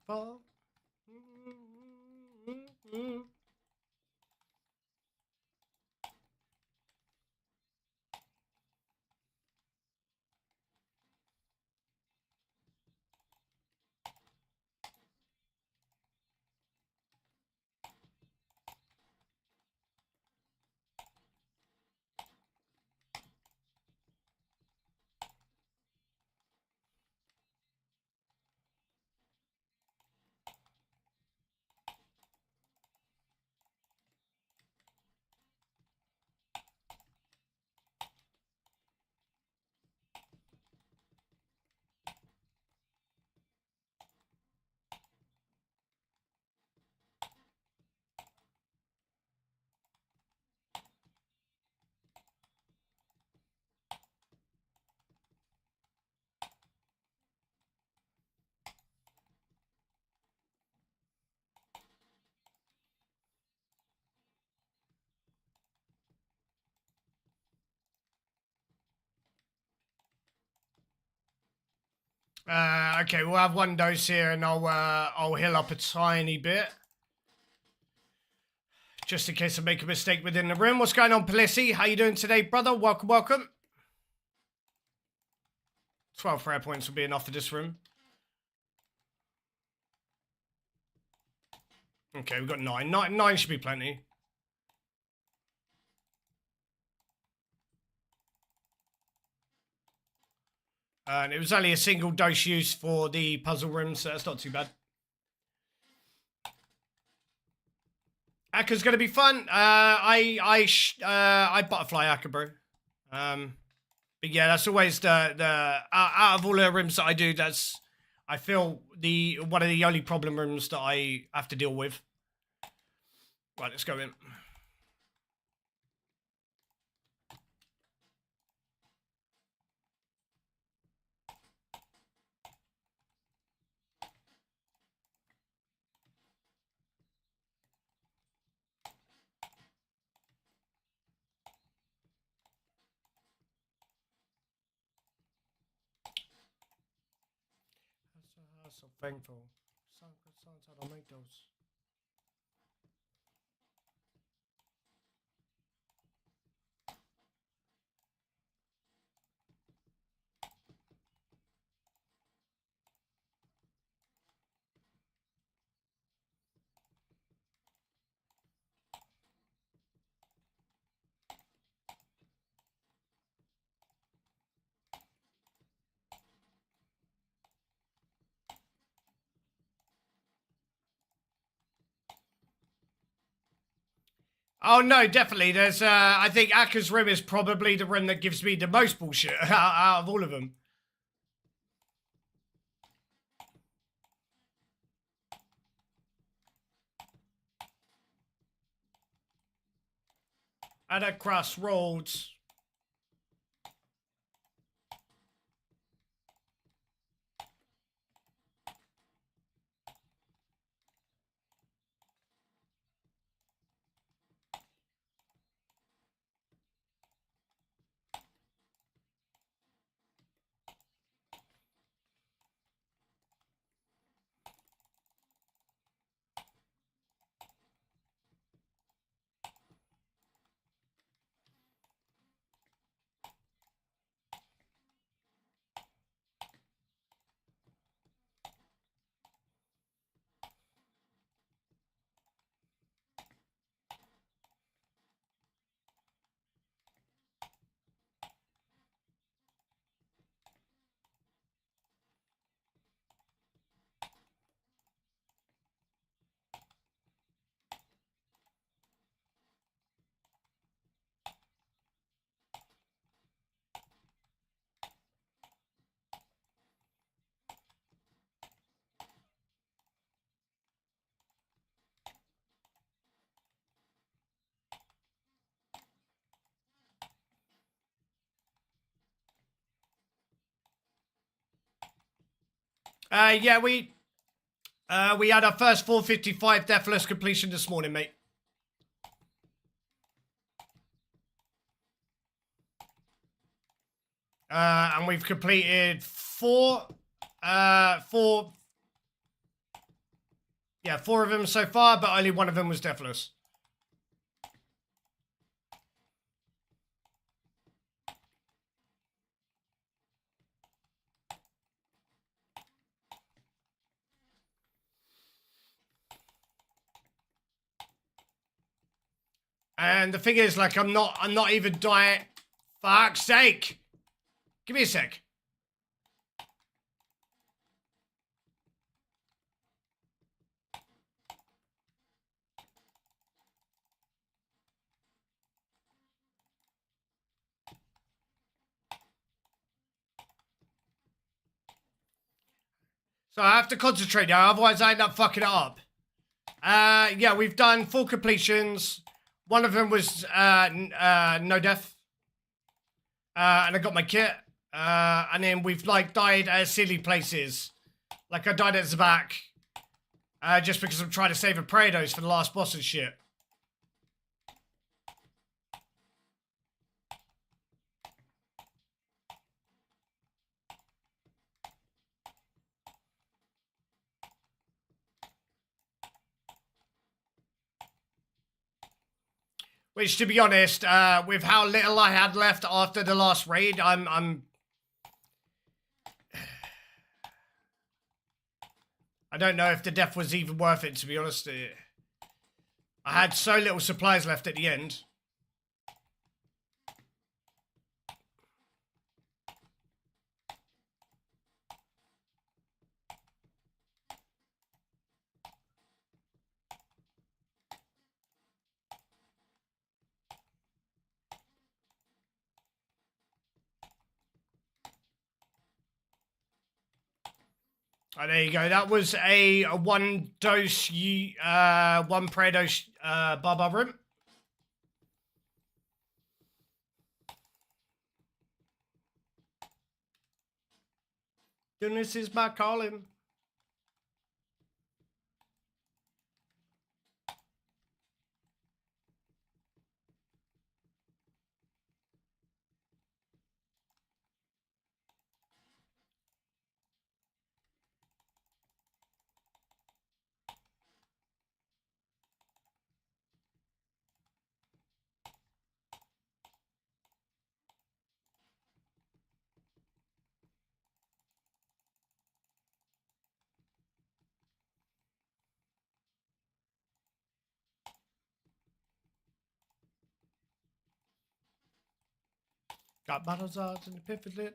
Prideful. Okay, we'll have one dose here, and I'll heal up a tiny bit, just in case I make a mistake within the room. What's going on, Palissy? How you doing today, brother? Welcome, welcome. 12 prayer points will be enough for this room. Okay, we've got 9. 9 should be plenty. And it was only a single dose use for the puzzle room, so that's not too bad. Akka's gonna be fun. I butterfly Akka, bro. But yeah, that's always the out of all the rooms that I do, that's I feel one of the only problem rooms that I have to deal with. Right, let's go in. So thankful. Sometimes I don't make those. Oh no, definitely. There's I think Akka's room is probably the room that gives me the most bullshit out of all of them. At a crossroads. Yeah, we had our first 455 deathless completion this morning, mate. And we've completed four of them so far, but only one of them was deathless. And the thing is, like, I'm not even dying. Fuck's sake! Give me a sec. So I have to concentrate now, otherwise I end up fucking it up. Yeah, we've done 4 completions. One of them was no death. And I got my kit. And then we've like died at silly places. Like I died at Zabak. Just because I'm trying to save a Praedos for the last boss and shit. Which, to be honest, with how little I had left after the last raid, I don't know if the death was even worth it, to be honest. I had so little supplies left at the end. Oh, there you go. That was a one dose, one prayer dose, Baba room. Goodness is my calling. Got battles odds and the pivot lit.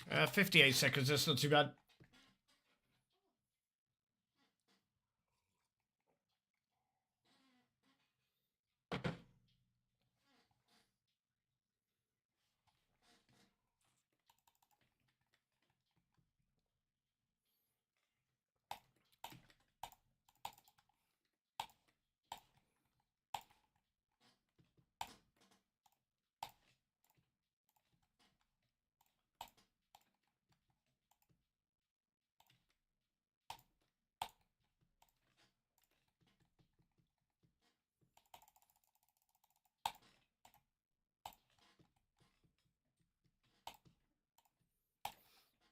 Uh, 58 seconds, that's not too bad.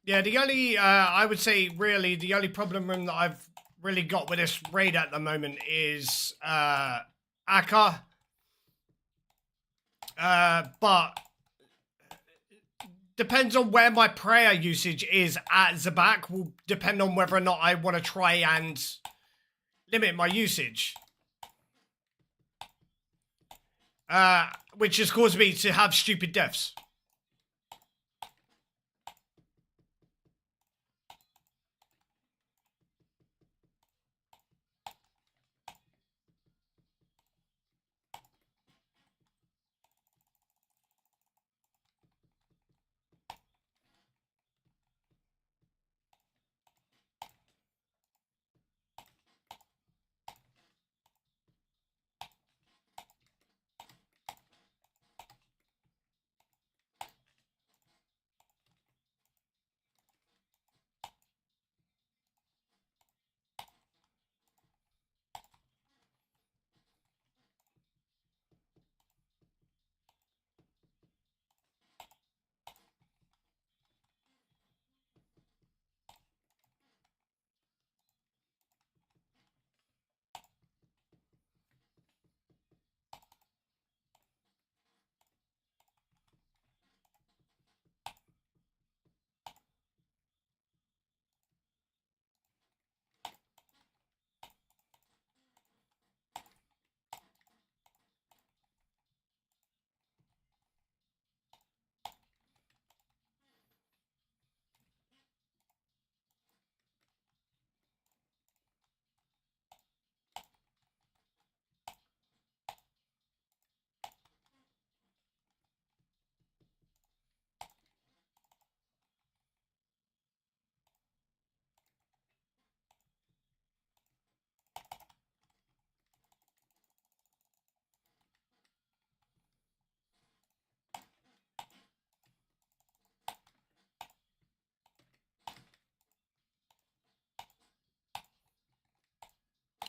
Yeah, the only, I would say, really, the only problem that I've really got with this raid at the moment is Akka. But depends on where my prayer usage is at Zabak will depend on whether or not I want to try and limit my usage. Which has caused me to have stupid deaths.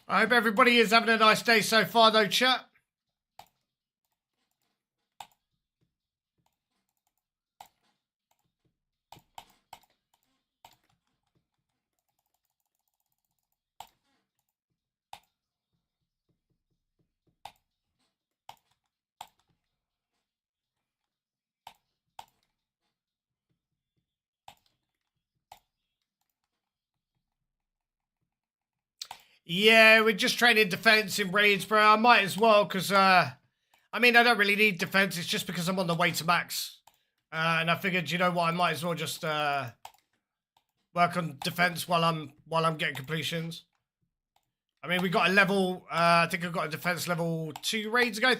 I hope everybody is having a nice day so far, though, chat. Yeah, we're just training defense in raids, bro. I might as well, because, I mean, I don't really need defense. It's just because I'm on the way to max. And I figured, you know what, I might as well just, work on defense while I'm getting completions. I mean, we got a level, I think I got a defense level 3 raids ago.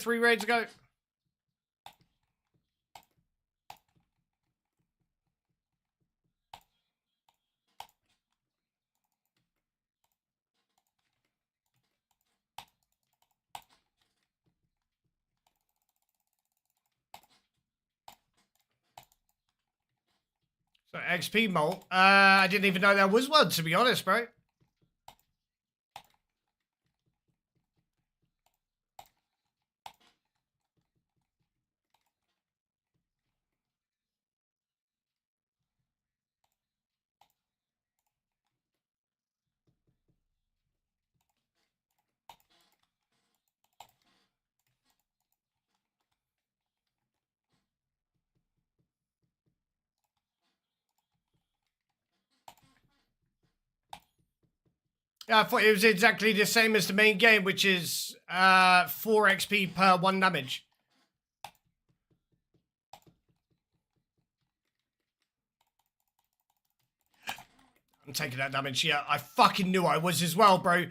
So XP molt. I didn't even know there was one, to be honest, bro. Yeah, I thought it was exactly the same as the main game, which is 4 XP per 1 damage. I'm taking that damage. Yeah, I fucking knew I was as well, bro.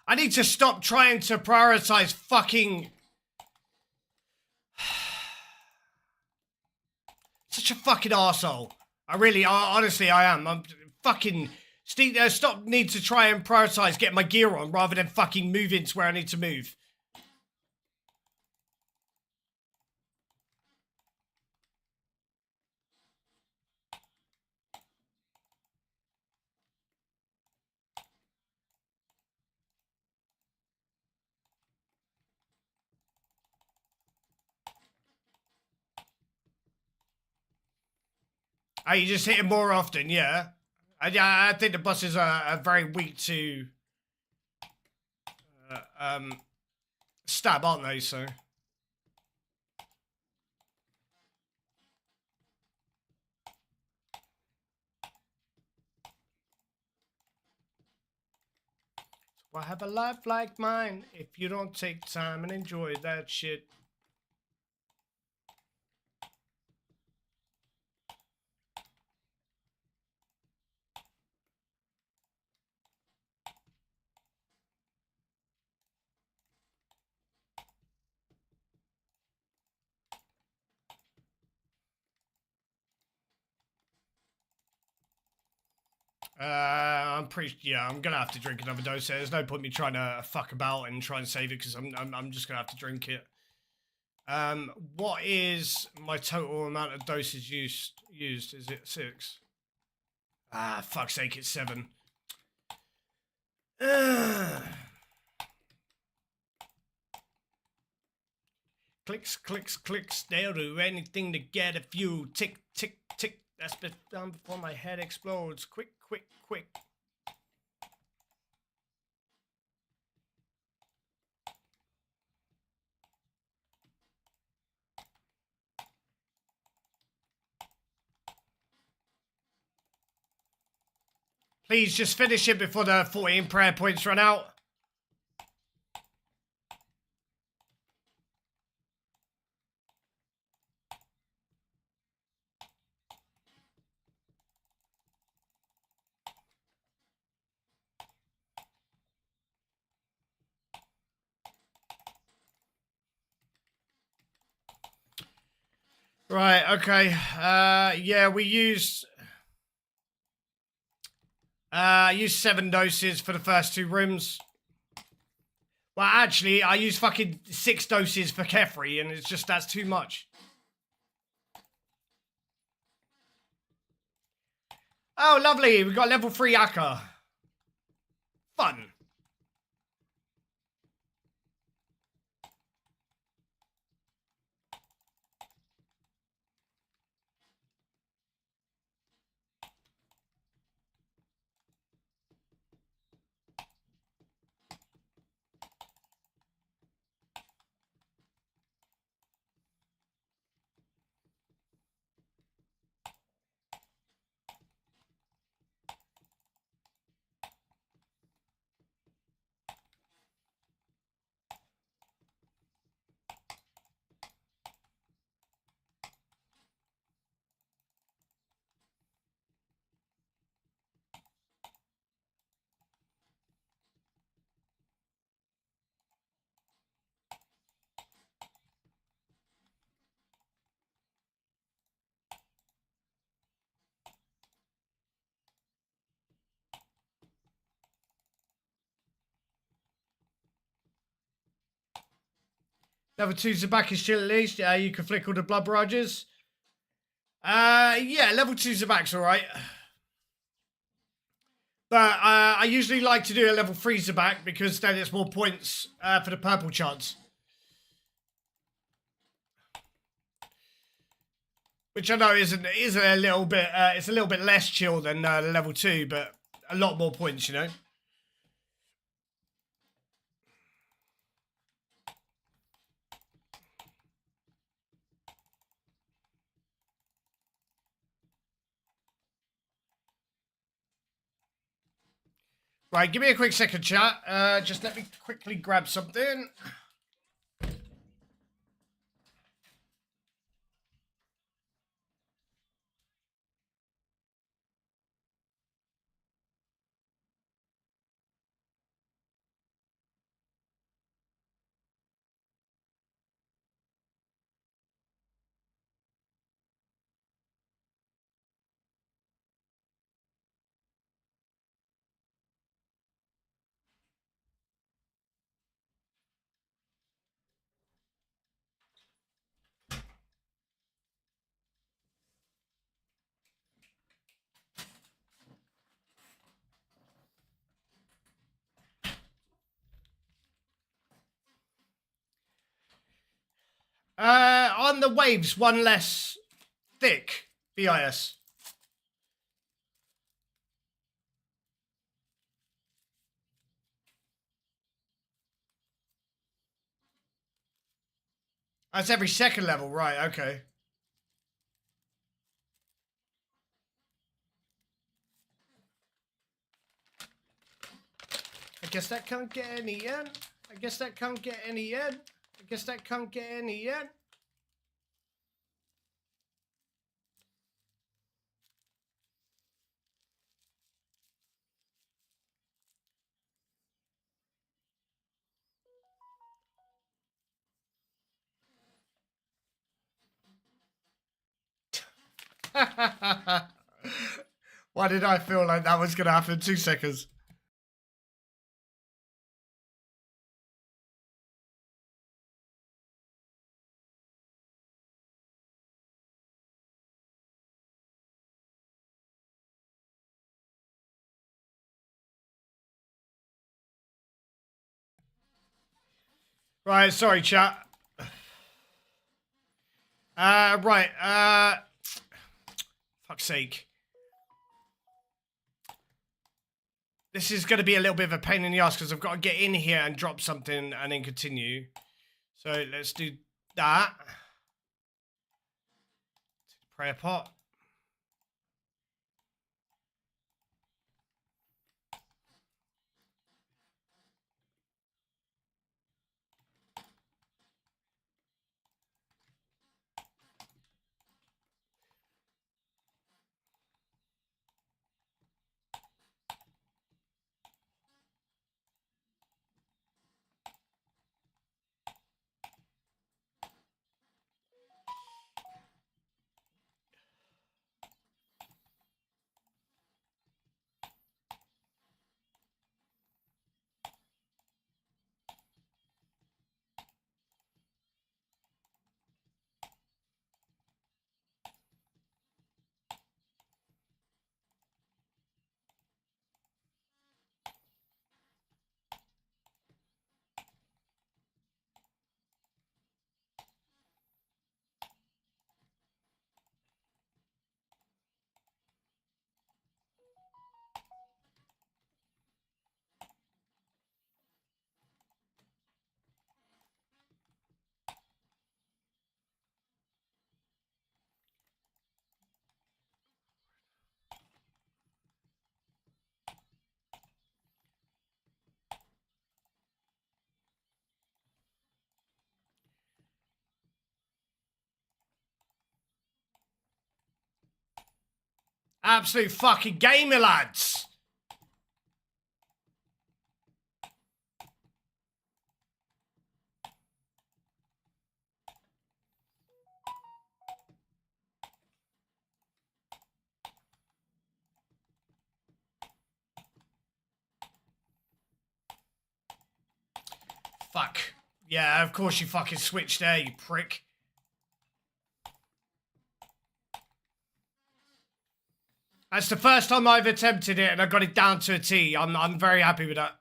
I need to stop trying to prioritize fucking... Such a fucking arsehole. Honestly, I am. I'm fucking... Stop need to try and prioritize getting my gear on rather than fucking moving to where I need to move. Oh, you just hit it more often, yeah. I think the bosses are very weak to stab, aren't they? So why have a life like mine if you don't take time and enjoy that shit? I'm gonna have to drink another dose. There's no point me trying to fuck about and try and save it because I'm just gonna have to drink it. What is my total amount of doses used? Is it 6? Ah, fuck's sake, it's 7. Clicks, clicks, clicks. They'll do anything to get a few. Tick, tick, tick. That's been done before my head explodes. Quick, quick, quick. Please just finish it before the 14 prayer points run out. Right, okay. Yeah, we used... I used 7 doses for the first 2 rooms. Well, actually, I used fucking 6 doses for Kefri, and it's just, that's too much. Oh, lovely. We got level 3 Akka. Fun. Level 2's the back is chill at least. Yeah, you can flick all the blood barrages. Yeah, level 2's the back's alright. But I usually like to do a level 3's the back because then it's more points for the purple chance. Which I know is a little bit, it's a little bit less chill than level 2, but a lot more points, you know? Right, give me a quick second, chat. Just let me quickly grab something. On the waves, one less thick. BIS. That's every second level, right? Okay. I guess that can't get any in. I guess that can't get any in. I guess that can't get any in. Why did I feel like that was going to happen in 2 seconds? Right, sorry, chat. Right, fuck's sake. This is going to be a little bit of a pain in the ass because I've got to get in here and drop something and then continue. So let's do that. Prayer pot. Absolute fucking gamer, lads. Fuck. Yeah, of course you fucking switched there, you prick. That's the first time I've attempted it and I got it down to a T. I'm very happy with that.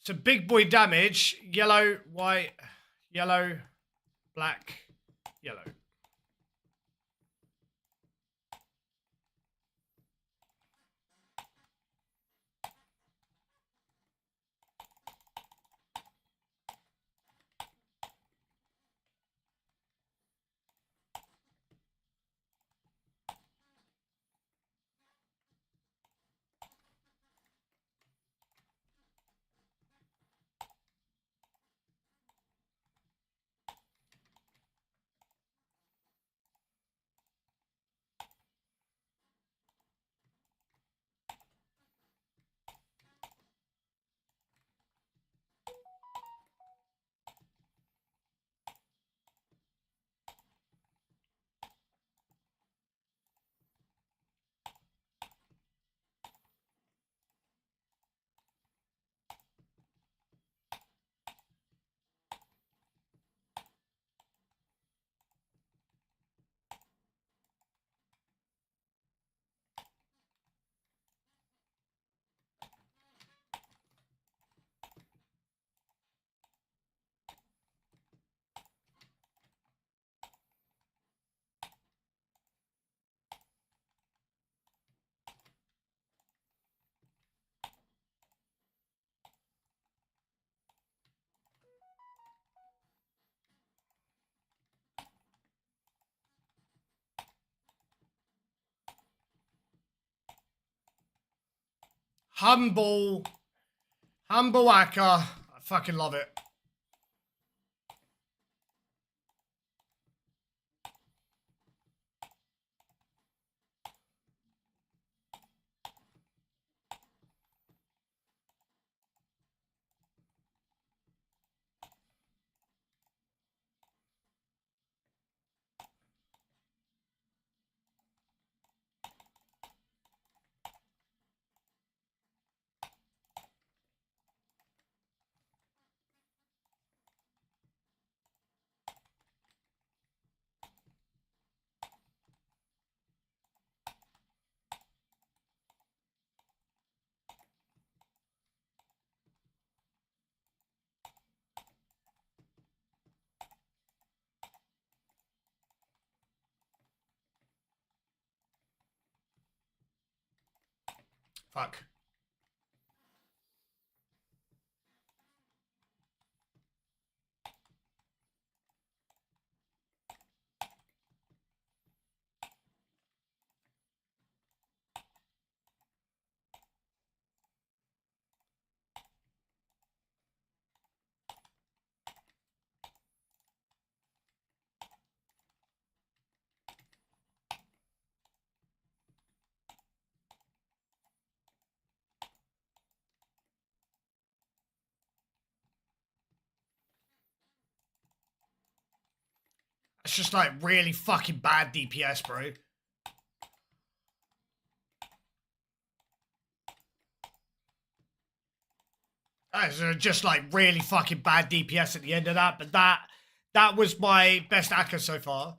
So big boy damage, yellow, white, yellow, black, yellow. Humble hacker. I fucking love it. Fuck. It's just like really fucking bad DPS, bro. That's just like really fucking bad DPS at the end of that, but that was my best Akka so far.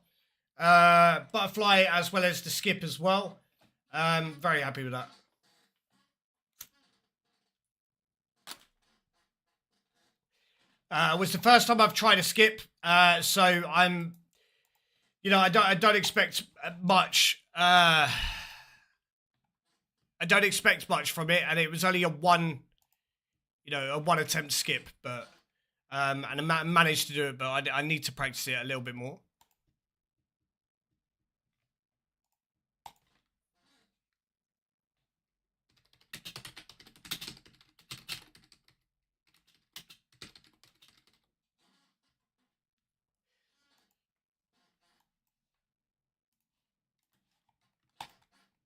Butterfly as well as the skip as well. Very happy with that. It was the first time I've tried a skip, so I'm, you know, I don't expect much. I don't expect much from it, and it was only a one attempt skip, but and I managed to do it, but I need to practice it a little bit more.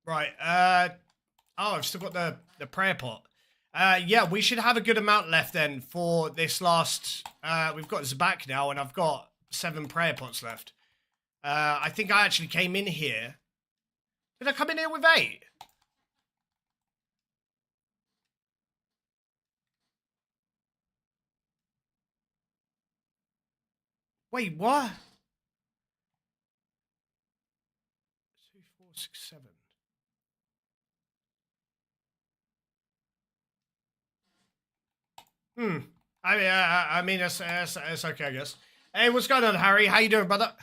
Right. Oh, I've still got the prayer pot. Yeah, we should have a good amount left then for this last. We've got Zabak now, and I've got 7 prayer pots left. I think I actually came in here. Did I come in here with 8? Wait, what? 2, 4, 6, 7. I mean, that's okay, I guess. Hey, what's going on, Harry? How you doing, brother?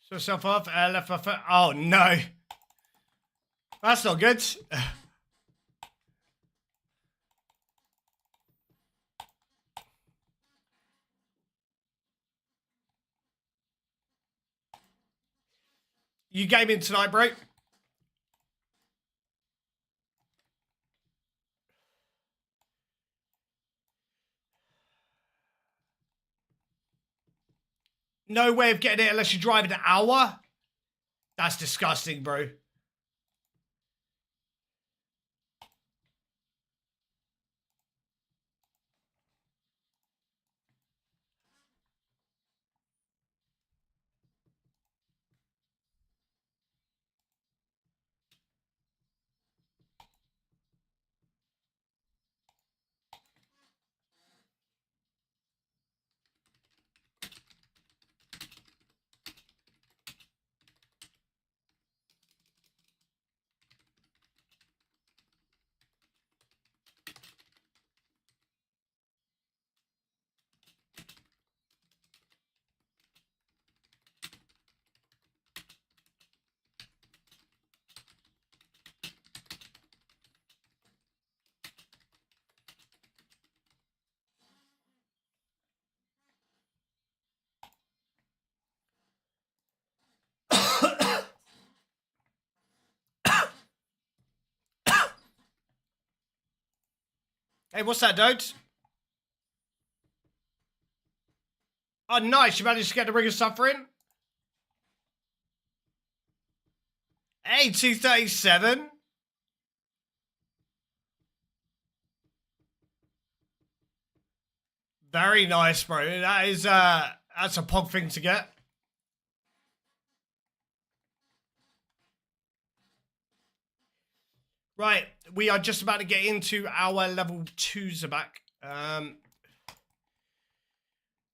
So yourself off, left my foot. Oh no, that's not good. You gaming tonight, bro? No way of getting it unless you drive an hour? That's disgusting, bro. Hey, what's that, dude? Oh, nice. You managed to get the Ring of Suffering? Hey, 237. Very nice, bro. That is, that's a pog thing to get. Right, we are just about to get into our level 2 Zabak.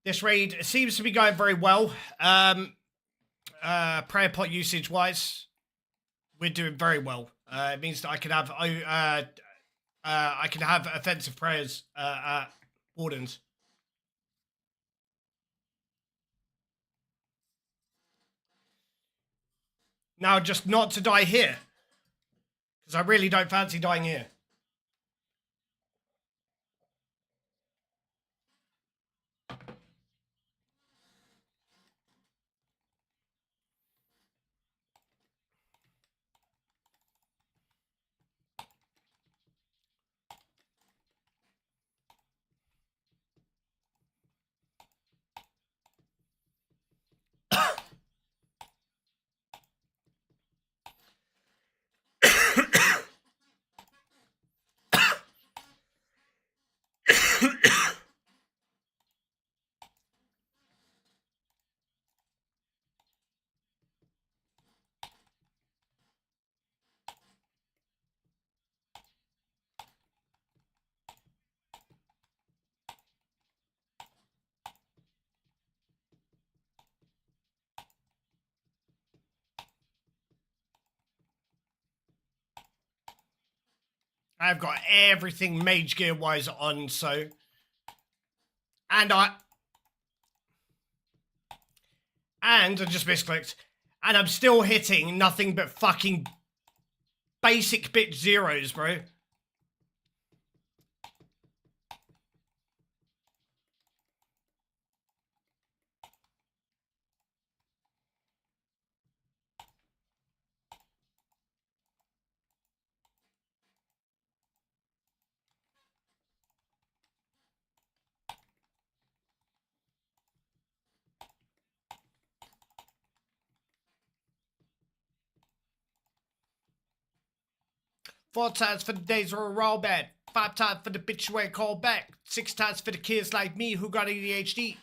This raid seems to be going very well. Prayer pot usage wise, we're doing very well. It means that I can have offensive prayers at wardens. Now, just not to die here, because I really don't fancy dying here. I've got everything mage gear wise on, so. And And I just misclicked. And I'm still hitting nothing but fucking basic bit zeros, bro. Four times for the days where we're all bad. 5 times for the bitch you ain't called back. 6 times for the kids like me who got ADHD.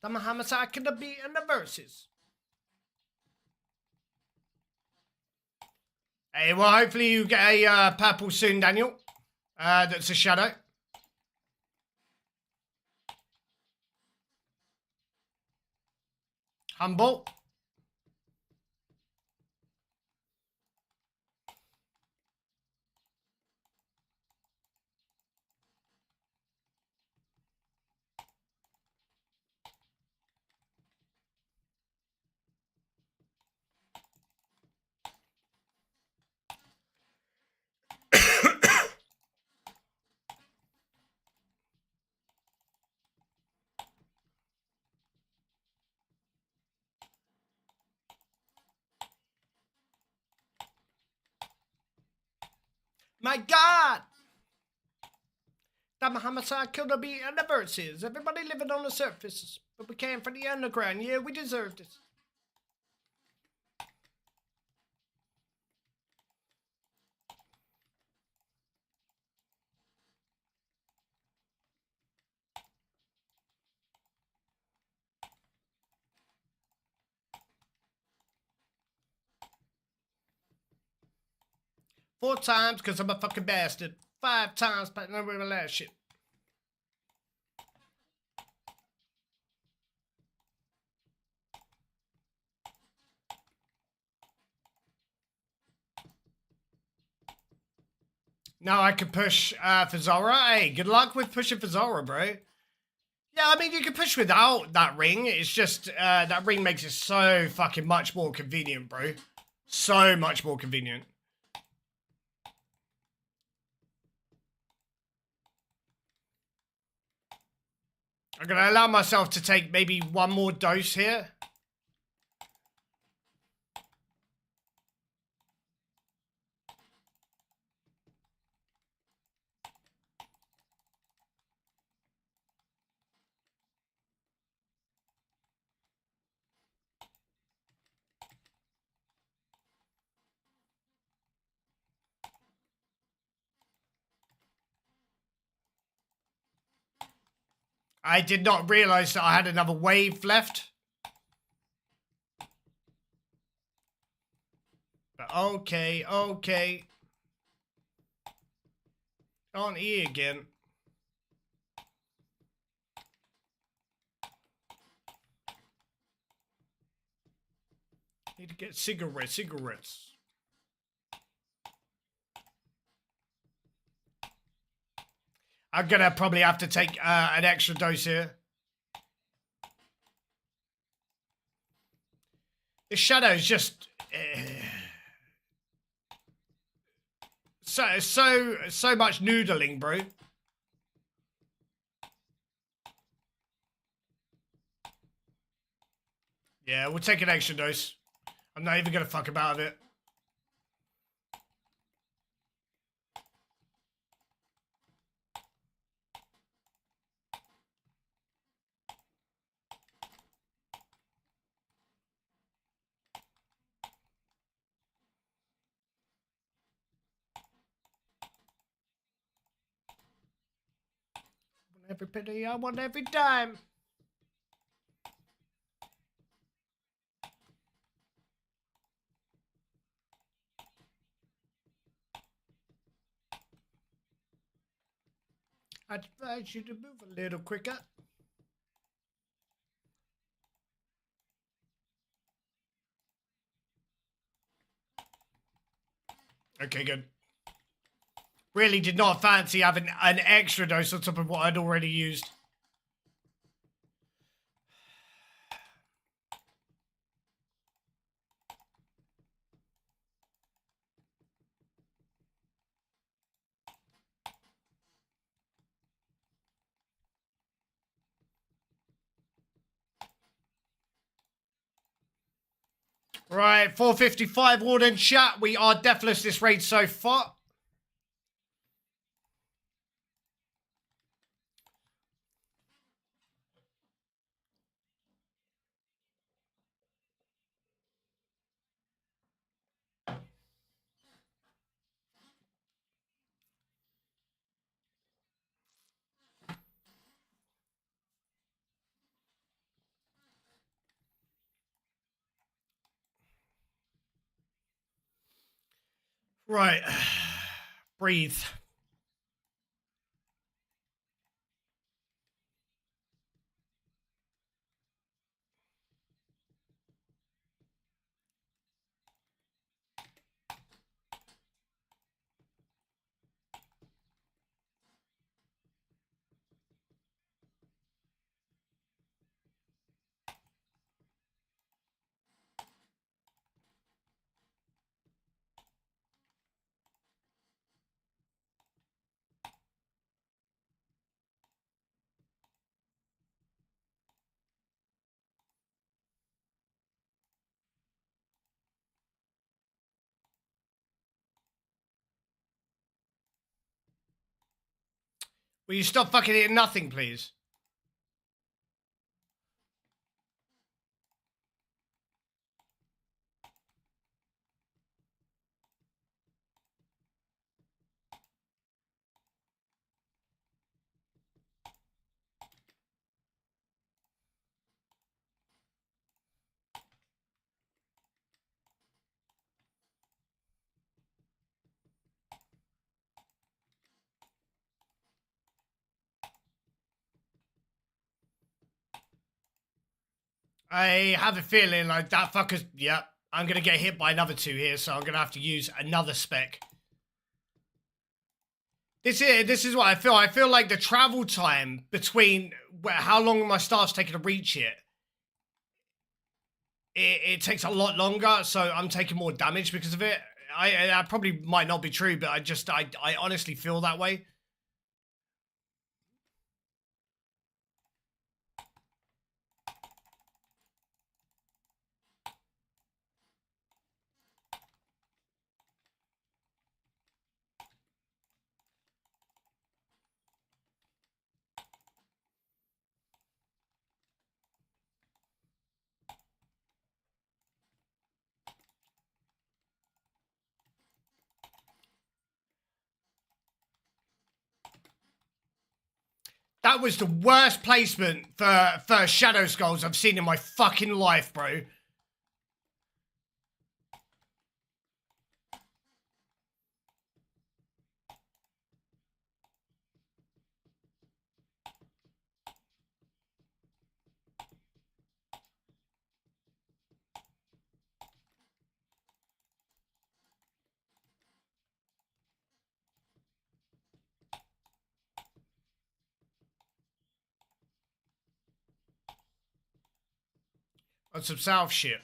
The homicide could have beat in the verses. Hey, well, hopefully you get a purple soon, Daniel. That's a shadow. Humble. My God! The homicide could have been in the verses. Everybody living on the surface. But we came for the underground. Yeah, we deserved it. Four times because I'm a fucking bastard. 5 times, but no with my last shit. Now I can push for Zora. Hey, good luck with pushing for Zora, bro. Yeah, I mean, you can push without that ring. It's just, that ring makes it so fucking much more convenient, bro. So much more convenient. I'm gonna allow myself to take maybe one more dose here. I did not realize that I had another wave left. But okay, okay. On E again. Need to get cigarettes. I'm gonna probably have to take an extra dose here. The shadow's just so much noodling, bro. Yeah, we'll take an extra dose. I'm not even gonna fuck about it. Every penny, I want every dime. I'd advise you to move a little quicker. Okay, good. Really did not fancy having an extra dose on top of what I'd already used. Right, 4:55 Warden chat. We are deathless this raid so far. Right. Breathe. Will you stop fucking eating nothing, please? I have a feeling like that fucker's... Yep. I'm going to get hit by another two here, so I'm going to have to use another spec. This is what I feel. I feel like the travel time between how long my staff's taking to reach it takes a lot longer, so I'm taking more damage because of it. I probably might not be true, but I honestly feel that way. That was the worst placement for Shadow Skulls I've seen in my fucking life, bro. On some South shit.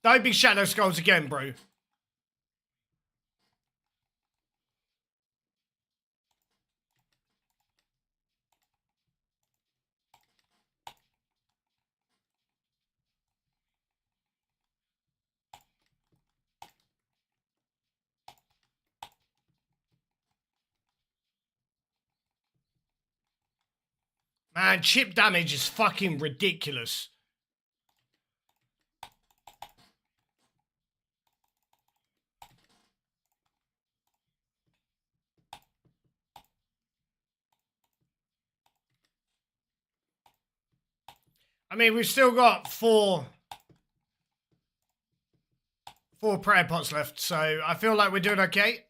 Don't be Shadow Skulls again, bro. Man, chip damage is fucking ridiculous. I mean, we've still got four prayer pots left, so I feel like we're doing okay.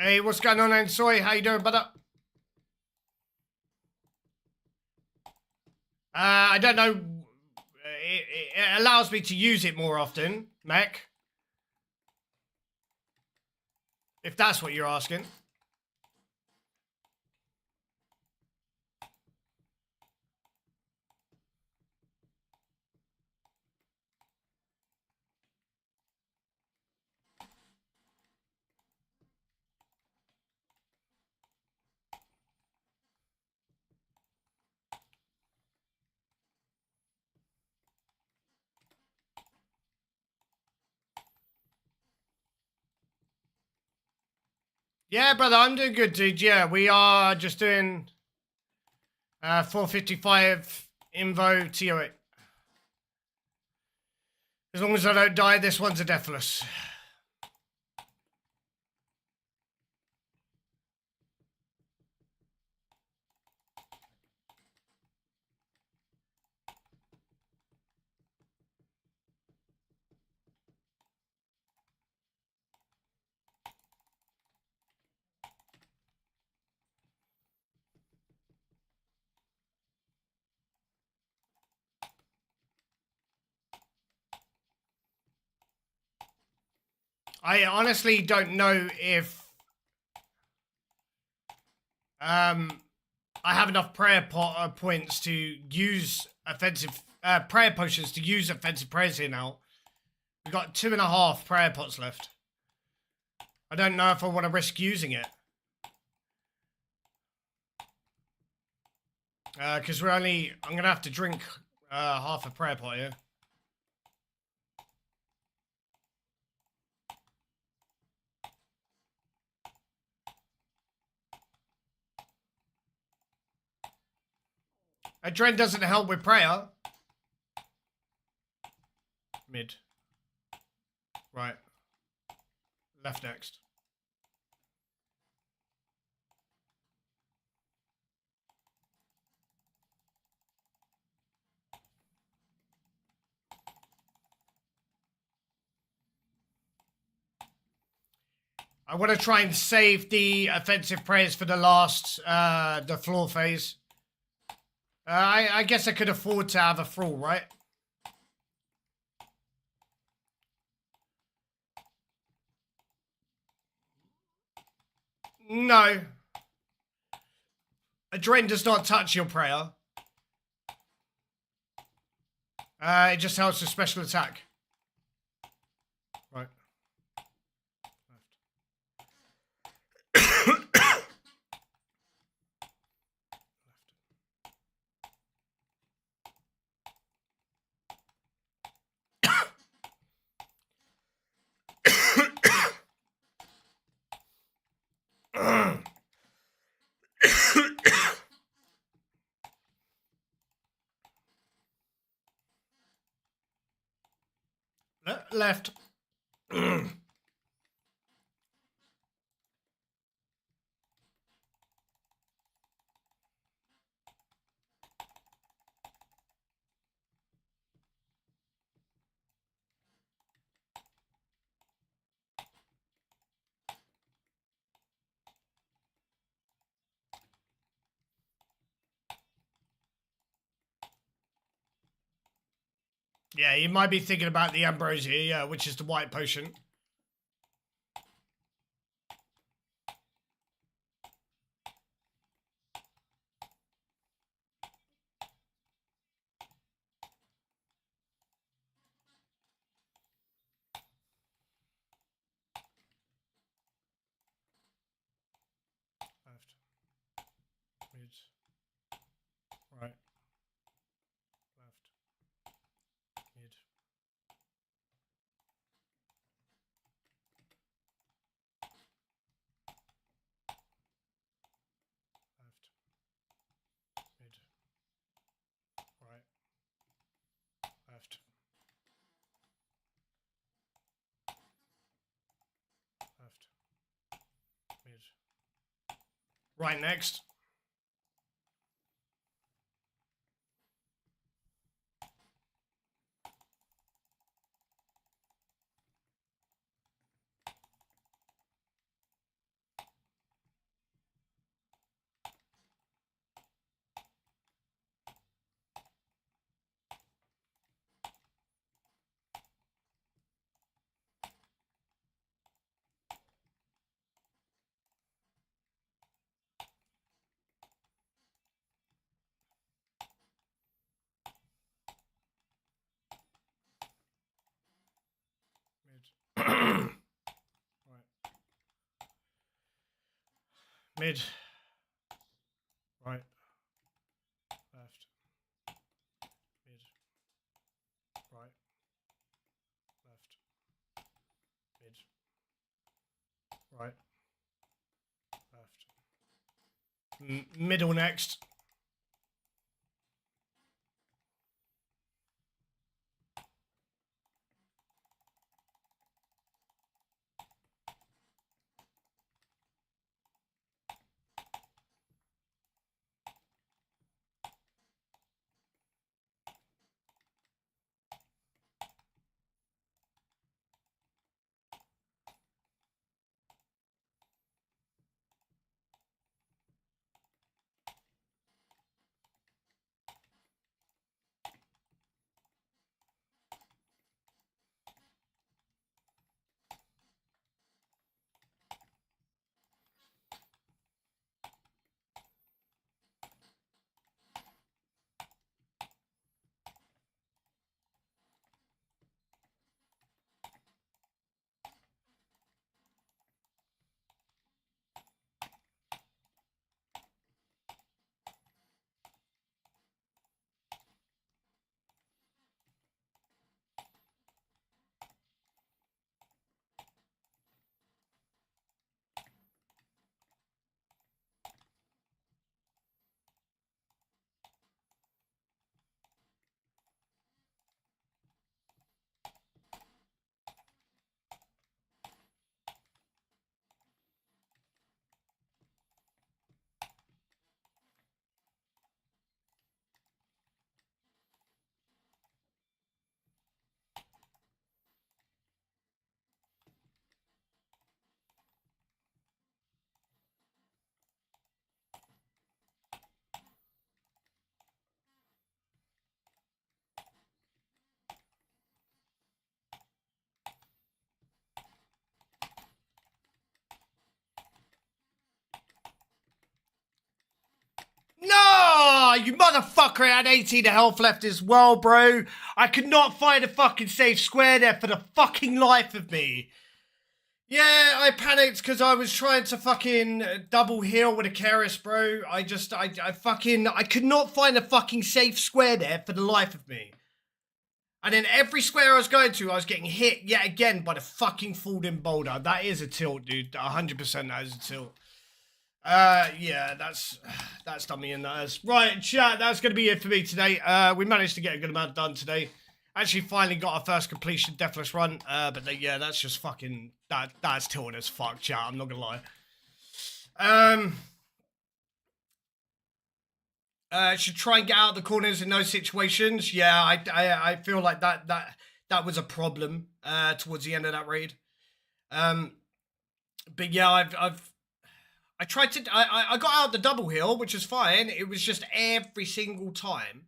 Hey, what's going on, Masori? How you doing, brother? I don't know. It allows me to use it more often, Mac. If that's what you're asking. Yeah, brother, I'm doing good, dude. Yeah, we are just doing 455 Invo TO8. As long as I don't die, this one's a deathless. I honestly don't know if I have enough prayer points to use offensive prayer potions to use offensive prayers here now. We've got 2.5 prayer pots left. I don't know if I want to risk using it. Because I'm going to have to drink half a prayer pot here. Adren doesn't help with prayer. Mid. Right. Left next. I want to try and save the offensive prayers for the last, the floor phase. I guess I could afford to have a thrall, right? No. Adren does not touch your prayer. It just helps with special attack. Right. Left. Yeah, you might be thinking about the ambrosia, yeah, which is the white potion. Left. Mid. Right. Left. Mid. Left. Mid. Right. Left. Left. Mid. Right next. Mid. Right. Left. Mid. Right. Left. Mid. Right. Left. Middle next. No, you motherfucker, I had 18 health left as well, bro. I could not find a fucking safe square there for the fucking life of me. Yeah, I panicked because I was trying to fucking double heal with a Keris, bro. I could not find a fucking safe square there for the life of me. And then every square I was going to, I was getting hit yet again by the fucking falling boulder. That is a tilt, dude. 100% that is a tilt. Yeah, that's done me in that. Right, chat, that's going to be it for me today. We managed to get a good amount done today. Actually, finally got our first completion deathless run. Yeah, that's just fucking, that's tilted as fuck, chat. I'm not going to lie. Should try and get out of the corners in those situations. Yeah, I feel like that was a problem, towards the end of that raid. But yeah, I tried to, I got out the double heal, which was fine. It was just every single time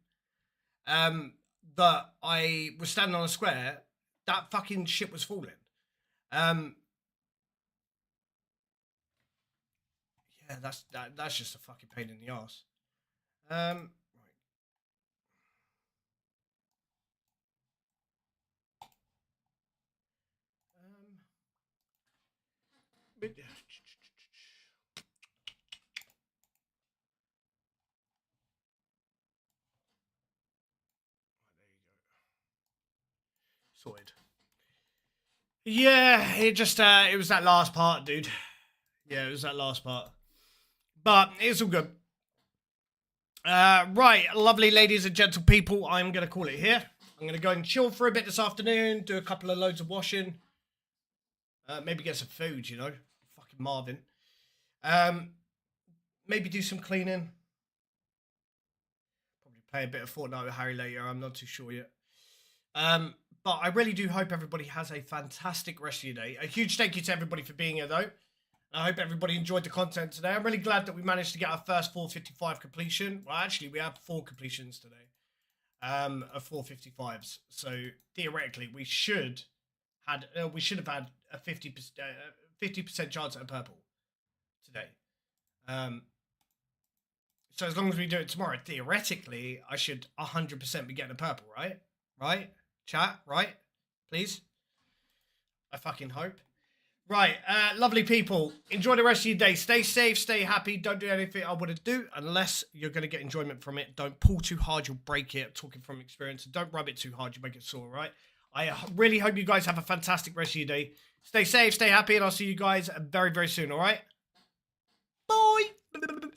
that I was standing on a square, that fucking shit was falling. Yeah, that's just a fucking pain in the ass. Right. But, sorted. Yeah, it just, it was that last part, dude. Yeah, it was that last part. But it's all good. Right, lovely ladies and gentle people, I'm going to call it here. I'm going to go and chill for a bit this afternoon, do a couple of loads of washing. Maybe get some food, you know. Fucking Marvin. Maybe do some cleaning. Probably play a bit of Fortnite with Harry later, I'm not too sure yet. But I really do hope everybody has a fantastic rest of your day. A huge thank you to everybody for being here, though. I hope everybody enjoyed the content today. I'm really glad that we managed to get our first 455 completion. Well, actually, we had 4 completions today of 455s. So theoretically, we should have had a 50% chance at a purple today. So as long as we do it tomorrow, theoretically, I should 100% be getting a purple, right? Right? Chat, right? Please? I fucking hope. Right, lovely people. Enjoy the rest of your day. Stay safe, stay happy. Don't do anything I wouldn't do unless you're going to get enjoyment from it. Don't pull too hard, you'll break it. Talking from experience. Don't rub it too hard, you make it sore, right? I really hope you guys have a fantastic rest of your day. Stay safe, stay happy, and I'll see you guys very, very soon, all right? Bye.